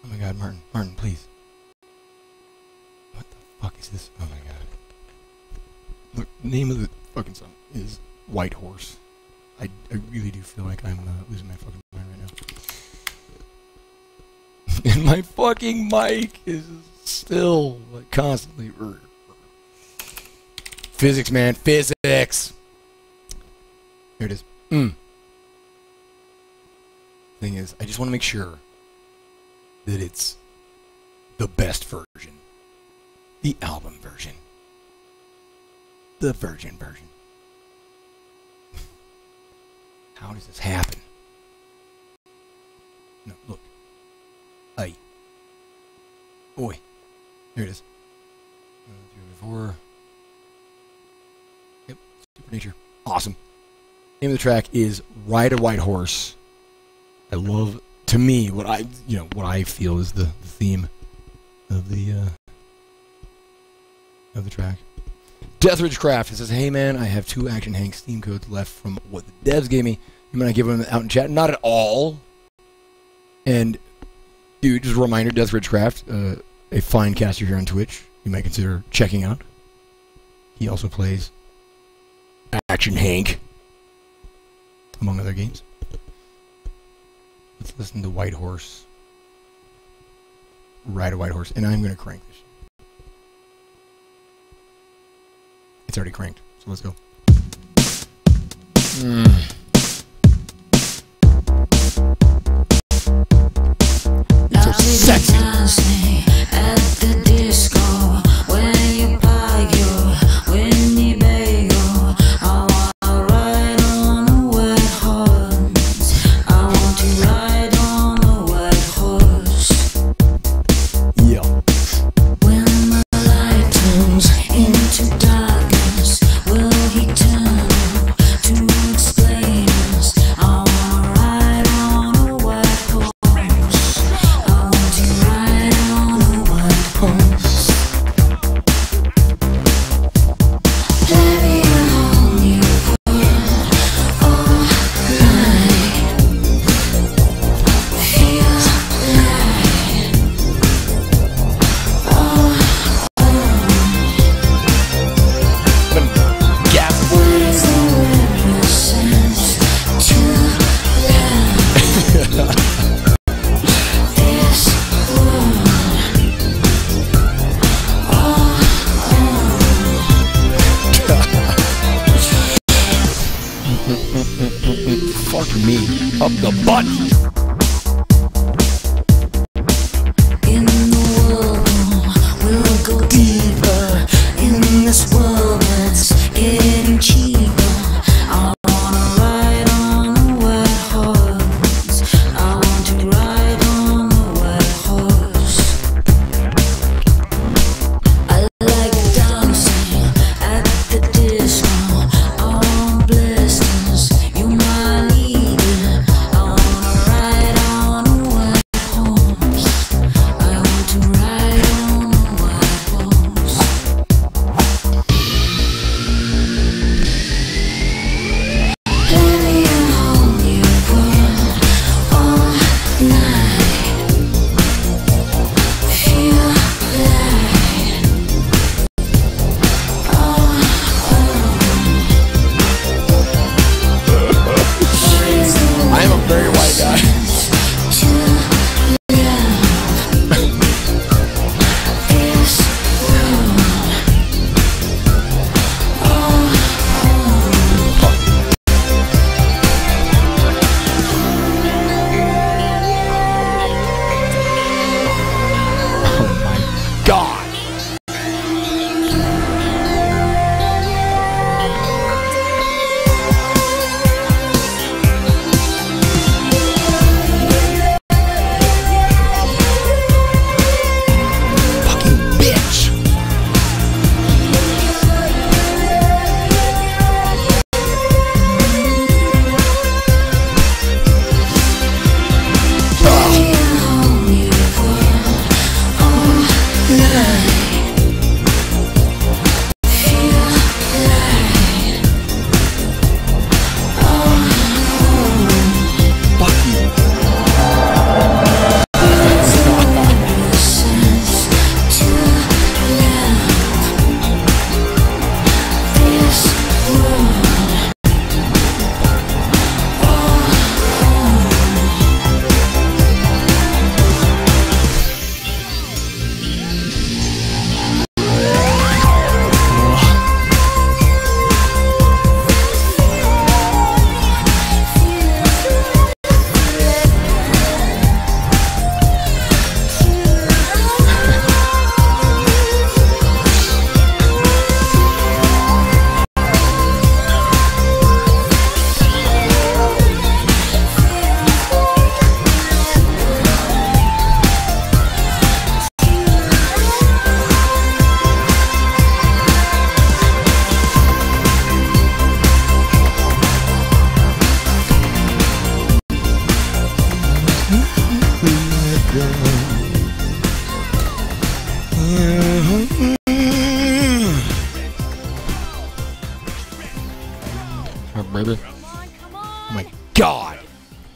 Oh my God, Martin, please. What the fuck is this? Oh my God. Look, the name of the fucking song is White Horse. I really do feel like I'm losing my fucking mind right now. And my fucking mic is still like constantly. Physics, man, physics. Here it is. Thing is, I just want to make sure that it's the best version, the album version, the virgin version. How does this happen? No, look. Hey. Oi. Here it is. 1, 2, 4. Yep. Super Nature. Awesome. Name of the track is Ride a White Horse. I love, to me, what I feel is the theme of the track. Deathridge Craft. It says, hey man, I have 2 Action Hank Steam codes left from what the devs gave me. You might not give them out in chat. Not at all. And, dude, just a reminder, Death Ridgecraft, a fine caster here on Twitch, you might consider checking out. He also plays Action Hank, among other games. Let's listen to White Horse. Ride a White Horse. And I'm going to crank this. It's already cranked, so let's go. So sexy. At the disco, when you park your Winnebago, I wanna ride on a white horse. I want to ride on a white horse. Yeah. When the light turns into darkness, will he turn to explain us? I wanna ride on a white horse. I want to ride on a white horse. Let me hold you for all night. Feel Gap. where's the represents to this world. Fuck me. Up the butt. In the world, we'll go deeper. In this world that's getting cheaper. I wanna ride on a white horse. I want to ride on a white horse. I like dancing at the disco. I want blessings. You my leader. I wanna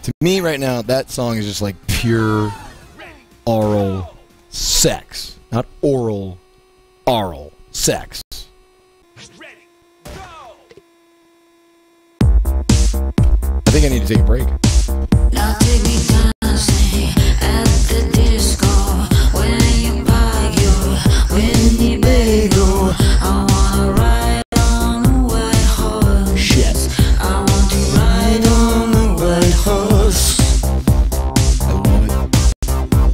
To me, right now, that song is just like pure oral sex. Not oral, oral sex. I think I need to take a break. Now take me dancing at the disco when you buy your Winnebago. I wanna ride on a white horse. Shit. I want to ride on a white horse. I love it.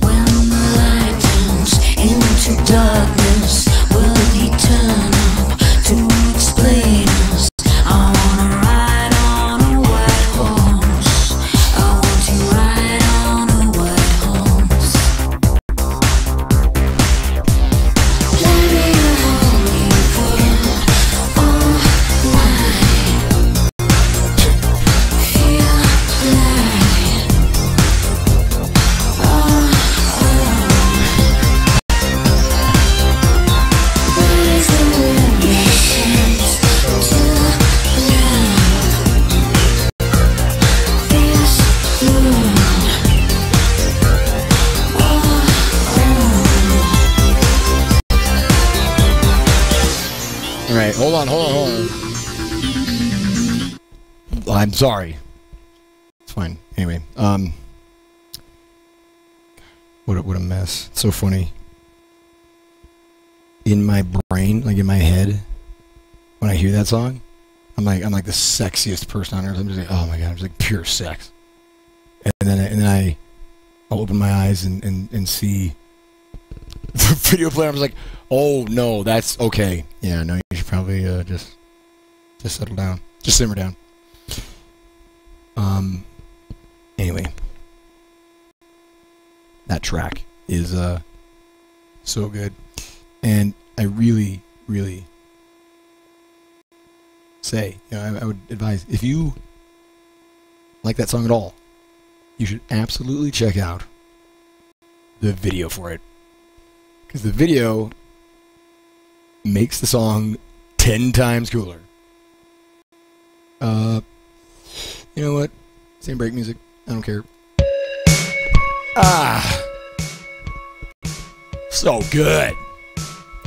When the light turns into darkness, will he turn up to explain us? I wanna ride on a white horse. I want to ride on a white horse. Let me hold you for all night. Feel like what is the limitations to love this moon? All right, hold on. I'm sorry. It's fine. Anyway, what a mess. It's so funny. In my brain, like in my head, when I hear that song, I'm like the sexiest person on earth. I'm just like, oh my god, I'm just like pure sex. And then I'll open my eyes and see the video player. I was like, oh no, that's okay. Yeah, no, you should probably just settle down, just simmer down. Anyway, that track is so good, and I really say, you know, I would advise, if you like that song at all, you should absolutely check out the video for it, because the video makes the song 10 times cooler. You know what? Same break music. I don't care. So good.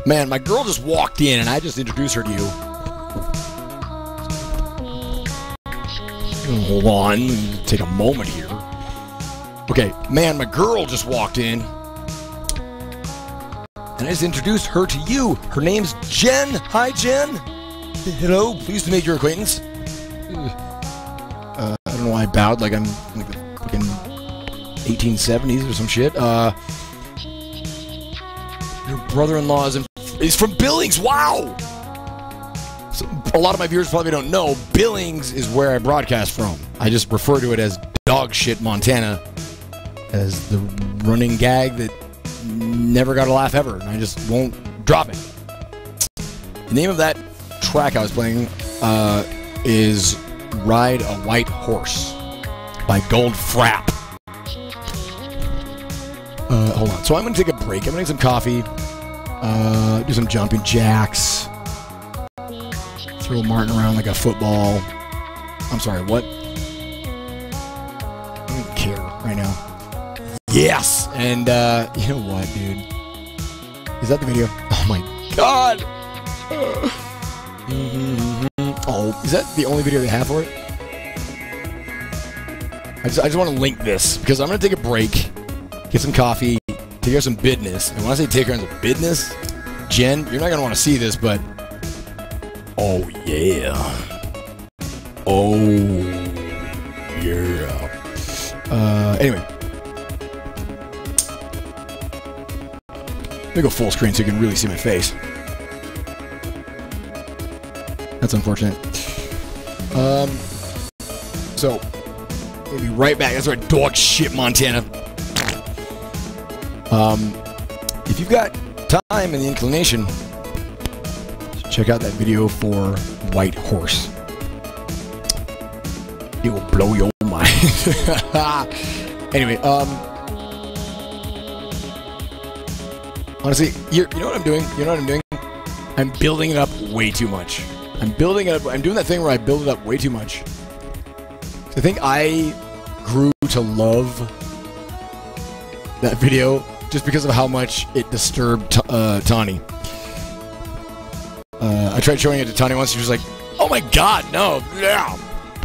Man, my girl just walked in and I just introduced her to you. Hold on. Take a moment here. Okay, man, my girl just walked in. And I just introduced her to you. Her name's Jen. Hi, Jen. Hello. Pleased to make your acquaintance. I don't know why I bowed like I'm like the fucking 1870s or some shit. Your brother-in-law is from Billings. Wow. So, a lot of my viewers probably don't know, Billings is where I broadcast from. I just refer to it as dog shit Montana as the running gag that never got a laugh ever, and I just won't drop it. The name of that track I was playing is Ride a White Horse by Gold Frapp. Hold on. So I'm going to take a break. I'm going to get some coffee, do some jumping jacks, throw Martin around like a football. I'm sorry, what? I don't care right now. Yes! And, you know what, dude? Is that the video? Oh my god! Oh, is that the only video they have for it? I just want to link this, because I'm going to take a break, get some coffee, take care of some business. And when I say take care of some business, Jen, you're not going to want to see this, but... Oh, yeah. Oh, yeah. Anyway. Let me go full screen so you can really see my face. That's unfortunate. So, we'll be right back. That's right, dog shit, Montana. If you've got time and the inclination, check out that video for White Horse. It will blow your mind. Anyway, honestly, you know what I'm doing? You know what I'm doing? I'm building it up way too much. I'm building it up. I'm doing that thing where I build it up way too much. So I think I grew to love that video just because of how much it disturbed Tani. I tried showing it to Tani once. She was like, "Oh my God, no!" Yeah.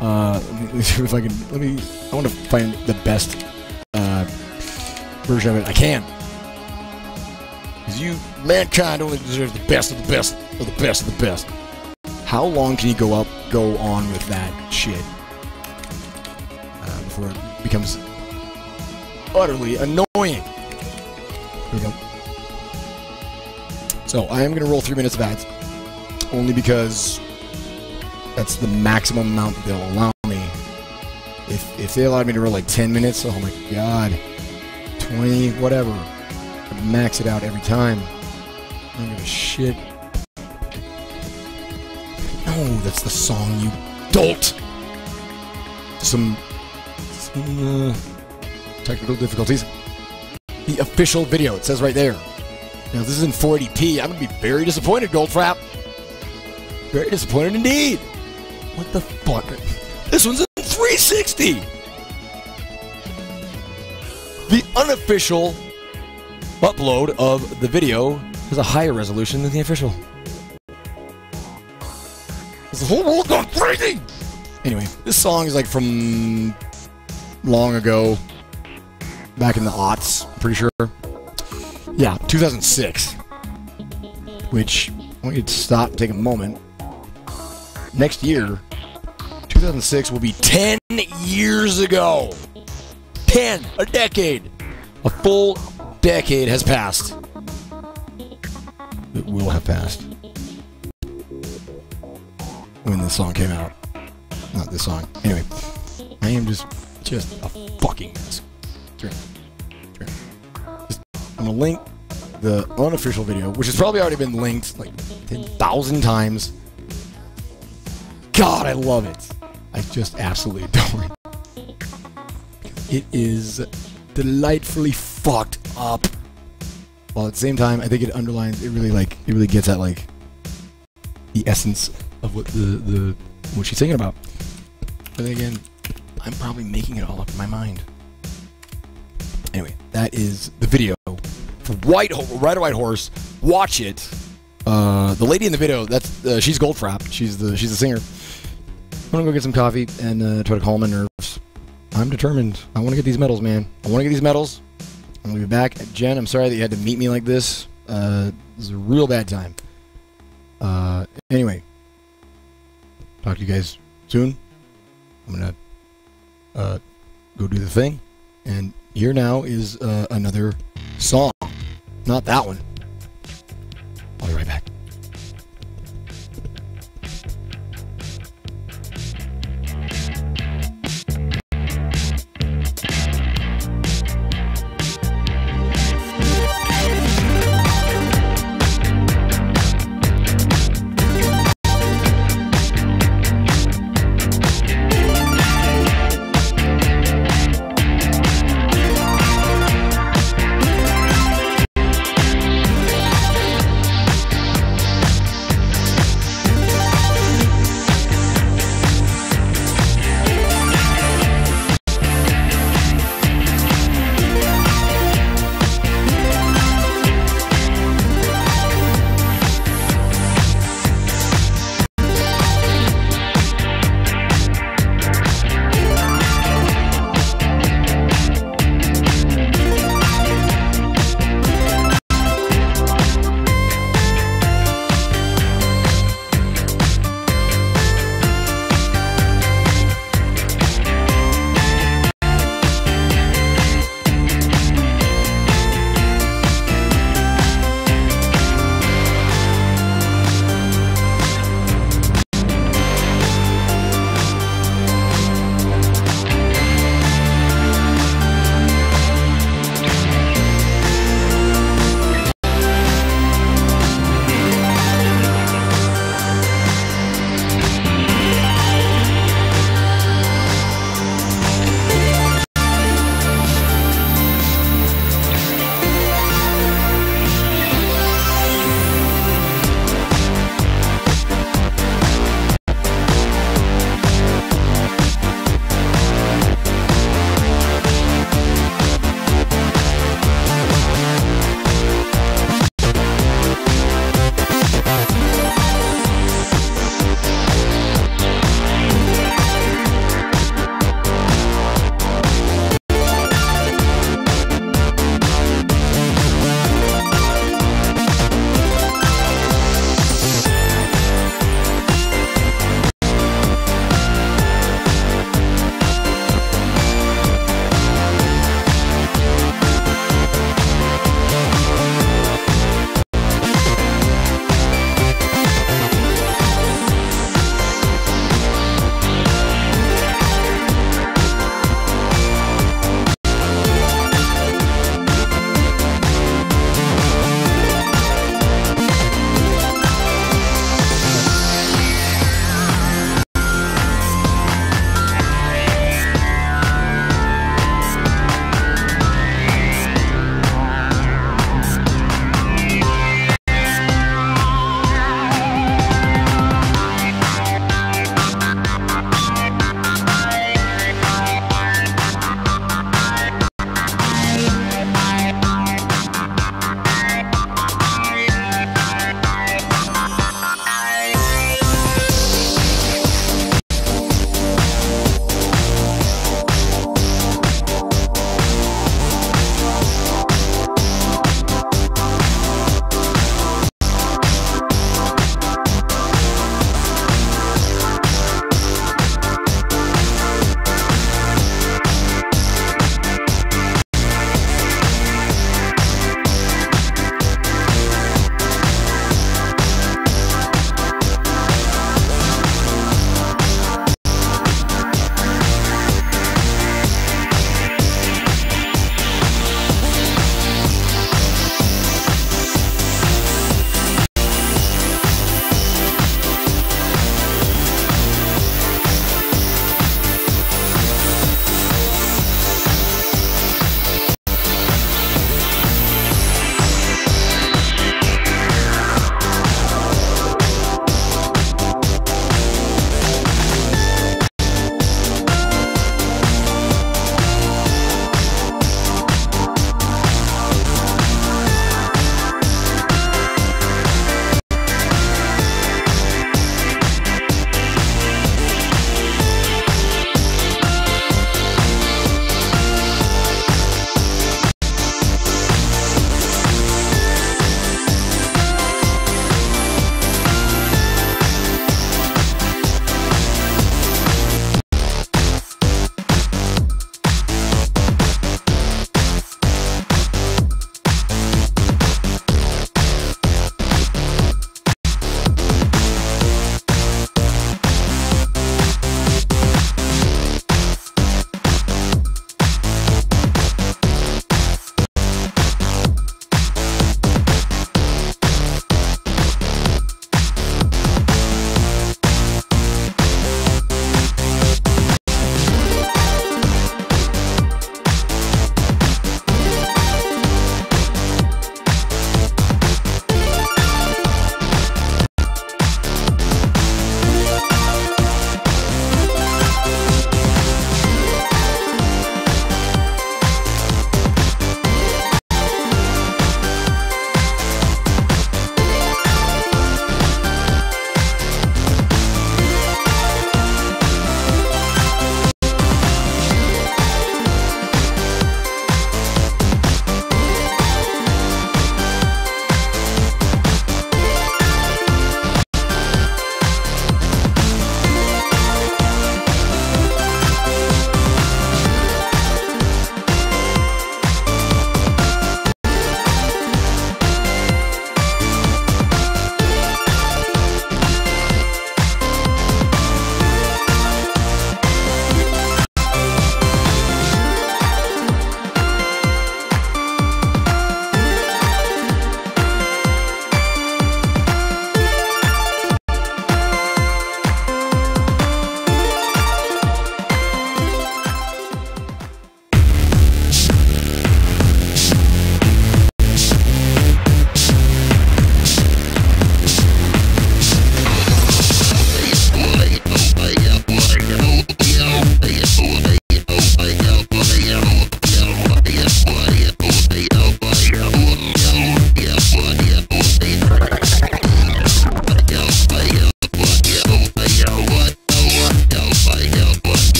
Let me see if I can. I want to find the best version of it I can. Because mankind only deserves the best of the best of the best of the best. How long can you go on with that shit before it becomes utterly annoying? Here we go. So I am going to roll 3 minutes of ads, only because that's the maximum amount that they'll allow me. If they allowed me to roll like 10 minutes, oh my God, 20, whatever, I'd max it out every time. I don't give a shit. No, that's the song, you dolt! Some technical difficulties. The official video, it says right there. Now, this is in 480p. I'm going to be very disappointed, Goldfrapp. Very disappointed indeed. What the fuck? This one's in 360! The unofficial upload of the video has a higher resolution than the official. Is the whole world gone crazy? Anyway, this song is like from long ago. Back in the aughts, I'm pretty sure. Yeah, 2006. Which, I want you to stop and take a moment. Next year, 2006 will be 10 years ago. 10! A decade! A full decade has passed. It will have passed. When this song came out. Not this song. Anyway, I am just a fucking mess. I'm gonna link the unofficial video, which has probably already been linked like 10,000 times. God, I love it. I just absolutely adore it. It is delightfully fucked up. While at the same time, I think it underlines, it really gets at like the essence of what what she's singing about. But then again, I'm probably making it all up in my mind. Anyway, that is the video for Ride a White Horse. Watch it. The lady in the video, that's she's Goldfrapp. She's the singer. I'm gonna go get some coffee and try to calm my nerves. I'm determined. I want to get these medals, man. I want to get these medals. I'm gonna be back. Jen, I'm sorry that you had to meet me like this. This is a real bad time. Anyway, talk to you guys soon. I'm gonna go do the thing, and here now is another song. Not that one. I'll be right back.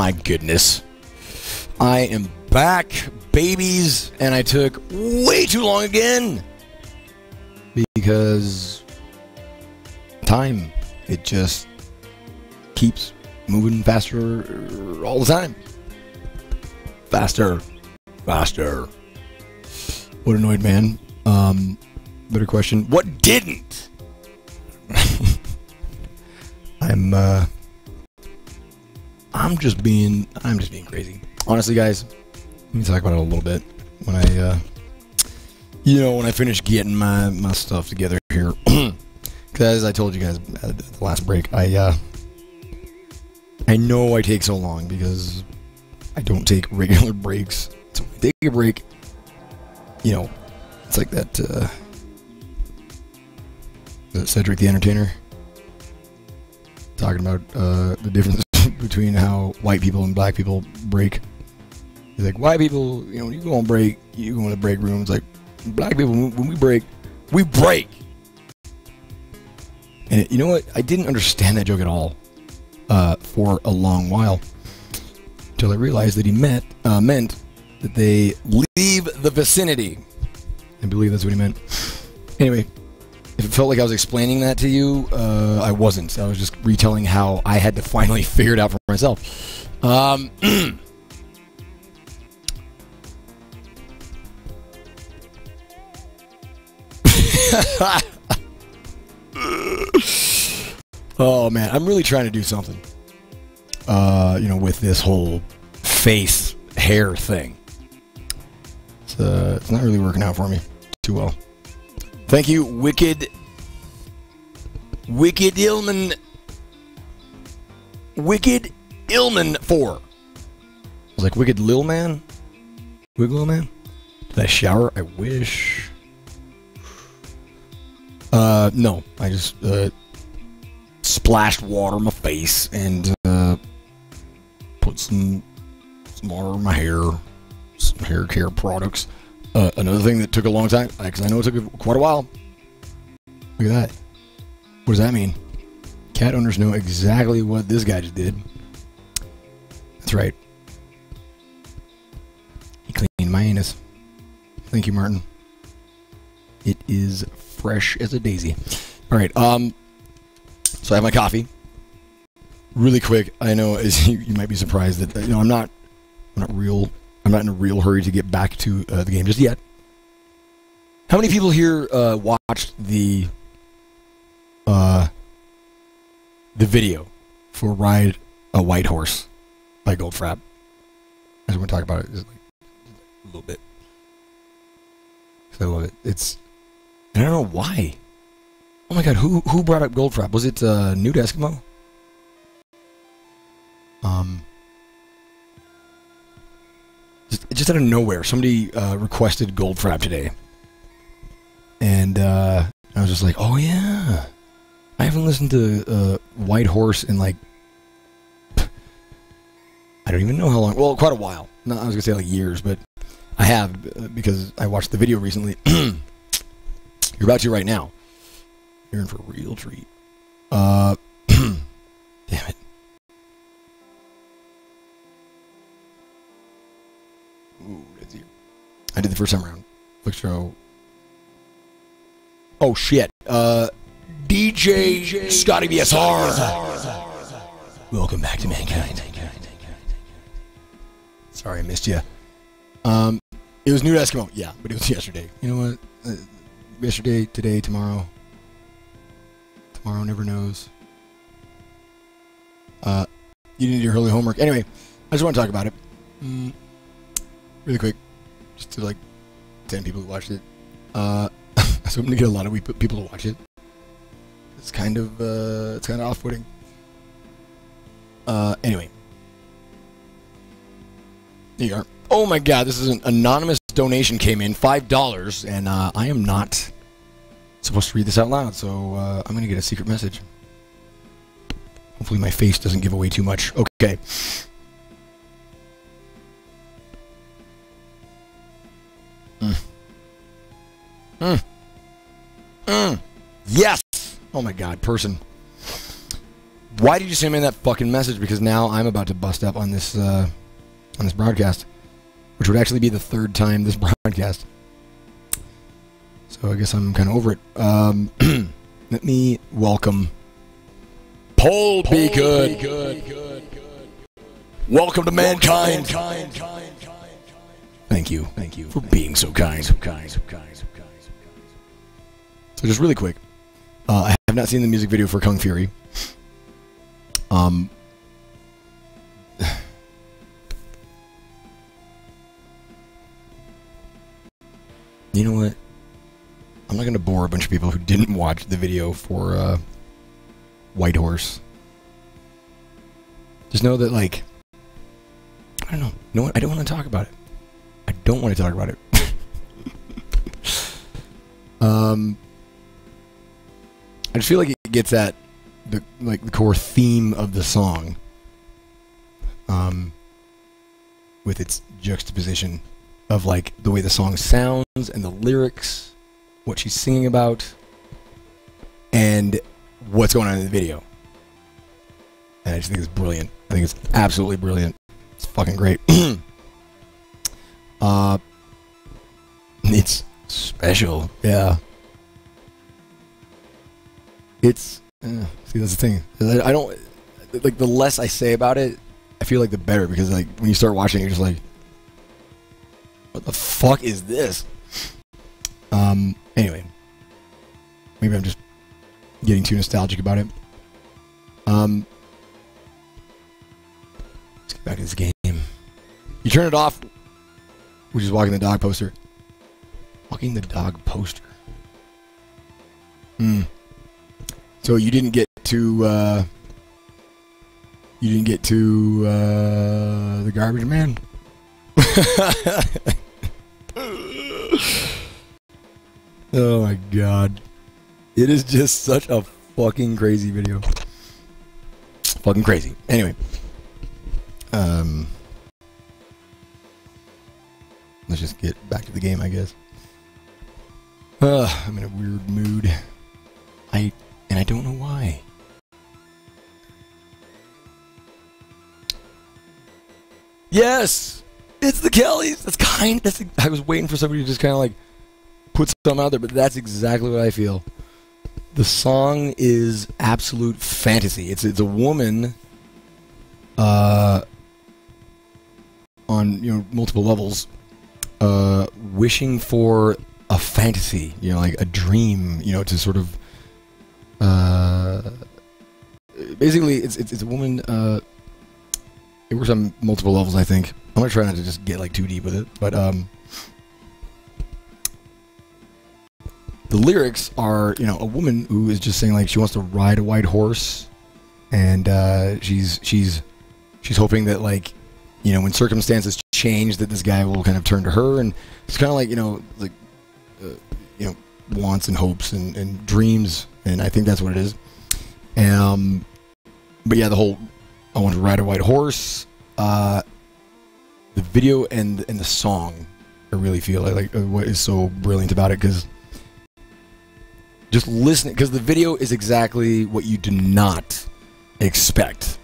my goodness. I am back, babies, and I took way too long again. Because time, it just keeps moving faster all the time. Faster. What annoyed, man? Better question. What didn't? I'm just being crazy. Honestly, guys, let me talk about it a little bit when I finish getting my stuff together here. Because as I told you guys at the last break, I know I take so long because I don't take regular breaks. So when I take a break, it's like that Cedric the Entertainer talking about the difference between how white people and black people break. He's like, white people, you go on break, you go in the break room. It's like, black people, when we break, we break. And you know what? I didn't understand that joke at all for a long while until I realized that he meant that they leave the vicinity. I believe that's what he meant. Anyway, if it felt like I was explaining that to you, I wasn't. I was just retelling how I had to finally figure it out for myself. Oh man, I'm really trying to do something. With this whole face hair thing. It's not really working out for me too well. Thank you, Wicked Illman 4. I was like, Wicked Lil Man? Wiggle Man? Did I shower? I wish. No. I just splashed water on my face and put some water in my hair. Some hair care products. Another thing that took a long time, because I know it took quite a while. Look at that. What does that mean? Cat owners know exactly what this guy just did. That's right. He cleaned my anus. Thank you, Martin. It is fresh as a daisy. All right. So I have my coffee. Really quick. I know you might be surprised that I'm not in a real hurry to get back to the game just yet. How many people here watched the video for Ride a White Horse by Goldfrapp? I just want to talk about it just like a little bit. I love it. I don't know why. Oh my god, who brought up Goldfrapp? Was it Nude Eskimo? Just out of nowhere, somebody requested Goldfrapp today. And I was just like, oh yeah. I haven't listened to White Horse in like, I don't even know how long. Well, quite a while. No, I was going to say like years, but I have because I watched the video recently. You're about to right now. You're in for a real treat. Damn it. Ooh, that's you. I did the first time around. Flick show. Oh shit. DJ Scotty BSR. Welcome back to Mankind. Sorry I missed you. It was Nude Eskimo. Yeah, but it was yesterday. You know what? Yesterday, today, tomorrow. Tomorrow never knows. You didn't do your early homework. Anyway, I just want to talk about it. Really quick. Just to like 10 people who watched it. So I'm going to get a lot of people to watch it. It's kind of off-putting. Anyway. Here you are. Oh my god, this is an anonymous donation came in, $5, and I am not supposed to read this out loud, so I'm going to get a secret message. Hopefully my face doesn't give away too much. Okay. Yes! Oh my god, person. Why did you send me that fucking message? Because now I'm about to bust up on this broadcast, which would actually be the third time this broadcast. So I guess I'm kind of over it. Let me welcome Paul Be Good. Welcome to mankind. Thank you for being so kind. So just really quick, I have not seen the music video for Kung Fury. You know what? I'm not going to bore a bunch of people who didn't watch the video for White Horse. Just know that, like, I don't know. You know what? I don't want to talk about it. I don't want to talk about it. I just feel like it gets at the core theme of the song, with its juxtaposition of like the way the song sounds and the lyrics, what she's singing about, and what's going on in the video. And I just think it's brilliant. I think it's absolutely brilliant. It's fucking great. It's special, yeah. It's see, that's the thing. I don't like, the less I say about it, I feel like the better, because like when you start watching it, you're just like, what the fuck is this? Anyway, maybe I'm just getting too nostalgic about it. Let's get back to this game. You turn it off, which is walking the dog poster. Walking the dog poster. So you didn't get to the garbage man? Oh my god. It is just such a fucking crazy video. Fucking crazy. Anyway. Let's just get back to the game, I guess. I'm in a weird mood. And I don't know why. Yes! It's the Kellys! I was waiting for somebody to just kind of like put something out there, but that's exactly what I feel. The song is absolute fantasy. It's a woman on, you know, multiple levels, wishing for a fantasy, you know, like a dream, you know, to sort of basically it's a woman. It works on multiple levels, I think. I'm gonna try not to just get like too deep with it, but the lyrics are, you know, a woman who is just saying like she wants to ride a white horse, and she's hoping that, like, you know, when circumstances change, that this guy will kind of turn to her, and it's kind of like, you know, like you know, wants and hopes and dreams, and I think that's what it is. But yeah, the whole I want to ride a white horse, the video and the song, I really feel like what is so brilliant about it, because just listening, because the video is exactly what you do not expect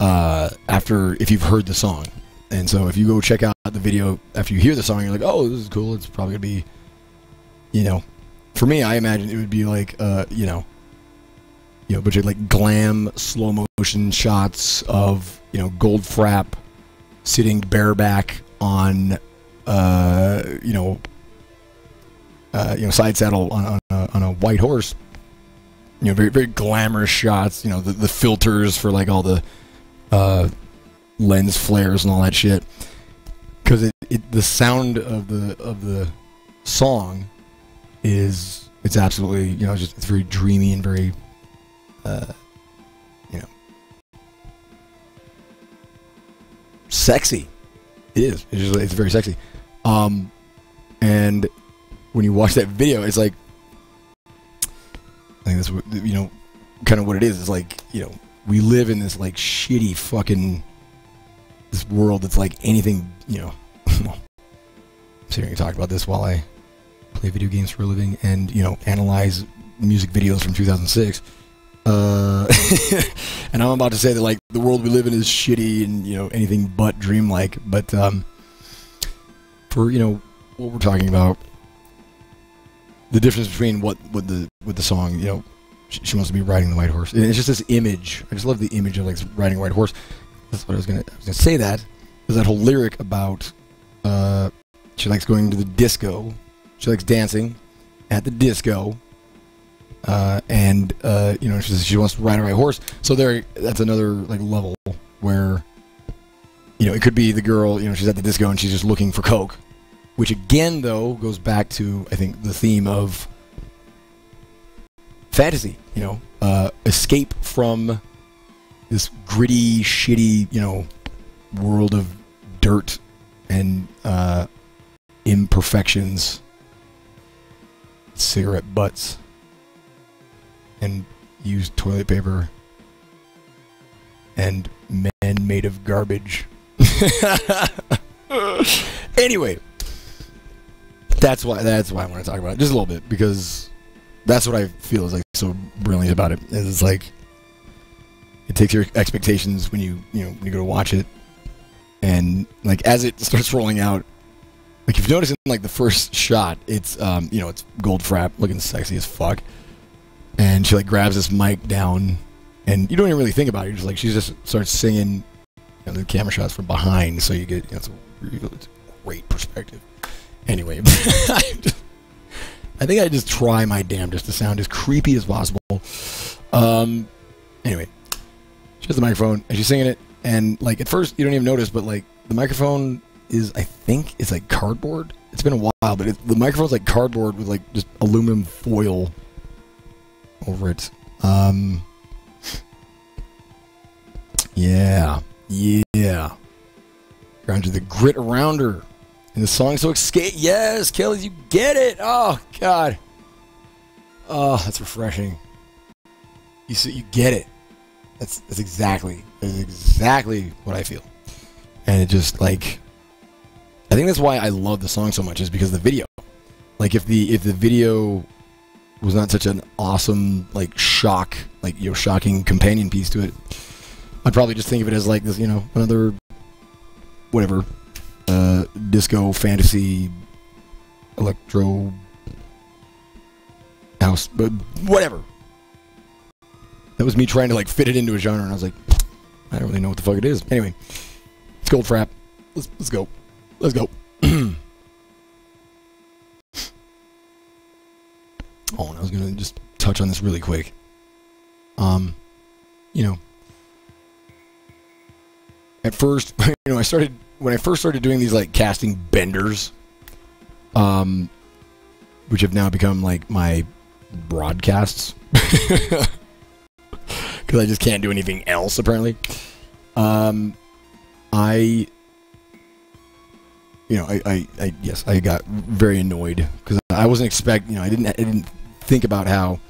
if you've heard the song. And so if you go check out the video after you hear the song, you're like, oh, this is cool. It's probably gonna be, you know, for me, I imagine it would be like, you know, a bunch of like glam slow motion shots of, you know, Goldfrapp sitting bareback on, you know, side saddle on a white horse. You know, very very glamorous shots. You know, the filters for like all the lens flares and all that shit. Because the sound of the song it's absolutely, you know, it's very dreamy and very you know, sexy. It is. It's very sexy. And when you watch that video, it's like, I think that's what, you know, kind of what it is. It's like, you know, we live in this like shitty fucking this world that's like anything, you know. Well, I'm sitting here talking about this while I play video games for a living and, you know, analyze music videos from 2006. and I'm about to say that like the world we live in is shitty and anything but dreamlike. But for what we're talking about, the difference between what the song she wants to be riding the white horse, and it's just this image. I just love the image of like riding a white horse. That's what I was gonna say. That is that whole lyric about she likes going to the disco. She likes dancing at the disco. And she wants to ride a white horse. So that's another like level where it could be the girl, she's at the disco and she's just looking for coke, which again though goes back to I think the theme of fantasy, escape from this gritty, shitty, world of dirt and imperfections, cigarette butts, and used toilet paper, and men made of garbage. Anyway, that's why I want to talk about it just a little bit, because that's what I feel is like so brilliant about it. It's like it takes your expectations when you when you go to watch it, and like as it starts rolling out, like if you notice in like the first shot, it's it's Goldfrapp looking sexy as fuck. And she like grabs this mic down, and you don't even really think about it. You're just like, she just starts singing. The camera shots from behind, so you get it's a great perspective. Anyway, I think I just try my damnedest to sound as creepy as possible. Anyway, she has the microphone and she's singing it, and like at first you don't even notice, but like the microphone is, I think it's like cardboard. It's been a while, but the microphone's like cardboard with like just aluminum foil over it. Yeah. Ground to the grit around her. And the song so escape. Yes, Kelly, you get it. Oh God. Oh, that's refreshing. You get it. That's exactly what I feel. And it just like, I think that's why I love the song so much, is because of the video. Like if the video was not such an awesome like shocking companion piece to it, I'd probably just think of it as like this, another whatever disco fantasy electro house, but whatever. That was me trying to like fit it into a genre, and I was like, I don't really know what the fuck it is. Anyway, it's Goldfrapp. Let's go. Oh, and I was gonna just touch on this really quick. At first, when I first started doing these like casting benders, which have now become like my broadcasts, because I just can't do anything else apparently. I got very annoyed because I wasn't expecting. I didn't think about how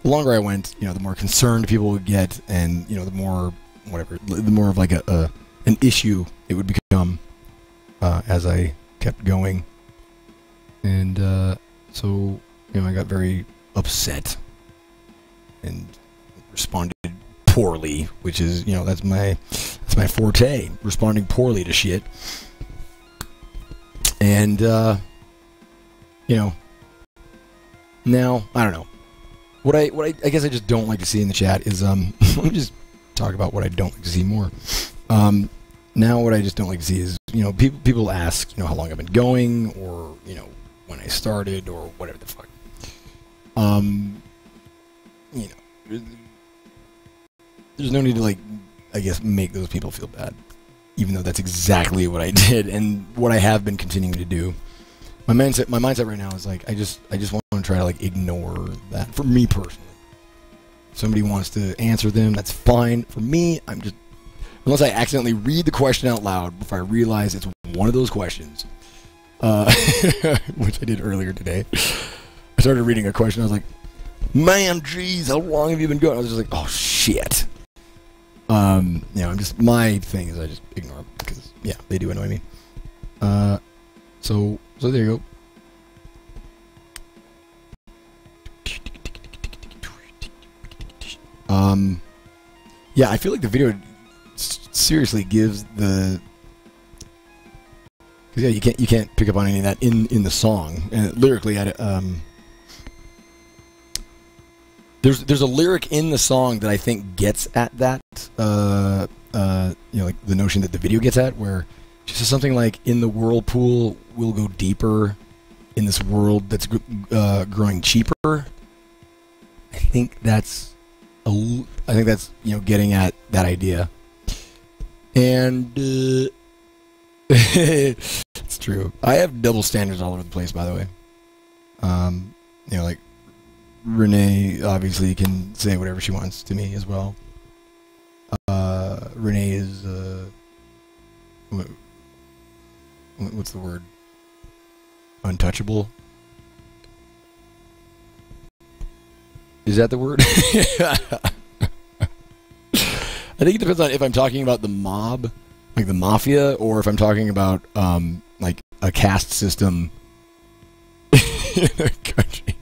the longer I went, the more concerned people would get, and the more of like an issue it would become as I kept going, and so I got very upset and responded poorly, which is that's my forte, responding poorly to shit. And now I don't know what I guess I just don't like to see in the chat is let me just talk about what I don't like to see more. Now what I just don't like to see is people ask how long I've been going, or when I started, or whatever the fuck. There's no need to like I guess make those people feel bad, even though that's exactly what I did and what I have been continuing to do. My mindset right now is like I just want to try to like ignore that. For me personally, if somebody wants to answer them, that's fine. For me, I'm just, unless I accidentally read the question out loud before I realize it's one of those questions, which I did earlier today. I started reading a question. I was like, man, geez, how long have you been going? I was just like, oh shit. I'm just, my thing is I just ignore them because they do annoy me. So there you go. Yeah, I feel like the video seriously gives the. Cause yeah, you can't pick up on any of that in the song, and lyrically, there's a lyric in the song that I think gets at that, like the notion that the video gets at, where she says something like, "In the whirlpool, we'll go deeper in this world that's growing cheaper." I think that's getting at that idea, and it's true. I have double standards all over the place, by the way. Like Renee obviously can say whatever she wants to me as well. Renee is what's the word? Untouchable. Is that the word? I think it depends on if I'm talking about the mob, like the mafia, or if I'm talking about like a caste system in a country.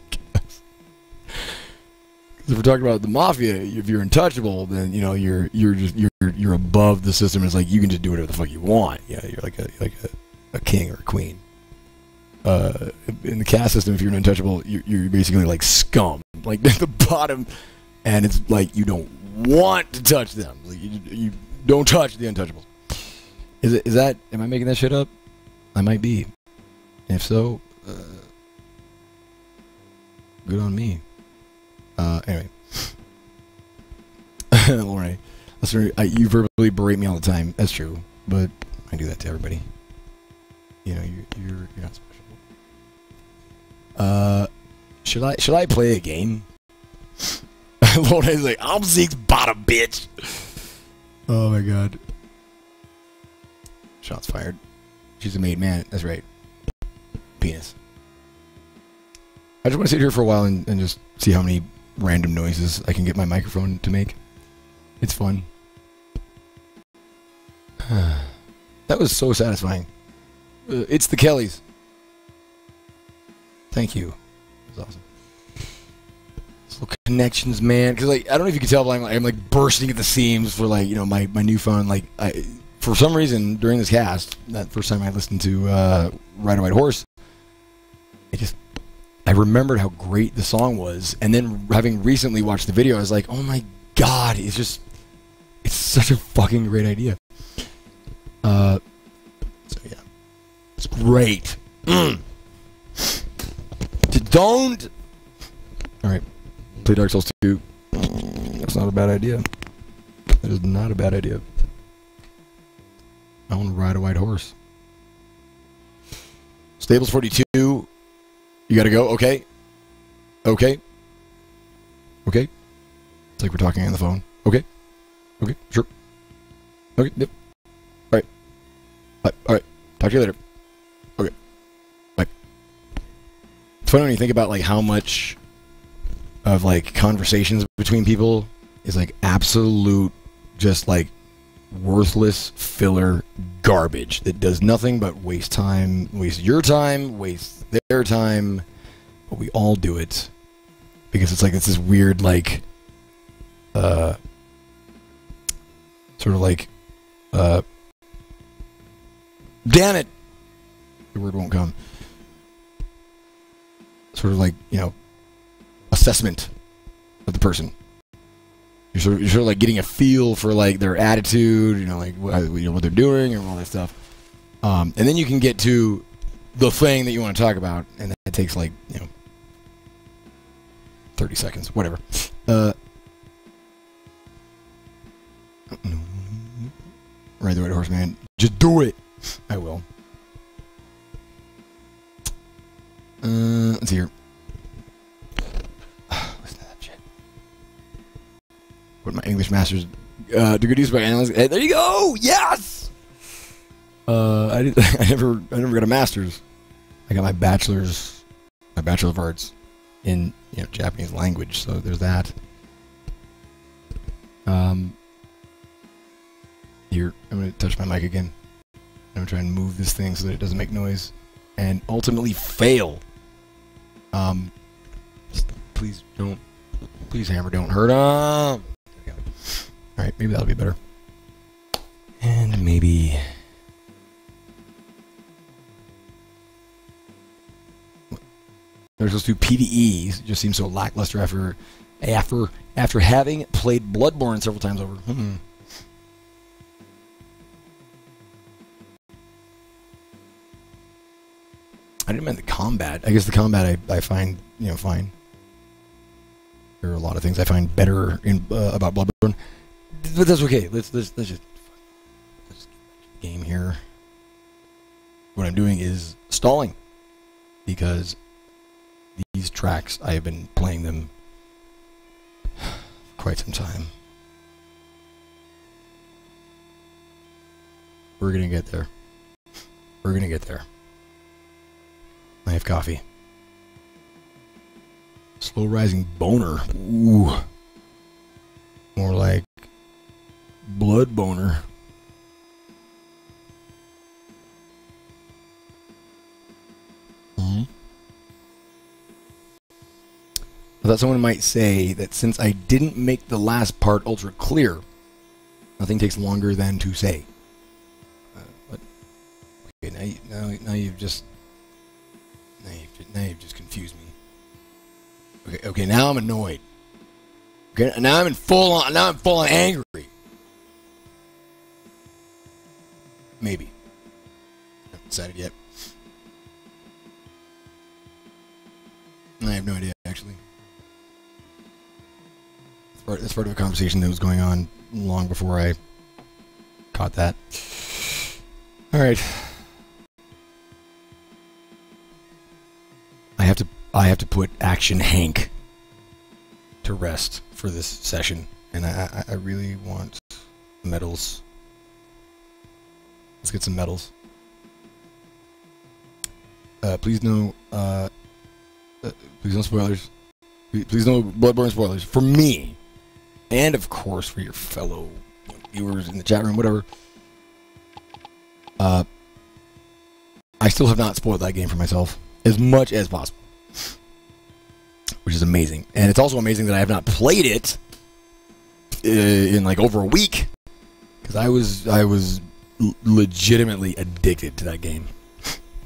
Because if we're talking about the mafia, if you're untouchable, then you're above the system. It's like you can just do whatever the fuck you want. Yeah, you're like a king or a queen. In the caste system, if you're an untouchable, you're basically like scum, like at the bottom, and it's like you don't want to touch them. Like you don't touch the untouchables. Is that? Am I making that shit up? I might be. If so, good on me. Anyway, Lauren, you verbally berate me all the time. That's true, but I do that to everybody. You know, you're not special. Should I play a game? Lauren's like, I'm Zeke's bottom, bitch. Oh my god. Shots fired. She's a made man. That's right. Penis. I just want to sit here for a while and just see how many random noises I can get my microphone to make. It's fun. That was so satisfying. It's the Kellys. Thank you. That was awesome. These little connections, man. Because like I don't know if you can tell, but I'm like bursting at the seams for like my new phone. Like for some reason during this cast, that first time I listened to Ride a White Horse, I remembered how great the song was, and then having recently watched the video, I was like, oh my god, it's such a fucking great idea. So yeah, it's great. Don't. All right, play Dark Souls 2. That's not a bad idea. That is not a bad idea. I want to ride a white horse. Stables 42. You gotta go. Okay. Okay. Okay. It's like we're talking on the phone. Okay. Okay. Sure. Okay. Yep. All right. All right. Talk to you later. Okay. Bye. It's funny when you think about like how much of like conversations between people is like absolute, just like worthless filler garbage that does nothing but waste time, waste your time, waste their time, but we all do it because it's like it's this weird like sort of like damn it, the word won't come, sort of like, you know, assessment of the person. You're sort of like getting a feel for like their attitude, you know, like what they're doing and all that stuff. And then you can get to the thing that you want to talk about, and that takes like, you know, 30 seconds, whatever. Ride the White Horse, man. Just do it. I will. Let's see here. Listen to that shit. What my English masters to good use by analysts. Hey, there you go. Yes. I never got a master's. I got my bachelor's of arts in, you know, Japanese language. So there's that. Here, I'm gonna touch my mic again. I'm gonna try and move this thing so that it doesn't make noise, and ultimately fail. Just please don't. Please, hammer, don't hurt him. There we Alright, maybe that'll be better. And maybe... They're supposed to do PvEs. It just seems so lackluster after having played Bloodborne several times over. I didn't mind the combat. I guess the combat I find, you know, fine. There are a lot of things I find better in about Bloodborne, but that's okay. Let's just get back to the game here. What I'm doing is stalling because these tracks I have been playing them for quite some time. We're gonna get there. We're gonna get there. I have coffee. Slow rising boner. Ooh. More like blood boner. I thought someone might say that since I didn't make the last part ultra clear, nothing takes longer than to say. But okay, now you've just confused me. Okay, now I'm annoyed. Okay, now I'm full on angry. Maybe. I haven't decided yet. I have no idea, actually. That's part of a conversation that was going on long before I caught that. Alright. I have to put Action Hank to rest for this session, and I really want medals. Let's get some medals. Please no spoilers. Please no Bloodborne spoilers for me, and of course for your fellow viewers in the chat room, whatever. I still have not spoiled that game for myself as much as possible, which is amazing. And it's also amazing that I have not played it in like over a week, because I was legitimately addicted to that game.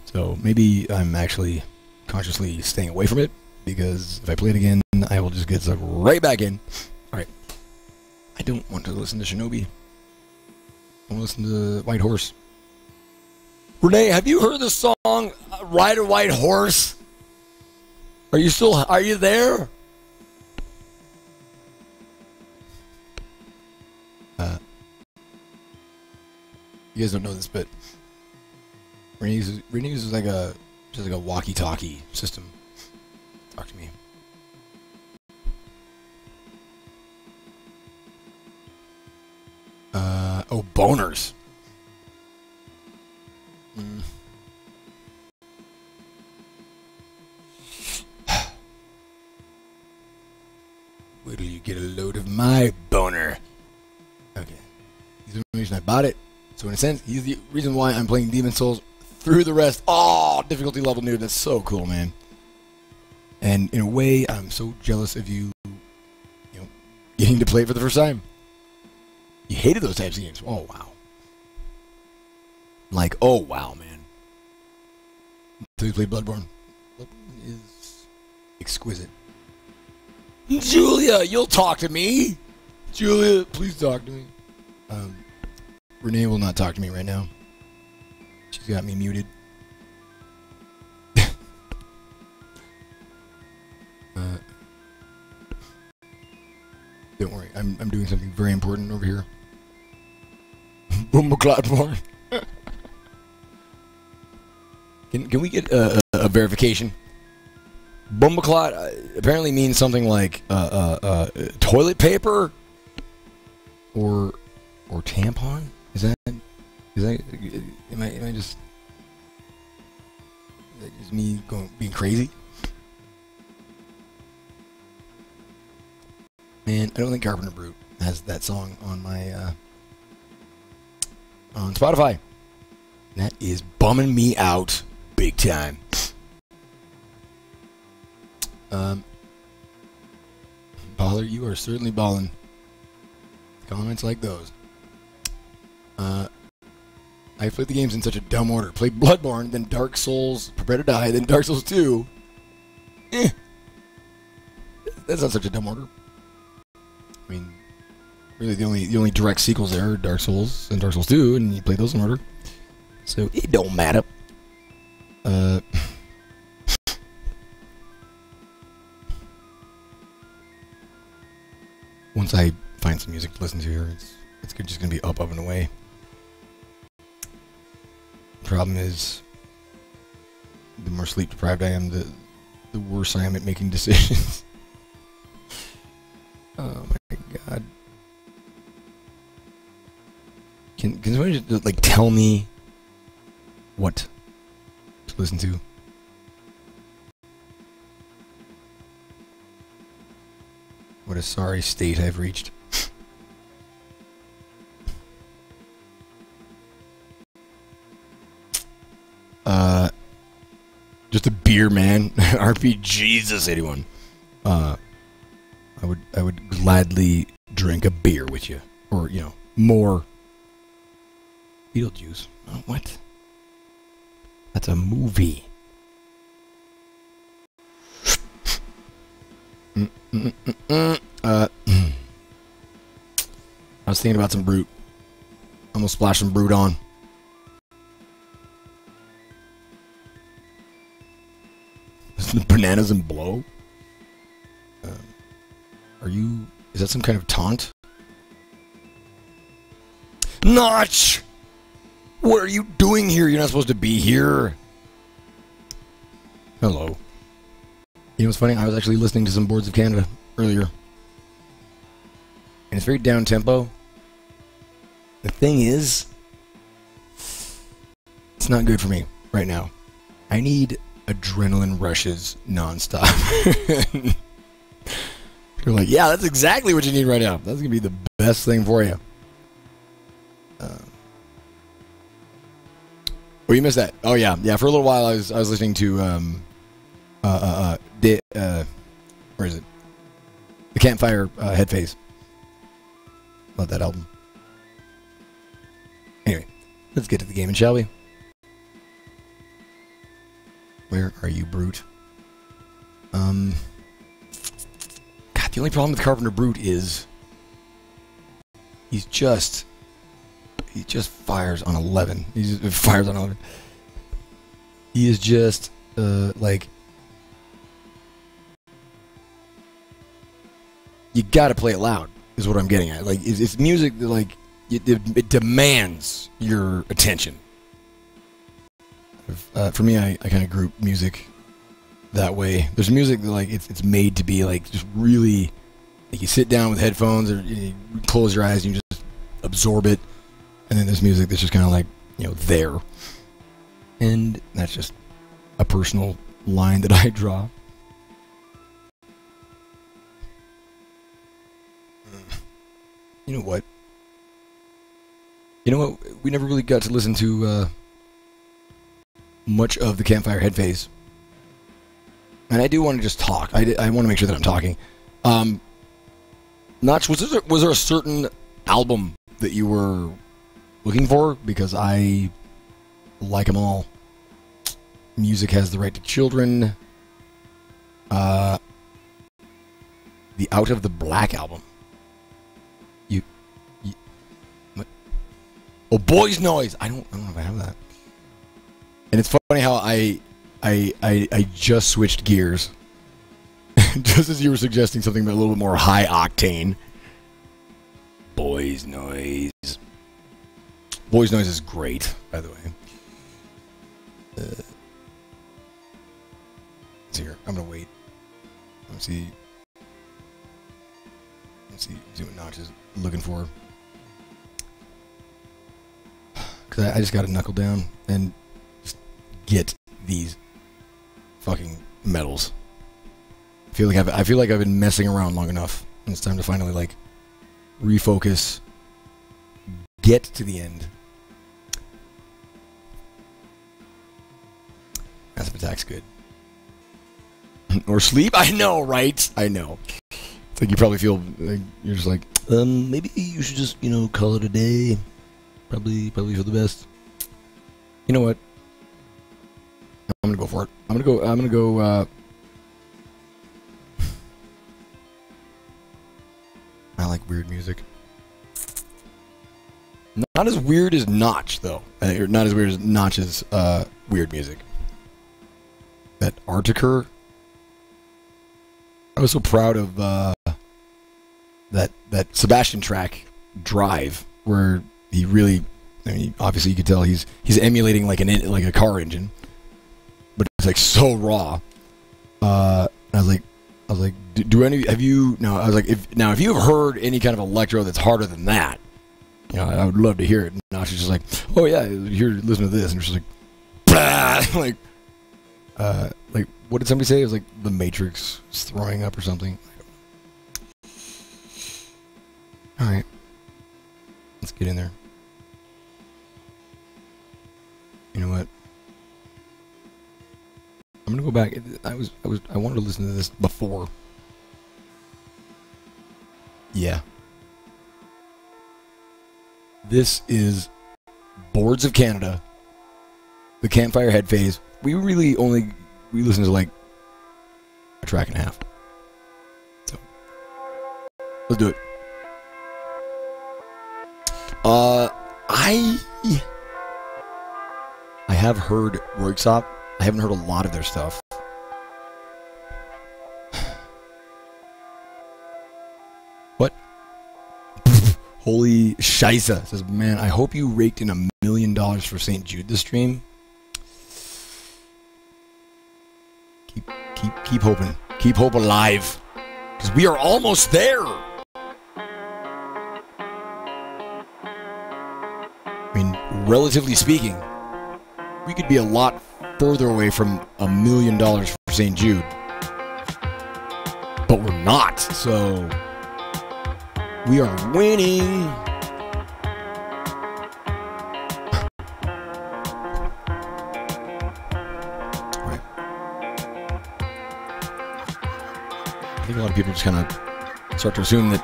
So maybe I'm actually consciously staying away from it, because if I play it again, I will just get sucked right back in. Alright. I don't want to listen to Shinobi. I want to listen to White Horse. Renee, have you heard the song Ride a White Horse? Are you there? You guys don't know this, but Renee uses like just like a walkie-talkie system. Talk to me. Oh, boners. Wait till you get a load of my boner. Okay. He's the reason I bought it. So in a sense, he's the reason why I'm playing Demon Souls through the rest. Oh, difficulty level new. That's so cool, man. And in a way, I'm so jealous of you, getting to play it for the first time. You hated those types of games. Oh, wow. Like, oh, wow, man. Until you play Bloodborne. Bloodborne is exquisite. Julia, you'll talk to me. Julia, please talk to me. Renee will not talk to me right now. She's got me muted. Don't worry, I'm doing something very important over here. Boomaclotborn. Can we get a verification? Boomaclot apparently means something like toilet paper or tampon. Is that am I just is that just me being crazy? Man, I don't think Carpenter Brute has that song on my on Spotify. And that is bumming me out big time. Baller, you are certainly balling. Comments like those. I played the games in such a dumb order. Played Bloodborne, then Dark Souls, Prepare to Die, then Dark Souls 2. That's not such a dumb order. I mean, really the only direct sequels there are Dark Souls and Dark Souls 2, and you play those in order. So it don't matter. Once I find some music to listen to here, it's just gonna be up and away. Problem is, the more sleep deprived I am, the worse I am at making decisions. Oh my god! Can somebody just like tell me what to listen to? What a sorry state I've reached. Just a beer, man. RP Jesus 81. I would gladly drink a beer with you, or you know, more. Beetlejuice. Oh, what? That's a movie. I was thinking about some Brute. I'm gonna splash some Brute on. Bananas and blow? Are you... Is that some kind of taunt? Notch! What are you doing here? You're not supposed to be here. Hello. You know what's funny? I was actually listening to some Boards of Canada earlier. And it's very down-tempo. The thing is... It's not good for me right now. I need adrenaline rushes non-stop. You're like, yeah, that's exactly what you need right now. That's going to be the best thing for you. Oh, you missed that. Oh, yeah. Yeah, for a little while I was listening to, where is it? The Campfire Head Phase. Love that album. Anyway, let's get to the game, shall we? Where are you, Brute? God, the only problem with Carpenter Brute is he just fires on 11. He just fires on 11. He is just like, you gotta play it loud is what I'm getting at. Like, it's music that, like, it demands your attention. For me, I kind of group music that way. There's music that, like, it's made to be, like, just really, like, you sit down with headphones or you close your eyes and you just absorb it. And then there's music that's just kind of like, you know, there. And that's just a personal line that I draw. You know what? You know what? We never really got to listen to much of the Campfire Head Phase. And I do want to just talk. I want to make sure that I'm talking. Notch, was there a certain album that you were looking for? Because I like them all. Music Has the Right to Children. The Out of the Black album. What? Oh, Boys Noise. I don't know if I have that. And it's funny how I just switched gears. Just as you were suggesting something a little bit more high octane. Boys Noise. Boys Noise is great, by the way. Let's see here. I'm gonna wait. Let's see what Notch is looking for. Cause I just gotta knuckle down and just get these fucking medals. I feel like I've been messing around long enough. And it's time to finally, like, refocus. Get to the end. Massive Attack's good. Or Sleep? I know, right? I know. It's like you probably feel like you're just like, maybe you should just, you know, call it a day. Probably for the best. You know what? I'm gonna go for it. I'm gonna go. I like weird music. Not as weird as Notch, though. Not as weird as Notch's weird music. That Artiker. I was so proud of that Sebastian track, Drive, where he really, I mean, obviously you could tell he's emulating like a car engine, but it's like so raw. I was like, have you if you have heard any kind of electro that's harder than that, you know, I would love to hear it. And Notch is just like, oh yeah, here, listen to this, and it's just like, blah! like what did somebody say? It was like the Matrix was throwing up or something. All right, let's get in there. You know what? I'm gonna go back. I wanted to listen to this before. Yeah. This is Boards of Canada, the Campfire Head phase. We listened to like a track and a half. So let's do it. I have heard Workshop. I haven't heard a lot of their stuff. What? Holy Scheisse. Says, man, I hope you raked in $1 million for St. Jude this stream. Keep hoping. Keep hope alive. Because we are almost there. I mean, relatively speaking, we could be a lot further away from $1 million for St. Jude. But we're not, so we are winning. Right. I think a lot of people just kind of start to assume that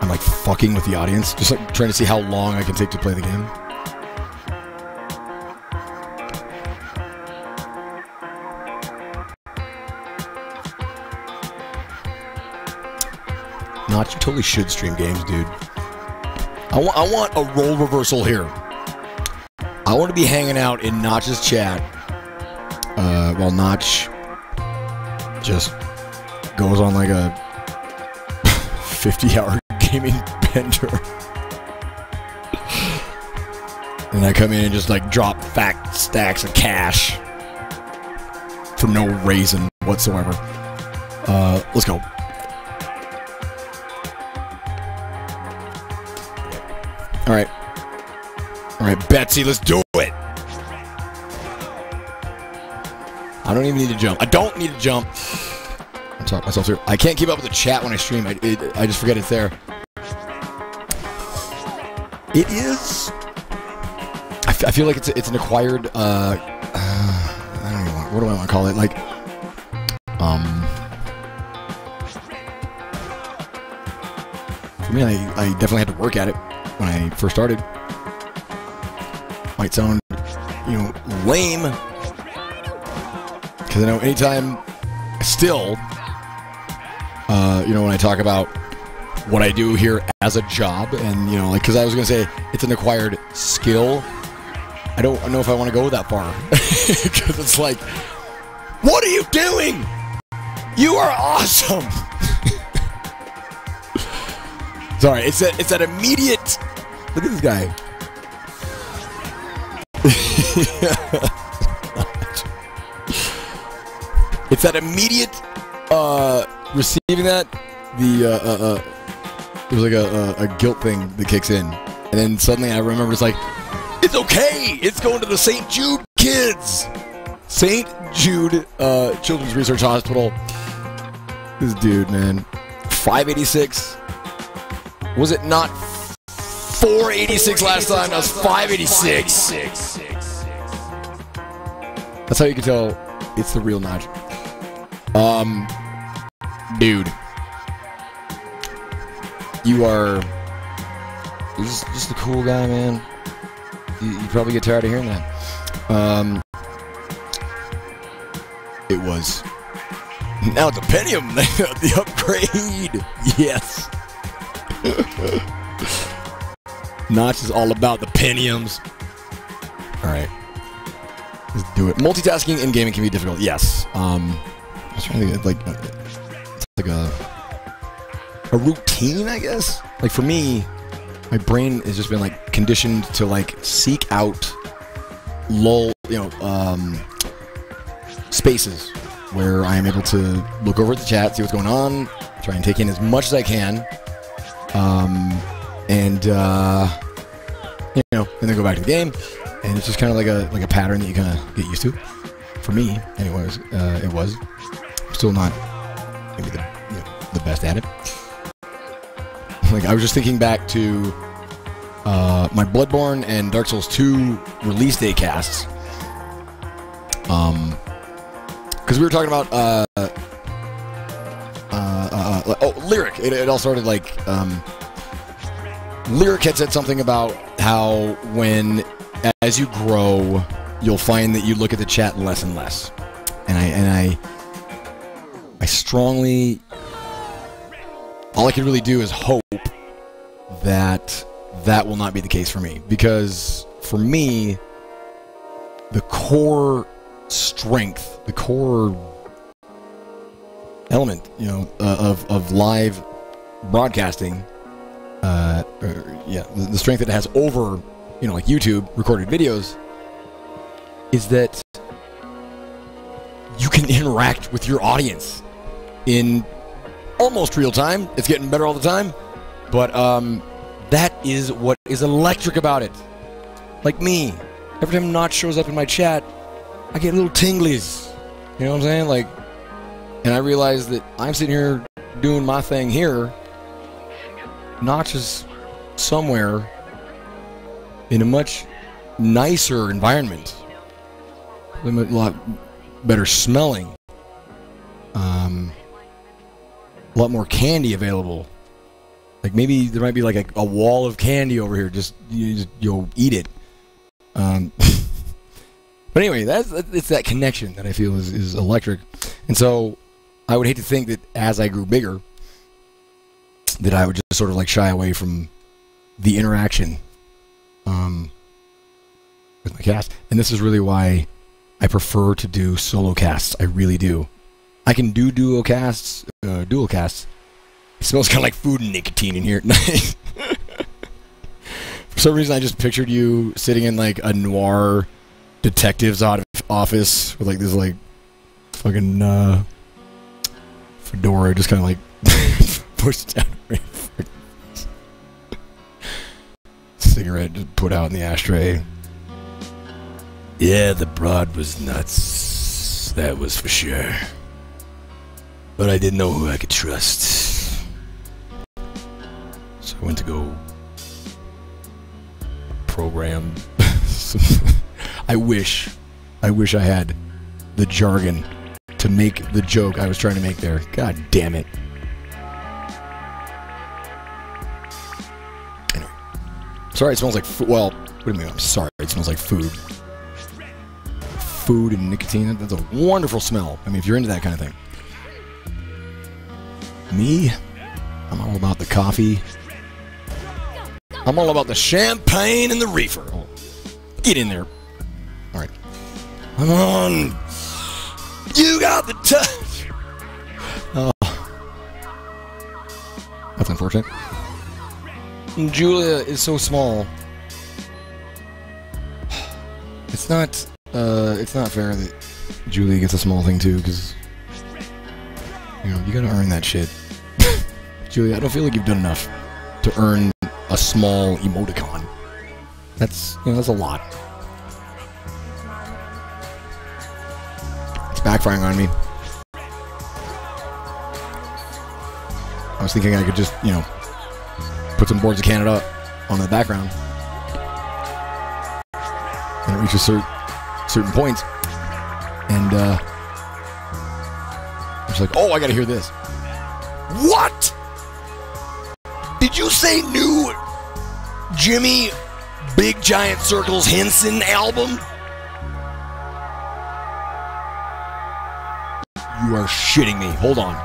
I'm like fucking with the audience, just like trying to see how long I can take to play the game. Notch, you totally should stream games, dude. I want a role reversal here. I want to be hanging out in Notch's chat while Notch just goes on like a 50-hour gaming bender. And I come in and just like drop fat stacks of cash for no reason whatsoever. Let's go. All right, Betsy, let's do it. I don't even need to jump. I don't need to jump. I'm talking myself through. I can't keep up with the chat when I stream. I just forget it's there. It is. I feel like it's an acquired. I don't even want. What do I want to call it? Like, for me, I definitely had to work at it when I first started. Might sound, you know, lame, because I know anytime, still, you know, when I talk about what I do here as a job, and, you know, like, because I was going to say it's an acquired skill, I don't know if I want to go that far, because it's like, what are you doing? You are awesome. Sorry, it's that immediate, look at this guy. It's that immediate receiving that there's like a guilt thing that kicks in, and then suddenly I remember it's like, it's okay, it's going to the St. Jude kids, St. Jude Children's Research Hospital. This dude, man, 586. Was it not 486 last time? That was 586. That's how you can tell it's the real Notch. Dude. you are just a cool guy, man. You probably get tired of hearing that. It was. Now it's a Pentium, the upgrade. Yes. Notch is all about the Pentiums. All right. Let's do it. Multitasking in gaming can be difficult. Yes. I was trying to think, like, it's like a routine, I guess. Like for me, my brain has just been like conditioned to like seek out spaces where I am able to look over at the chat, see what's going on, try and take in as much as I can, and then go back to the game. And it's just kind of like a pattern that you kind of get used to. For me, anyways, it was. Still not maybe the best at it. Like I was just thinking back to my Bloodborne and Dark Souls 2 release day casts. Because we were talking about Lyric. It all started like Lyric had said something about how when as you grow, you'll find that you look at the chat less and less. And I strongly, all I can really do is hope that that will not be the case for me. Because for me, the core strength, the core element, of live broadcasting, the strength that it has over, like YouTube recorded videos, is that you can interact with your audience in almost real time. It's getting better all the time, but that is what is electric about it. Like me, every time Notch shows up in my chat, I get little tinglies. You know what I'm saying? Like, and I realize that I'm sitting here doing my thing here. Notch is somewhere in a much nicer environment, a lot better smelling, a lot more candy available. Like maybe there might be like a wall of candy over here. You'll eat it. But anyway, it's that connection that I feel is electric. And so I would hate to think that as I grew bigger, that I would just sort of like shy away from the interaction with my cast. And this is really why I prefer to do solo casts. I really do. I can do dual casts. It smells kind of like food and nicotine in here at night. For some reason, I just pictured you sitting in like a noir detective's office with like this like fucking fedora, just kind of like pushed down. Cigarette just put out in the ashtray. Yeah, the broad was nuts. That was for sure. But I didn't know who I could trust. So I went to go program some. I wish I had the jargon to make the joke I was trying to make there. God damn it. Anyway. Sorry, it smells like food. Well, what do you mean? I'm sorry, it smells like food. Food and nicotine, that's a wonderful smell. I mean, if you're into that kind of thing. Me, I'm all about the coffee. I'm all about the champagne and the reefer. Oh, get in there. All right. Come on. You got the touch. Oh. That's unfortunate. Julia is so small. It's not fair that Julia gets a small thing too, because you gotta earn that shit. Julia, I don't feel like you've done enough to earn a small emoticon. That's that's a lot. It's backfiring on me. I was thinking I could just, put some Boards of Canada on the background. And it reaches certain points. And, I was like, oh, I gotta hear this. What? Did you say new Jimmy Big Giant Circles Henson album? You are shitting me. Hold on.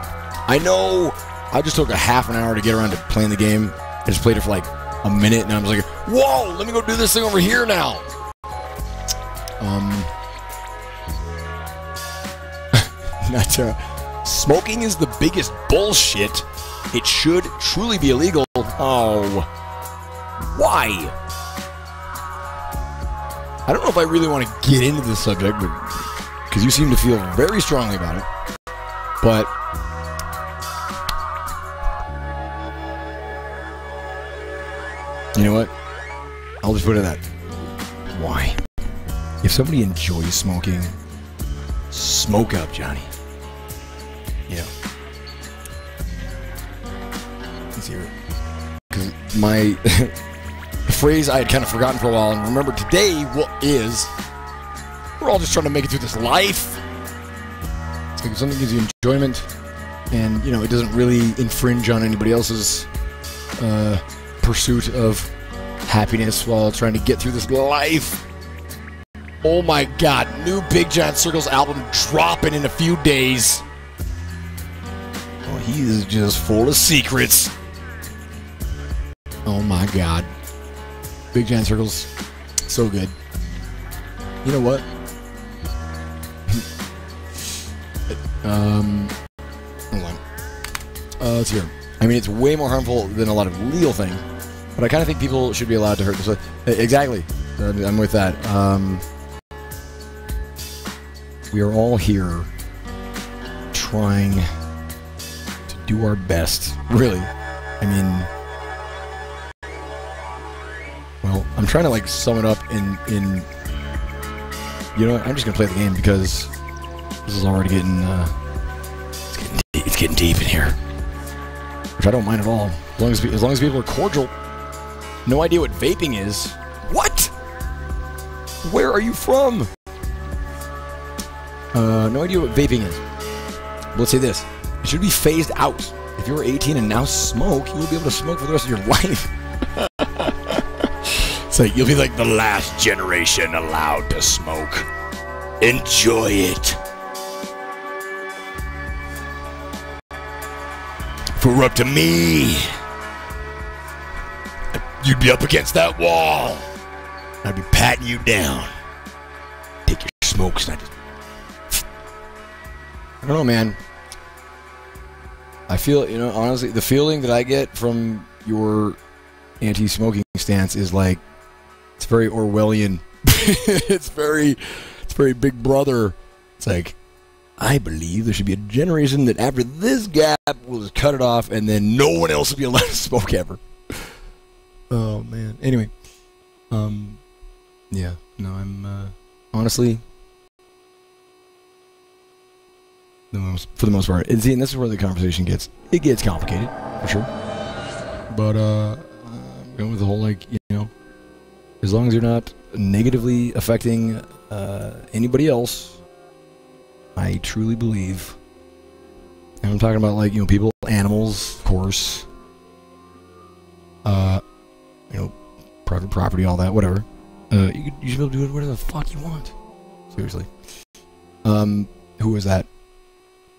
I know I just took a half an hour to get around to playing the game. I just played it for like a minute, and I was like, whoa, let me go do this thing over here now. Smoking is the biggest bullshit. It should truly be illegal. Oh. Why? I don't know if I really want to get into this subject, but because you seem to feel very strongly about it. But you know what? I'll just put it at that. Why? If somebody enjoys smoking, smoke up, Johnny. You know. Let's hear it. Because my phrase I had kind of forgotten for a while, and remember today what is, we're all just trying to make it through this life. It's like if something gives you enjoyment, and you know it doesn't really infringe on anybody else's pursuit of happiness while trying to get through this life. Oh my God, new Big Giant Circles album dropping in a few days. Oh, he is just full of secrets. Oh my God. Big Giant Circles, so good. You know what? Hold on. Let's hear. I mean, it's way more harmful than a lot of legal things, but I kind of think people should be allowed to hurt themselves. Exactly. I'm with that. We are all here trying to do our best. Really. I mean, well, I'm trying to like sum it up in you know what? I'm just gonna play the game because this is already getting it's getting deep in here, which I don't mind at all. As long as people are cordial. No idea what vaping is. What? Where are you from? No idea what vaping is. Let's say this: it should be phased out. If you're 18 and now smoke, you will be able to smoke for the rest of your life. So you'll be like the last generation allowed to smoke. Enjoy it. If it were up to me, you'd be up against that wall. I'd be patting you down. Take your smokes and I don't know, man. I feel, you know, honestly, the feeling that I get from your anti-smoking stance is like, it's very Orwellian. it's very Big Brother. It's like, I believe there should be a generation that after this gap will just cut it off and then no one else will be allowed to smoke ever. Oh, man. Anyway. Yeah. No, I'm, honestly, for the most part. And see, and this is where the conversation gets complicated, for sure. But, I'm going with the whole, like, you know, as long as you're not negatively affecting anybody else, I truly believe. And I'm talking about, like, you know, people, animals, of course. You know, private property, all that, whatever. You should be able to do whatever the fuck you want. Seriously. Who was that?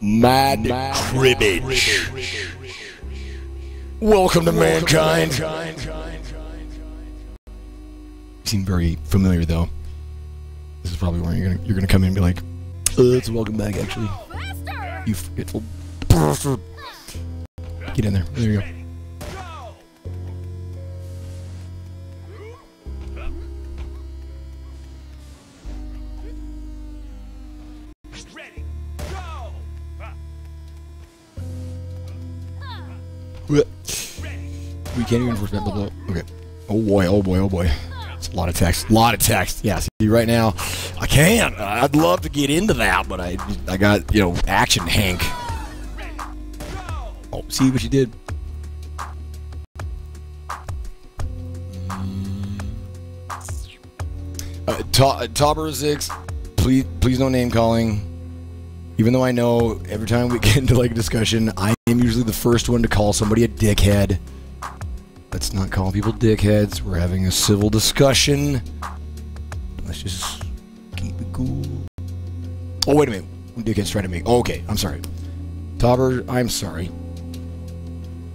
Mad Cribbage. Welcome to mankind. You seem very familiar, though. This is probably where you're gonna come in and be like, "It's welcome back, actually." You forgetful bastard. Get in there. There you go. We can't even enforce that. Okay. Oh boy, oh boy, oh boy. It's a lot of text. A lot of text. Yeah, see, right now, I can't. I'd love to get into that, but I got, you know, Action Hank. Oh, see what you did? Tauber6, please no name calling. Even though I know every time we get into like a discussion, I am usually the first one to call somebody a dickhead. Let's not call people dickheads. We're having a civil discussion. Let's just keep it cool. Oh, wait a minute. Dickhead's trying to make... Oh, okay, I'm sorry. Tauber, I'm sorry.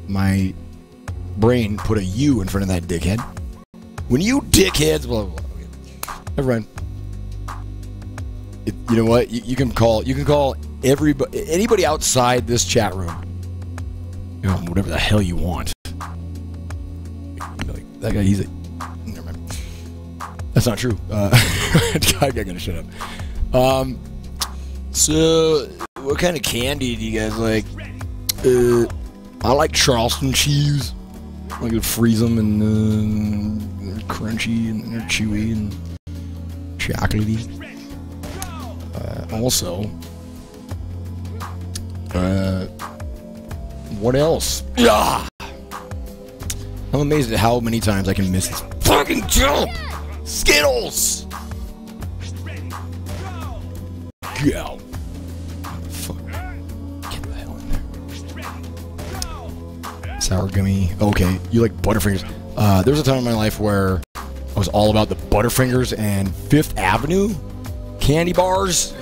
My brain put a U in front of that dickhead. When you dickheads... Blah, blah, blah. Okay. Never mind. You know what? You can call everybody, anybody outside this chat room. You know, whatever the hell you want. Like, that guy, he's a... Never mind. That's not true. I'm gonna shut up. So, what kind of candy do you guys like? I like Charleston chews. I like to freeze them and they're crunchy and they're chewy and chocolatey. Also, what else? Yeah! I'm amazed at how many times I can miss this fucking jump! Skittles! Go! Fuck. Get the hell in there. Sour gummy. Okay, you like Butterfingers. There was a time in my life where I was all about the Butterfingers and Fifth Avenue candy bars.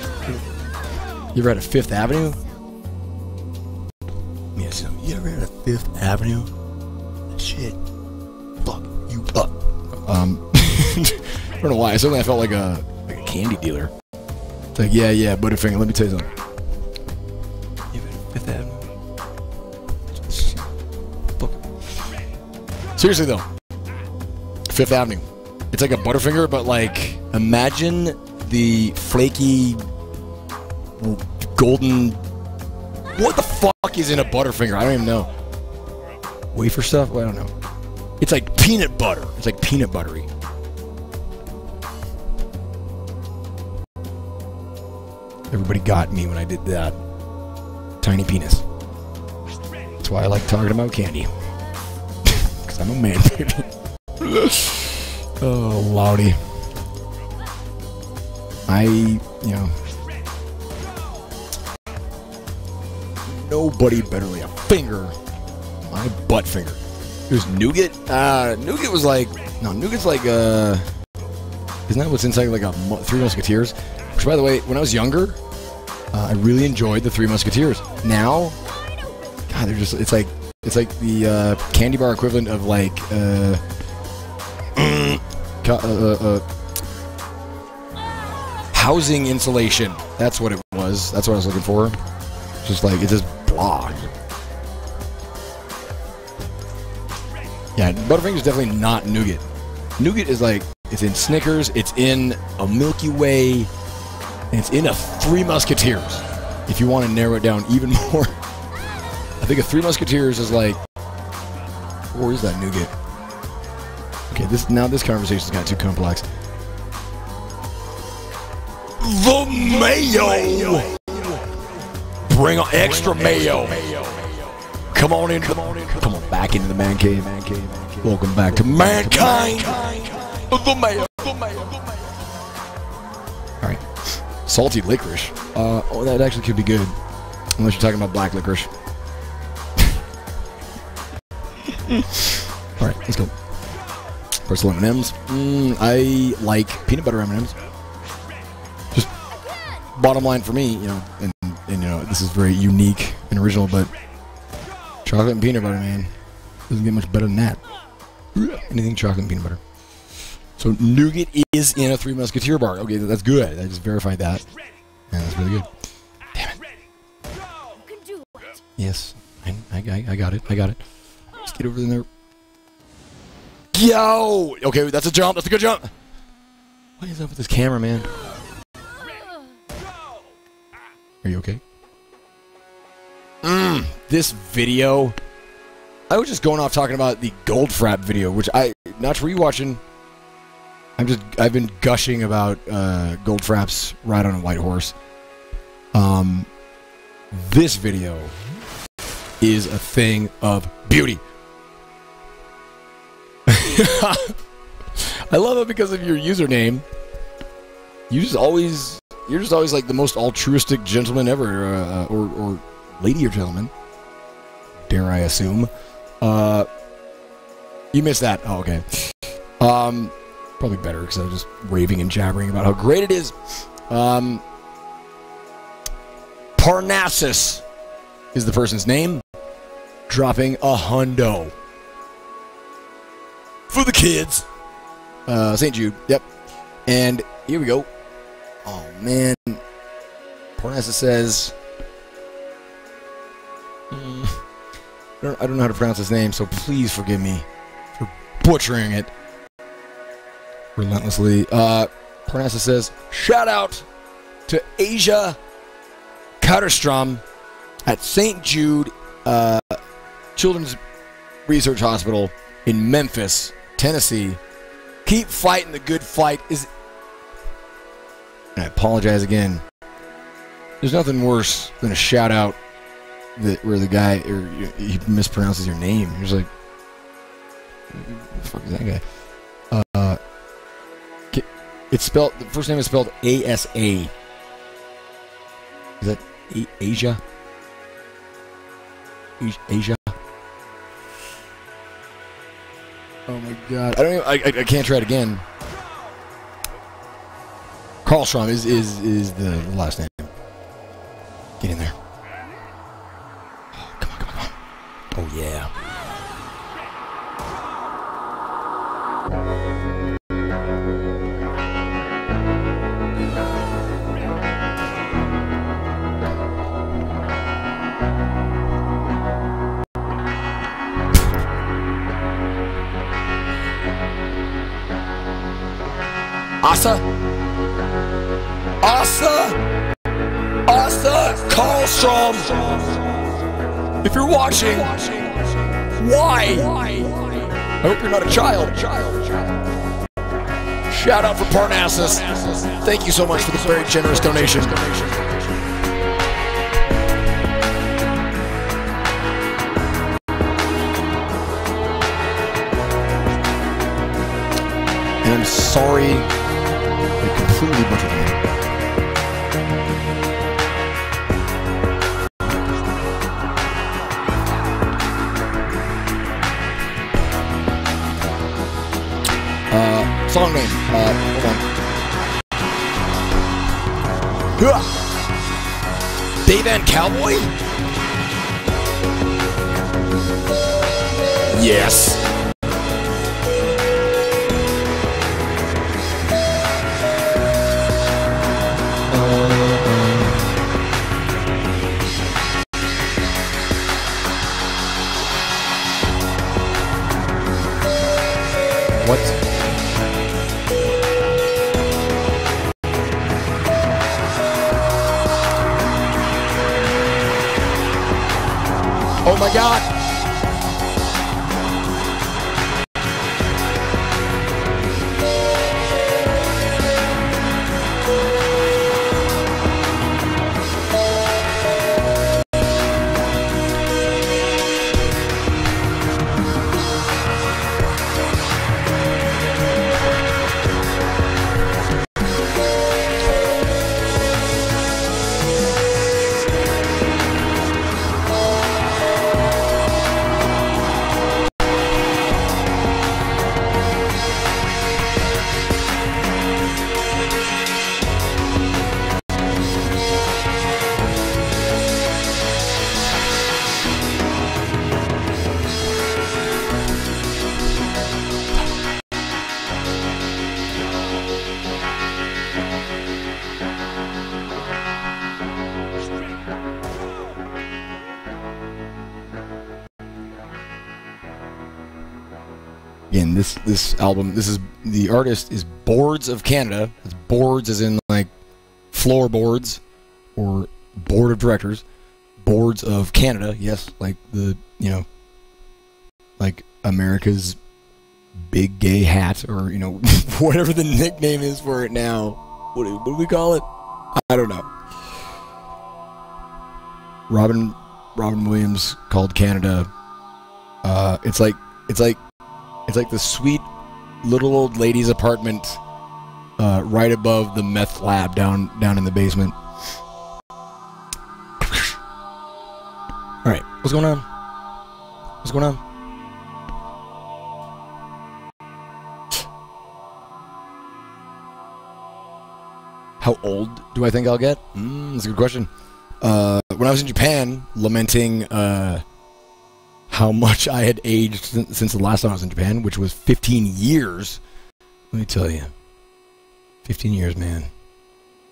You ever had a Fifth Avenue? Yes, you ever had a Fifth Avenue? Shit. Fuck you up. I don't know why. Suddenly I felt like a candy dealer. It's like, yeah, Butterfinger, let me tell you something. You ever had a Fifth Avenue? Fuck. Seriously though. Fifth Avenue. It's like a Butterfinger, but like, imagine the flaky golden... What the fuck is in a Butterfinger? I don't even know. Wafer stuff? Well, I don't know. It's like peanut butter. It's like peanut buttery. Everybody got me when I did that. Tiny penis. That's why I like talking about candy. Because I'm a man, baby. Oh, Lowdy. Nobody better lay a finger on my butt finger. There's nougat. Nougat was like... No, nougat's like, isn't that what's inside like a Three Musketeers? Which, by the way, when I was younger, I really enjoyed the Three Musketeers. Now, God, they're just... It's like the candy bar equivalent of like, housing insulation. That's what it was. That's what I was looking for. Just like, it's just blah. Yeah, Butterfinger's definitely not nougat. Nougat is like, it's in Snickers, it's in a Milky Way, and it's in a Three Musketeers. If you want to narrow it down even more. I think a Three Musketeers is like, or is that nougat? Okay, this conversation's got too complex. The mayo! Bring on extra mayo! Come on in, come on back into the man cave. Welcome back to mankind! The mayo! Alright. Salty licorice. Oh, that actually could be good. Unless you're talking about black licorice. Alright, let's go. Pretzel M&M's. I like peanut butter M&M's. Just bottom line for me, and this is very unique and original, but chocolate and peanut butter, man, doesn't get much better than that. Anything chocolate and peanut butter. So nougat is in a Three Musketeer bar. Okay, that's good. I just verified that. Yeah, that's really good. Damn it. Yes, I got it. Let's get over there. Yo! Okay, that's a jump. That's a good jump. What is up with this camera, man? Are you okay? This video. I was just going off talking about the Goldfrapp video, which not for you watching. I've been gushing about Goldfrapp's Ride on a White Horse. This video is a thing of beauty. I love it because of your username. You're just always like the most altruistic gentleman ever, or lady or gentleman, dare I assume. You missed that. Oh, okay. Probably better because I was just raving and jabbering about how great it is. Parnassus is the person's name. Dropping a hundo. For the kids. St. Jude. Yep. And here we go. Oh, man. Parnassus says... I don't know how to pronounce his name, so please forgive me for butchering it relentlessly. Parnassus says, shout out to Asia Katterstrom at St. Jude Children's Research Hospital in Memphis, Tennessee. Keep fighting the good fight. And I apologize again. There's nothing worse than a shout out where the guy, or he mispronounces your name. You're just like, who the fuck is that guy? It's spelled, the first name is spelled A-S-A. Is that Asia? Asia? Oh my god. I can't try it again. Karlstrom is the last name. Get in there. Oh, come on. Oh yeah. Asa Karlstrom. If you're watching, why? I hope you're not a child. Shout out for Parnassus. Thank you so much for the very generous donation. And I'm sorry I completely butchered it. Song name. Hold on. Dave and Cowboy? Yes. What? Oh my God! Again, this album, the artist is Boards of Canada. It's boards as in like floorboards or board of directors. Boards of Canada, yes, like like America's big gay hat, or whatever the nickname is for it now. What do we call it? I don't know. Robin Williams called Canada. It's like the sweet little old lady's apartment right above the meth lab down in the basement. All right, what's going on? How old do I think I'll get? That's a good question. When I was in Japan, lamenting how much I had aged since the last time I was in Japan, which was 15 years. Let me tell you. 15 years, man.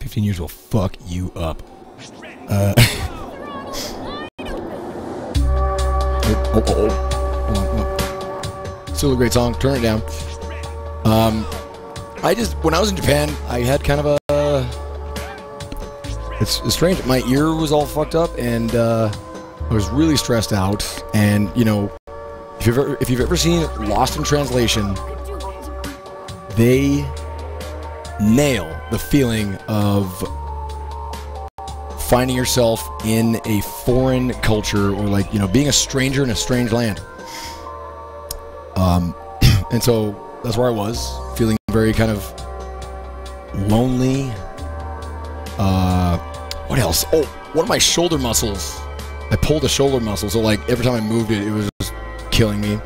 15 years will fuck you up. Hold on. Still a great song. Turn it down. When I was in Japan, I had kind of a... It's strange. My ear was all fucked up, and I was really stressed out. And, you know, if you've ever seen Lost in Translation, they nail the feeling of finding yourself in a foreign culture, or like, you know, being a stranger in a strange land. And so that's where I was, feeling very kind of lonely. What else? Oh, one of my shoulder muscles. I pulled a shoulder muscle, so like every time I moved it, it was just killing me.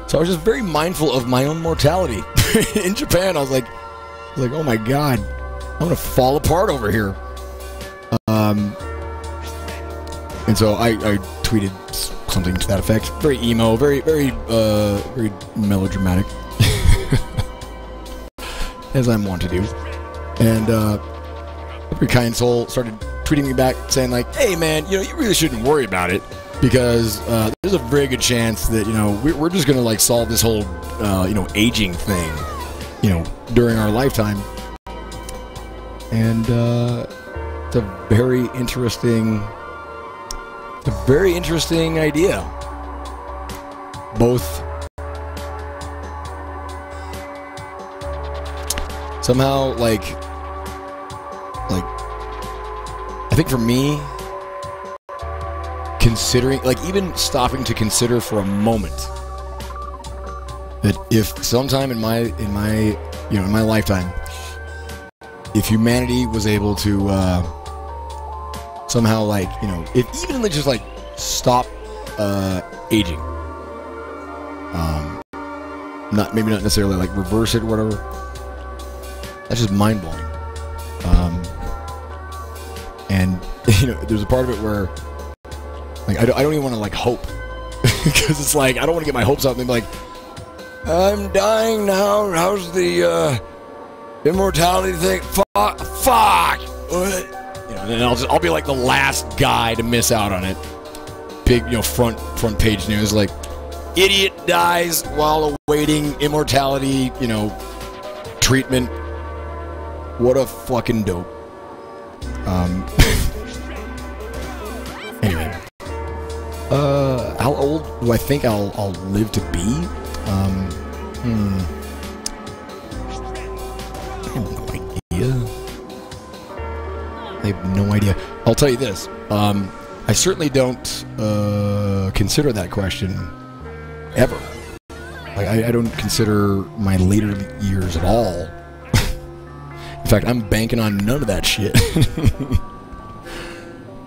So I was just very mindful of my own mortality. In Japan, I was like, oh my god, I'm gonna fall apart over here. And so I tweeted something to that effect. Very emo, very melodramatic, as I'm wont to do. And every kind soul started tweeting me back, saying like, "Hey man, you know, you really shouldn't worry about it, because there's a very good chance that, you know, we're just gonna like solve this whole you know, aging thing, you know, during our lifetime." And it's a very interesting idea. Both somehow like I think for me, considering, like, even stopping to consider for a moment that if sometime in my lifetime, if humanity was able to somehow, like, you know, if even just like stop aging, maybe not necessarily like reverse it or whatever, that's just mind blowing. And you know, there's a part of it where like I don't even want to like hope, because it's like I don't want to get my hopes up and be like, I'm dying now. How's the immortality thing? Fuck. What? You know, and I'll be like the last guy to miss out on it. Big, you know, front page news, like, idiot dies while awaiting immortality, you know, treatment. What a fucking dope. Anyway, how old do I think I'll live to be? I have no idea. I have no idea. I'll tell you this. I certainly don't consider that question ever. Like, I don't consider my later years at all. In fact, I'm banking on none of that shit.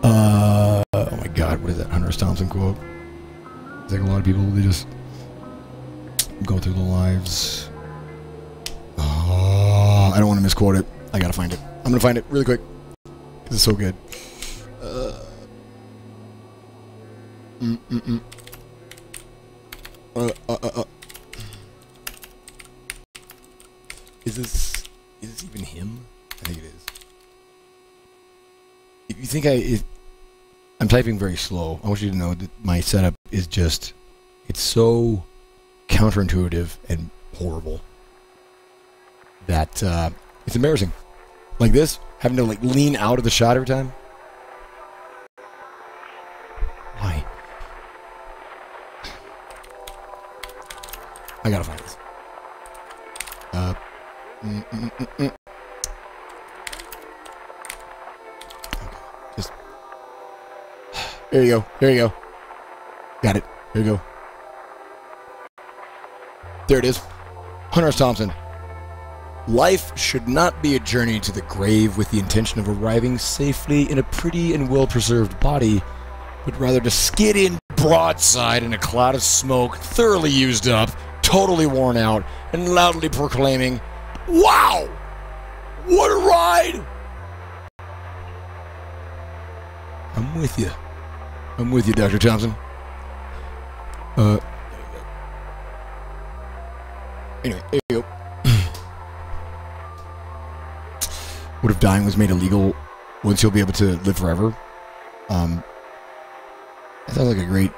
Oh my god, what is that Hunter S. Thompson quote? It's like a lot of people, they just go through their lives. I don't want to misquote it. I gotta find it. I'm gonna find it really quick, because it's so good. Is this even him? I think it is. If you think I'm typing very slow, I want you to know that my setup is just, it's so counterintuitive and horrible that it's embarrassing. Like this, having to like lean out of the shot every time. Why? I gotta find this. Okay, just there you go. There you go. Got it. There you go. There it is. Hunter S. Thompson. Life should not be a journey to the grave with the intention of arriving safely in a pretty and well-preserved body, but rather to skid in broadside in a cloud of smoke, thoroughly used up, totally worn out, and loudly proclaiming, "Wow! What a ride! I'm with you. I'm with you, Dr. Thompson. Anyway, there you go. What if dying was made illegal once you'll be able to live forever? That sounds like a great...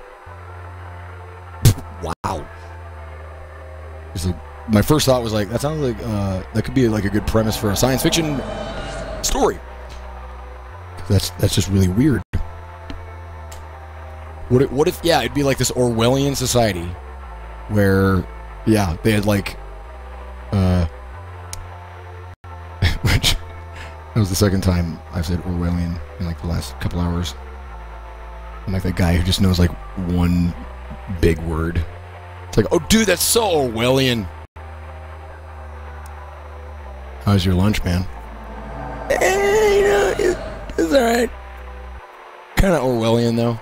Wow. Like, my first thought was like, that sounds like, that could be like a good premise for a science fiction story. That's just really weird. What if, yeah, it'd be like this Orwellian society where, yeah, they had like, which, that was the second time I've said Orwellian in like the last couple hours. I'm like that guy who just knows like one big word. It's like, oh dude, that's so Orwellian. How's your lunch, man? You know, it's alright. Kind of Orwellian though.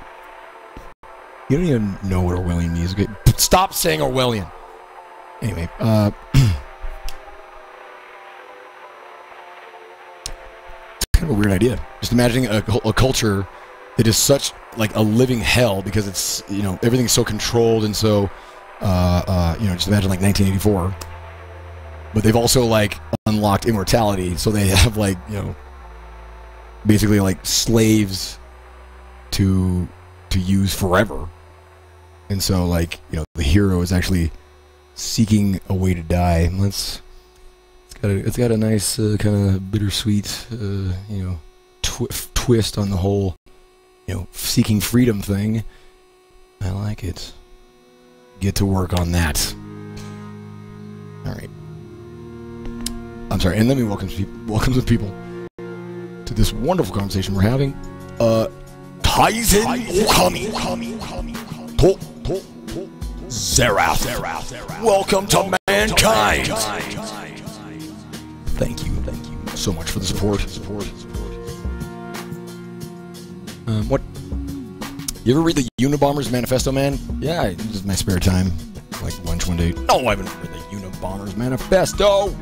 You don't even know what Orwellian means. Okay? Stop saying Orwellian. Anyway, it's kind of a weird idea. Just imagining a culture that is such like a living hell because it's, you know, everything's so controlled and so, you know, just imagine like 1984. But they've also like unlocked immortality, so they have like, you know, basically like slaves to use forever. And so like, you know, the hero is actually seeking a way to die. It's got a nice kind of bittersweet, you know, twist on the whole, you know, seeking freedom thing. I like it. Get to work on that. All right. I'm sorry, and let me welcome the people to this wonderful conversation we're having. Tyson Okami. Zerath. Welcome to mankind. Thank you so much for the support. What? You ever read the Unabomber's Manifesto, man? Yeah, just my spare time, like lunch one day. No, I haven't read the Unabomber's Manifesto.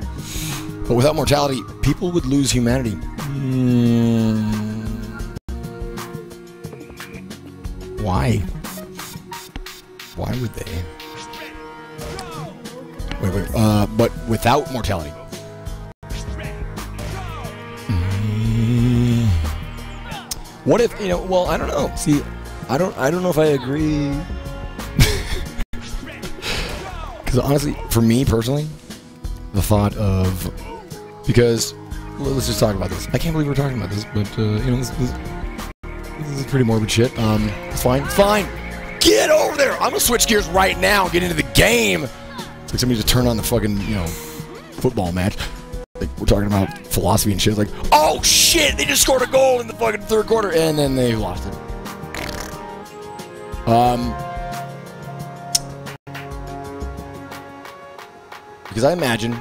But without mortality, people would lose humanity. Why? Why would they? Wait. But without mortality. What if, you know, well, I don't know. See, I don't know if I agree. Because honestly, for me personally, the thought of, because, let's just talk about this. I can't believe we're talking about this, but, you know, this is pretty morbid shit. It's fine. Get over there! I'm gonna switch gears right now and get into the game! It's like somebody just turned on the fucking, you know, football match. Like, we're talking about philosophy and shit. It's like, oh shit! They just scored a goal in the fucking third quarter, and then they lost it. Because I imagine,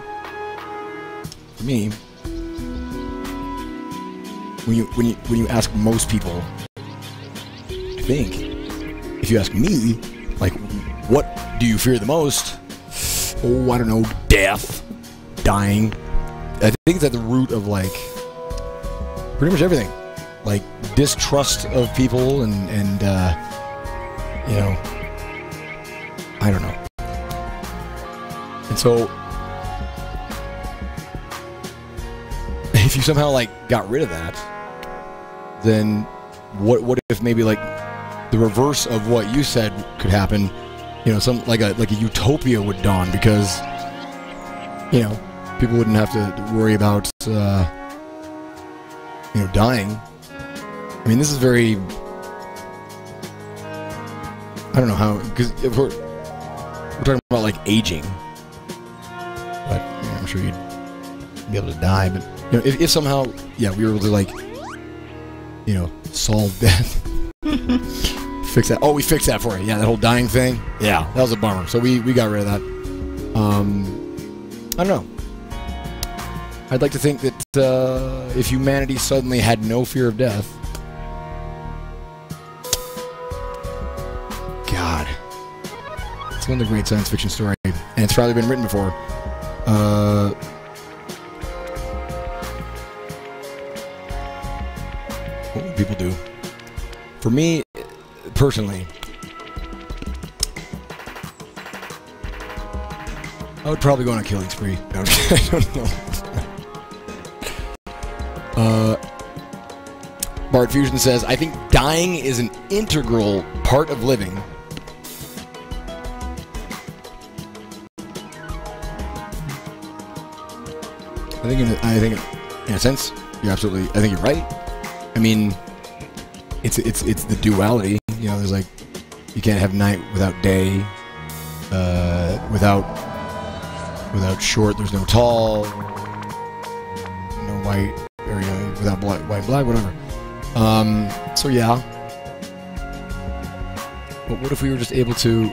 for me, when you ask most people, I think, if you ask me, like, what do you fear the most? Oh, I don't know, death, dying. I think it's at the root of, like, pretty much everything. Like, distrust of people and you know, I don't know. And so, if you somehow, like, got rid of that, then what if maybe, like, the reverse of what you said could happen, you know, some like a utopia would dawn, because, you know, people wouldn't have to worry about you know, dying. I mean, this is very, I don't know how, because if we're talking about like aging, but you know, I'm sure you'd be able to die. But you know, if somehow, yeah, we were able to, like, you know, solve death. Fix that. Oh, we fixed that for you. Yeah, that whole dying thing. Yeah, that was a bummer. So we got rid of that. I don't know. I'd like to think that if humanity suddenly had no fear of death, God, it's one of the great science fiction stories, and it's probably been written before. What would people do? For me, personally, I would probably go on a killing spree. No, I don't know. Bart Fusion says, I think dying is an integral part of living. I think in a sense, you're absolutely. I think you're right. I mean, it's the duality. You know, there's like, you can't have night without day. Without short, there's no tall. No white, or you know, without black, white, black, whatever. So yeah. But what if we were just able to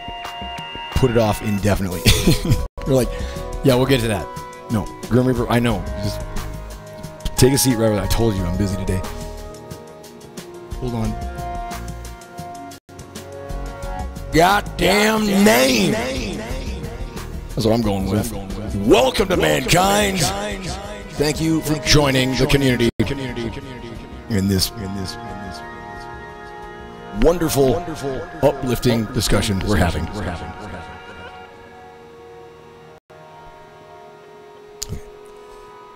put it off indefinitely? We're like, yeah, we'll get to that. No, Grim Reaper, I know. Just take a seat right where I told you I'm busy today. Hold on. Goddamn name! That's what I'm going with. Welcome to Mankind! Thank you for joining the community in this wonderful, uplifting discussion we're having.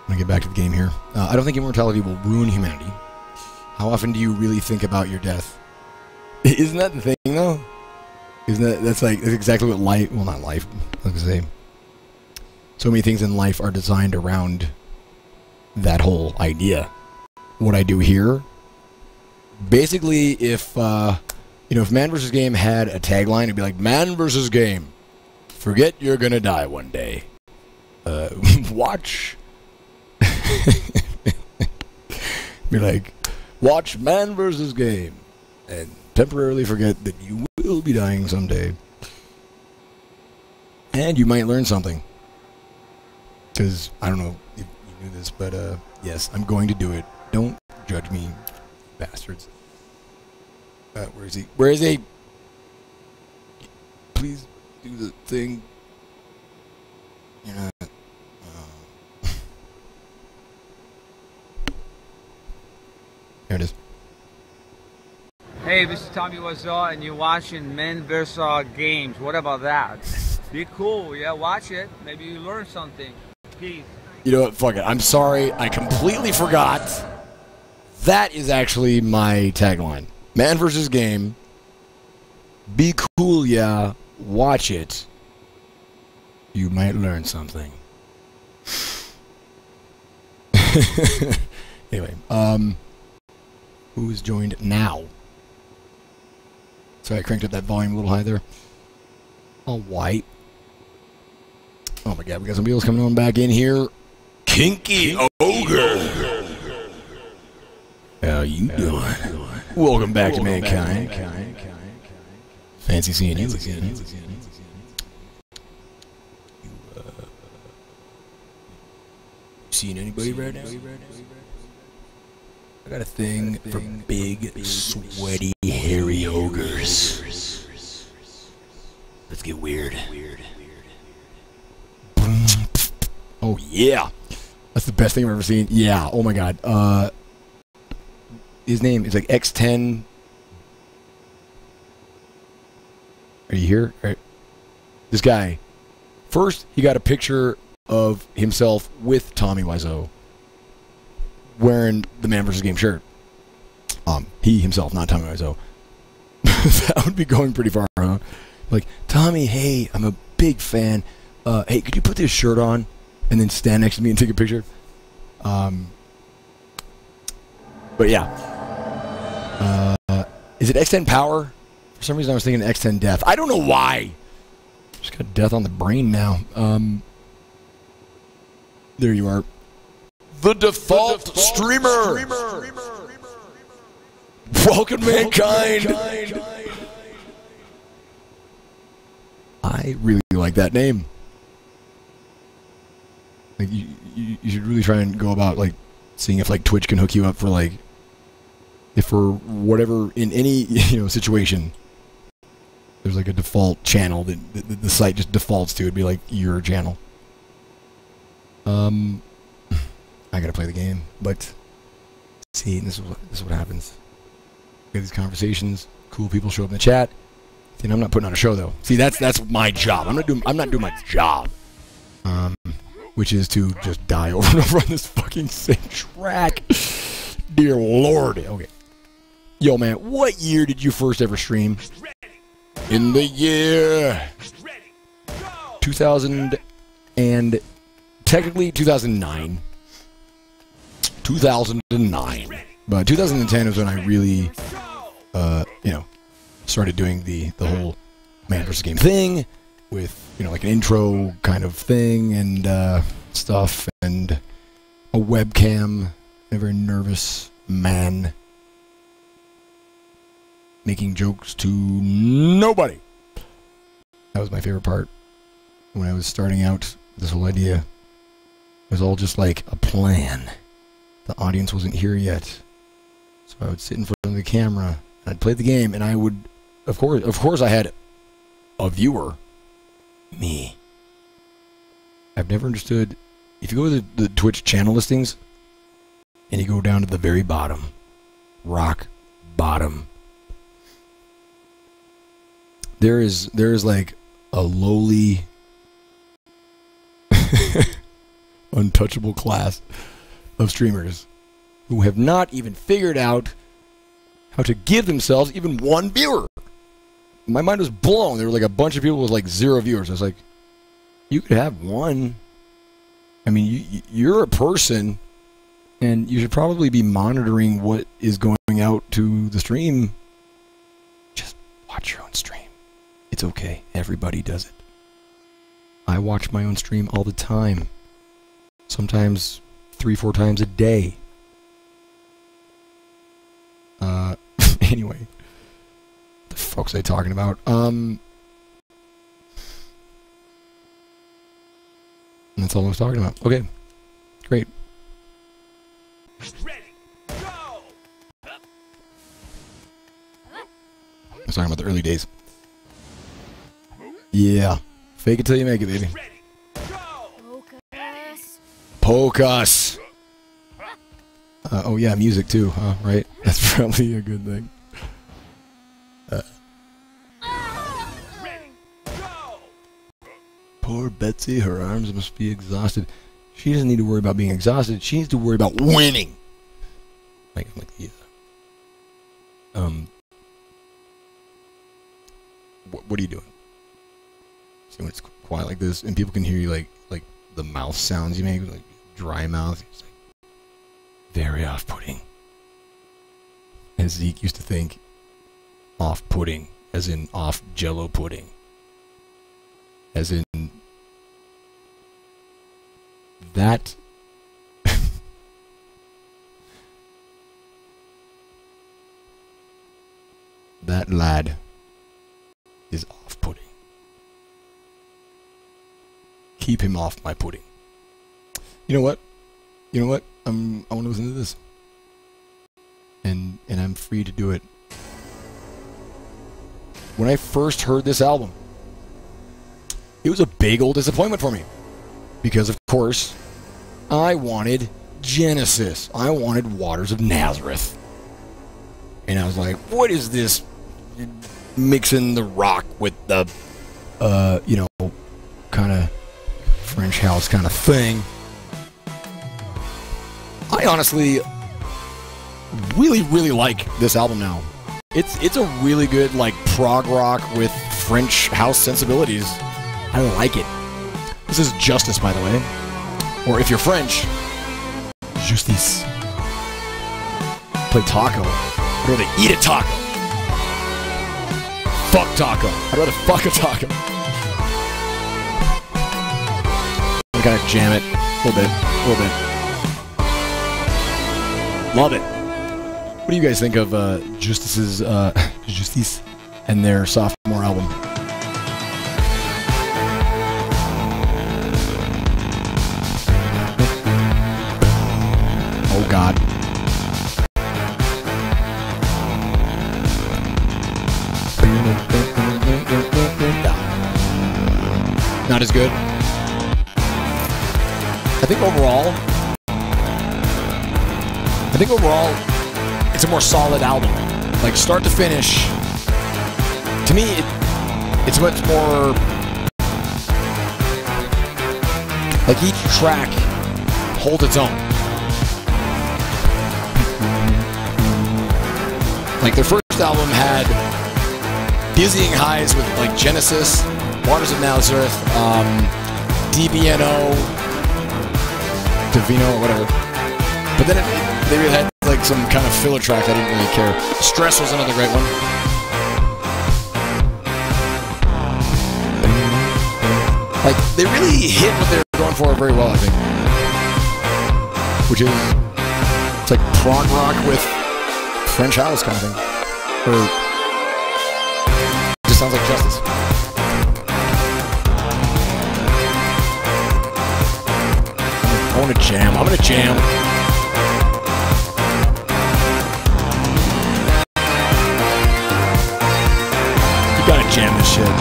I'm gonna get back to the game here. I don't think immortality will ruin humanity. How often do you really think about your death? Isn't that the thing, though? That's exactly what life, well, not life, I was gonna say. So many things in life are designed around that whole idea. What I do here, basically, if MANvsGAME had a tagline, it'd be like, MANvsGAME, forget you're gonna die one day. Watch. Be like, watch MANvsGAME and temporarily forget that you will be dying someday. And you might learn something. Because, I don't know if you knew this, but yes, I'm going to do it. Don't judge me, bastards. Where is he? Where is he? Please do the thing. You're not. There it is. Hey, this is Tommy Wiseau, and you're watching MANvsGAME. What about that? Be cool, yeah, watch it. Maybe you learn something. Peace. You know what, fuck it. I'm sorry, I completely forgot. That is actually my tagline. MANvsGAME. Be cool, yeah. Watch it. You might learn something. Anyway, who's joined now? Sorry, I cranked up that volume a little high there. All white. Oh my god, we got some wheels coming on back in here. Kinky Ogre. How you doing? Welcome back to Mankind. Fancy seeing you again. Seeing anybody right now? I got a thing for big, sweaty, hairy ogres. Let's get weird. Oh yeah, that's the best thing I've ever seen. Yeah. Oh my god. His name is like X10. Are you here? All right. This guy. First, he got a picture of himself with Tommy Wiseau wearing the MANvsGAME shirt. He himself, not Tommy Wiseau. That would be going pretty far, huh? Like, Tommy, hey, I'm a big fan. Hey, could you put this shirt on and then stand next to me and take a picture? But yeah. Is it X10 Power? For some reason I was thinking X10 Death. I don't know why. Just got death on the brain now. There you are. The default streamer. Welcome, Mankind. I really like that name. Like you should really try and go about like seeing if like Twitch can hook you up for like if for whatever in any situation there's like a default channel that the site just defaults to. It'd be like your channel. I gotta play the game, but see, this is what happens. We have these conversations. Cool people show up in the chat. See, I'm not putting on a show though. See, that's my job. I'm not doing my job. Which is to just die over and over on this fucking same track. Dear Lord. Okay. Yo, man, what year did you first ever stream? In the year 2000 and technically 2009. 2009. But 2010 is when I really, started doing the whole MANvsGAME thing with, like an intro kind of thing and stuff and a webcam. A very nervous man making jokes to nobody. That was my favorite part when I was starting out. This whole idea, it was all just like a plan. The audience wasn't here yet, so I would sit in front of the camera and I'd play the game, and I would, of course, I had a viewer, me. I've never understood. If you go to the Twitch channel listings, and you go down to the very bottom, rock bottom, there is like a lowly, untouchable class of streamers who have not even figured out how to give themselves even one viewer. My mind was blown. There were like a bunch of people with like 0 viewers. I was like, you could have one. I mean, you're a person, and you should probably be monitoring what is going out to the stream. Just watch your own stream. It's okay. Everybody does it. I watch my own stream all the time. Sometimes 3-4 times a day. Anyway. What the fuck's I talking about? That's all I was talking about. Okay. Great. Ready, go! I was talking about the early days. Yeah. Fake it till you make it, baby. Ready, go! Poke us. Oh yeah, music too, huh? Right? That's probably a good thing. Ready, go! Poor Betsy, her arms must be exhausted. She doesn't need to worry about being exhausted. She needs to worry about winning. Yeah. What are you doing? See, when it's quiet like this, and people can hear you like the mouth sounds you make, like dry mouth. It's like very off-putting. As Zeke used to think, off-putting, as in off Jello pudding, as in that. That lad is off-putting. Keep him off my pudding. You know what? I want to listen to this. And I'm free to do it. When I first heard this album, it was a big old disappointment for me. Because, of course, I wanted Genesis. I wanted Waters of Nazareth. And I was like, what is this mixing the rock with the, kind of French house kind of thing? I honestly really, really like this album now. It's a really good, like, prog rock with French house sensibilities. I like it. This is Justice, by the way. Or if you're French, Justice. Play taco. I'd rather eat a taco. Fuck taco. I'd rather fuck a taco. I gotta jam it. A little bit. Love it. What do you guys think of Justice's Justice and their sophomore album? Oh God. Not as good. I think overall, it's a more solid album. like start to finish, to me, it's much more like each track holds its own. Like their first album had dizzying highs with like Genesis, Waters of Nazareth, DBNO, Divino, or whatever. But then they had like some kind of filler track I didn't really care. Stress was another great one. Like they really hit what they were going for very well, I think. Which is it's like prog rock with French house kind of thing. Or just sounds like Justice. I want to jam. I'm gonna jam. You gotta jam this shit.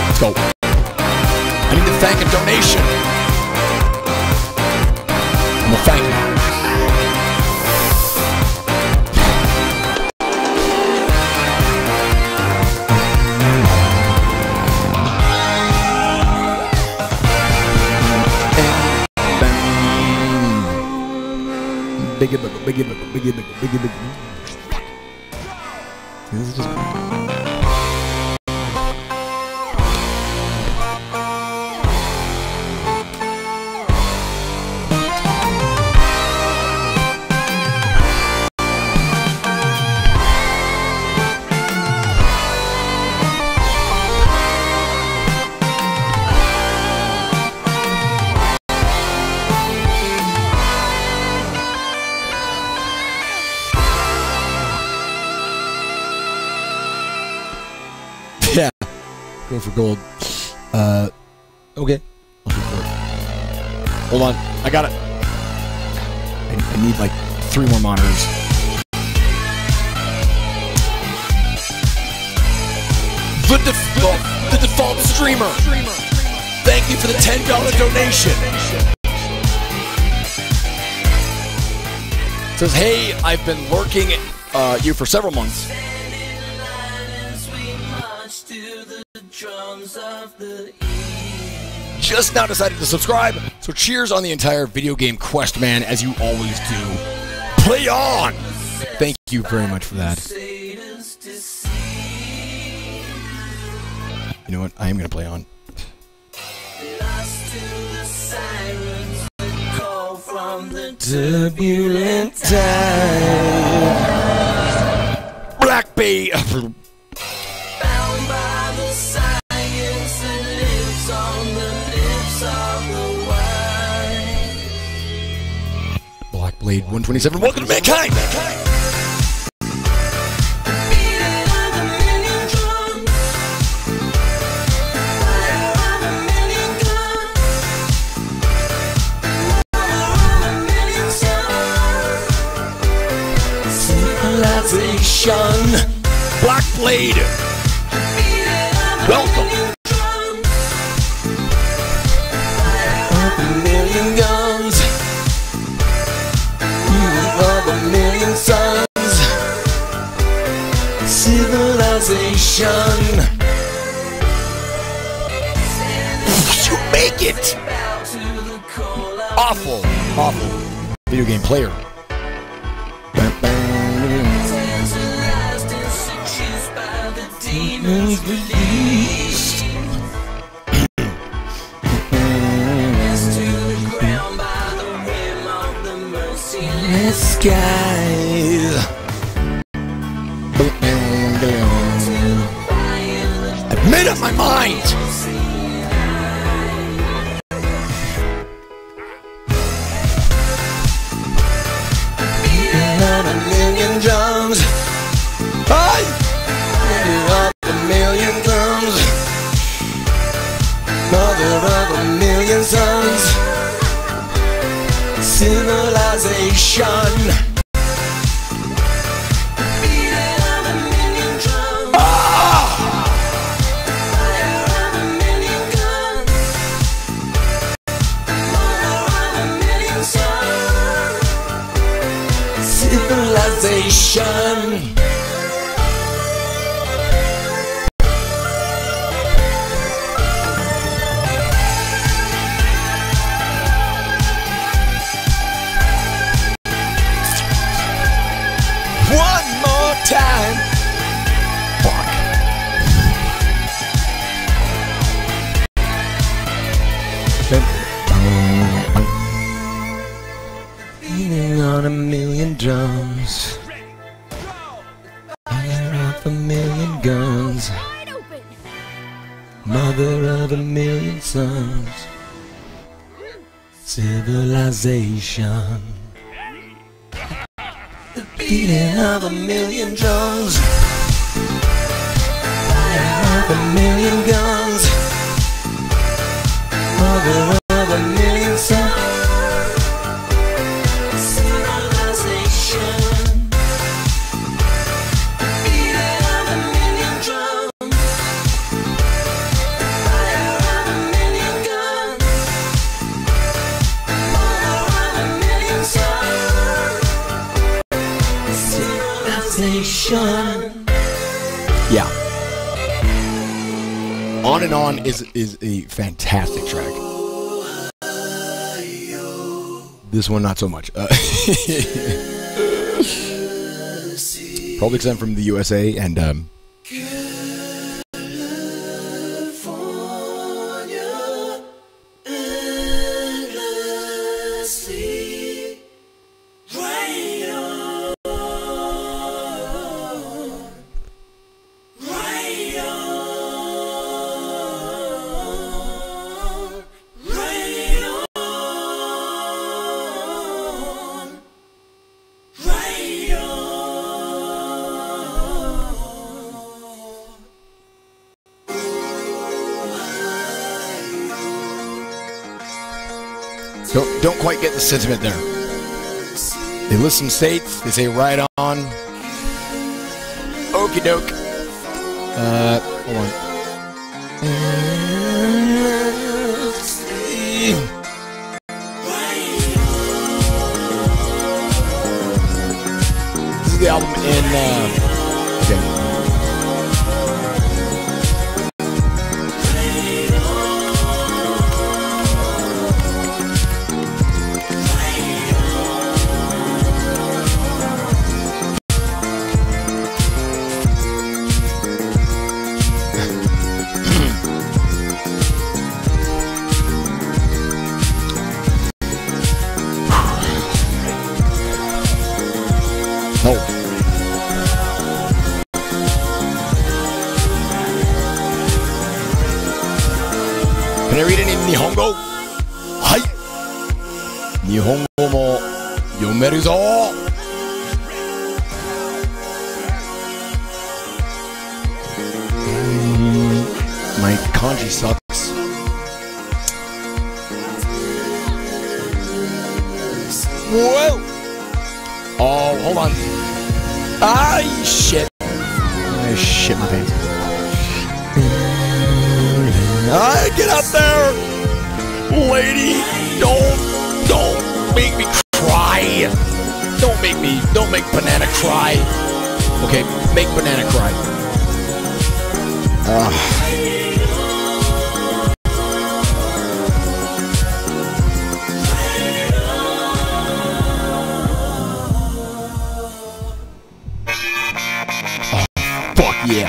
Let's go. I need to thank a donation. I'm gonna thank you. Biggie. This is just... Yeah, go for gold. Okay. I'll shoot for it. Hold on, I got it. I need like 3 more monitors. The default streamer. Thank you for the $10 donation. It says, hey, I've been lurking you for several months. Just now decided to subscribe, so cheers on the entire video game quest, man, as you always do. Play on! Thank you very much for that. You know what? I am gonna play on. Turbulent tide. Black Bay. Black Blade 127. Welcome to Mankind! Civilization. Black Blade. Welcome. Of a million guns. Of a million suns. Civilization. You make it. Awful. Awful. Video game player. Released. Skies. I've made up my mind. Not a million drums. Up a million drums. Mother of a million sons. Civilization. civilization. One more time. Fuck. Beating on a million drums. Fire off a million guns. Mother of a million sons. Civilization. The beating of a million drums. Fire off a million guns. Mother of a million sons. Yeah. On and On is a fantastic track. This one not so much. Probably because I'm from the USA and don't quite get the sentiment there. They list some states, they say right on. Okie doke. Hold on. Let's see. This is the album in okay. Can I read it in Nihongo? Hai! Nihongo mo yomeru zo! My kanji sucks. Whoa! Oh, hold on. Ah, shit. I shit my pants. Get up there, lady! Don't make me cry. Don't make banana cry. Okay, make banana cry. Oh, fuck yeah.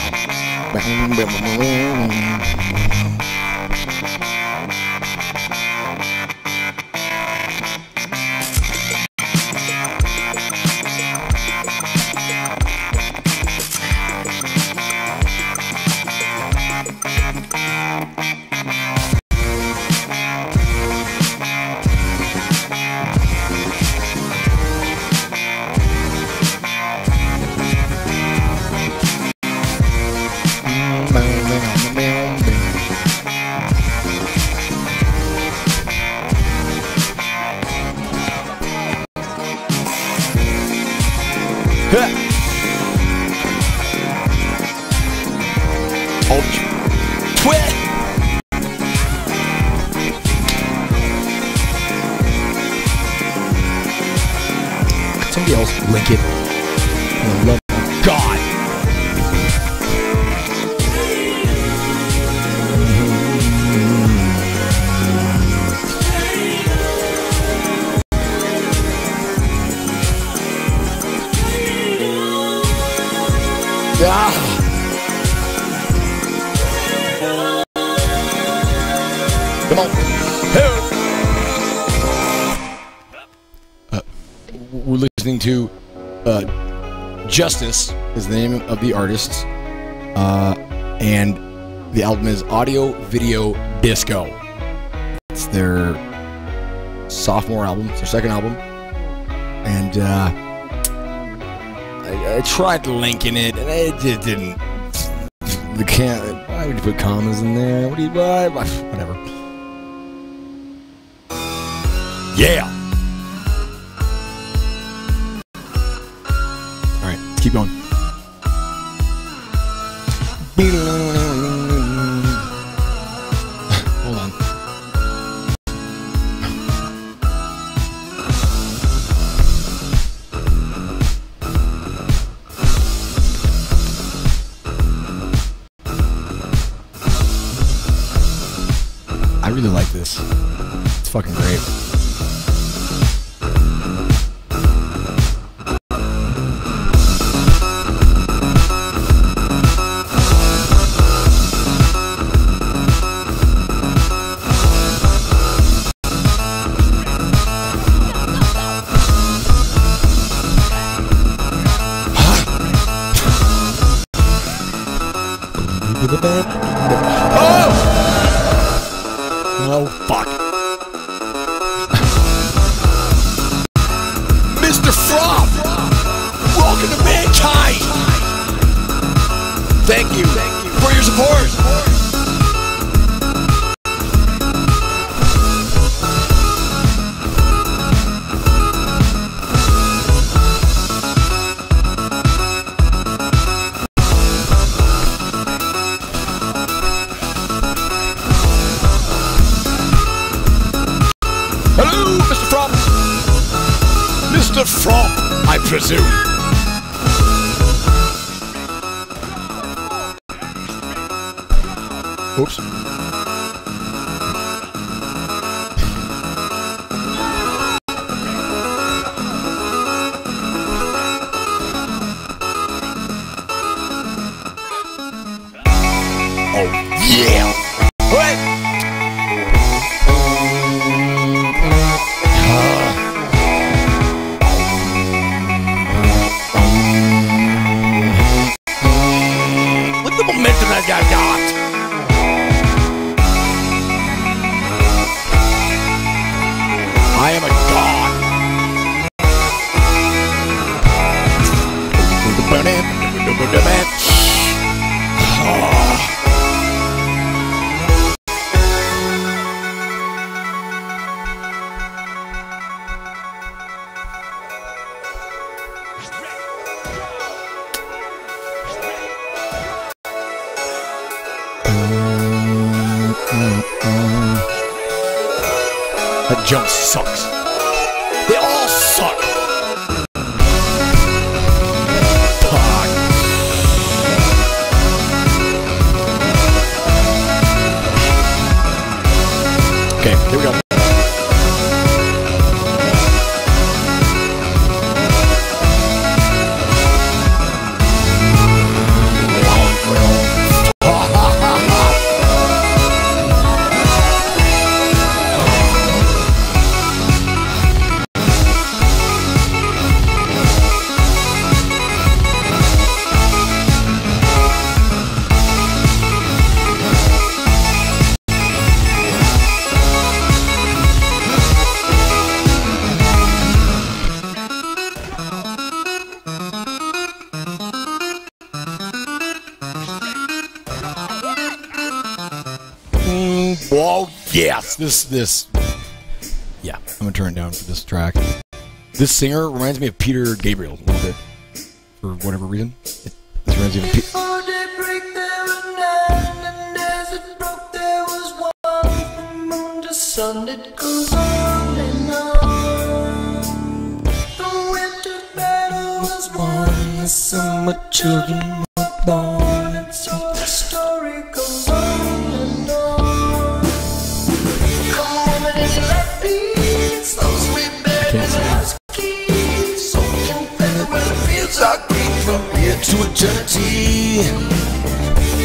Twit! 같은 게 else link it. For the love of God. Ah. Come on. We're listening to Justice is the name of the artist, and the album is Audio Video Disco. It's their sophomore album. It's their second album, and I tried to link in it, and it just didn't. Why would you put commas in there? What do you buy? Whatever. Yeah. All right, let's keep going. Hold on. I really like this. It's fucking great. Oh, fuck. Mr. Frog! Welcome to mankind! Thank you for your support! Hello, Mr. Frog! Mr. Frog, I presume. Oops. Oh, yeah! What? Look at the momentum that guy got! I am a god! That jump sucks. They all suck. Fuck. Okay, here we go. Whoa, yes, this. Yeah, I'm gonna turn it down for this track. This singer reminds me of Peter Gabriel a little bit, for whatever reason. It reminds me of Before daybreak there was nine, and as it broke there was one. From moon to sun it goes on and on. The winter's back. one. The summer children were born, and so the story goes on and on. Come woman in your left beats, those sweet babies and huskies, so can feather where the fields are green from here to eternity.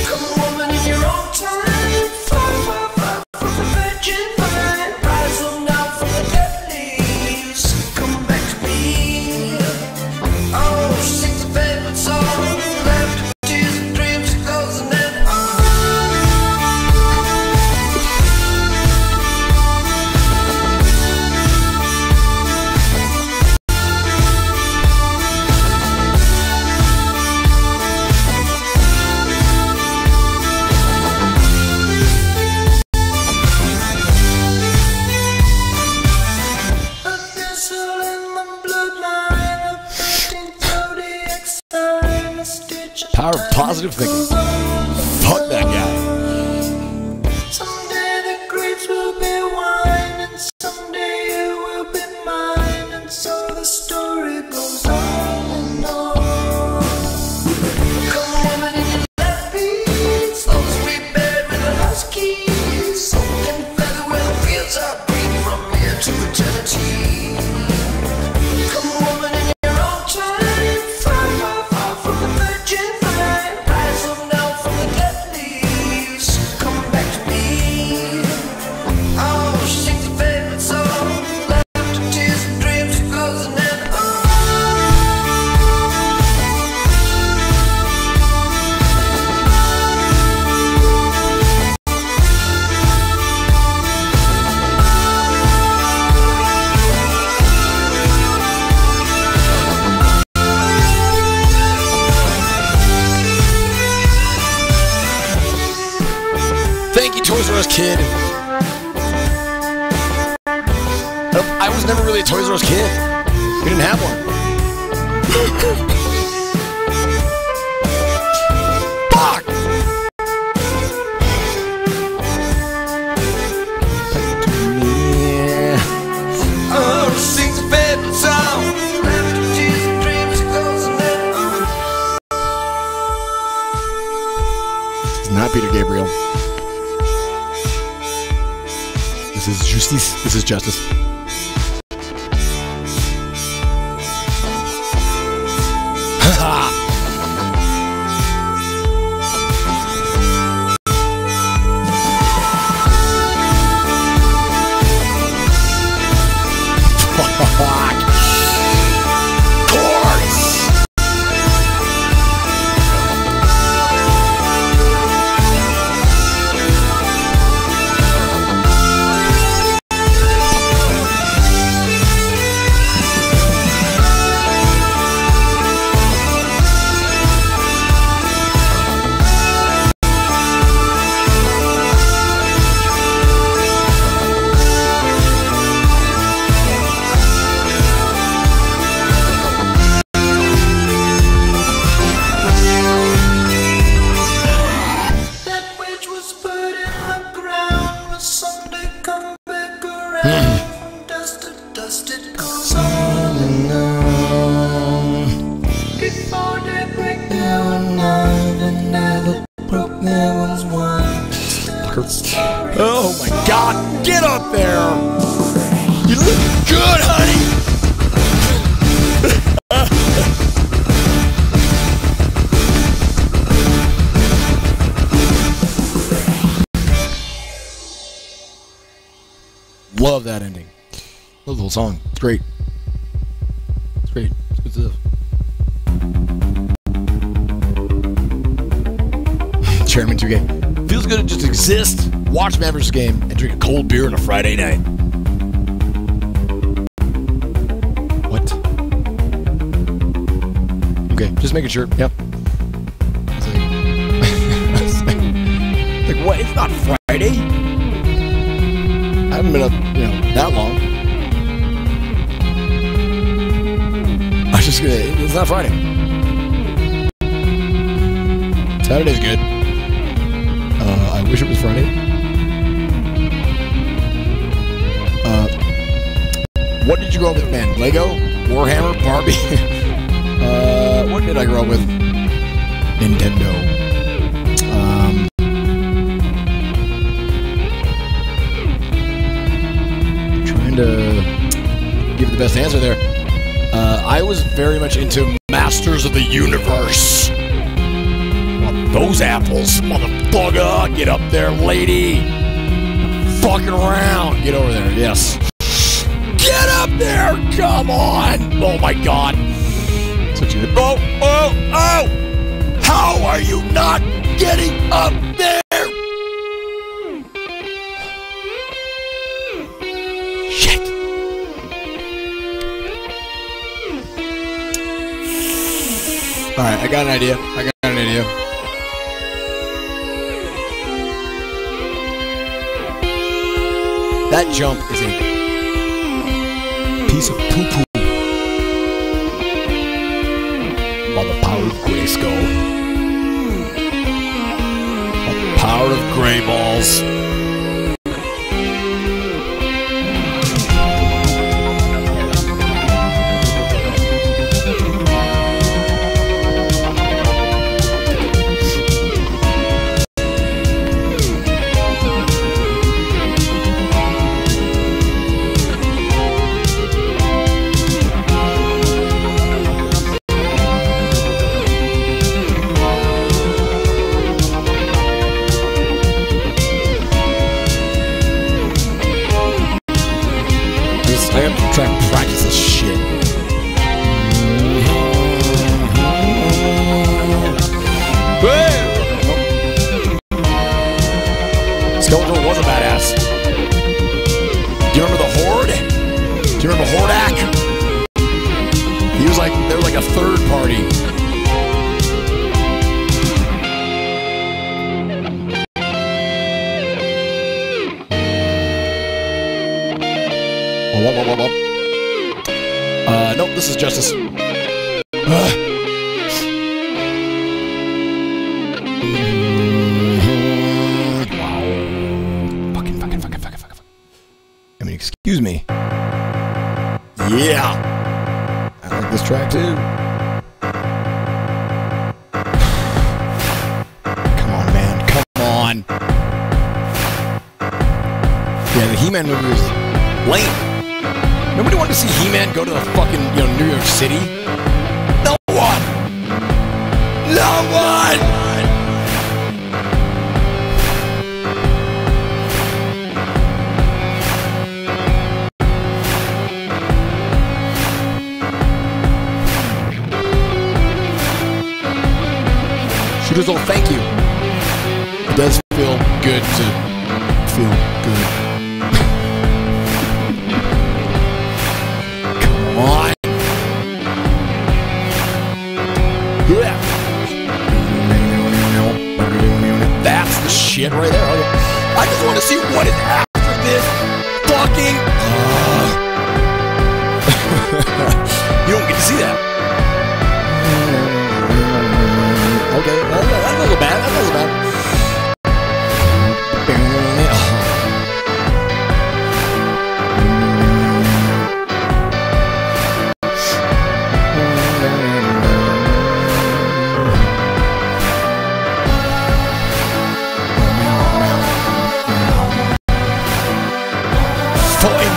Come woman in your own time, fly, fly, fly from the virgin vine, rise up now from the dead leaves, come back to me. Oh, she sings a favorite song, laughter, tears and dreams, it goes and then Power of positive thinking. Fuck that guy. someday the grapes will be wine, and someday you will be mine, and so the story goes on and on. Come woman in your left beats, those sweet bed with the huskies, so can feather where the fields are green from here to eternity. Come woman in your own time, fly, fly, fly from the virgin vine, rise up now from the dead leaves, come back to me. Oh, she sings a favorite song, laughter, tears and dreams, it goes and then Thank you, Toys R Us kid. I was never really a Toys R Us kid. We didn't have one. Fuck! oh, she sings a favorite song, laughter, tears and dreams, it goes and then It's not Peter Gabriel. This is justice. This is justice. that which was put in the ground will someday come back around. From dust to dust it goes on and on. Before they break down, never, never broke, there was one. Oh my God! Get up there! You look good, honey. Love that ending. Love the whole song. It's great. It's great. It's good stuff. Chairman 2K. Feels good to just exist, watch MANvsGAME, and drink a cold beer on a Friday night. What? Okay, just making sure. Yep. Like, what? It's not Friday. I haven't been up, that long. I was just gonna. It's not Friday. Saturday's good. I wish it was Friday. What did you go with, man? Lego, Warhammer, Barbie. shit I grew up with. Nintendo. Trying to give the best answer there. I was very much into Masters of the Universe. Want those apples, motherfucker! Get up there, lady! Fucking around! Get over there, yes. Get up there! Come on! Oh my god! Such a oh! How are you not getting up there? Shit! Alright, I got an idea. That jump is a piece of poo-poo. By the power of Grayskull. By the power of Gray Balls. I have to try and practice this shit. Skeletor was a badass. Do you remember the Horde? Do you remember Hordak? He was like, they were like a third party. Nope, this is Justice. Wow. Fucking. I mean, excuse me. Yeah. I like this track too. Come on, man. Come on. Yeah, the He-Man movie was lame. Nobody wanted to see He-Man go to the fucking, New York City. No one! No one! Shooters, oh, thank you. It does feel good to feel good. On. That's the shit right there. I just want to see what is after this fucking. You don't get to see that. Okay, that doesn't bad. Fight!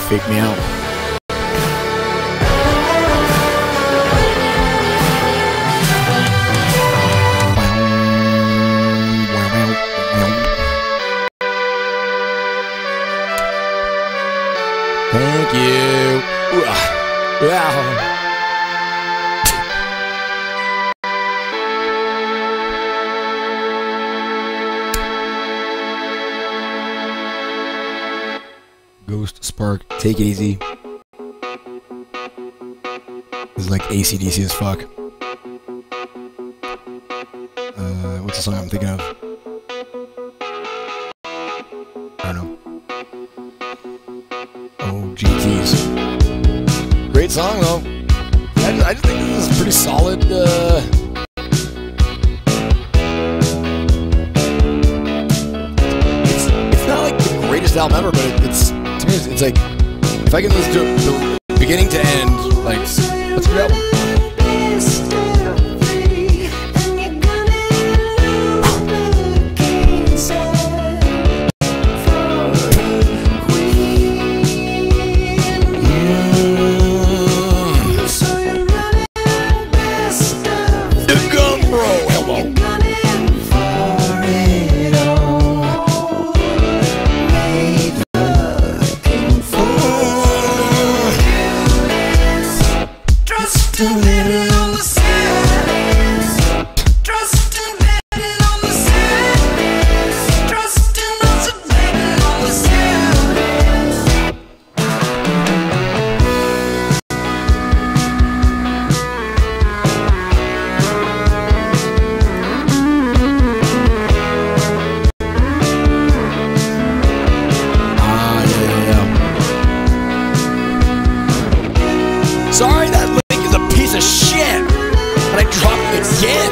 fake me out. Thank you. Wow. Ghost Spark, take it easy. This is like AC/DC as fuck. What's the song I'm thinking of? I don't know. Oh, GTs. Great song though. I just think this is pretty solid. It's not like the greatest album ever, but it's. To me, it's like, if I can listen to it from beginning to end, like, that's a good album. Sorry, that link is a piece of shit, but I dropped it again.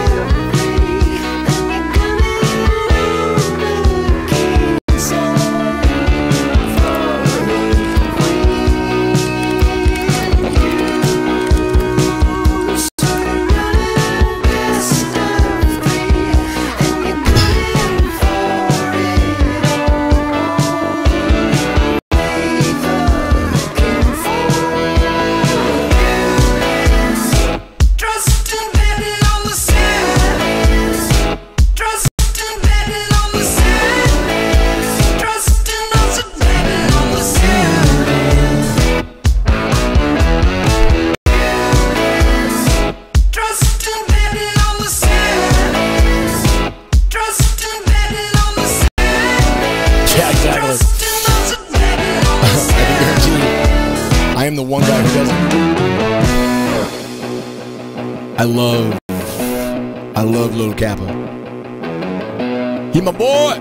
I am the one guy who doesn't. I love Lil Kappa. He my boy.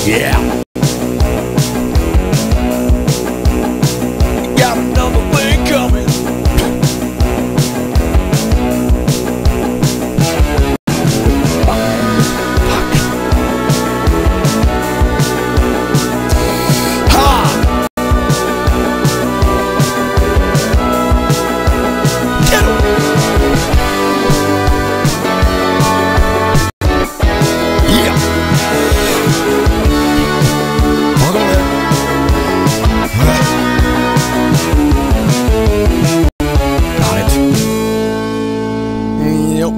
Yeah. Got another thing coming.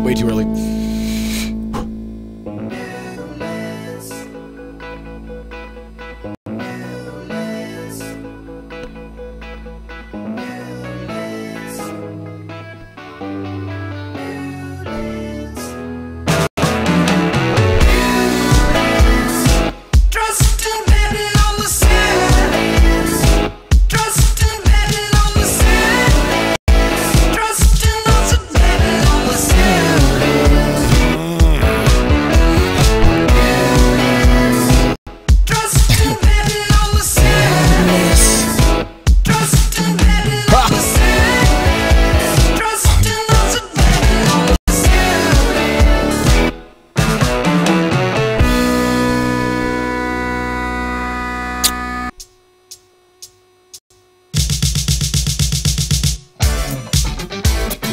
Way too early.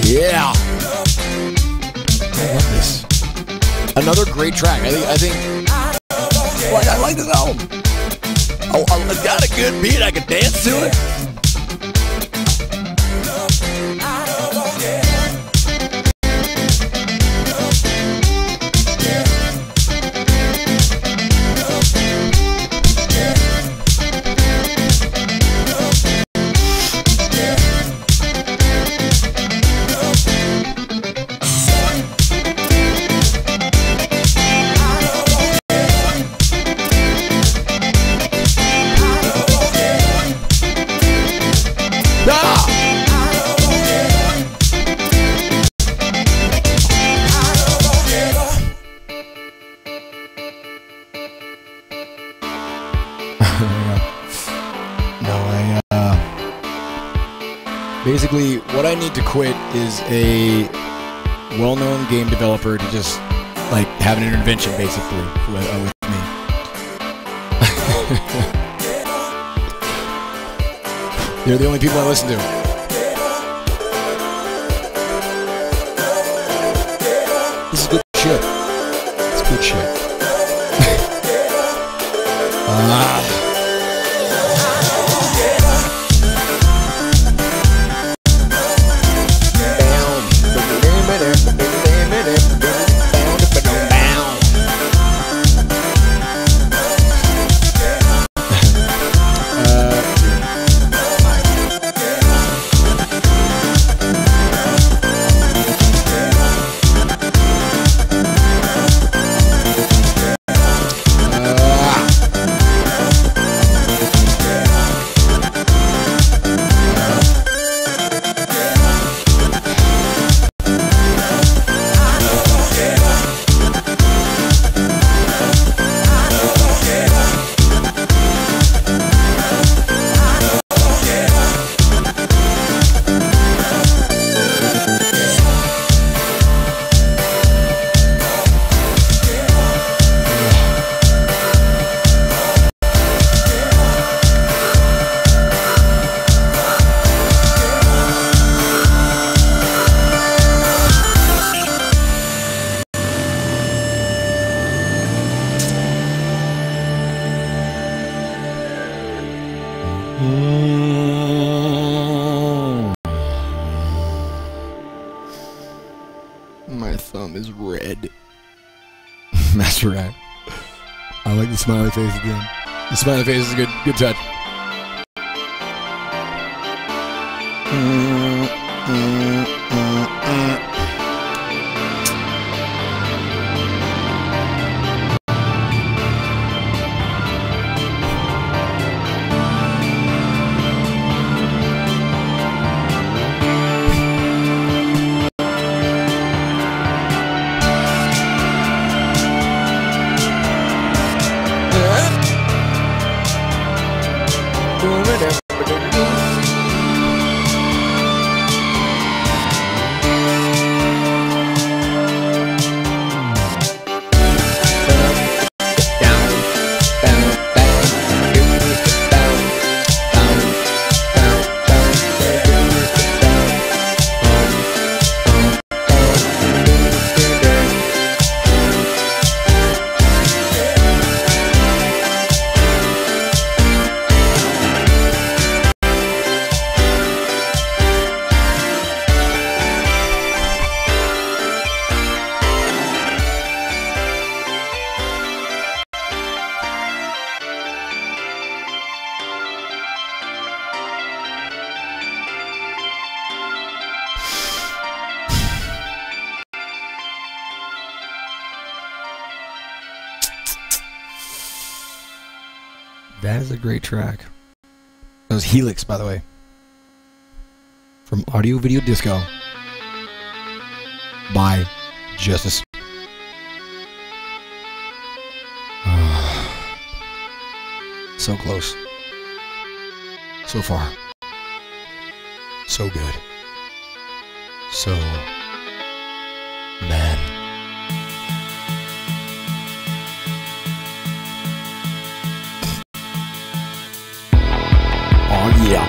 Yeah. I love this. Another great track. I think. What? like this album. Oh, it's got a good beat. I can dance to it. Basically, what I need to quit is a well-known game developer to just, like, have an intervention, basically, with me. They're the only people I listen to. This is good shit. It's good shit. My thumb is red. That's right. I like the smiley face again. The smiley face is a good touch. That is a great track. That was Helix, by the way. From Audio Video Disco. By Justice. So close. So far. So good. So... man. Oh yeah.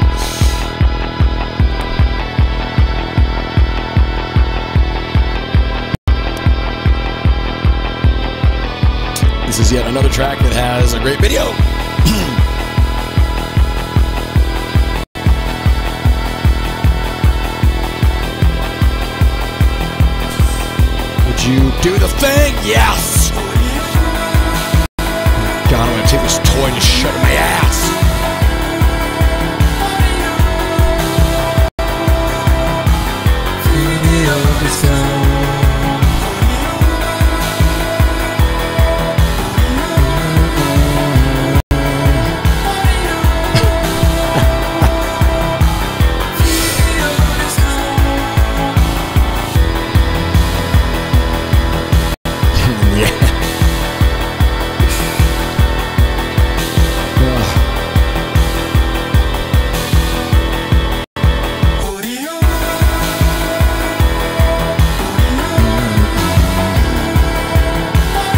This is yet another track that has a great video. Would you do the thing? Yes! God, I'm gonna take this toy and just shove it in my ass.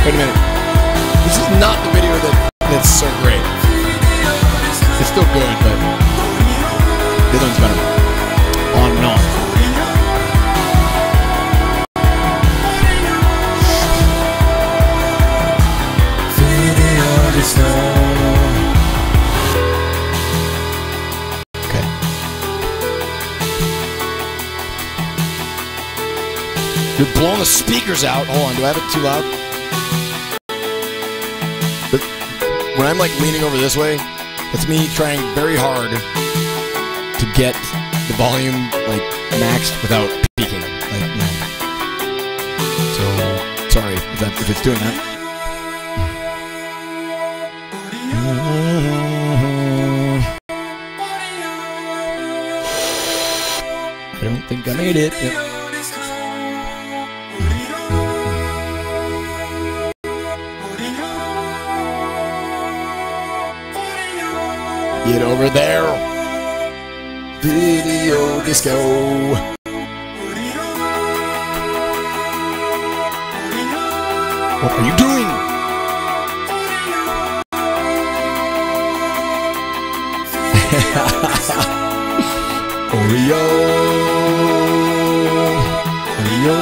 Wait a minute. This is not the video that's so great. It's still good, but the other one's better. On and on. Okay. You're blowing the speakers out. Hold on, do I have it too loud? But when I'm like leaning over this way, it's me trying very hard to get the volume like maxed without peaking. Like, no. So sorry if it's doing that. I don't think I made it. Yep. Get over there. Video disco. What are you doing? Oreo. Oreo.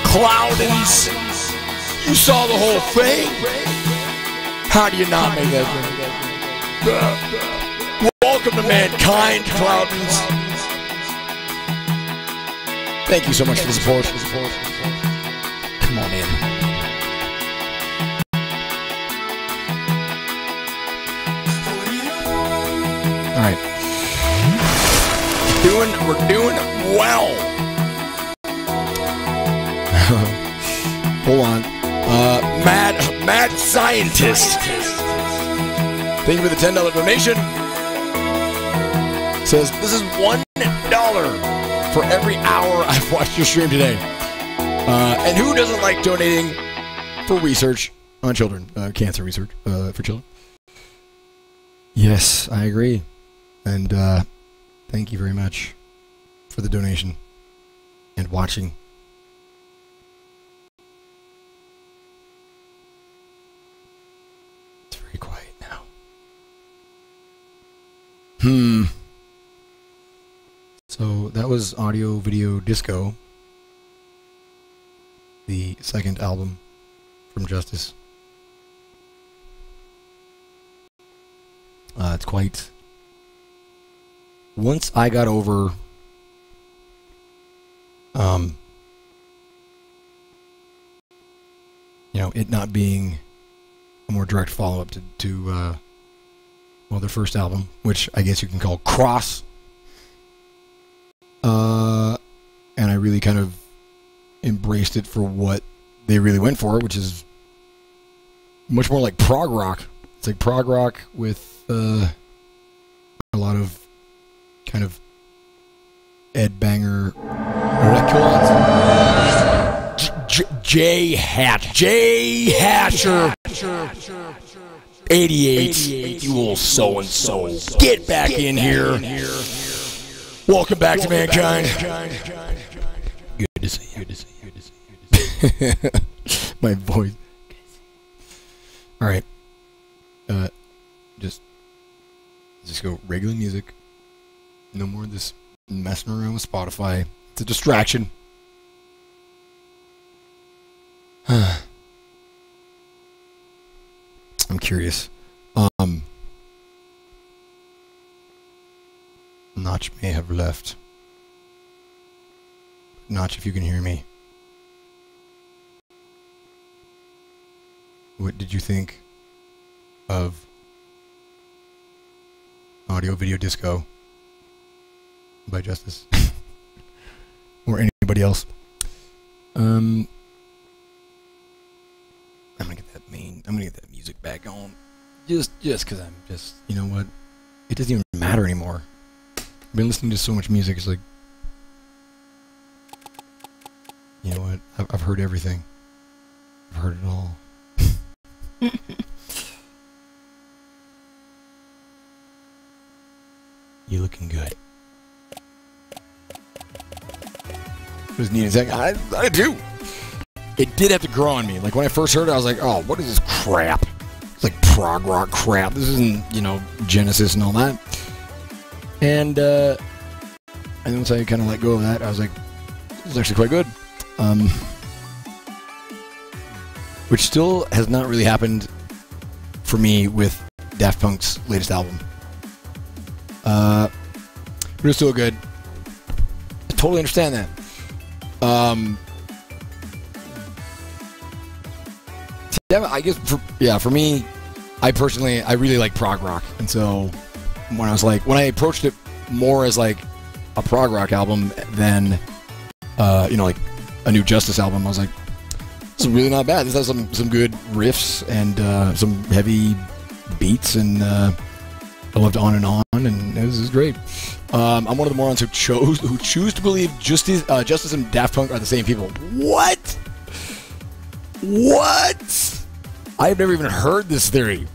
Cloudins, you saw the whole thing. How do you not make that thing? Welcome to mankind, Cloudins. Thank you so much for the support. Come on in. All right. We're doing well. Hold on. Mad Scientist. Thank you for the $10 donation. Says, this is $1 for every hour I've watched your stream today. And who doesn't like donating for research on children? Cancer research for children. Yes, I agree. And thank you very much for the donation and watching. It's very quiet now. So that was Audio Video Disco, the second album from Justice. It's quite... Once I got over you know, it not being a more direct follow-up to well, their first album, which I guess you can call Cross. And I really kind of embraced it for what they really went for, which is much more like prog rock. It's like prog rock with a lot of kind of Ed Banger. What did I call it? J Hatcher. 88. You will so and so. Get back in here. Welcome back to Mankind. Good to see you. My voice. All right. Just go regular music. No more of this messing around with Spotify. It's a distraction. I'm curious. Notch may have left. Notch, if you can hear me. What did you think of Audio Video Disco by Justice? Or anybody else? I'm gonna get that music back on. Just cause I'm just, you know what? It doesn't even matter anymore. I've been listening to so much music, it's like, you know what? I've heard everything. I've heard it all. You looking good. It was neat. I do. It did have to grow on me. Like when I first heard it, I was like, "Oh, what is this crap?" It's like prog rock crap. This isn't, you know, Genesis and all that. And once I kind of let go of that, I was like, "This is actually quite good." Which still has not really happened for me with Daft Punk's latest album. But it's still good. I totally understand that. I guess, for me, I really like prog rock. And so when I approached it more as like a prog rock album than, you know, like a new Justice album, I was like, this is really not bad. This has some good riffs and some heavy beats, and I loved On and On, and this is great. I'm one of the morons who choose to believe Justice and Daft Punk are the same people. What? I have never even heard this theory.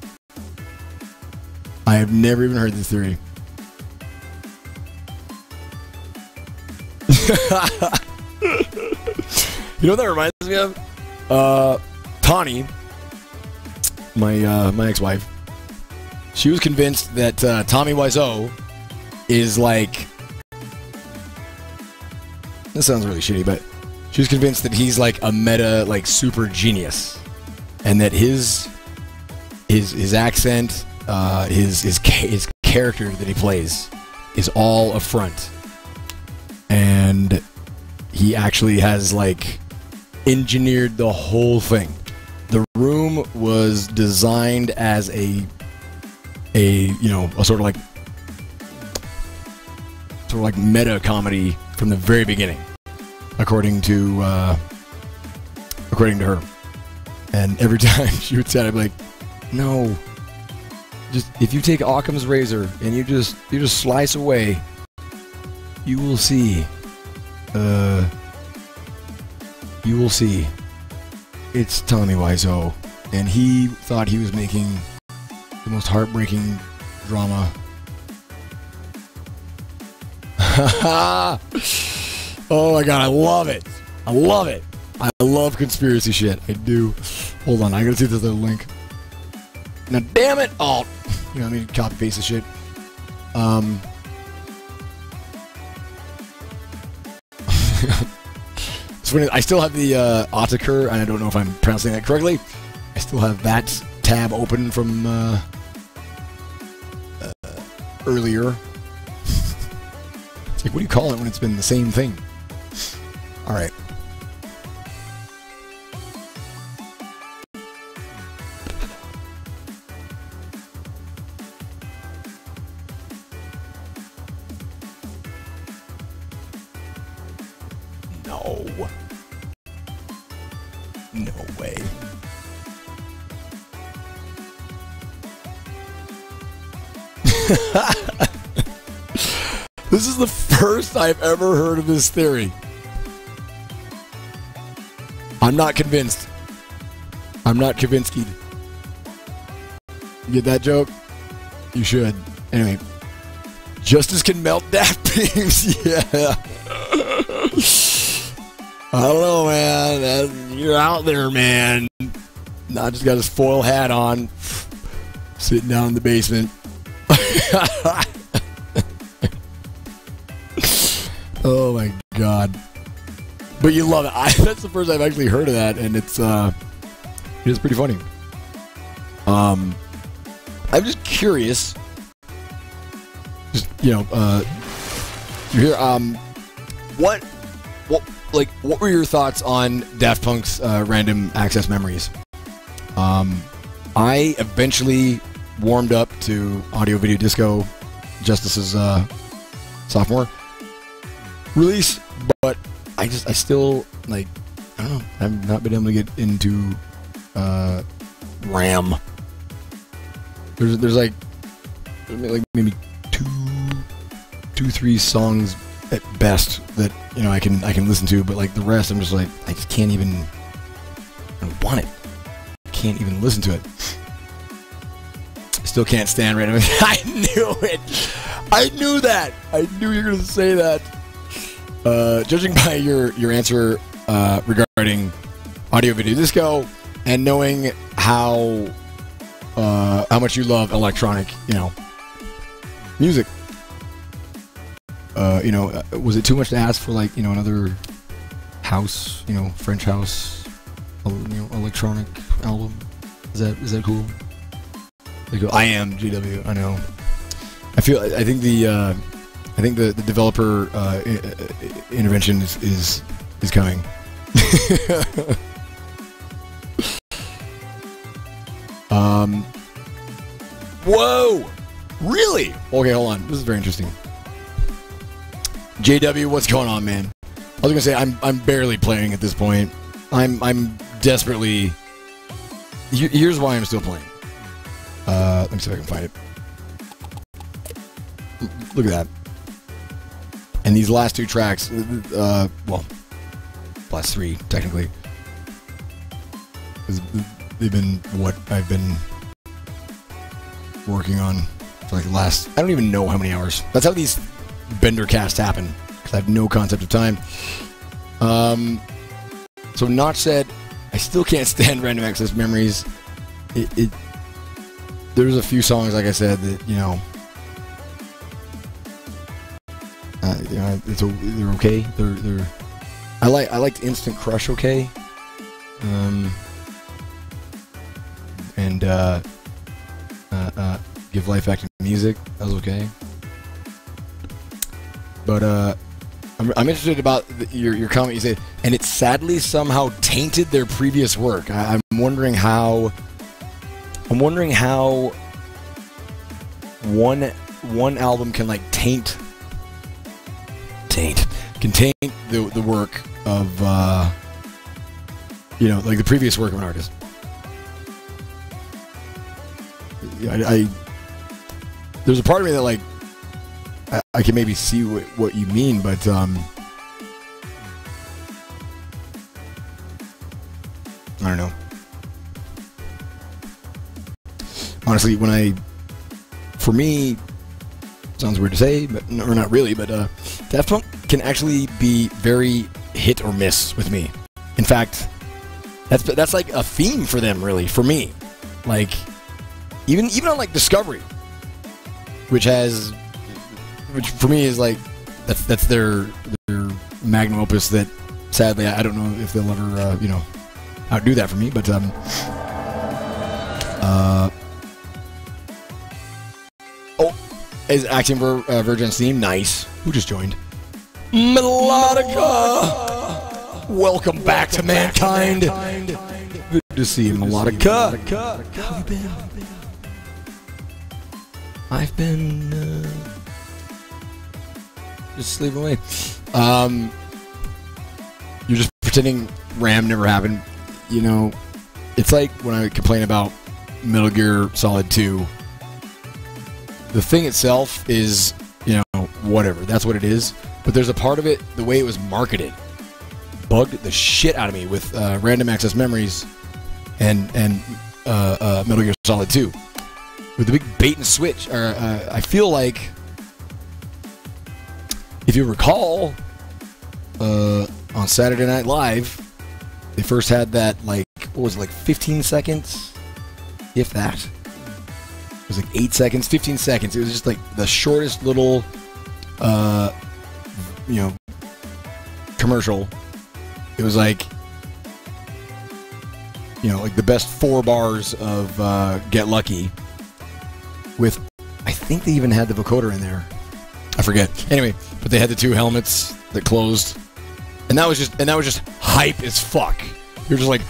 You know what that reminds me of? Tawny, my ex-wife, she was convinced that Tommy Wiseau is like, this sounds really shitty, but she was convinced that he's like a meta, like super genius, and that his accent, his character that he plays is all a front, and he actually has like engineered the whole thing. The room was designed as a you know, a sort of like meta comedy from the very beginning, according to her. And every time she would say it, I'd be like, no, just if you take Occam's razor and you just slice away, you will see. You will see. It's Tommy Wiseau, and he thought he was making the most heartbreaking drama. Oh my god, I love it. I love conspiracy shit. I do. Hold on, I gotta see if there's a link. Now, damn it! Oh, you know, I mean, copy paste this shit. So I still have the Autaker, and I don't know if I'm pronouncing that correctly. I still have that tab open from earlier. It's like, what do you call it when it's been the same thing? All right. No. No way. This is the first I've ever heard of this theory. I'm not convinced. I'm not convinced. You get that joke? You should. Anyway. Justice can melt Daft Beams. Yeah. I don't know, man. You're out there, man. I just got his foil hat on. Sitting down in the basement. Oh my god. But you love it. That's the first I've actually heard of that, and it's pretty funny. I'm just curious. Just, you know, you're here. What were your thoughts on Daft Punk's Random Access Memories? I eventually warmed up to Audio Video Disco Justice's sophomore release, but I still, like, I don't know, I've not been able to get into RAM. There's like maybe two, 3 songs at best that, you know, I can listen to, but like the rest, I'm just like, I just can't even. I don't want it. I can't even listen to it. I still can't stand random. I knew it. I knew that. I knew you were gonna say that. Judging by your answer regarding Audio Video Disco, and knowing how much you love electronic, you know, music. You know, was it too much to ask for, like, you know, another house, you know, French house, you know, electronic album? Is that cool? I am GW. I know. I think the developer intervention is coming. Whoa! Really? Okay, hold on. This is very interesting. JW, what's going on, man? I was gonna say I'm barely playing at this point. I'm desperately. Here's why I'm still playing. Let me see if I can find it. Look at that. And these last 2 tracks, well, last 3 technically, they've been what I've been working on for like the last, I don't even know how many hours. That's how these Bender casts happen, because I have no concept of time. So Notch said, I still can't stand Random Access Memories. There's a few songs, like I said, that, you know, they're okay. They're I liked Instant Crush, okay. And Give Life Back to Music, that was okay. But I'm interested about your comment. You said, and it sadly somehow tainted their previous work. I'm wondering how. One album can like taint the work of you know, like the previous work of an artist. There's a part of me that, like, I can maybe see what you mean, but I don't know. Honestly, for me, sounds weird to say, but or not really, but Daft Punk can actually be very hit or miss with me. In fact, that's like a theme for them, really, for me. Like, even on like Discovery, which for me is like that's their magnum opus. That sadly I don't know if they'll ever you know, outdo that for me. But oh, is Action Vergen's theme nice? Who just joined? Melodica. Welcome back to Mankind. Good to see you, Melodica. How you been? I've been just sleeping away. pretending RAM never happened. You know, it's like when I complain about Metal Gear Solid 2. The thing itself is, you know, whatever. That's what it is. But there's a part of it, the way it was marketed, bugged the shit out of me with random access memories and Metal Gear Solid 2. With the big bait and switch. I feel like, if you recall, on Saturday Night Live, they first had that, like, what was it, like 15 seconds? If that. It was like 8 seconds, 15 seconds. It was just like the shortest little, you know, commercial. It was like, you know, like the best 4 bars of Get Lucky. With, I think they even had the vocoder in there. I forget. Anyway, but they had the 2 helmets that closed. And that was just hype as fuck. You're just like,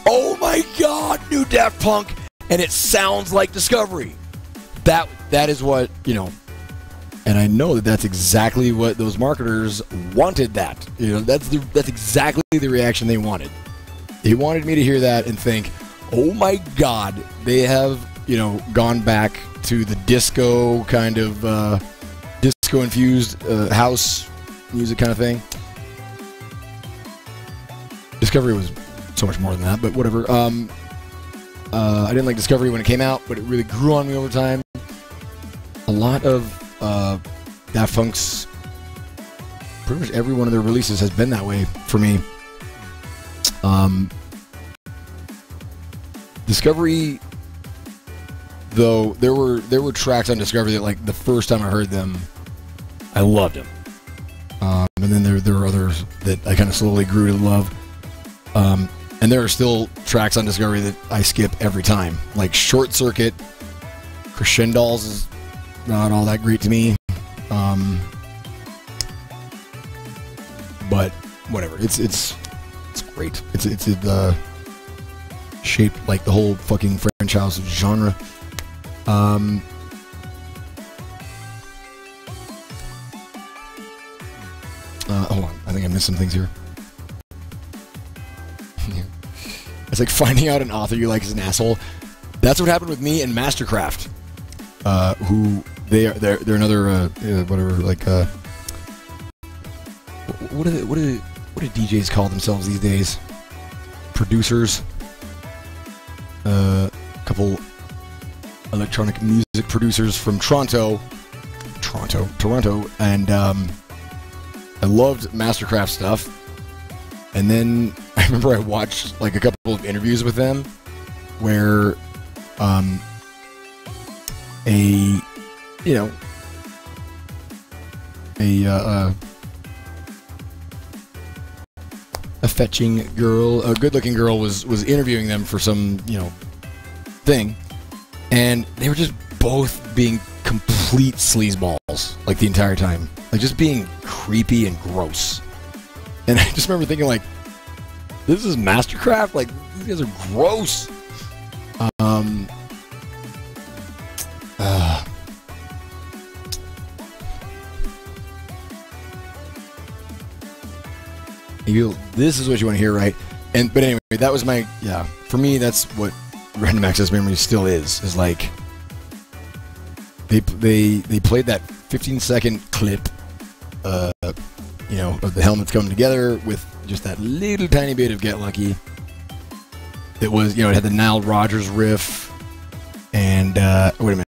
oh my god, new Daft Punk, and it sounds like Discovery. That is what, you know, and I know that that's exactly what those marketers wanted. That, you know, that's exactly the reaction they wanted. They wanted me to hear that and think, oh my god, they have, you know, gone back to the disco kind of disco infused house music kind of thing. Discovery was so much more than that, but whatever. I didn't like Discovery when it came out, but it really grew on me over time. A lot of Daft Punk's, pretty much every one of their releases has been that way for me. Discovery, though, there were tracks on Discovery that, like, the first time I heard them, I loved them. And then there were others that I kind of slowly grew to love. And there are still tracks on Discovery that I skip every time. Like Short Circuit, Crescendos is not all that great to me. But whatever. It's great. It's shaped like the whole fucking French house genre. Hold on. I think I missed some things here. It's like finding out an author you like is an asshole. That's what happened with me and Mastercraft. Who they're another whatever, like what do DJs call themselves these days? Producers. A couple electronic music producers from Toronto, and I loved Mastercraft stuff. And then I remember I watched like a couple of interviews with them where a fetching girl, a good-looking girl was interviewing them for some, you know, thing, and they were just both being complete sleazeballs like the entire time, like just being creepy and gross. And I just remember thinking, like, this is Mastercraft? Like, these guys are gross. This is what you want to hear, right? But anyway, that was my, yeah, for me, that's what Random Access Memory still is like, they played that 15-second clip, you know, of the helmets coming together with just that little tiny bit of Get Lucky. It was, you know, it had the Nile Rodgers riff, and wait a minute,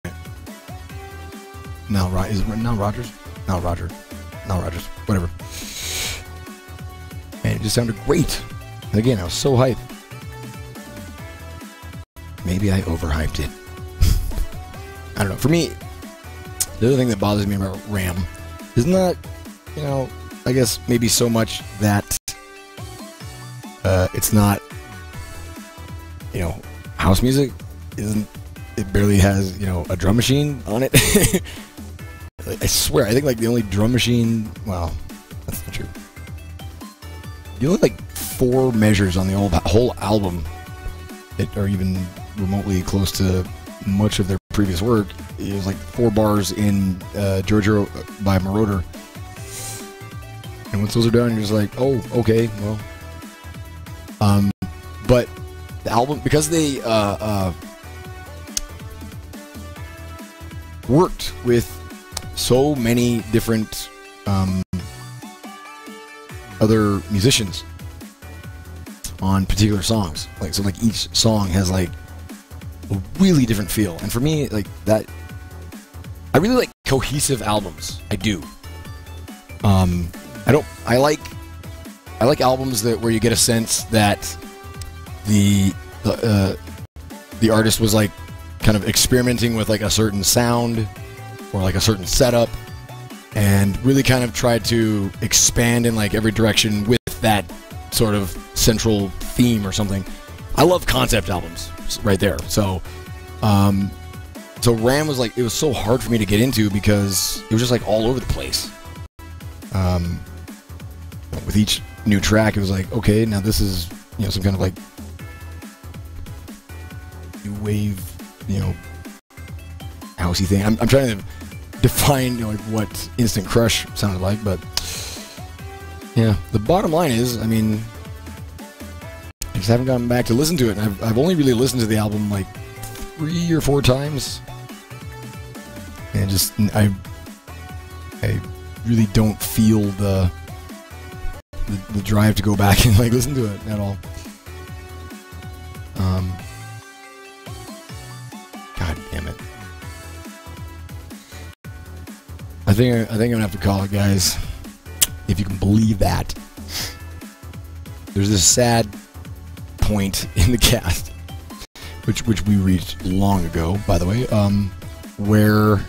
is it Nile Rodgers? Nile Rodgers, whatever. Man, it just sounded great. And again, I was so hyped. Maybe I overhyped it. I don't know. For me, the other thing that bothers me about RAM is not, you know, I guess maybe so much that it's not, you know, house music it barely has, you know, a drum machine on it. I swear, I think like the only drum machine, well, that's not true. You only like 4 measures on the whole album that are even remotely close to much of their previous work. It was like 4 bars in Giorgio by Marauder. And once those are done, you're just like, oh, okay, well, But the album, because they worked with so many different other musicians on particular songs, like each song has like a really different feel, and for me, like that, I really like cohesive albums. I do. I like albums where you get a sense that the artist was like kind of experimenting with like a certain sound or like a certain setup, and really kind of tried to expand in like every direction with that sort of central theme or something. I love concept albums right there. So Ram was like, it was so hard for me to get into because it was just like all over the place. With each new track, it was like, okay, now this is, you know, some kind of like new wave, you know, housey thing. I'm trying to define, you know, like what Instant Crush sounded like, but yeah, the bottom line is, I mean, I just haven't gotten back to listen to it. And I've only really listened to the album like 3 or 4 times, and just I really don't feel the drive to go back and like listen to it at all. God damn it! I think I'm gonna have to call it, guys. If you can believe that. There's this sad point in the cast, which we reached long ago, by the way, where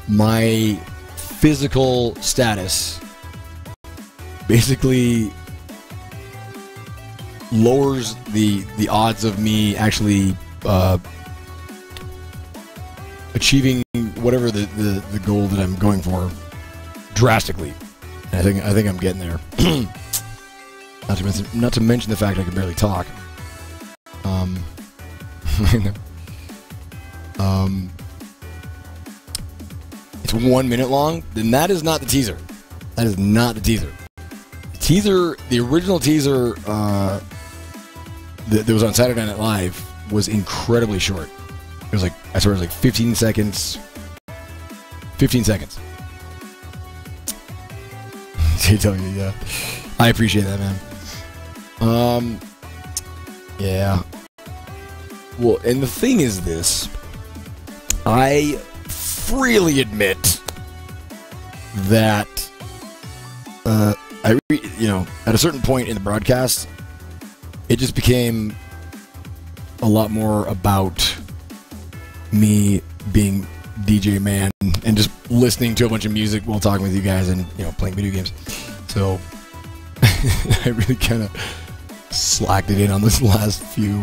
my physical status basically lowers the odds of me actually achieving whatever the goal that I'm going for drastically. And I think I'm getting there. Not to mention the fact I can barely talk. It's 1 minute long. Then that is not the teaser. That is not the teaser. The original teaser that was on Saturday Night Live was incredibly short. It was like, I swear it was like 15 seconds. 15 seconds. I tell you, yeah. I appreciate that, man. Yeah. Well, and the thing is this. I freely admit that, you know, at a certain point in the broadcast, it just became a lot more about me being DJ man and just listening to a bunch of music while talking with you guys and, you know, playing video games. So I really kind of slacked it in on this last few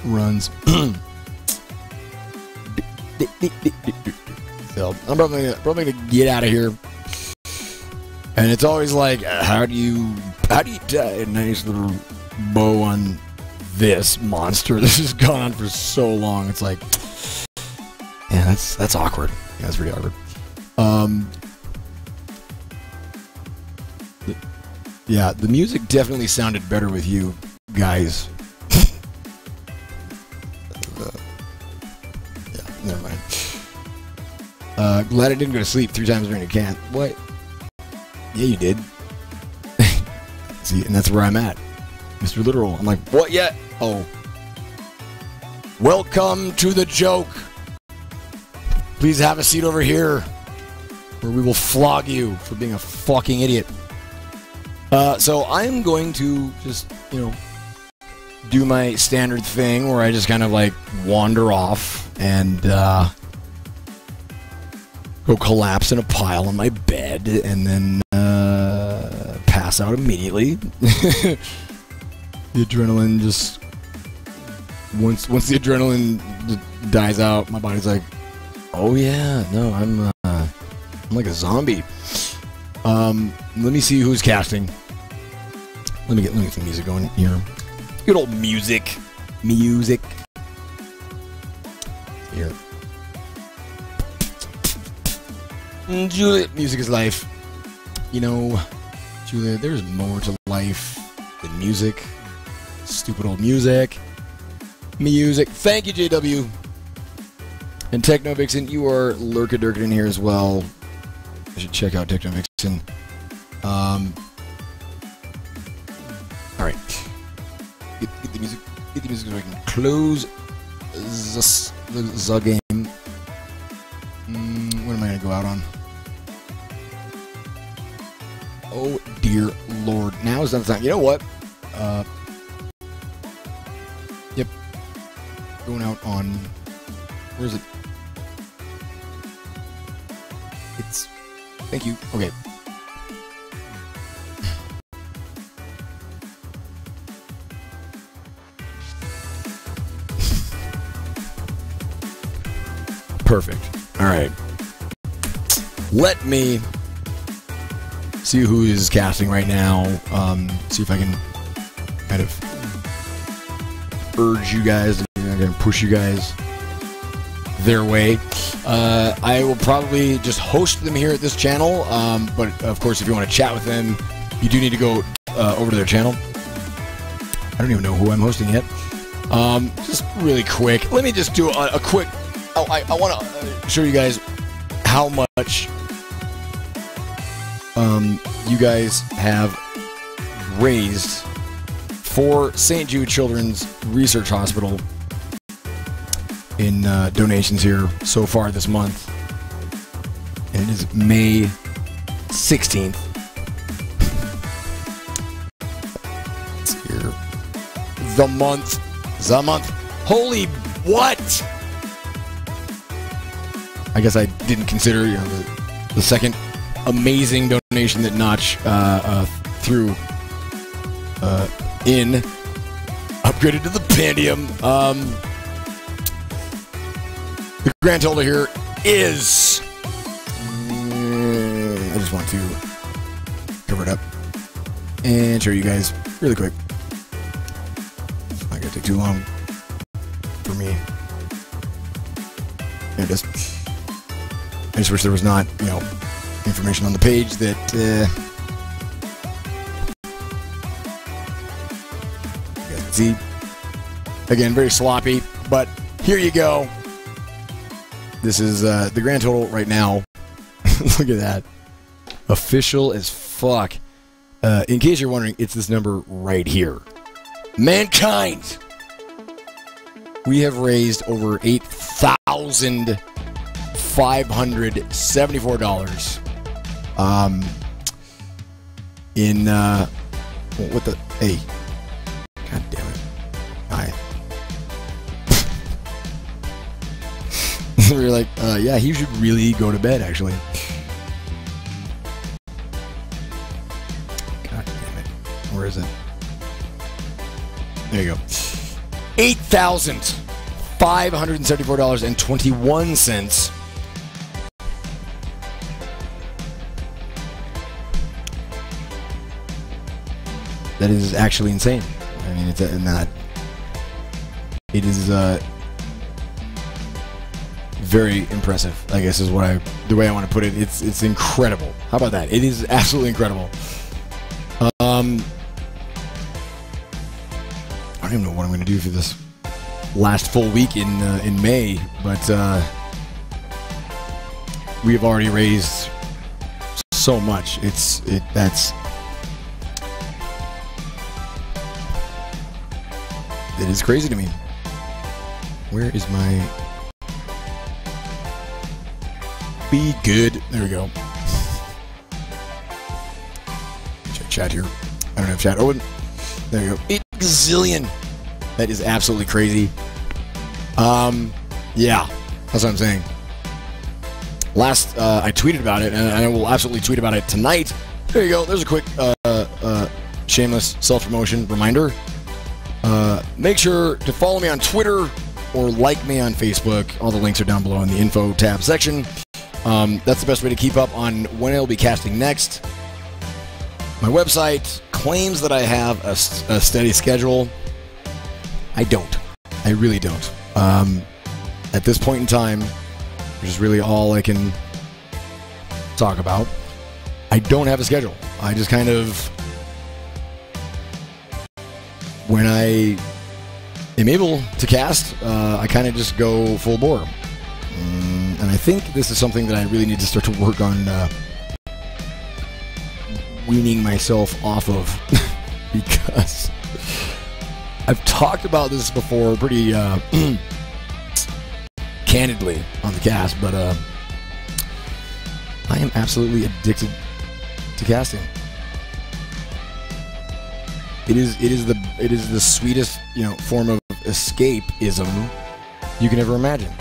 runs. So I'm probably gonna get out of here. And it's always like, how do you tie a nice little bow on this monster? This has gone on for so long. It's like, yeah, that's awkward. Yeah, that's pretty awkward. Yeah, the music definitely sounded better with you guys. Yeah, never mind. Glad I didn't go to sleep 3 times during a can. What? Yeah, you did. See, and that's where I'm at. Mr. Literal. I'm like, what yet? Oh. Welcome to the joke. Please have a seat over here, or we will flog you for being a fucking idiot. So I'm going to just, you know, do my standard thing where I just kind of like wander off and go collapse in a pile on my bed and then pass out immediately. The adrenaline just once the adrenaline dies out, my body's like, oh yeah, no, I'm like a zombie. Let me see who's casting. Let me get some music going here. Good old music. Here. Juliet, music is life. You know, Julia, there's more to life than music. Stupid old music. Music. Thank you, JW. And Techno Vixen, you are lurka-durkin in here as well. I should check out Techno Vixen. Alright. Get the music. Get the music so I can close the game. What am I going to go out on? Oh, dear Lord. Now is not the time. You know what? Yep. Going out on... Where is it? It's... Thank you. Okay. Perfect. All right. Let me see who is casting right now. See if I can kind of urge you guys. I'm going to push you guys their way. I will probably just host them here at this channel. But of course, if you want to chat with them, you do need to go over to their channel. I don't even know who I'm hosting yet. Just really quick. Let me just do a quick... I want to show you guys how much you guys have raised for St. Jude Children's Research Hospital in donations here so far this month. And it is May 16th. Let's see here. The month. Holy what? I guess I didn't consider, you know, the second amazing donation that Notch threw in. Upgraded to the Pandium. The grand total here is... I just want to cover it up and show you guys really quick. It's not going to take too long for me. There it is. I just wish there was not, you know, information on the page that, you guys can see. Again, very sloppy, but here you go. This is the grand total right now. Look at that. Official as fuck. In case you're wondering, it's this number right here. Mankind! We have raised over $8,574 in what the hey, god damn it. Hi. We were like, yeah, he should really go to bed, actually. God damn it. Where is it? There you go. $8,574.21. That is actually insane. I mean, it's not. It is very impressive, I guess is what the way I want to put it. It's incredible. How about that? It is absolutely incredible. I don't even know what I'm going to do for this last full week in May, but we have already raised so much. It is crazy to me. Where is my... Be good. There we go. Check chat here. I don't have chat open. There you go. 8 gazillion. That is absolutely crazy. Yeah. That's what I'm saying. Last, I tweeted about it, and I will absolutely tweet about it tonight. There you go. There's a quick, shameless self-promotion reminder. Make sure to follow me on Twitter or like me on Facebook. All the links are down below in the info tab section. That's the best way to keep up on when I'll be casting next. My website claims that I have a steady schedule. I don't. I really don't. At this point in time, which is really all I can talk about, I don't have a schedule. I just kind of, when I am able to cast, I kind of just go full bore. And I think this is something that I really need to start to work on weaning myself off of because I've talked about this before pretty candidly on the cast, but I am absolutely addicted to casting. It is the sweetest, form of escapism you can ever imagine.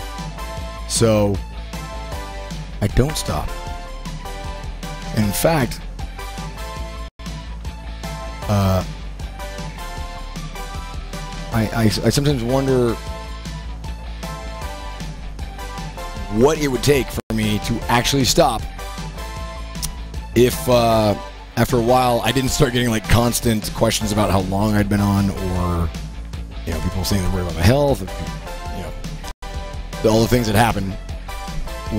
So I don't stop. In fact, I sometimes wonder what it would take for me to actually stop if after a while I didn't start getting like constant questions about how long I'd been on, or people saying they're worried about my health, all the things that happen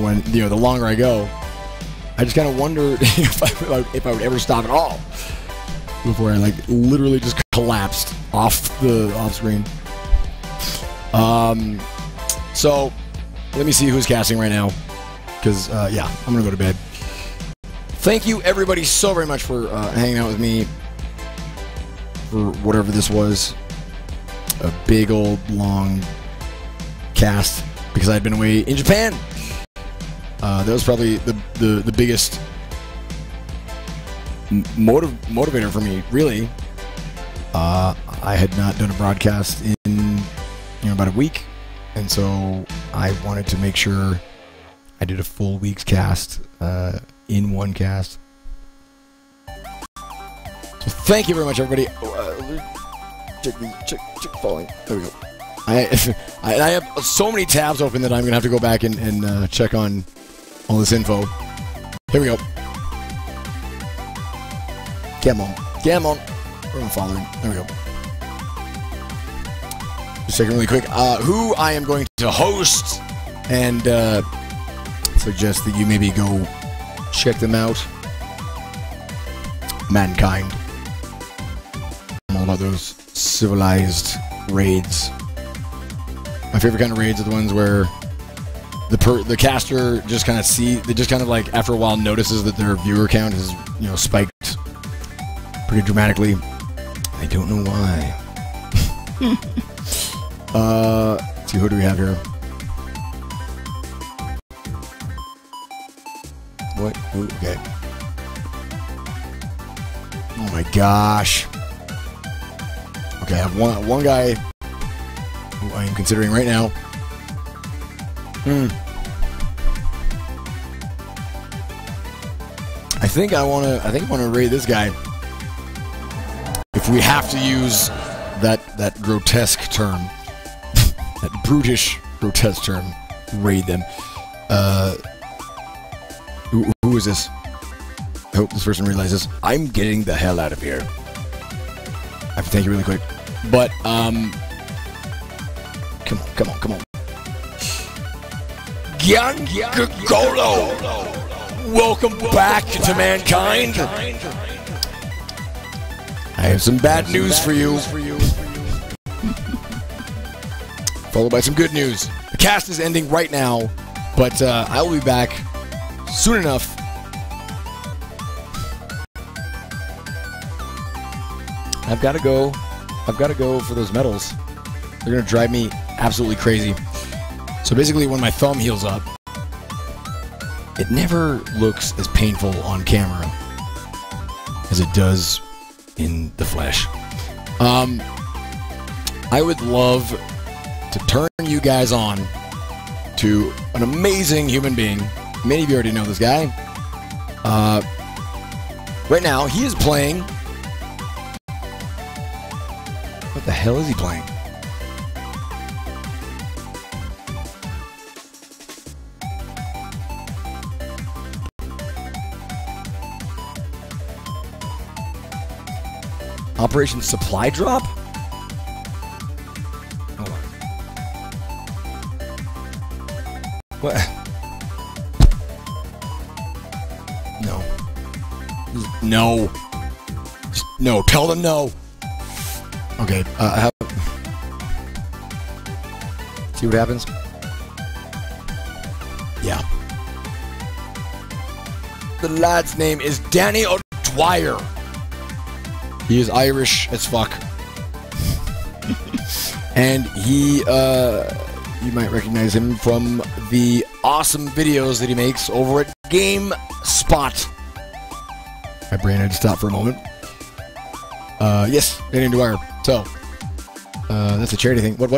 when the longer I go. I just kind of wondered if I would ever stop at all before I literally just collapsed off screen. So let me see who's casting right now, because yeah, I'm gonna go to bed. Thank you everybody so very much for hanging out with me for whatever this was, a big old long cast, because I'd been away in Japan. That was probably the biggest motivator for me, really. I had not done a broadcast in about a week, and so I wanted to make sure I did a full week's cast in one cast. So thank you very much, everybody. Check falling. There we go. I have so many tabs open that I'm gonna have to go back and check on all this info. Here we go. Come on. Where am I following? There we go. Just checking really quick. Who I am going to host, and suggest that you maybe go check them out. Mankind. I'm all about those civilized raids. My favorite kind of raids are the ones where the caster just kind of after a while notices that their viewer count has spiked pretty dramatically. I don't know why. Let's see, who do we have here? What? Ooh, okay. Oh my gosh. Okay, I have one guy who I am considering right now. I think I wanna raid this guy. If we have to use that grotesque term, that brutish grotesque term, raid them. Who is this? I hope this person realizes I'm getting the hell out of here. I have to take it really quick, but come on. Golo, welcome back to Mankind. I have some bad news for you. Followed by some good news. The cast is ending right now, but I will be back soon enough. I've got to go for those medals. They're going to drive me absolutely crazy. So basically, when my thumb heals up, it never looks as painful on camera as it does in the flesh. I would love to turn you guys on to an amazing human being. Many of you already know this guy. Right now, he is playing... What the hell is he playing? Operation Supply Drop? Hold on. What? No. No. Just, no. Tell them no. Okay. I have. See what happens? Yeah. The lad's name is Danny O'Dwyer. He is Irish as fuck. And he, you might recognize him from the awesome videos that he makes over at GameSpot. My brain had to stop for a moment. Yes, Danny O'Dwyer. So, that's a charity thing. What?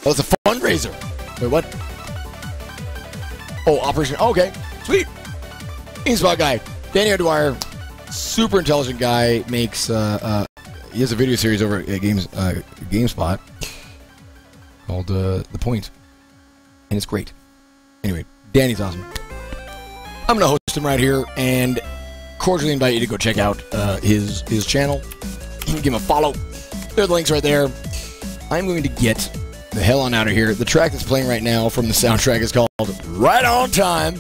Oh, it's a fundraiser. Wait, what? Oh, Operation. Oh, okay, sweet. GameSpot guy, Danny O'Dwyer, super intelligent guy. Makes he has a video series over at GameSpot called The Point, and it's great. Anyway, Danny's awesome. I'm gonna host him right here, and cordially invite you to go check out his channel. Give him a follow. There are the links right there. I'm going to get the hell on out of here. The track that's playing right now from the soundtrack is called Right On Time.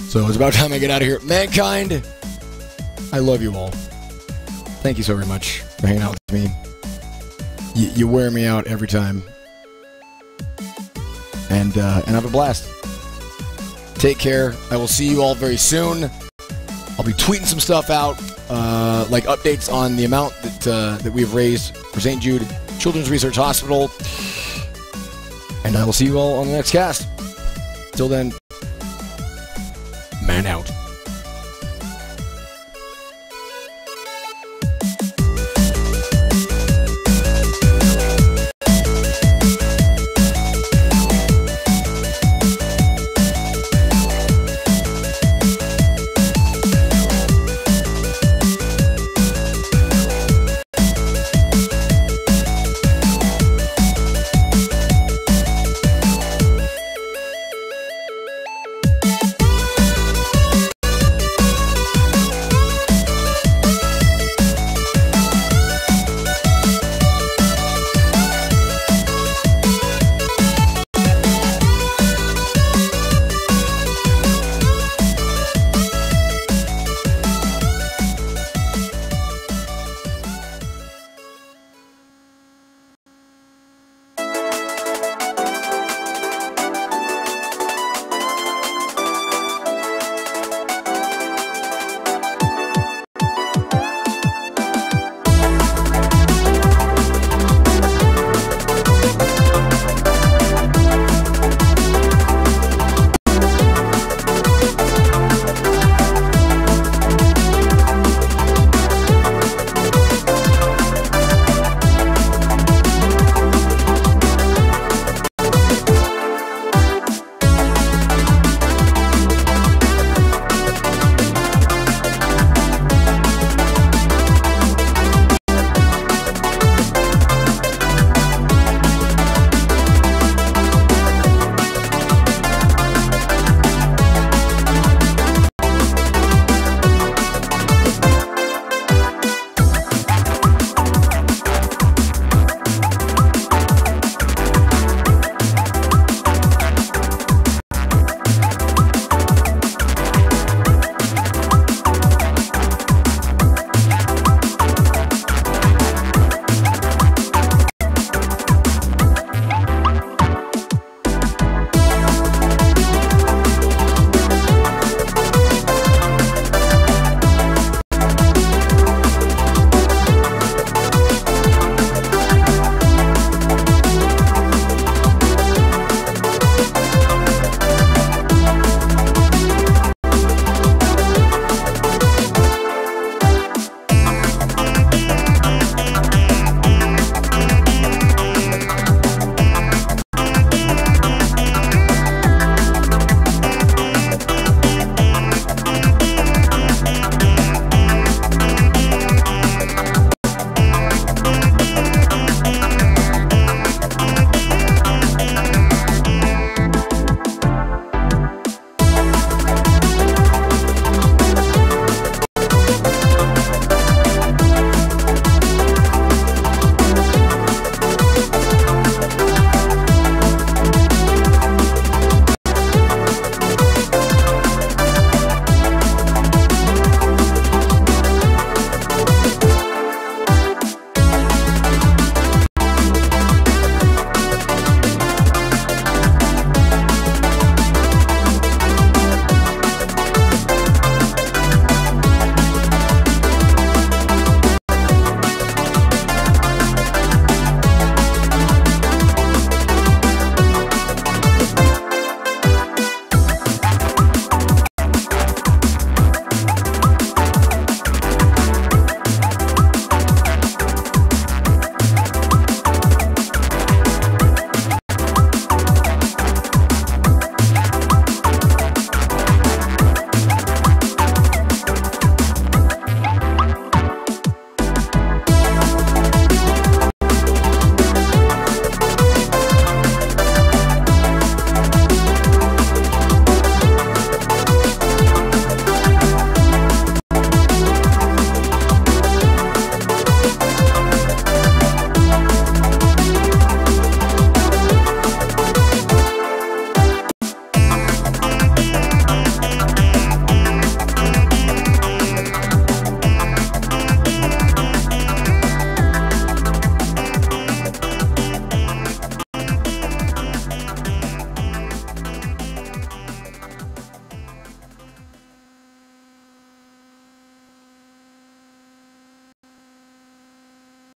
So it's about time I get out of here. Mankind, I love you all. Thank you so very much for hanging out with me. You wear me out every time. And have a blast. Take care. I will see you all very soon. I'll be tweeting some stuff out, like updates on the amount that we've raised for St. Jude Children's Research Hospital. And I will see you all on the next cast. Till then, man out.